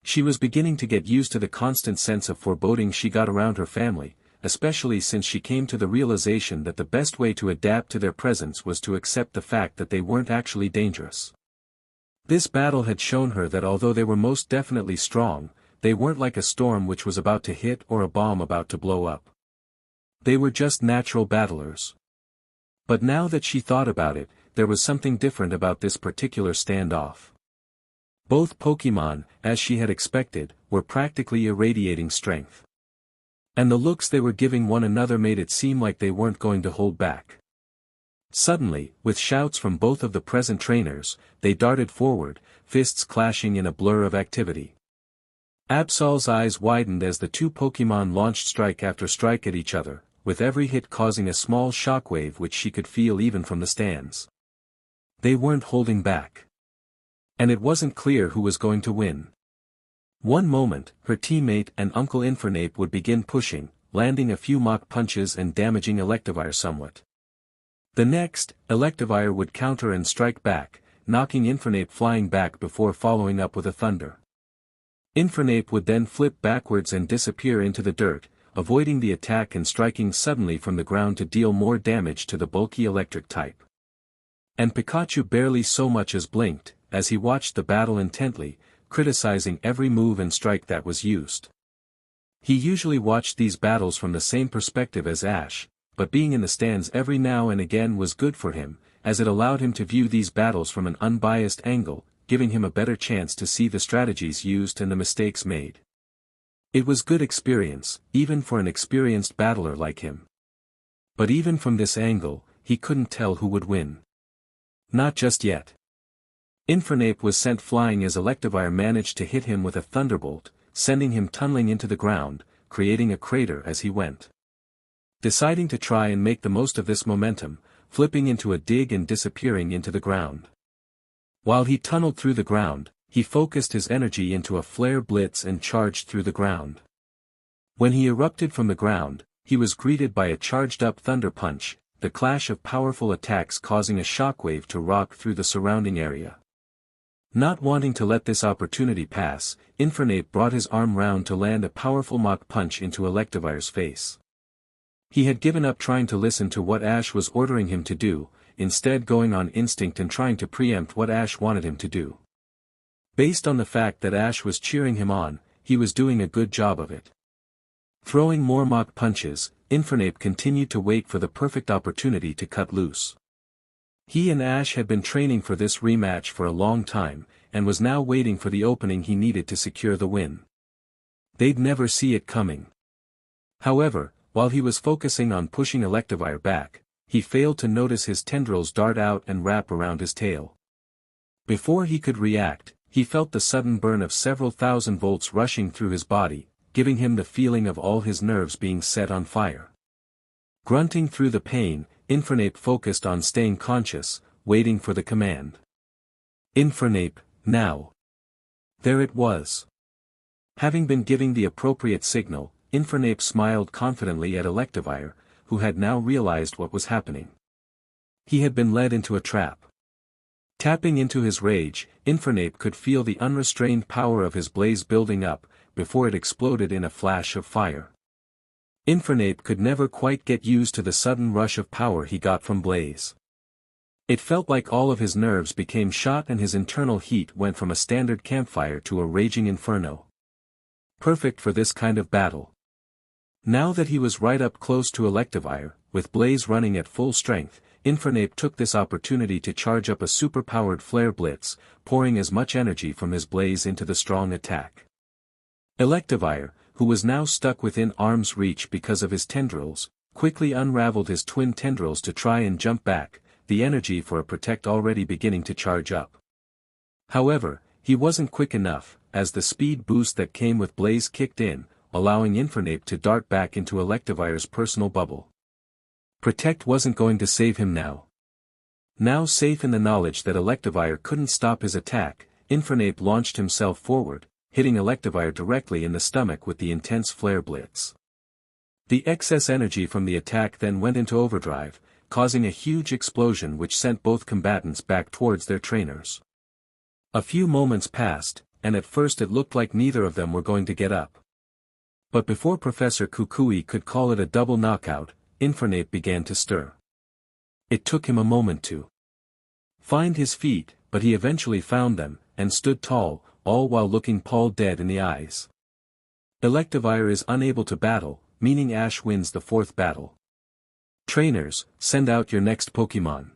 She was beginning to get used to the constant sense of foreboding she got around her family, especially since she came to the realization that the best way to adapt to their presence was to accept the fact that they weren't actually dangerous. This battle had shown her that although they were most definitely strong, they weren't like a storm which was about to hit or a bomb about to blow up. They were just natural battlers. But now that she thought about it, there was something different about this particular standoff. Both Pokémon, as she had expected, were practically irradiating strength. And the looks they were giving one another made it seem like they weren't going to hold back. Suddenly, with shouts from both of the present trainers, they darted forward, fists clashing in a blur of activity. Absol's eyes widened as the two Pokémon launched strike after strike at each other, with every hit causing a small shockwave which she could feel even from the stands. They weren't holding back. And it wasn't clear who was going to win. One moment, her teammate and Uncle Infernape would begin pushing, landing a few mock punches and damaging Electivire somewhat. The next, Electivire would counter and strike back, knocking Infernape flying back before following up with a thunder. Infernape would then flip backwards and disappear into the dirt, avoiding the attack and striking suddenly from the ground to deal more damage to the bulky electric type. And Pikachu barely so much as blinked, as he watched the battle intently, criticizing every move and strike that was used. He usually watched these battles from the same perspective as Ash, but being in the stands every now and again was good for him, as it allowed him to view these battles from an unbiased angle, giving him a better chance to see the strategies used and the mistakes made. It was good experience, even for an experienced battler like him. But even from this angle, he couldn't tell who would win. Not just yet. Infernape was sent flying as Electivire managed to hit him with a thunderbolt, sending him tunneling into the ground, creating a crater as he went. Deciding to try and make the most of this momentum, flipping into a dig and disappearing into the ground. While he tunneled through the ground, he focused his energy into a flare blitz and charged through the ground. When he erupted from the ground, he was greeted by a charged-up thunder punch, the clash of powerful attacks causing a shockwave to rock through the surrounding area. Not wanting to let this opportunity pass, Infernape brought his arm round to land a powerful mock punch into Electivire's face. He had given up trying to listen to what Ash was ordering him to do, instead going on instinct and trying to preempt what Ash wanted him to do. Based on the fact that Ash was cheering him on, he was doing a good job of it. Throwing more mock punches, Infernape continued to wait for the perfect opportunity to cut loose. He and Ash had been training for this rematch for a long time, and was now waiting for the opening he needed to secure the win. They'd never see it coming. However, while he was focusing on pushing Electivire back, he failed to notice his tendrils dart out and wrap around his tail. Before he could react, he felt the sudden burn of several thousand volts rushing through his body, giving him the feeling of all his nerves being set on fire. Grunting through the pain, Infernape focused on staying conscious, waiting for the command. Infernape, now. There it was. Having been giving the appropriate signal, Infernape smiled confidently at Electivire, who had now realized what was happening. He had been led into a trap. Tapping into his rage, Infernape could feel the unrestrained power of his blaze building up, before it exploded in a flash of fire. Infernape could never quite get used to the sudden rush of power he got from Blaze. It felt like all of his nerves became shot and his internal heat went from a standard campfire to a raging inferno. Perfect for this kind of battle. Now that he was right up close to Electivire, with Blaze running at full strength, Infernape took this opportunity to charge up a super-powered Flare Blitz, pouring as much energy from his Blaze into the strong attack. Electivire, who was now stuck within arm's reach because of his tendrils, quickly unraveled his twin tendrils to try and jump back, the energy for a Protect already beginning to charge up. However, he wasn't quick enough, as the speed boost that came with Blaze kicked in, allowing Infernape to dart back into Electivire's personal bubble. Protect wasn't going to save him now. Now safe in the knowledge that Electivire couldn't stop his attack, Infernape launched himself forward, hitting Electivire directly in the stomach with the intense Flare Blitz. The excess energy from the attack then went into overdrive, causing a huge explosion which sent both combatants back towards their trainers. A few moments passed, and at first it looked like neither of them were going to get up. But before Professor Kukui could call it a double knockout, Infernape began to stir. It took him a moment to find his feet, but he eventually found them, and stood tall, all while looking Paul dead in the eyes. Electivire is unable to battle, meaning Ash wins the fourth battle. Trainers, send out your next Pokémon.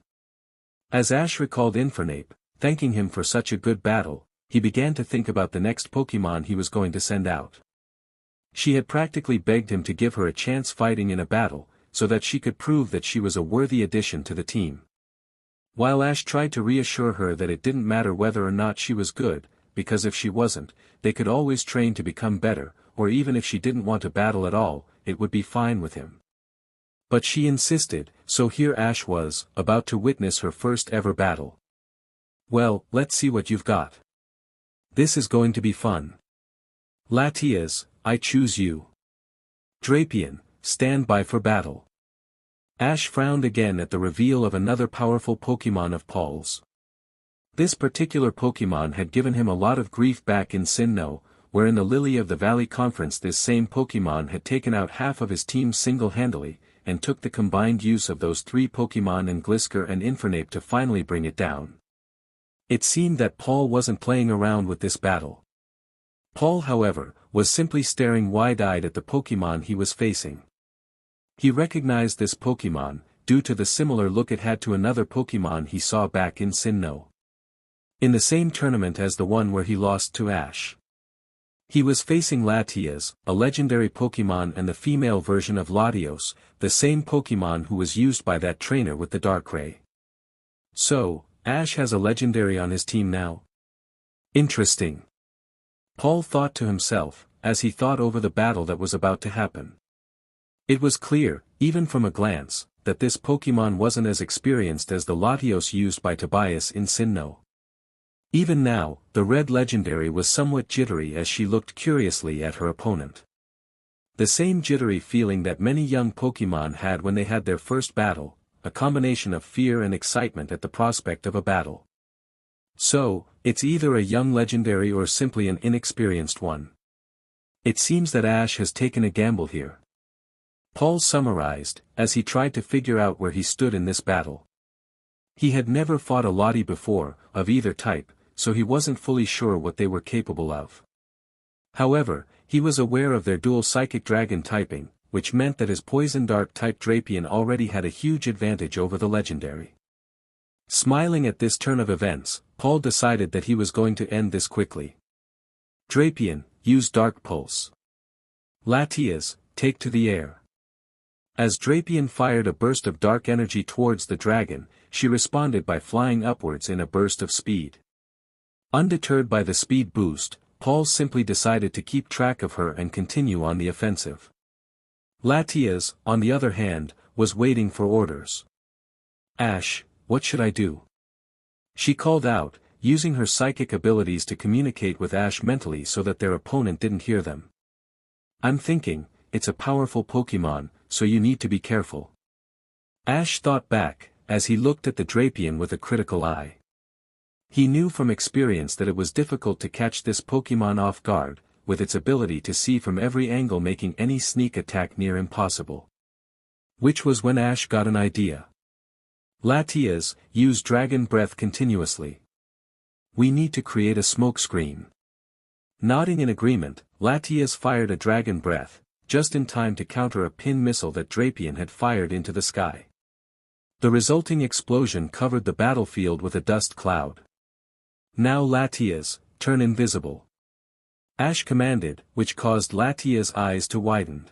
As Ash recalled Infernape, thanking him for such a good battle, he began to think about the next Pokémon he was going to send out. She had practically begged him to give her a chance fighting in a battle, so that she could prove that she was a worthy addition to the team. While Ash tried to reassure her that it didn't matter whether or not she was good, because if she wasn't, they could always train to become better, or even if she didn't want to battle at all, it would be fine with him. But she insisted, so here Ash was, about to witness her first ever battle. Well, let's see what you've got. This is going to be fun. Latias, I choose you. Drapion, stand by for battle. Ash frowned again at the reveal of another powerful Pokémon of Paul's. This particular Pokémon had given him a lot of grief back in Sinnoh, where in the Lily of the Valley Conference this same Pokémon had taken out half of his team single-handedly, and took the combined use of those three Pokémon and Glisker and Infernape to finally bring it down. It seemed that Paul wasn't playing around with this battle. Paul, however, was simply staring wide-eyed at the Pokémon he was facing. He recognized this Pokémon, due to the similar look it had to another Pokémon he saw back in Sinnoh. In the same tournament as the one where he lost to Ash. He was facing Latias, a legendary Pokémon and the female version of Latios, the same Pokémon who was used by that trainer with the Darkrai. So, Ash has a legendary on his team now? Interesting. Paul thought to himself, as he thought over the battle that was about to happen. It was clear, even from a glance, that this Pokémon wasn't as experienced as the Latios used by Tobias in Sinnoh. Even now, the red legendary was somewhat jittery as she looked curiously at her opponent. The same jittery feeling that many young Pokémon had when they had their first battle, a combination of fear and excitement at the prospect of a battle. So, it's either a young legendary or simply an inexperienced one. It seems that Ash has taken a gamble here. Paul summarized, as he tried to figure out where he stood in this battle. He had never fought a Lati before, of either type, so he wasn't fully sure what they were capable of. However, he was aware of their dual Psychic Dragon typing, which meant that his Poison Dart type Drapion already had a huge advantage over the legendary. Smiling at this turn of events, Paul decided that he was going to end this quickly. Drapion, use Dark Pulse. Latias, take to the air. As Drapion fired a burst of dark energy towards the dragon, she responded by flying upwards in a burst of speed. Undeterred by the speed boost, Paul simply decided to keep track of her and continue on the offensive. Latias, on the other hand, was waiting for orders. Ash, what should I do? She called out, using her psychic abilities to communicate with Ash mentally so that their opponent didn't hear them. I'm thinking, it's a powerful Pokémon, so you need to be careful. Ash thought back, as he looked at the Drapion with a critical eye. He knew from experience that it was difficult to catch this Pokémon off guard, with its ability to see from every angle making any sneak attack near impossible. Which was when Ash got an idea. Latias, use dragon breath continuously. We need to create a smoke screen. Nodding in agreement, Latias fired a dragon breath, just in time to counter a pin missile that Drapion had fired into the sky. The resulting explosion covered the battlefield with a dust cloud. Now Latias, turn invisible. Ash commanded, which caused Latia's eyes to widen.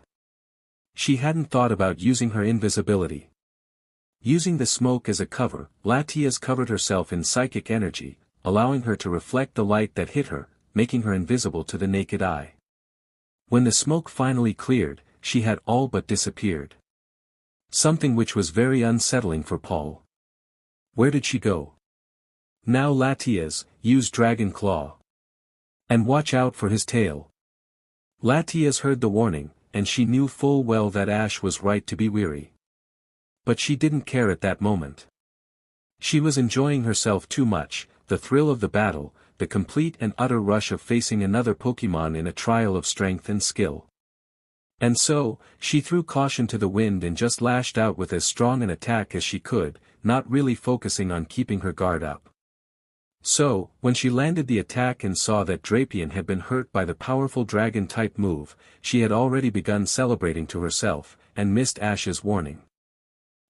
She hadn't thought about using her invisibility. Using the smoke as a cover, Latias covered herself in psychic energy, allowing her to reflect the light that hit her, making her invisible to the naked eye. When the smoke finally cleared, she had all but disappeared. Something which was very unsettling for Paul. Where did she go? Now Latias, use Dragon Claw. And watch out for his tail. Latias heard the warning, and she knew full well that Ash was right to be weary. But she didn't care at that moment. She was enjoying herself too much, the thrill of the battle, the complete and utter rush of facing another Pokémon in a trial of strength and skill. And so, she threw caution to the wind and just lashed out with as strong an attack as she could, not really focusing on keeping her guard up. So, when she landed the attack and saw that Drapion had been hurt by the powerful dragon-type move, she had already begun celebrating to herself, and missed Ash's warning.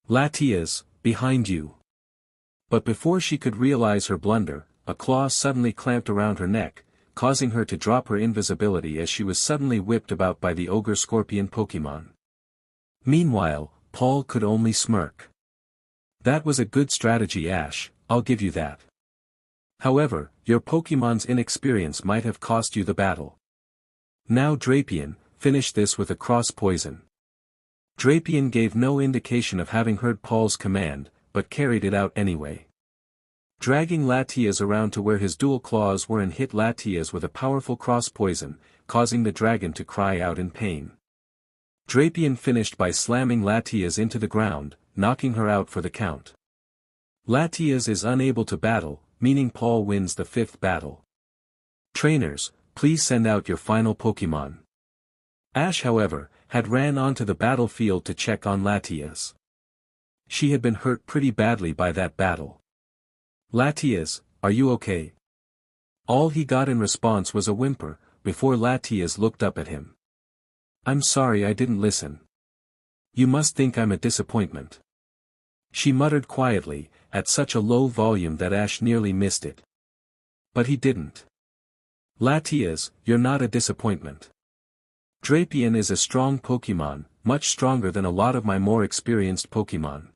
Latias, behind you. But before she could realize her blunder, a claw suddenly clamped around her neck, causing her to drop her invisibility as she was suddenly whipped about by the ogre scorpion Pokémon. Meanwhile, Paul could only smirk. That was a good strategy, Ash, I'll give you that. However, your Pokémon's inexperience might have cost you the battle. Now Drapion, finish this with a cross poison. Drapion gave no indication of having heard Paul's command, but carried it out anyway. Dragging Latias around to where his dual claws were and hit Latias with a powerful cross poison, causing the dragon to cry out in pain. Drapion finished by slamming Latias into the ground, knocking her out for the count. Latias is unable to battle, meaning Paul wins the 5th battle. Trainers, please send out your final Pokémon. Ash, however, had ran onto the battlefield to check on Latias. She had been hurt pretty badly by that battle. Latias, are you okay? All he got in response was a whimper, before Latias looked up at him. I'm sorry I didn't listen. You must think I'm a disappointment. She muttered quietly, at such a low volume that Ash nearly missed it. But he didn't. Latias, you're not a disappointment. Drapion is a strong Pokémon, much stronger than a lot of my more experienced Pokémon.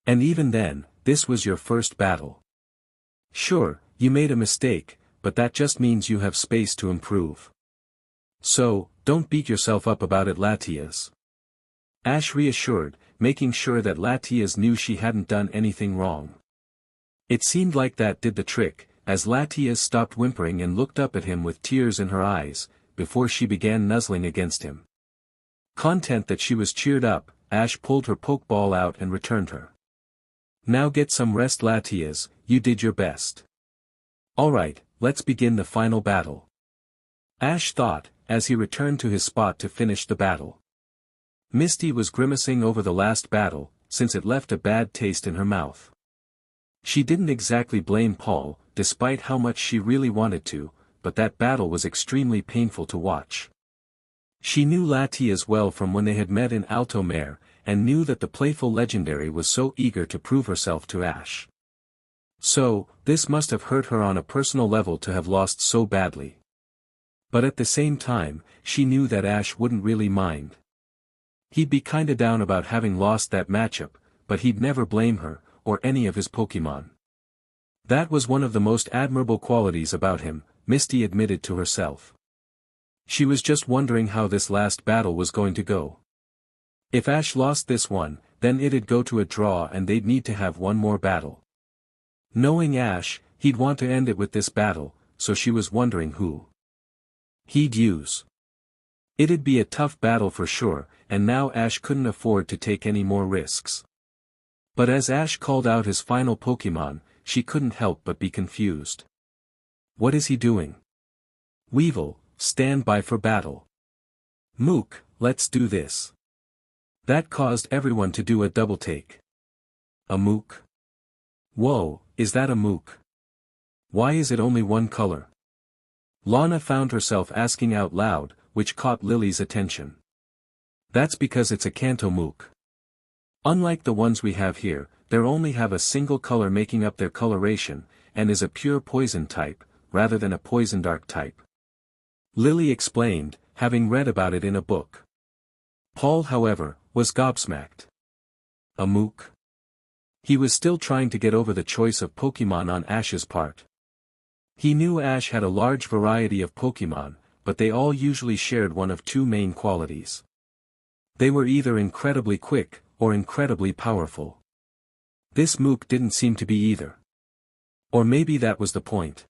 And even then, this was your first battle. Sure, you made a mistake, but that just means you have space to improve. So, don't beat yourself up about it, Latias. Ash reassured, making sure that Latias knew she hadn't done anything wrong. It seemed like that did the trick, as Latias stopped whimpering and looked up at him with tears in her eyes, before she began nuzzling against him. Content that she was cheered up, Ash pulled her Pokeball out and returned her. Now get some rest, Latias, you did your best. Alright, let's begin the final battle. Ash thought, as he returned to his spot to finish the battle. Misty was grimacing over the last battle, since it left a bad taste in her mouth. She didn't exactly blame Paul, despite how much she really wanted to, but that battle was extremely painful to watch. She knew Latias well from when they had met in Alto Mare, and knew that the playful legendary was so eager to prove herself to Ash. So, this must have hurt her on a personal level to have lost so badly. But at the same time, she knew that Ash wouldn't really mind. He'd be kinda down about having lost that matchup, but he'd never blame her, or any of his Pokémon. That was one of the most admirable qualities about him, Misty admitted to herself. She was just wondering how this last battle was going to go. If Ash lost this one, then it'd go to a draw and they'd need to have one more battle. Knowing Ash, he'd want to end it with this battle, so she was wondering who he'd use. It'd be a tough battle for sure, and now Ash couldn't afford to take any more risks. But as Ash called out his final Pokémon, she couldn't help but be confused. What is he doing? Weevil, stand by for battle. Mook, let's do this. That caused everyone to do a double take. A mook? Whoa, is that a mook? Why is it only one color? Lana found herself asking out loud, which caught Lily's attention. That's because it's a Kanto mook. Unlike the ones we have here, they only have a single color making up their coloration, and is a pure poison type, rather than a poison dark type. Lily explained, having read about it in a book. Paul, however, was gobsmacked. A mook? He was still trying to get over the choice of Pokémon on Ash's part. He knew Ash had a large variety of Pokémon, but they all usually shared one of two main qualities. They were either incredibly quick, or incredibly powerful. This mook didn't seem to be either. Or maybe that was the point.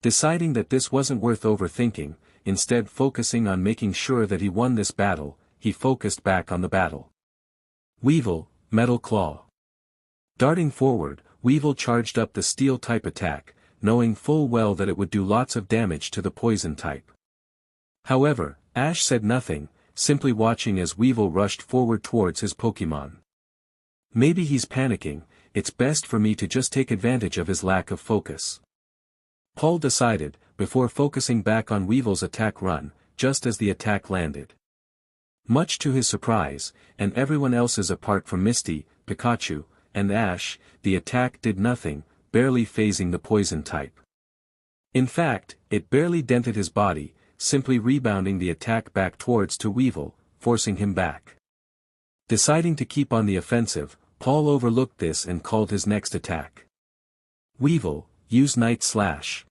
Deciding that this wasn't worth overthinking, instead focusing on making sure that he won this battle, he focused back on the battle. Weevil, Metal Claw. Darting forward, Weevil charged up the Steel-type attack, knowing full well that it would do lots of damage to the Poison type. However, Ash said nothing, simply watching as Weevil rushed forward towards his Pokémon. Maybe he's panicking, it's best for me to just take advantage of his lack of focus. Paul decided, before focusing back on Weevil's attack run, just as the attack landed. Much to his surprise, and everyone else's apart from Misty, Pikachu, and Ash, the attack did nothing, barely phasing the poison type. In fact, it barely dented his body, simply rebounding the attack back towards to Weevil, forcing him back. Deciding to keep on the offensive, Paul overlooked this and called his next attack. Weevil, use Night Slash.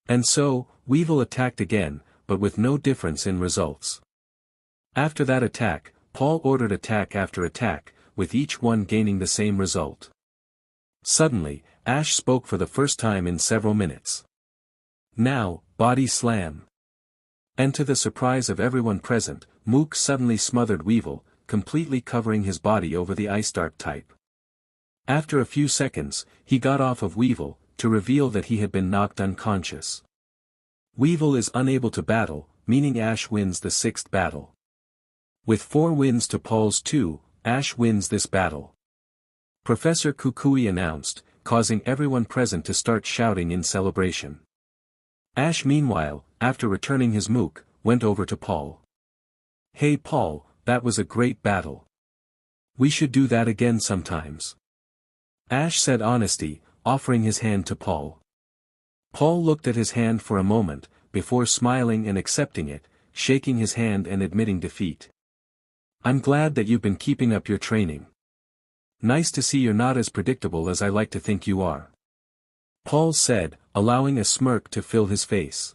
And so, Weevil attacked again, but with no difference in results. After that attack, Paul ordered attack after attack, with each one gaining the same result. Suddenly, Ash spoke for the first time in several minutes. Now, Body Slam. And to the surprise of everyone present, Mook suddenly smothered Weevil, completely covering his body over the Ice Dark type. After a few seconds, he got off of Weevil, to reveal that he had been knocked unconscious. Weevil is unable to battle, meaning Ash wins the 6th battle. With 4 wins to Paul's 2, Ash wins this battle. Professor Kukui announced, causing everyone present to start shouting in celebration. Ash meanwhile, after returning his mook, went over to Paul. Hey Paul, that was a great battle. We should do that again sometimes. Ash said honesty, offering his hand to Paul. Paul looked at his hand for a moment, before smiling and accepting it, shaking his hand and admitting defeat. I'm glad that you've been keeping up your training. Nice to see you're not as predictable as I like to think you are. Paul said, allowing a smirk to fill his face.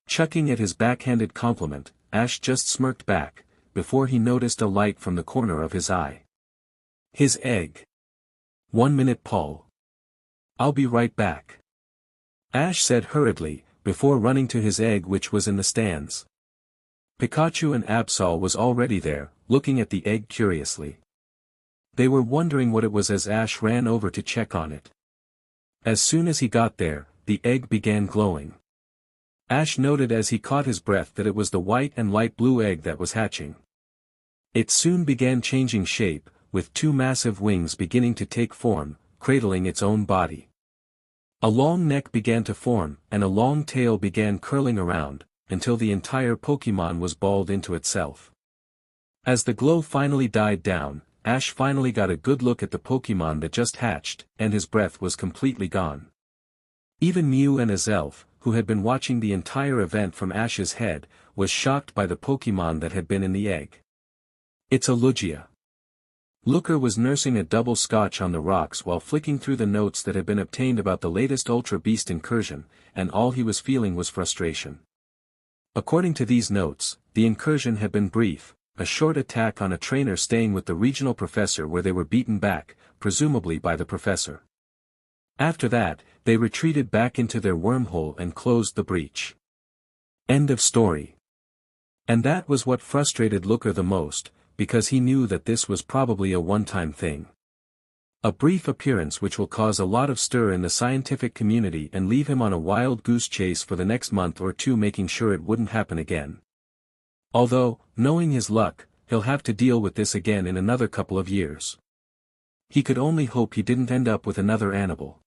Chucking at his backhanded compliment, Ash just smirked back, before he noticed a light from the corner of his eye. His egg. 1 minute Paul. I'll be right back. Ash said hurriedly, before running to his egg which was in the stands. Pikachu and Absol was already there, looking at the egg curiously. They were wondering what it was as Ash ran over to check on it. As soon as he got there, the egg began glowing. Ash noted as he caught his breath that it was the white and light blue egg that was hatching. It soon began changing shape, with 2 massive wings beginning to take form, cradling its own body. A long neck began to form, and a long tail began curling around, until the entire Pokémon was balled into itself. As the glow finally died down, Ash finally got a good look at the Pokémon that just hatched, and his breath was completely gone. Even Mew and Azelf, who had been watching the entire event from Ash's head, was shocked by the Pokémon that had been in the egg. It's a Lugia. Looker was nursing a double scotch on the rocks while flicking through the notes that had been obtained about the latest Ultra Beast incursion, and all he was feeling was frustration. According to these notes, the incursion had been brief, a short attack on a trainer staying with the regional professor where they were beaten back, presumably by the professor. After that, they retreated back into their wormhole and closed the breach. End of story. And that was what frustrated Looker the most, because he knew that this was probably a one-time thing. A brief appearance which will cause a lot of stir in the scientific community and leave him on a wild goose chase for the next month or two, making sure it wouldn't happen again. Although, knowing his luck, he'll have to deal with this again in another couple of years. He could only hope he didn't end up with another Annabelle.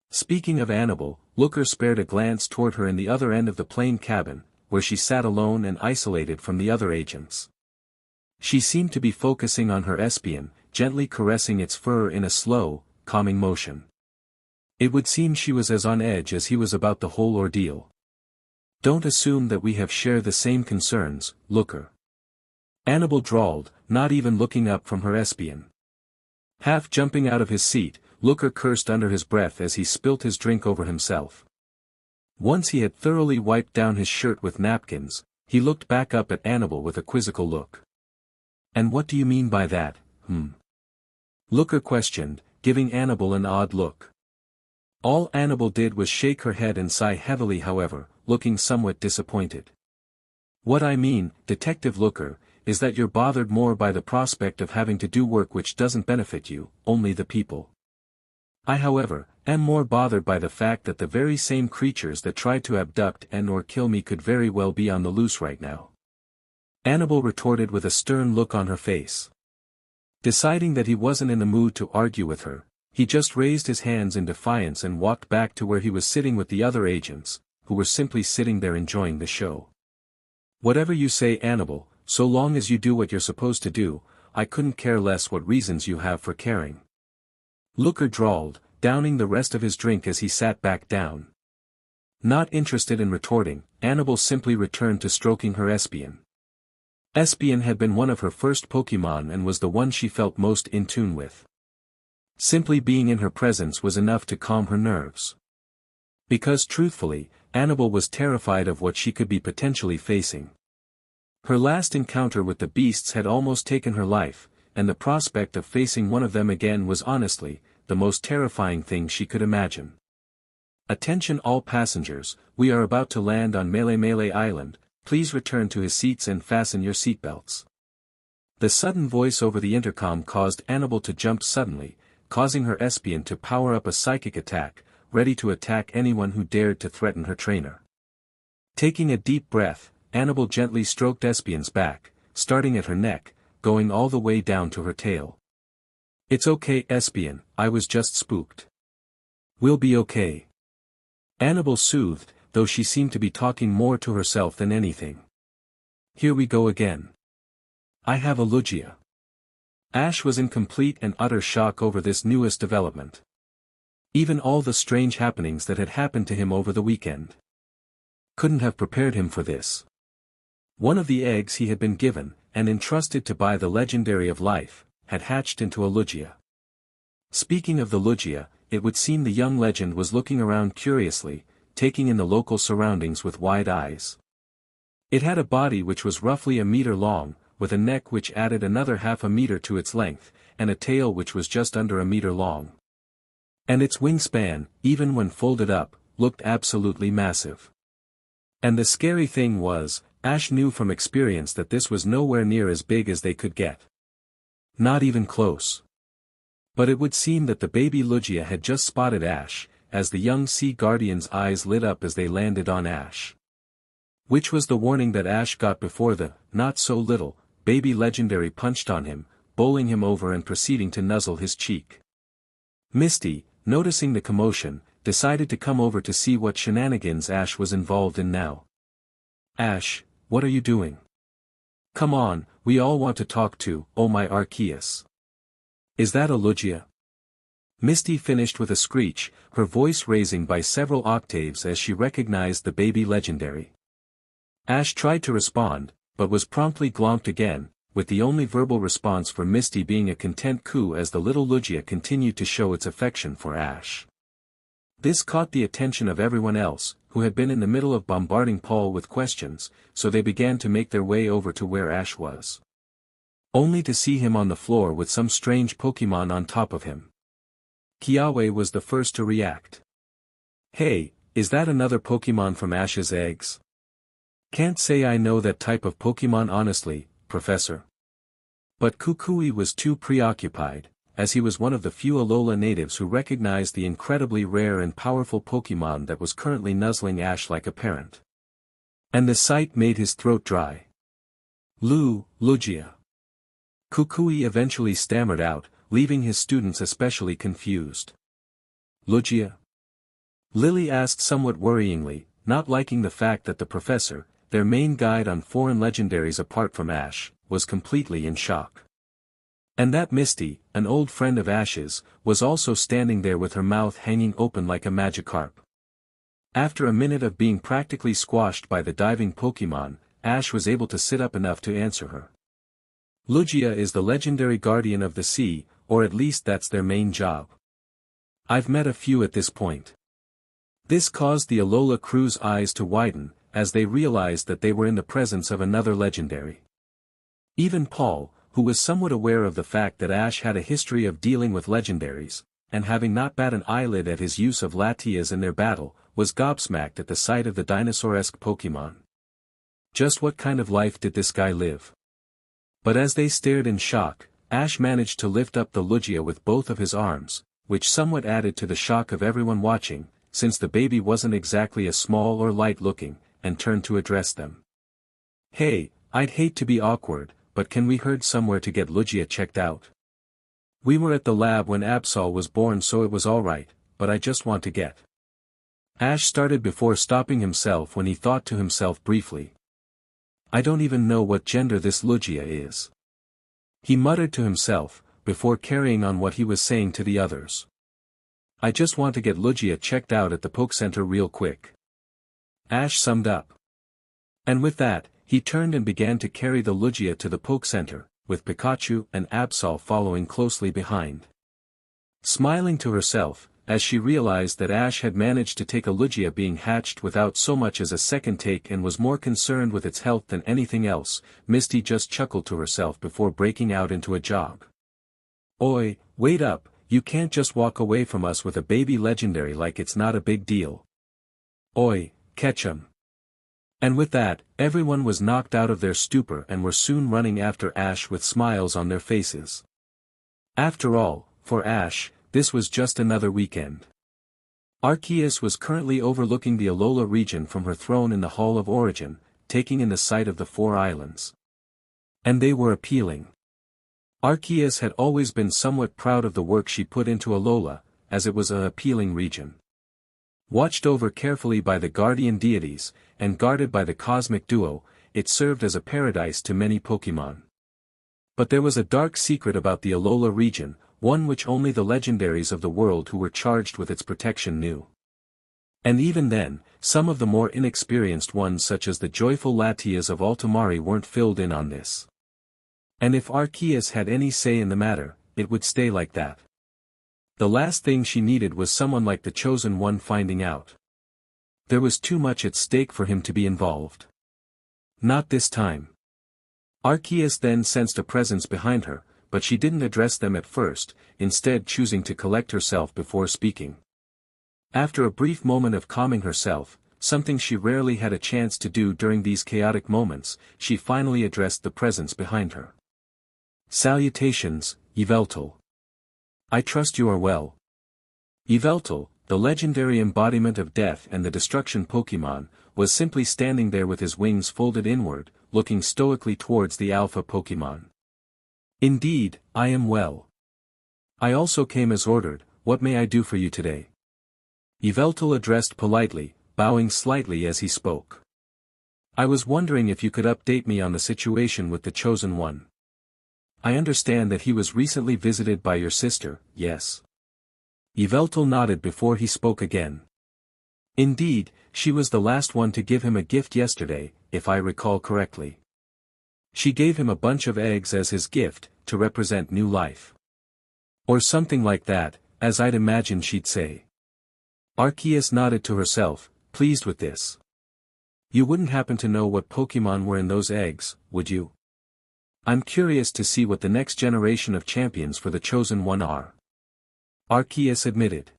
Speaking of Annabelle, Looker spared a glance toward her in the other end of the plane cabin, where she sat alone and isolated from the other agents. She seemed to be focusing on her espion, gently caressing its fur in a slow, calming motion. It would seem she was as on edge as he was about the whole ordeal. "Don't assume that we have shared the same concerns, Looker," Annabelle drawled, not even looking up from her espion. Half jumping out of his seat, Looker cursed under his breath as he spilt his drink over himself. Once he had thoroughly wiped down his shirt with napkins, he looked back up at Annabelle with a quizzical look. "And what do you mean by that, Looker questioned, giving Annabelle an odd look. All Annabelle did was shake her head and sigh heavily, however, looking somewhat disappointed. "What I mean, Detective Looker, is that you're bothered more by the prospect of having to do work which doesn't benefit you, only the people. I, however, am more bothered by the fact that the very same creatures that tried to abduct and/or kill me could very well be on the loose right now," Annabelle retorted with a stern look on her face. Deciding that he wasn't in the mood to argue with her, he just raised his hands in defiance and walked back to where he was sitting with the other agents, who were simply sitting there enjoying the show. "Whatever you say, Annabelle, so long as you do what you're supposed to do, I couldn't care less what reasons you have for caring," Looker drawled, downing the rest of his drink as he sat back down. Not interested in retorting, Annabelle simply returned to stroking her espion. Espion had been one of her first Pokémon and was the one she felt most in tune with. Simply being in her presence was enough to calm her nerves. Because truthfully, Annabelle was terrified of what she could be potentially facing. Her last encounter with the beasts had almost taken her life, and the prospect of facing one of them again was honestly, the most terrifying thing she could imagine. "Attention all passengers, we are about to land on Melee Island, please return to his seats and fasten your seatbelts." The sudden voice over the intercom caused Annabelle to jump suddenly, causing her espion to power up a psychic attack, ready to attack anyone who dared to threaten her trainer. Taking a deep breath, Annabelle gently stroked Espion's back, starting at her neck, going all the way down to her tail. "It's okay, Espion, I was just spooked. We'll be okay," Annabelle soothed, though she seemed to be talking more to herself than anything. "Here we go again. I have a Lugia." Ash was in complete and utter shock over this newest development. Even all the strange happenings that had happened to him over the weekend couldn't have prepared him for this. One of the eggs he had been given, and entrusted to buy the legendary of life, had hatched into a Lugia. Speaking of the Lugia, it would seem the young legend was looking around curiously, taking in the local surroundings with wide eyes. It had a body which was roughly a meter long, with a neck which added another half a meter to its length, and a tail which was just under a meter long. And its wingspan, even when folded up, looked absolutely massive. And the scary thing was, Ash knew from experience that this was nowhere near as big as they could get. Not even close. But it would seem that the baby Lugia had just spotted Ash, as the young Sea Guardian's eyes lit up as they landed on Ash. Which was the warning that Ash got before the, not-so-little, baby legendary punched on him, bowling him over and proceeding to nuzzle his cheek. Misty, noticing the commotion, decided to come over to see what shenanigans Ash was involved in now. "Ash, what are you doing? Come on, we all want to talk to, oh my Arceus. Is that a Lugia?" Misty finished with a screech, her voice raising by several octaves as she recognized the baby legendary. Ash tried to respond, but was promptly glomped again, with the only verbal response for Misty being a content coo as the little Lugia continued to show its affection for Ash. This caught the attention of everyone else, who had been in the middle of bombarding Paul with questions, so they began to make their way over to where Ash was. Only to see him on the floor with some strange Pokémon on top of him. Kiawe was the first to react. "Hey, is that another Pokémon from Ash's eggs?" "Can't say I know that type of Pokémon honestly, Professor." But Kukui was too preoccupied, as he was one of the few Alola natives who recognized the incredibly rare and powerful Pokémon that was currently nuzzling Ash like a parent. And the sight made his throat dry. Lugia." Kukui eventually stammered out, leaving his students especially confused. Lugia? Lily asked somewhat worryingly, not liking the fact that the professor, their main guide on foreign legendaries apart from Ash, was completely in shock. And that Misty, an old friend of Ash's, was also standing there with her mouth hanging open like a Magikarp. After a minute of being practically squashed by the diving Pokémon, Ash was able to sit up enough to answer her. Lugia is the legendary guardian of the sea, or at least that's their main job. I've met a few at this point. This caused the Alola crew's eyes to widen, as they realized that they were in the presence of another legendary. Even Paul, who was somewhat aware of the fact that Ash had a history of dealing with legendaries, and having not bat an eyelid at his use of Latias in their battle, was gobsmacked at the sight of the dinosaur-esque Pokémon. Just what kind of life did this guy live? But as they stared in shock, Ash managed to lift up the Lugia with both of his arms, which somewhat added to the shock of everyone watching, since the baby wasn't exactly a small or light-looking, and turned to address them. Hey, I'd hate to be awkward, but can we head somewhere to get Lugia checked out? We were at the lab when Absol was born, so it was alright, but I just want to get. Ash started before stopping himself when he thought to himself briefly. I don't even know what gender this Lugia is. He muttered to himself, before carrying on what he was saying to the others. I just want to get Lugia checked out at the Poke Center real quick. Ash summed up. And with that, he turned and began to carry the Lugia to the Poke Center, with Pikachu and Absol following closely behind. Smiling to herself, as she realized that Ash had managed to take a Lugia being hatched without so much as a second take and was more concerned with its health than anything else, Misty just chuckled to herself before breaking out into a jog. Oi, wait up, you can't just walk away from us with a baby legendary like it's not a big deal. Oi, catch 'em. And with that, everyone was knocked out of their stupor and were soon running after Ash with smiles on their faces. After all, for Ash, this was just another weekend. Arceus was currently overlooking the Alola region from her throne in the Hall of Origin, taking in the sight of the 4 islands. And they were appealing. Arceus had always been somewhat proud of the work she put into Alola, as it was an appealing region. Watched over carefully by the guardian deities, and guarded by the cosmic duo, it served as a paradise to many Pokémon. But there was a dark secret about the Alola region, one which only the legendaries of the world who were charged with its protection knew. And even then, some of the more inexperienced ones such as the joyful Latias of Altamari weren't filled in on this. And if Arceus had any say in the matter, it would stay like that. The last thing she needed was someone like the Chosen One finding out. There was too much at stake for him to be involved. Not this time. Arceus then sensed a presence behind her, but she didn't address them at first, instead choosing to collect herself before speaking. After a brief moment of calming herself, something she rarely had a chance to do during these chaotic moments, she finally addressed the presence behind her. Salutations, Yveltal. I trust you are well. Yveltal, the legendary embodiment of death and the destruction Pokémon, was simply standing there with his wings folded inward, looking stoically towards the alpha Pokémon. Indeed, I am well. I also came as ordered. What may I do for you today? Yveltal addressed politely, bowing slightly as he spoke. I was wondering if you could update me on the situation with the Chosen One. I understand that he was recently visited by your sister, yes? Yveltal nodded before he spoke again. Indeed, she was the last one to give him a gift yesterday, if I recall correctly. She gave him a bunch of eggs as his gift, to represent new life. Or something like that, as I'd imagine she'd say. Arceus nodded to herself, pleased with this. You wouldn't happen to know what Pokémon were in those eggs, would you? I'm curious to see what the next generation of champions for the Chosen One are. Arceus admitted.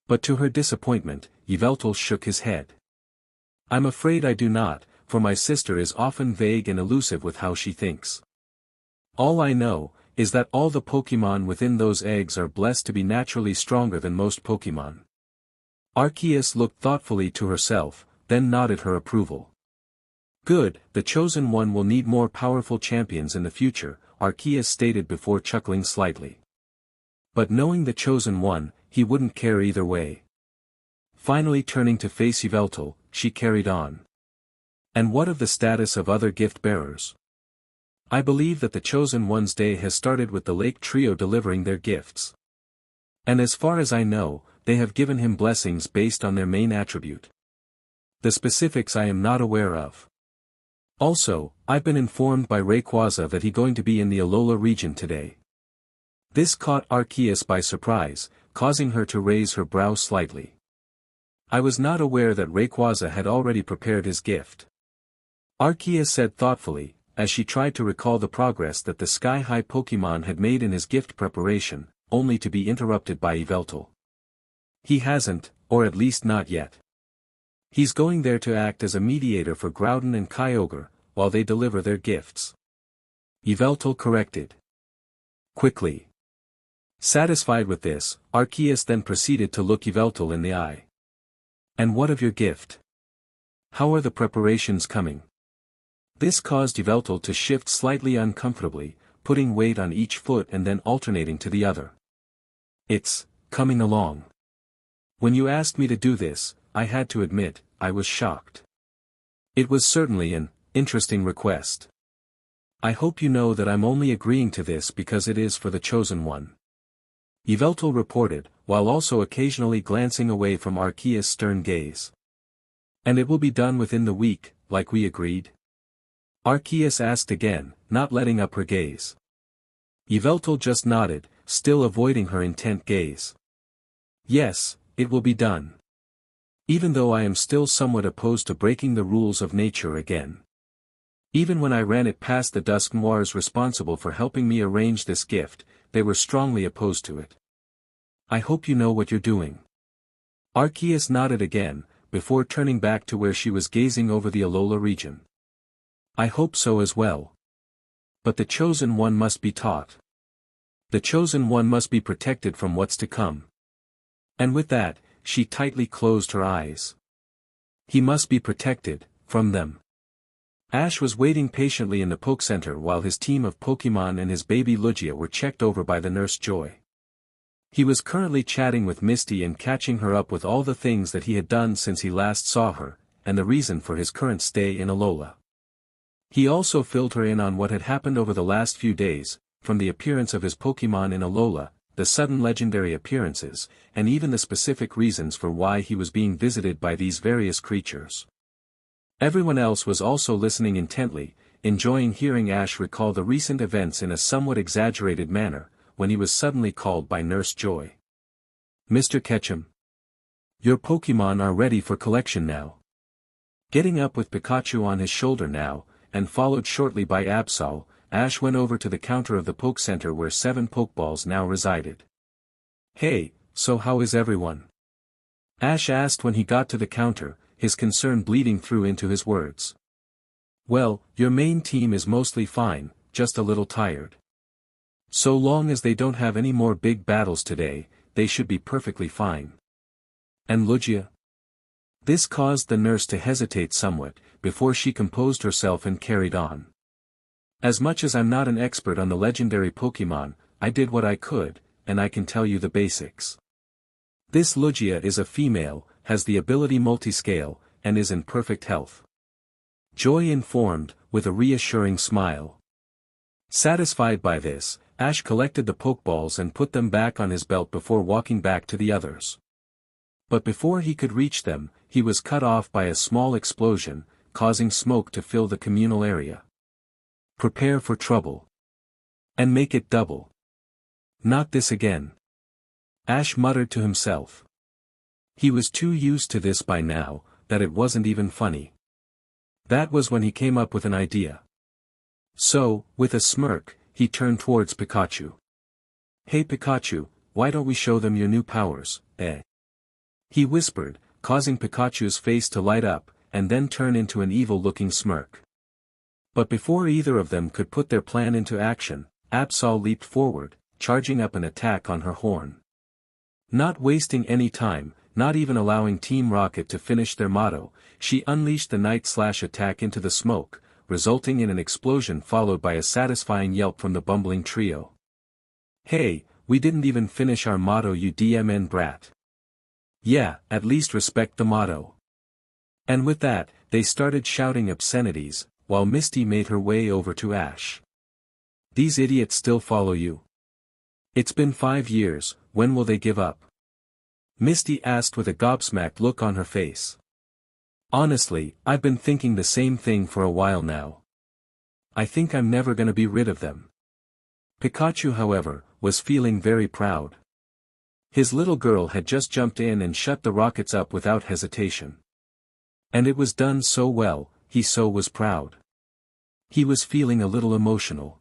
But to her disappointment, Yveltal shook his head. I'm afraid I do not, for my sister is often vague and elusive with how she thinks. All I know, is that all the Pokémon within those eggs are blessed to be naturally stronger than most Pokémon. Arceus looked thoughtfully to herself, then nodded her approval. Good, the Chosen One will need more powerful champions in the future, Arceus stated before chuckling slightly. But knowing the chosen one, he wouldn't care either way. Finally turning to face Yveltal, she carried on. And what of the status of other gift-bearers? I believe that the chosen one's day has started with the Lake Trio delivering their gifts. And as far as I know, they have given him blessings based on their main attribute. The specifics I am not aware of. Also, I've been informed by Rayquaza that he's going to be in the Alola region today. This caught Arceus by surprise, causing her to raise her brow slightly. I was not aware that Rayquaza had already prepared his gift. Arceus said thoughtfully, as she tried to recall the progress that the sky-high Pokémon had made in his gift preparation, only to be interrupted by Yveltal. He hasn't, or at least not yet. He's going there to act as a mediator for Groudon and Kyogre, while they deliver their gifts. Yveltal corrected. Quickly. Satisfied with this, Arceus then proceeded to look Yveltal in the eye. And what of your gift? How are the preparations coming? This caused Yveltal to shift slightly uncomfortably, putting weight on each foot and then alternating to the other. It's coming along. When you asked me to do this, I had to admit, I was shocked. It was certainly an interesting request. I hope you know that I'm only agreeing to this because it is for the chosen one. Yveltal reported, while also occasionally glancing away from Arceus' stern gaze. And it will be done within the week, like we agreed? Arceus asked again, not letting up her gaze. Yveltal just nodded, still avoiding her intent gaze. Yes, it will be done. Even though I am still somewhat opposed to breaking the rules of nature again. Even when I ran it past the Dusk Noirs responsible for helping me arrange this gift, they were strongly opposed to it. I hope you know what you're doing. Arceus nodded again, before turning back to where she was gazing over the Alola region. I hope so as well. But the chosen one must be taught. The chosen one must be protected from what's to come. And with that, she tightly closed her eyes. He must be protected, from them. Ash was waiting patiently in the Poke Center while his team of Pokémon and his baby Lugia were checked over by the nurse Joy. He was currently chatting with Misty and catching her up with all the things that he had done since he last saw her, and the reason for his current stay in Alola. He also filled her in on what had happened over the last few days, from the appearance of his Pokémon in Alola, the sudden legendary appearances, and even the specific reasons for why he was being visited by these various creatures. Everyone else was also listening intently, enjoying hearing Ash recall the recent events in a somewhat exaggerated manner, when he was suddenly called by Nurse Joy. Mr. Ketchum. Your Pokémon are ready for collection now. Getting up with Pikachu on his shoulder now, and followed shortly by Absol, Ash went over to the counter of the Poke Center where 7 Pokeballs now resided. Hey, so how is everyone? Ash asked when he got to the counter, his concern bleeding through into his words. Well, your main team is mostly fine, just a little tired. So long as they don't have any more big battles today, they should be perfectly fine. And Lugia? This caused the nurse to hesitate somewhat, before she composed herself and carried on. As much as I'm not an expert on the legendary Pokémon, I did what I could, and I can tell you the basics. This Lugia is a female, has the ability multiscale, and is in perfect health. Joy informed, with a reassuring smile. Satisfied by this, Ash collected the Pokeballs and put them back on his belt before walking back to the others. But before he could reach them, he was cut off by a small explosion, causing smoke to fill the communal area. Prepare for trouble. And make it double. Not this again. Ash muttered to himself. He was too used to this by now, that it wasn't even funny. That was when he came up with an idea. So, with a smirk, he turned towards Pikachu. Hey Pikachu, why don't we show them your new powers, eh? He whispered, causing Pikachu's face to light up, and then turn into an evil-looking smirk. But before either of them could put their plan into action, Absol leaped forward, charging up an attack on her horn. Not wasting any time, not even allowing Team Rocket to finish their motto, she unleashed the Night-Slash attack into the smoke, resulting in an explosion followed by a satisfying yelp from the bumbling trio. Hey, we didn't even finish our motto, you DMN brat. Yeah, at least respect the motto. And with that, they started shouting obscenities, while Misty made her way over to Ash. These idiots still follow you. It's been 5 years, when will they give up? Misty asked with a gobsmacked look on her face. Honestly, I've been thinking the same thing for a while now. I think I'm never gonna be rid of them. Pikachu, however, was feeling very proud. His little girl had just jumped in and shut the rockets up without hesitation. And it was done so well, he so was proud. He was feeling a little emotional.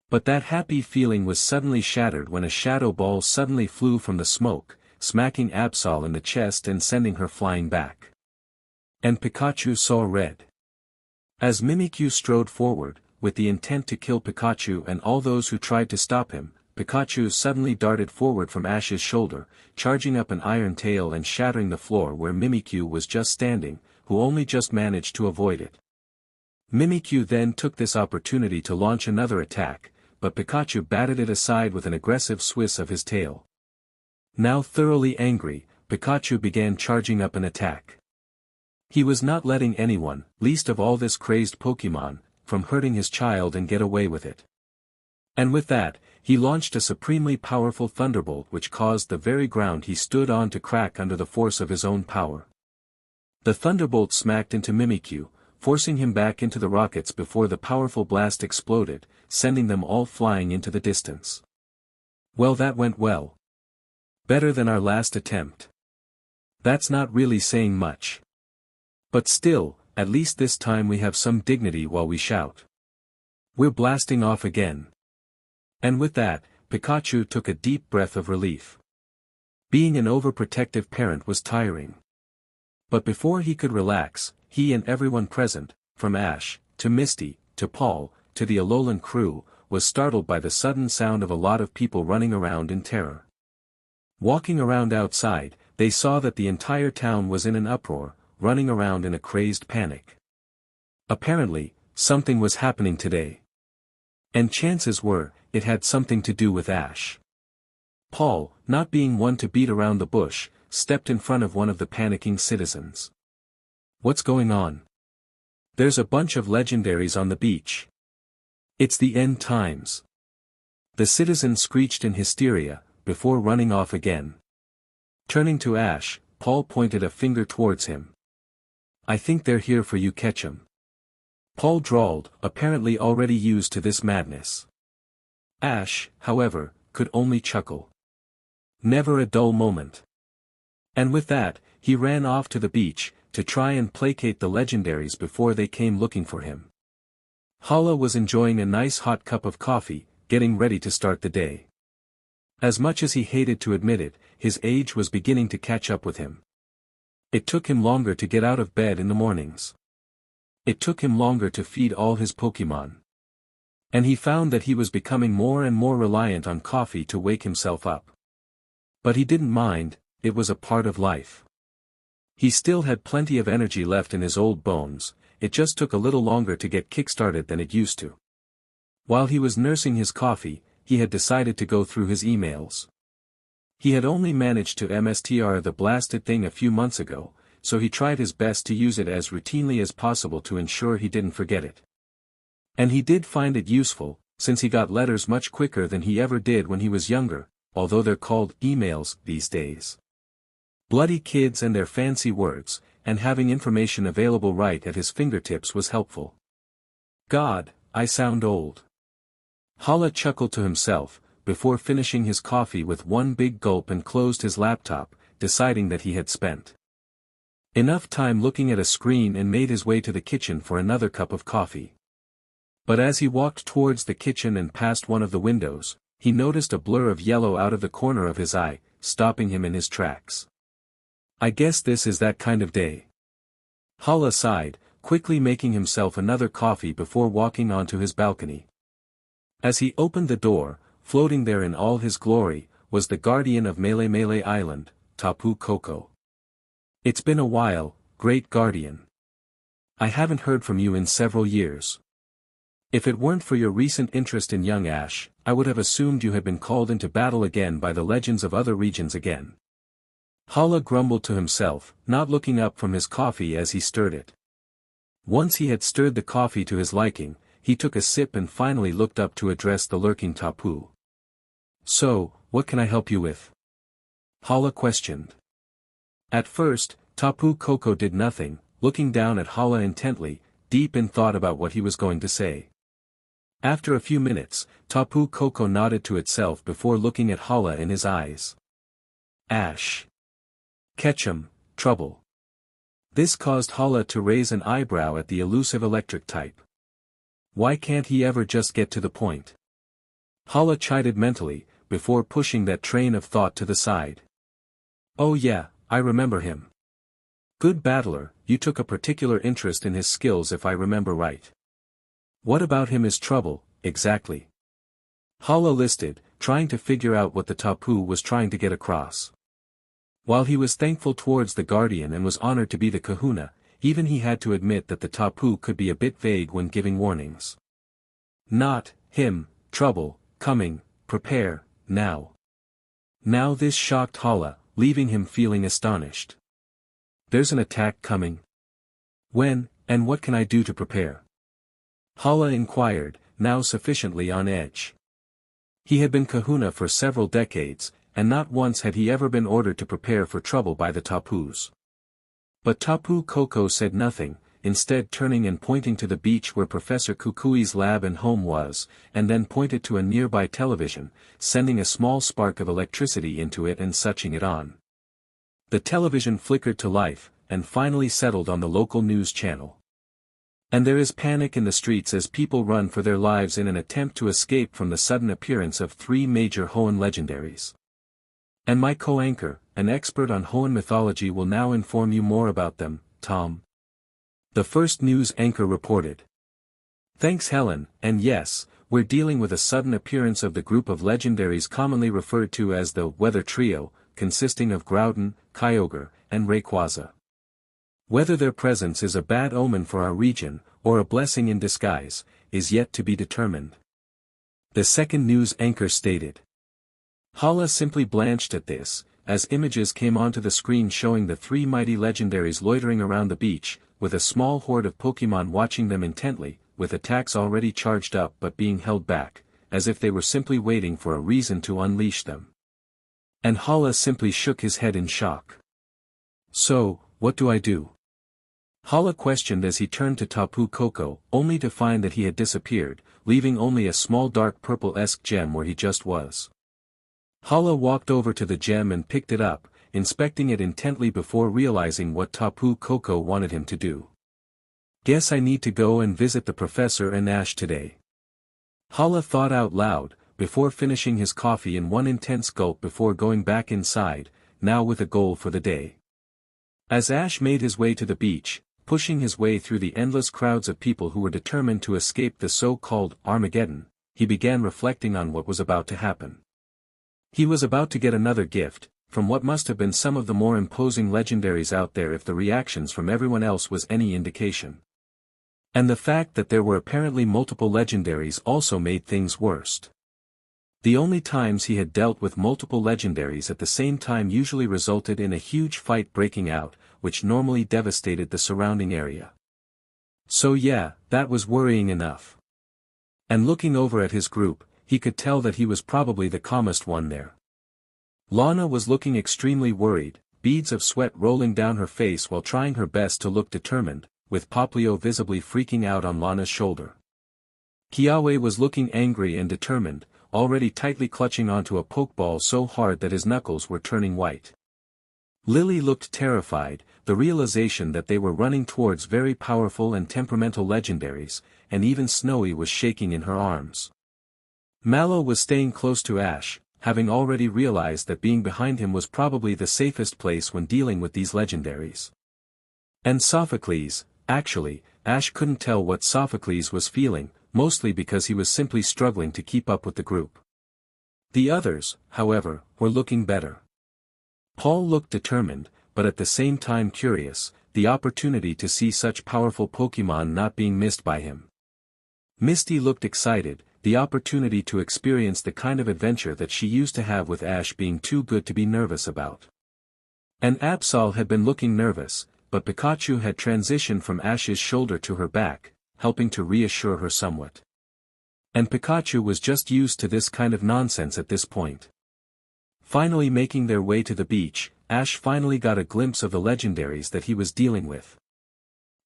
But that happy feeling was suddenly shattered when a shadow ball suddenly flew from the smoke, smacking Absol in the chest and sending her flying back. And Pikachu saw red. As Mimikyu strode forward, with the intent to kill Pikachu and all those who tried to stop him, Pikachu suddenly darted forward from Ash's shoulder, charging up an iron tail and shattering the floor where Mimikyu was just standing, who only just managed to avoid it. Mimikyu then took this opportunity to launch another attack, but Pikachu batted it aside with an aggressive swiss of his tail. Now thoroughly angry, Pikachu began charging up an attack. He was not letting anyone, least of all this crazed Pokémon, from hurting his child and get away with it. And with that, he launched a supremely powerful thunderbolt which caused the very ground he stood on to crack under the force of his own power. The thunderbolt smacked into Mimikyu, forcing him back into the rockets before the powerful blast exploded, sending them all flying into the distance. Well, that went well. Better than our last attempt. That's not really saying much. But still, at least this time we have some dignity while we shout. We're blasting off again. And with that, Pikachu took a deep breath of relief. Being an overprotective parent was tiring. But before he could relax, he and everyone present, from Ash, to Misty, to Paul, to the Alolan crew, was startled by the sudden sound of a lot of people running around in terror. Walking around outside, they saw that the entire town was in an uproar, running around in a crazed panic. Apparently, something was happening today. And chances were, it had something to do with Ash. Paul, not being one to beat around the bush, stepped in front of one of the panicking citizens. What's going on? There's a bunch of legendaries on the beach. It's the end times. The citizen screeched in hysteria, before running off again. Turning to Ash, Paul pointed a finger towards him. I think they're here for you, catch 'em. Paul drawled, apparently already used to this madness. Ash, however, could only chuckle. Never a dull moment. And with that, he ran off to the beach, to try and placate the legendaries before they came looking for him. Hala was enjoying a nice hot cup of coffee, getting ready to start the day. As much as he hated to admit it, his age was beginning to catch up with him. It took him longer to get out of bed in the mornings. It took him longer to feed all his Pokémon. And he found that he was becoming more and more reliant on coffee to wake himself up. But he didn't mind, it was a part of life. He still had plenty of energy left in his old bones, it just took a little longer to get kick-started than it used to. While he was nursing his coffee, he had decided to go through his emails. He had only managed to MSTR the blasted thing a few months ago, so he tried his best to use it as routinely as possible to ensure he didn't forget it. And he did find it useful, since he got letters much quicker than he ever did when he was younger, although they're called emails these days. Bloody kids and their fancy words, and having information available right at his fingertips was helpful. God, I sound old. Hala chuckled to himself, before finishing his coffee with one big gulp and closed his laptop, deciding that he had spent enough time looking at a screen and made his way to the kitchen for another cup of coffee. But as he walked towards the kitchen and past one of the windows, he noticed a blur of yellow out of the corner of his eye, stopping him in his tracks. I guess this is that kind of day. Hala sighed, quickly making himself another coffee before walking onto his balcony. As he opened the door, floating there in all his glory, was the guardian of Melee Island, Tapu Koko. It's been a while, great guardian. I haven't heard from you in several years. If it weren't for your recent interest in young Ash, I would have assumed you had been called into battle again by the legends of other regions again. Hala grumbled to himself, not looking up from his coffee as he stirred it. Once he had stirred the coffee to his liking, he took a sip and finally looked up to address the lurking Tapu. "So, what can I help you with?" Hala questioned. At first, Tapu Koko did nothing, looking down at Hala intently, deep in thought about what he was going to say. After a few minutes, Tapu Koko nodded to itself before looking at Hala in his eyes. "Ash. Ketchum, trouble." This caused Hala to raise an eyebrow at the elusive electric type. Why can't he ever just get to the point? Hala chided mentally, before pushing that train of thought to the side. "Oh yeah, I remember him. Good battler, you took a particular interest in his skills if I remember right. What about him is trouble, exactly?" Hala listed, trying to figure out what the Tapu was trying to get across. While he was thankful towards the Guardian and was honored to be the Kahuna, even he had to admit that the Tapu could be a bit vague when giving warnings. Not, him, trouble, coming, prepare, now. Now this shocked Hala, leaving him feeling astonished. There's an attack coming? When, and what can I do to prepare? Hala inquired, now sufficiently on edge. He had been Kahuna for several decades, and not once had he ever been ordered to prepare for trouble by the Tapus. But Tapu Koko said nothing, instead turning and pointing to the beach where Professor Kukui's lab and home was, and then pointed to a nearby television, sending a small spark of electricity into it and switching it on. The television flickered to life, and finally settled on the local news channel. And there is panic in the streets as people run for their lives in an attempt to escape from the sudden appearance of 3 major Hoenn legendaries. And my co-anchor, an expert on Hoenn mythology, will now inform you more about them, Tom. The first news anchor reported. Thanks Helen, and yes, we're dealing with a sudden appearance of the group of legendaries commonly referred to as the Weather Trio, consisting of Groudon, Kyogre, and Rayquaza. Whether their presence is a bad omen for our region, or a blessing in disguise, is yet to be determined. The second news anchor stated. Hala simply blanched at this, as images came onto the screen showing the 3 mighty legendaries loitering around the beach, with a small horde of Pokémon watching them intently, with attacks already charged up but being held back, as if they were simply waiting for a reason to unleash them. And Hala simply shook his head in shock. So, what do I do? Hala questioned as he turned to Tapu Koko, only to find that he had disappeared, leaving only a small dark purple-esque gem where he just was. Hala walked over to the gem and picked it up, inspecting it intently before realizing what Tapu Koko wanted him to do. Guess I need to go and visit the professor and Ash today. Hala thought out loud, before finishing his coffee in one intense gulp before going back inside, now with a goal for the day. As Ash made his way to the beach, pushing his way through the endless crowds of people who were determined to escape the so-called Armageddon, he began reflecting on what was about to happen. He was about to get another gift, from what must have been some of the more imposing legendaries out there if the reactions from everyone else was any indication. And the fact that there were apparently multiple legendaries also made things worse. The only times he had dealt with multiple legendaries at the same time usually resulted in a huge fight breaking out, which normally devastated the surrounding area. So yeah, that was worrying enough. And looking over at his group, he could tell that he was probably the calmest one there. Lana was looking extremely worried, beads of sweat rolling down her face while trying her best to look determined, with Poplio visibly freaking out on Lana's shoulder. Kiawe was looking angry and determined, already tightly clutching onto a pokeball so hard that his knuckles were turning white. Lily looked terrified, the realization that they were running towards very powerful and temperamental legendaries, and even Snowy was shaking in her arms. Mallow was staying close to Ash, having already realized that being behind him was probably the safest place when dealing with these legendaries. And Sophocles, actually, Ash couldn't tell what Sophocles was feeling, mostly because he was simply struggling to keep up with the group. The others, however, were looking better. Paul looked determined, but at the same time curious, the opportunity to see such powerful Pokémon not being missed by him. Misty looked excited, the opportunity to experience the kind of adventure that she used to have with Ash being too good to be nervous about. And Absol had been looking nervous, but Pikachu had transitioned from Ash's shoulder to her back, helping to reassure her somewhat. And Pikachu was just used to this kind of nonsense at this point. Finally making their way to the beach, Ash finally got a glimpse of the legendaries that he was dealing with.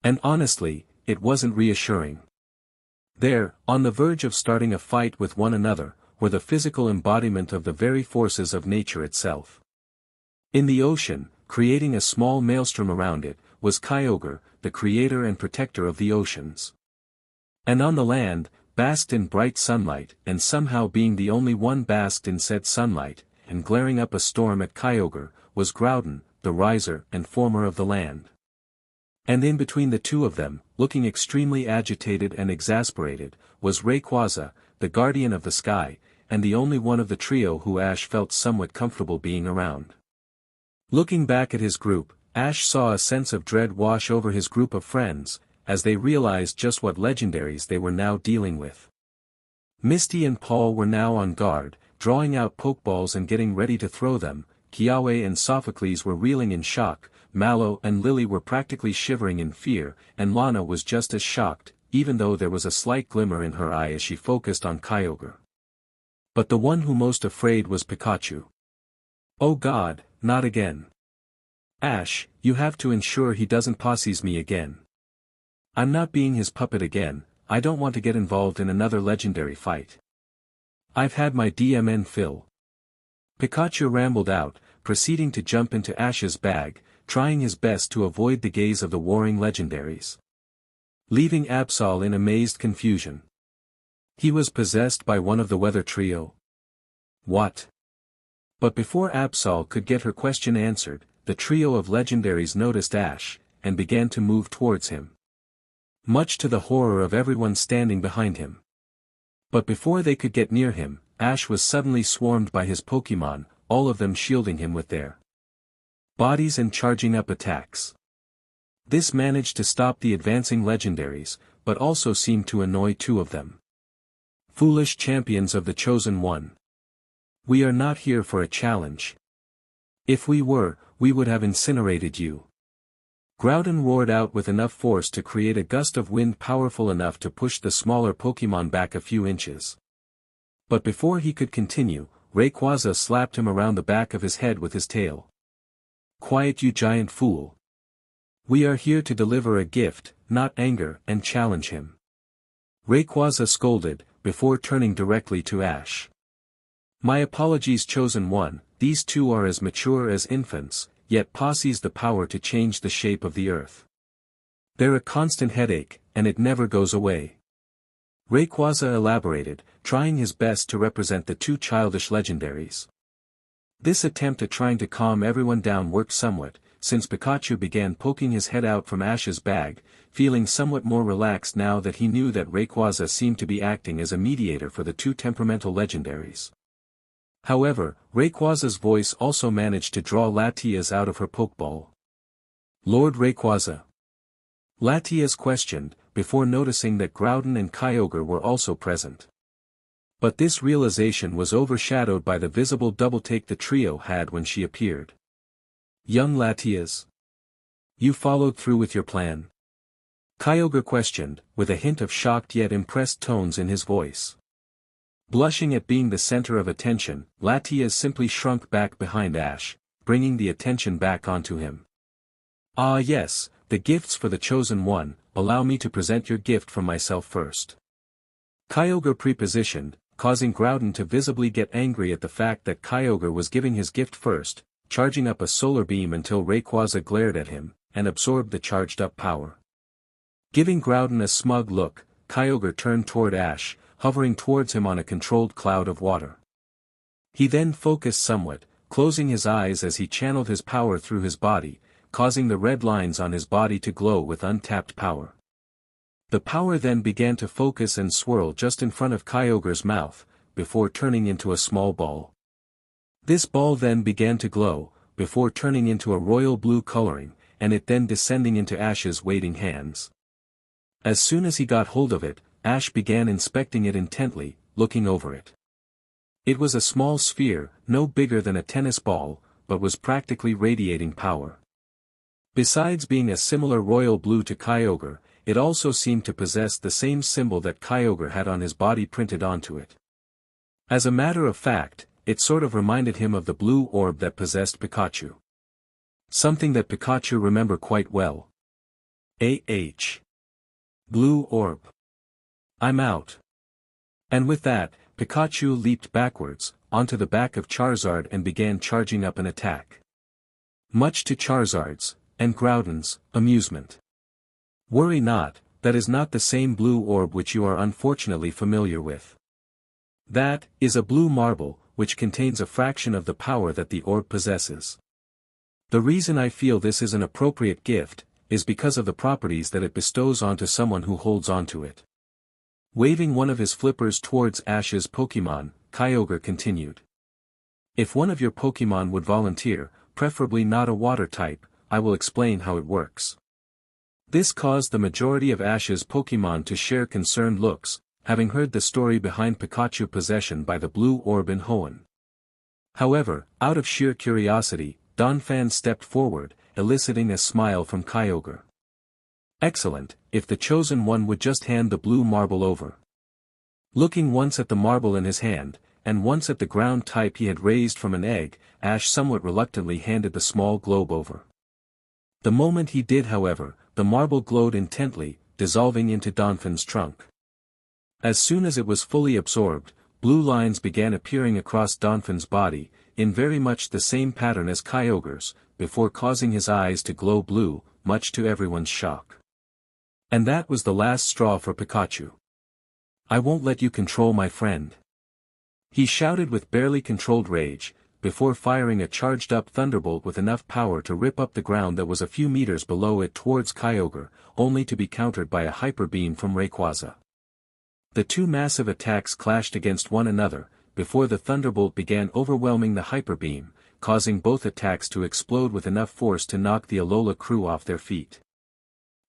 And honestly, it wasn't reassuring. There, on the verge of starting a fight with one another, were the physical embodiment of the very forces of nature itself. In the ocean, creating a small maelstrom around it, was Kyogre, the creator and protector of the oceans. And on the land, basked in bright sunlight, and somehow being the only one basked in said sunlight, and glaring up a storm at Kyogre, was Groudon, the riser and former of the land. And in between the two of them, looking extremely agitated and exasperated, was Rayquaza, the guardian of the sky, and the only one of the trio who Ash felt somewhat comfortable being around. Looking back at his group, Ash saw a sense of dread wash over his group of friends, as they realized just what legendaries they were now dealing with. Misty and Paul were now on guard, drawing out Pokeballs and getting ready to throw them. Kiawe and Sophocles were reeling in shock, Mallow and Lily were practically shivering in fear, and Lana was just as shocked, even though there was a slight glimmer in her eye as she focused on Kyogre. But the one who most afraid was Pikachu. Oh God, not again. Ash, you have to ensure he doesn't posses me again. I'm not being his puppet again, I don't want to get involved in another legendary fight. I've had my DMN fill. Pikachu rambled out, proceeding to jump into Ash's bag, trying his best to avoid the gaze of the warring legendaries. Leaving Absol in amazed confusion. He was possessed by one of the weather trio. What? But before Absol could get her question answered, the trio of legendaries noticed Ash, and began to move towards him. Much to the horror of everyone standing behind him. But before they could get near him, Ash was suddenly swarmed by his Pokémon, all of them shielding him with their bodies and charging up attacks. This managed to stop the advancing legendaries, but also seemed to annoy two of them. Foolish champions of the Chosen One. We are not here for a challenge. If we were, we would have incinerated you. Groudon roared out with enough force to create a gust of wind powerful enough to push the smaller Pokémon back a few inches. But before he could continue, Rayquaza slapped him around the back of his head with his tail. Quiet, you giant fool. We are here to deliver a gift, not anger, and challenge him. Rayquaza scolded, before turning directly to Ash. My apologies, Chosen One, these two are as mature as infants, yet possess the power to change the shape of the earth. They're a constant headache, and it never goes away. Rayquaza elaborated, trying his best to represent the two childish legendaries. This attempt at trying to calm everyone down worked somewhat, since Pikachu began poking his head out from Ash's bag, feeling somewhat more relaxed now that he knew that Rayquaza seemed to be acting as a mediator for the two temperamental legendaries. However, Rayquaza's voice also managed to draw Latias out of her Pokeball. Lord Rayquaza? Latias questioned, before noticing that Groudon and Kyogre were also present. But this realization was overshadowed by the visible double-take the trio had when she appeared. Young Latias. You followed through with your plan? Kyogre questioned, with a hint of shocked yet impressed tones in his voice. Blushing at being the center of attention, Latias simply shrunk back behind Ash, bringing the attention back onto him. Ah yes, the gifts for the Chosen One, allow me to present your gift from myself first. Kyogre prepositioned, causing Groudon to visibly get angry at the fact that Kyogre was giving his gift first, charging up a solar beam until Rayquaza glared at him, and absorbed the charged-up power. Giving Groudon a smug look, Kyogre turned toward Ash, hovering towards him on a controlled cloud of water. He then focused somewhat, closing his eyes as he channeled his power through his body, causing the red lines on his body to glow with untapped power. The power then began to focus and swirl just in front of Kyogre's mouth, before turning into a small ball. This ball then began to glow, before turning into a royal blue coloring, and it then descending into Ash's waiting hands. As soon as he got hold of it, Ash began inspecting it intently, looking over it. It was a small sphere, no bigger than a tennis ball, but was practically radiating power. Besides being a similar royal blue to Kyogre, it also seemed to possess the same symbol that Kyogre had on his body printed onto it. As a matter of fact, it sort of reminded him of the blue orb that possessed Pikachu. Something that Pikachu remembered quite well. Blue orb. I'm out. And with that, Pikachu leaped backwards, onto the back of Charizard and began charging up an attack. Much to Charizard's, and Groudon's, amusement. Worry not, that is not the same blue orb which you are unfortunately familiar with. That is a blue marble, which contains a fraction of the power that the orb possesses. The reason I feel this is an appropriate gift, is because of the properties that it bestows onto someone who holds onto it. Waving one of his flippers towards Ash's Pokémon, Kyogre continued. If one of your Pokémon would volunteer, preferably not a water type, I will explain how it works. This caused the majority of Ash's Pokémon to share concerned looks, having heard the story behind Pikachu possession by the blue orb in Hoenn. However, out of sheer curiosity, Donphan stepped forward, eliciting a smile from Kyogre. Excellent, if the chosen one would just hand the blue marble over. Looking once at the marble in his hand, and once at the ground type he had raised from an egg, Ash somewhat reluctantly handed the small globe over. The moment he did however, the marble glowed intently, dissolving into Donphan's trunk. As soon as it was fully absorbed, blue lines began appearing across Donphan's body, in very much the same pattern as Kyogre's, before causing his eyes to glow blue, much to everyone's shock. And that was the last straw for Pikachu. I won't let you control my friend. He shouted with barely controlled rage, before firing a charged-up thunderbolt with enough power to rip up the ground that was a few meters below it towards Kyogre, only to be countered by a hyper beam from Rayquaza. The two massive attacks clashed against one another, before the thunderbolt began overwhelming the hyper beam, causing both attacks to explode with enough force to knock the Alola crew off their feet.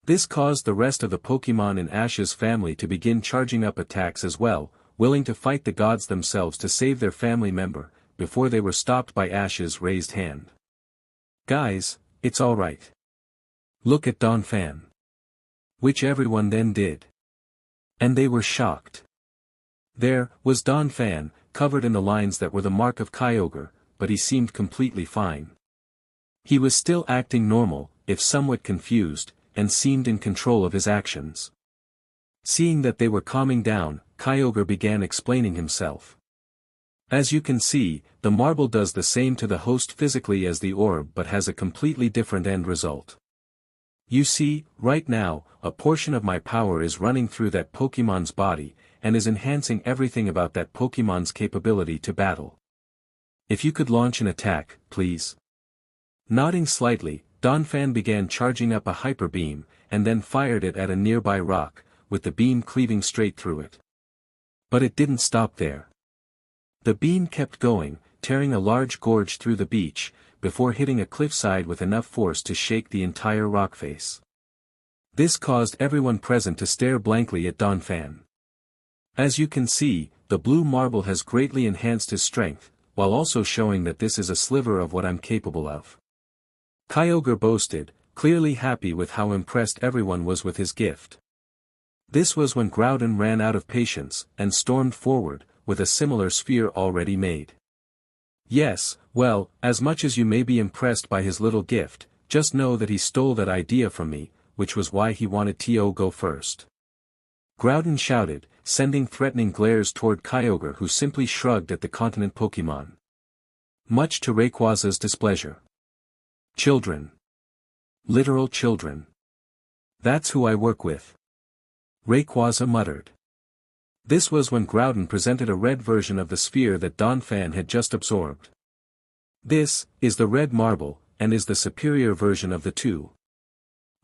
This caused the rest of the Pokémon in Ash's family to begin charging up attacks as well, willing to fight the gods themselves to save their family member, before they were stopped by Ash's raised hand. Guys, it's alright. Look at Donphan. Which everyone then did. And they were shocked. There was Donphan, covered in the lines that were the mark of Kyogre, but he seemed completely fine. He was still acting normal, if somewhat confused, and seemed in control of his actions. Seeing that they were calming down, Kyogre began explaining himself. As you can see, the marble does the same to the host physically as the orb but has a completely different end result. You see, right now, a portion of my power is running through that Pokémon's body, and is enhancing everything about that Pokémon's capability to battle. If you could launch an attack, please. Nodding slightly, Donphan began charging up a hyper beam, and then fired it at a nearby rock, with the beam cleaving straight through it. But it didn't stop there. The beam kept going, tearing a large gorge through the beach, before hitting a cliffside with enough force to shake the entire rock face. This caused everyone present to stare blankly at Donphan. As you can see, the blue marble has greatly enhanced his strength, while also showing that this is a sliver of what I'm capable of. Kyogre boasted, clearly happy with how impressed everyone was with his gift. This was when Groudon ran out of patience, and stormed forward, with a similar sphere already made. Yes, well, as much as you may be impressed by his little gift, just know that he stole that idea from me, which was why he wanted to go first. Groudon shouted, sending threatening glares toward Kyogre who simply shrugged at the continent Pokémon. Much to Rayquaza's displeasure. Children. Literal children. That's who I work with. Rayquaza muttered. This was when Groudon presented a red version of the sphere that Donphan had just absorbed. This is the red marble, and is the superior version of the two.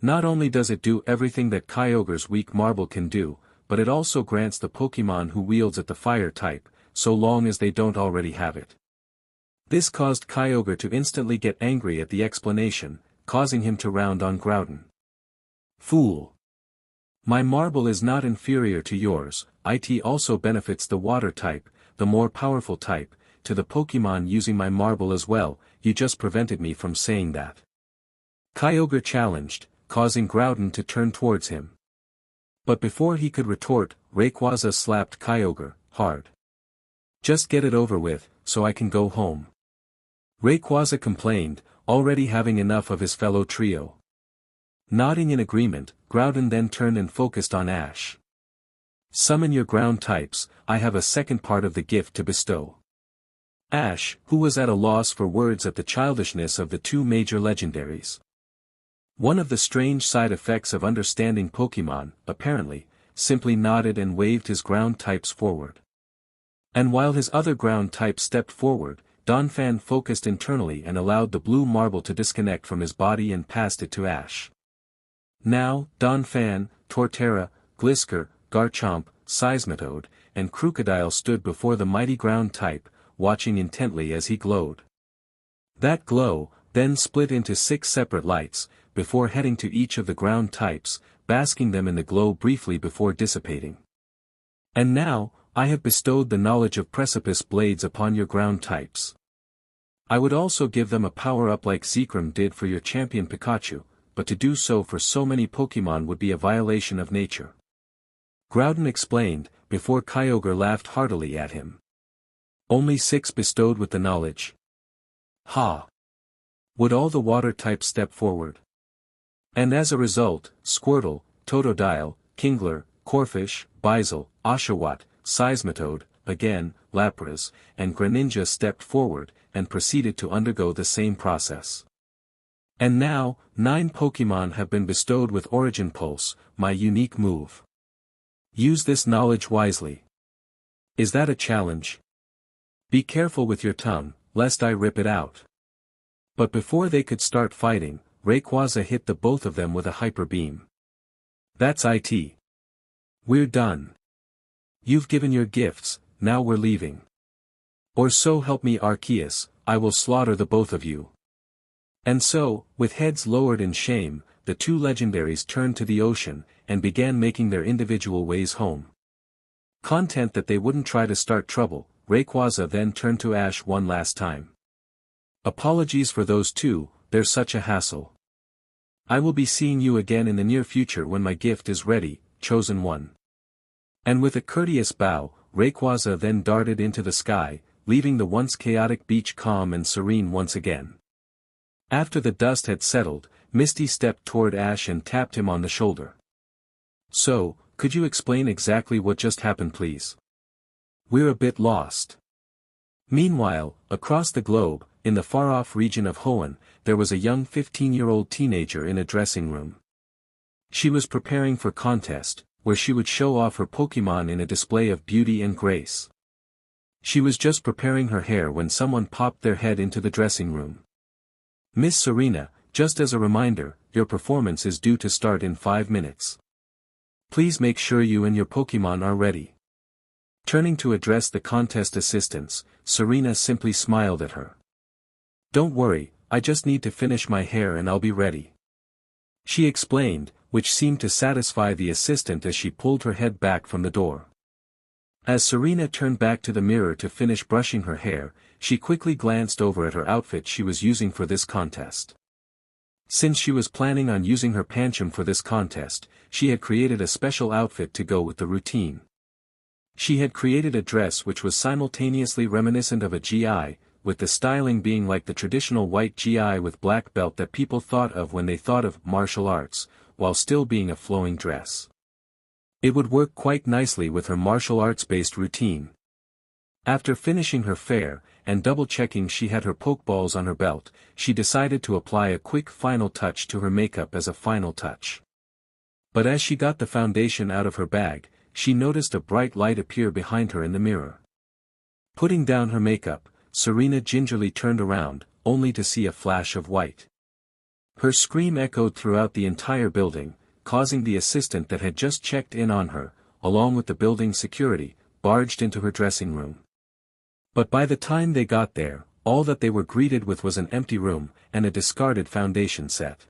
Not only does it do everything that Kyogre's weak marble can do, but it also grants the Pokémon who wields it the fire type, so long as they don't already have it. This caused Kyogre to instantly get angry at the explanation, causing him to round on Groudon. Fool! My marble is not inferior to yours, it also benefits the water type, the more powerful type, to the Pokémon using my marble as well, you just prevented me from saying that. Kyogre challenged, causing Groudon to turn towards him. But before he could retort, Rayquaza slapped Kyogre, hard. Just get it over with, so I can go home. Rayquaza complained, already having enough of his fellow trio. Nodding in agreement, Groudon then turned and focused on Ash. Summon your ground types, I have a second part of the gift to bestow. Ash, who was at a loss for words at the childishness of the two major legendaries. One of the strange side effects of understanding Pokémon, apparently, simply nodded and waved his ground types forward. And while his other ground type stepped forward, Donphan focused internally and allowed the blue marble to disconnect from his body and passed it to Ash. Now, Donphan, Torterra, Glisker, Garchomp, Seismitoad, and Crocodile stood before the mighty ground type, watching intently as he glowed. That glow, then split into 6 separate lights, before heading to each of the ground types, basking them in the glow briefly before dissipating. And now, I have bestowed the knowledge of precipice blades upon your ground types. I would also give them a power-up like Zekrom did for your champion Pikachu, but to do so for so many Pokémon would be a violation of nature. Groudon explained, before Kyogre laughed heartily at him. Only 6 bestowed with the knowledge. Ha! Would all the water types step forward? And as a result, Squirtle, Totodile, Kingler, Corphish, Bizel, Oshawott, Seismitoad, again, Lapras, and Greninja stepped forward, and proceeded to undergo the same process. And now, 9 Pokémon have been bestowed with Origin Pulse, my unique move. Use this knowledge wisely. Is that a challenge? Be careful with your tongue, lest I rip it out. But before they could start fighting, Rayquaza hit the both of them with a hyper beam. That's it. We're done. You've given your gifts, now we're leaving. Or so help me Arceus, I will slaughter the both of you. And so, with heads lowered in shame, the two legendaries turned to the ocean, and began making their individual ways home. Content that they wouldn't try to start trouble, Rayquaza then turned to Ash one last time. Apologies for those two, they're such a hassle. I will be seeing you again in the near future when my gift is ready, chosen one. And with a courteous bow, Rayquaza then darted into the sky, leaving the once chaotic beach calm and serene once again. After the dust had settled, Misty stepped toward Ash and tapped him on the shoulder. So, could you explain exactly what just happened please? We're a bit lost. Meanwhile, across the globe, in the far-off region of Hoenn, there was a young 15-year-old teenager in a dressing room. She was preparing for contest, where she would show off her Pokémon in a display of beauty and grace. She was just preparing her hair when someone popped their head into the dressing room. Miss Serena, just as a reminder, your performance is due to start in 5 minutes. Please make sure you and your Pokémon are ready. Turning to address the contest assistants, Serena simply smiled at her. Don't worry, I just need to finish my hair and I'll be ready. She explained, which seemed to satisfy the assistant as she pulled her head back from the door. As Serena turned back to the mirror to finish brushing her hair, she quickly glanced over at her outfit she was using for this contest. Since she was planning on using her Pancham for this contest, she had created a special outfit to go with the routine. She had created a dress which was simultaneously reminiscent of a GI, with the styling being like the traditional white GI with black belt that people thought of when they thought of martial arts, while still being a flowing dress. It would work quite nicely with her martial arts-based routine. After finishing her fair, and double-checking she had her Pokeballs on her belt, she decided to apply a quick final touch to her makeup as a final touch. But as she got the foundation out of her bag, she noticed a bright light appear behind her in the mirror. Putting down her makeup, Serena gingerly turned around, only to see a flash of white. Her scream echoed throughout the entire building, causing the assistant that had just checked in on her, along with the building security, barged into her dressing room. But by the time they got there, all that they were greeted with was an empty room, and a discarded foundation set.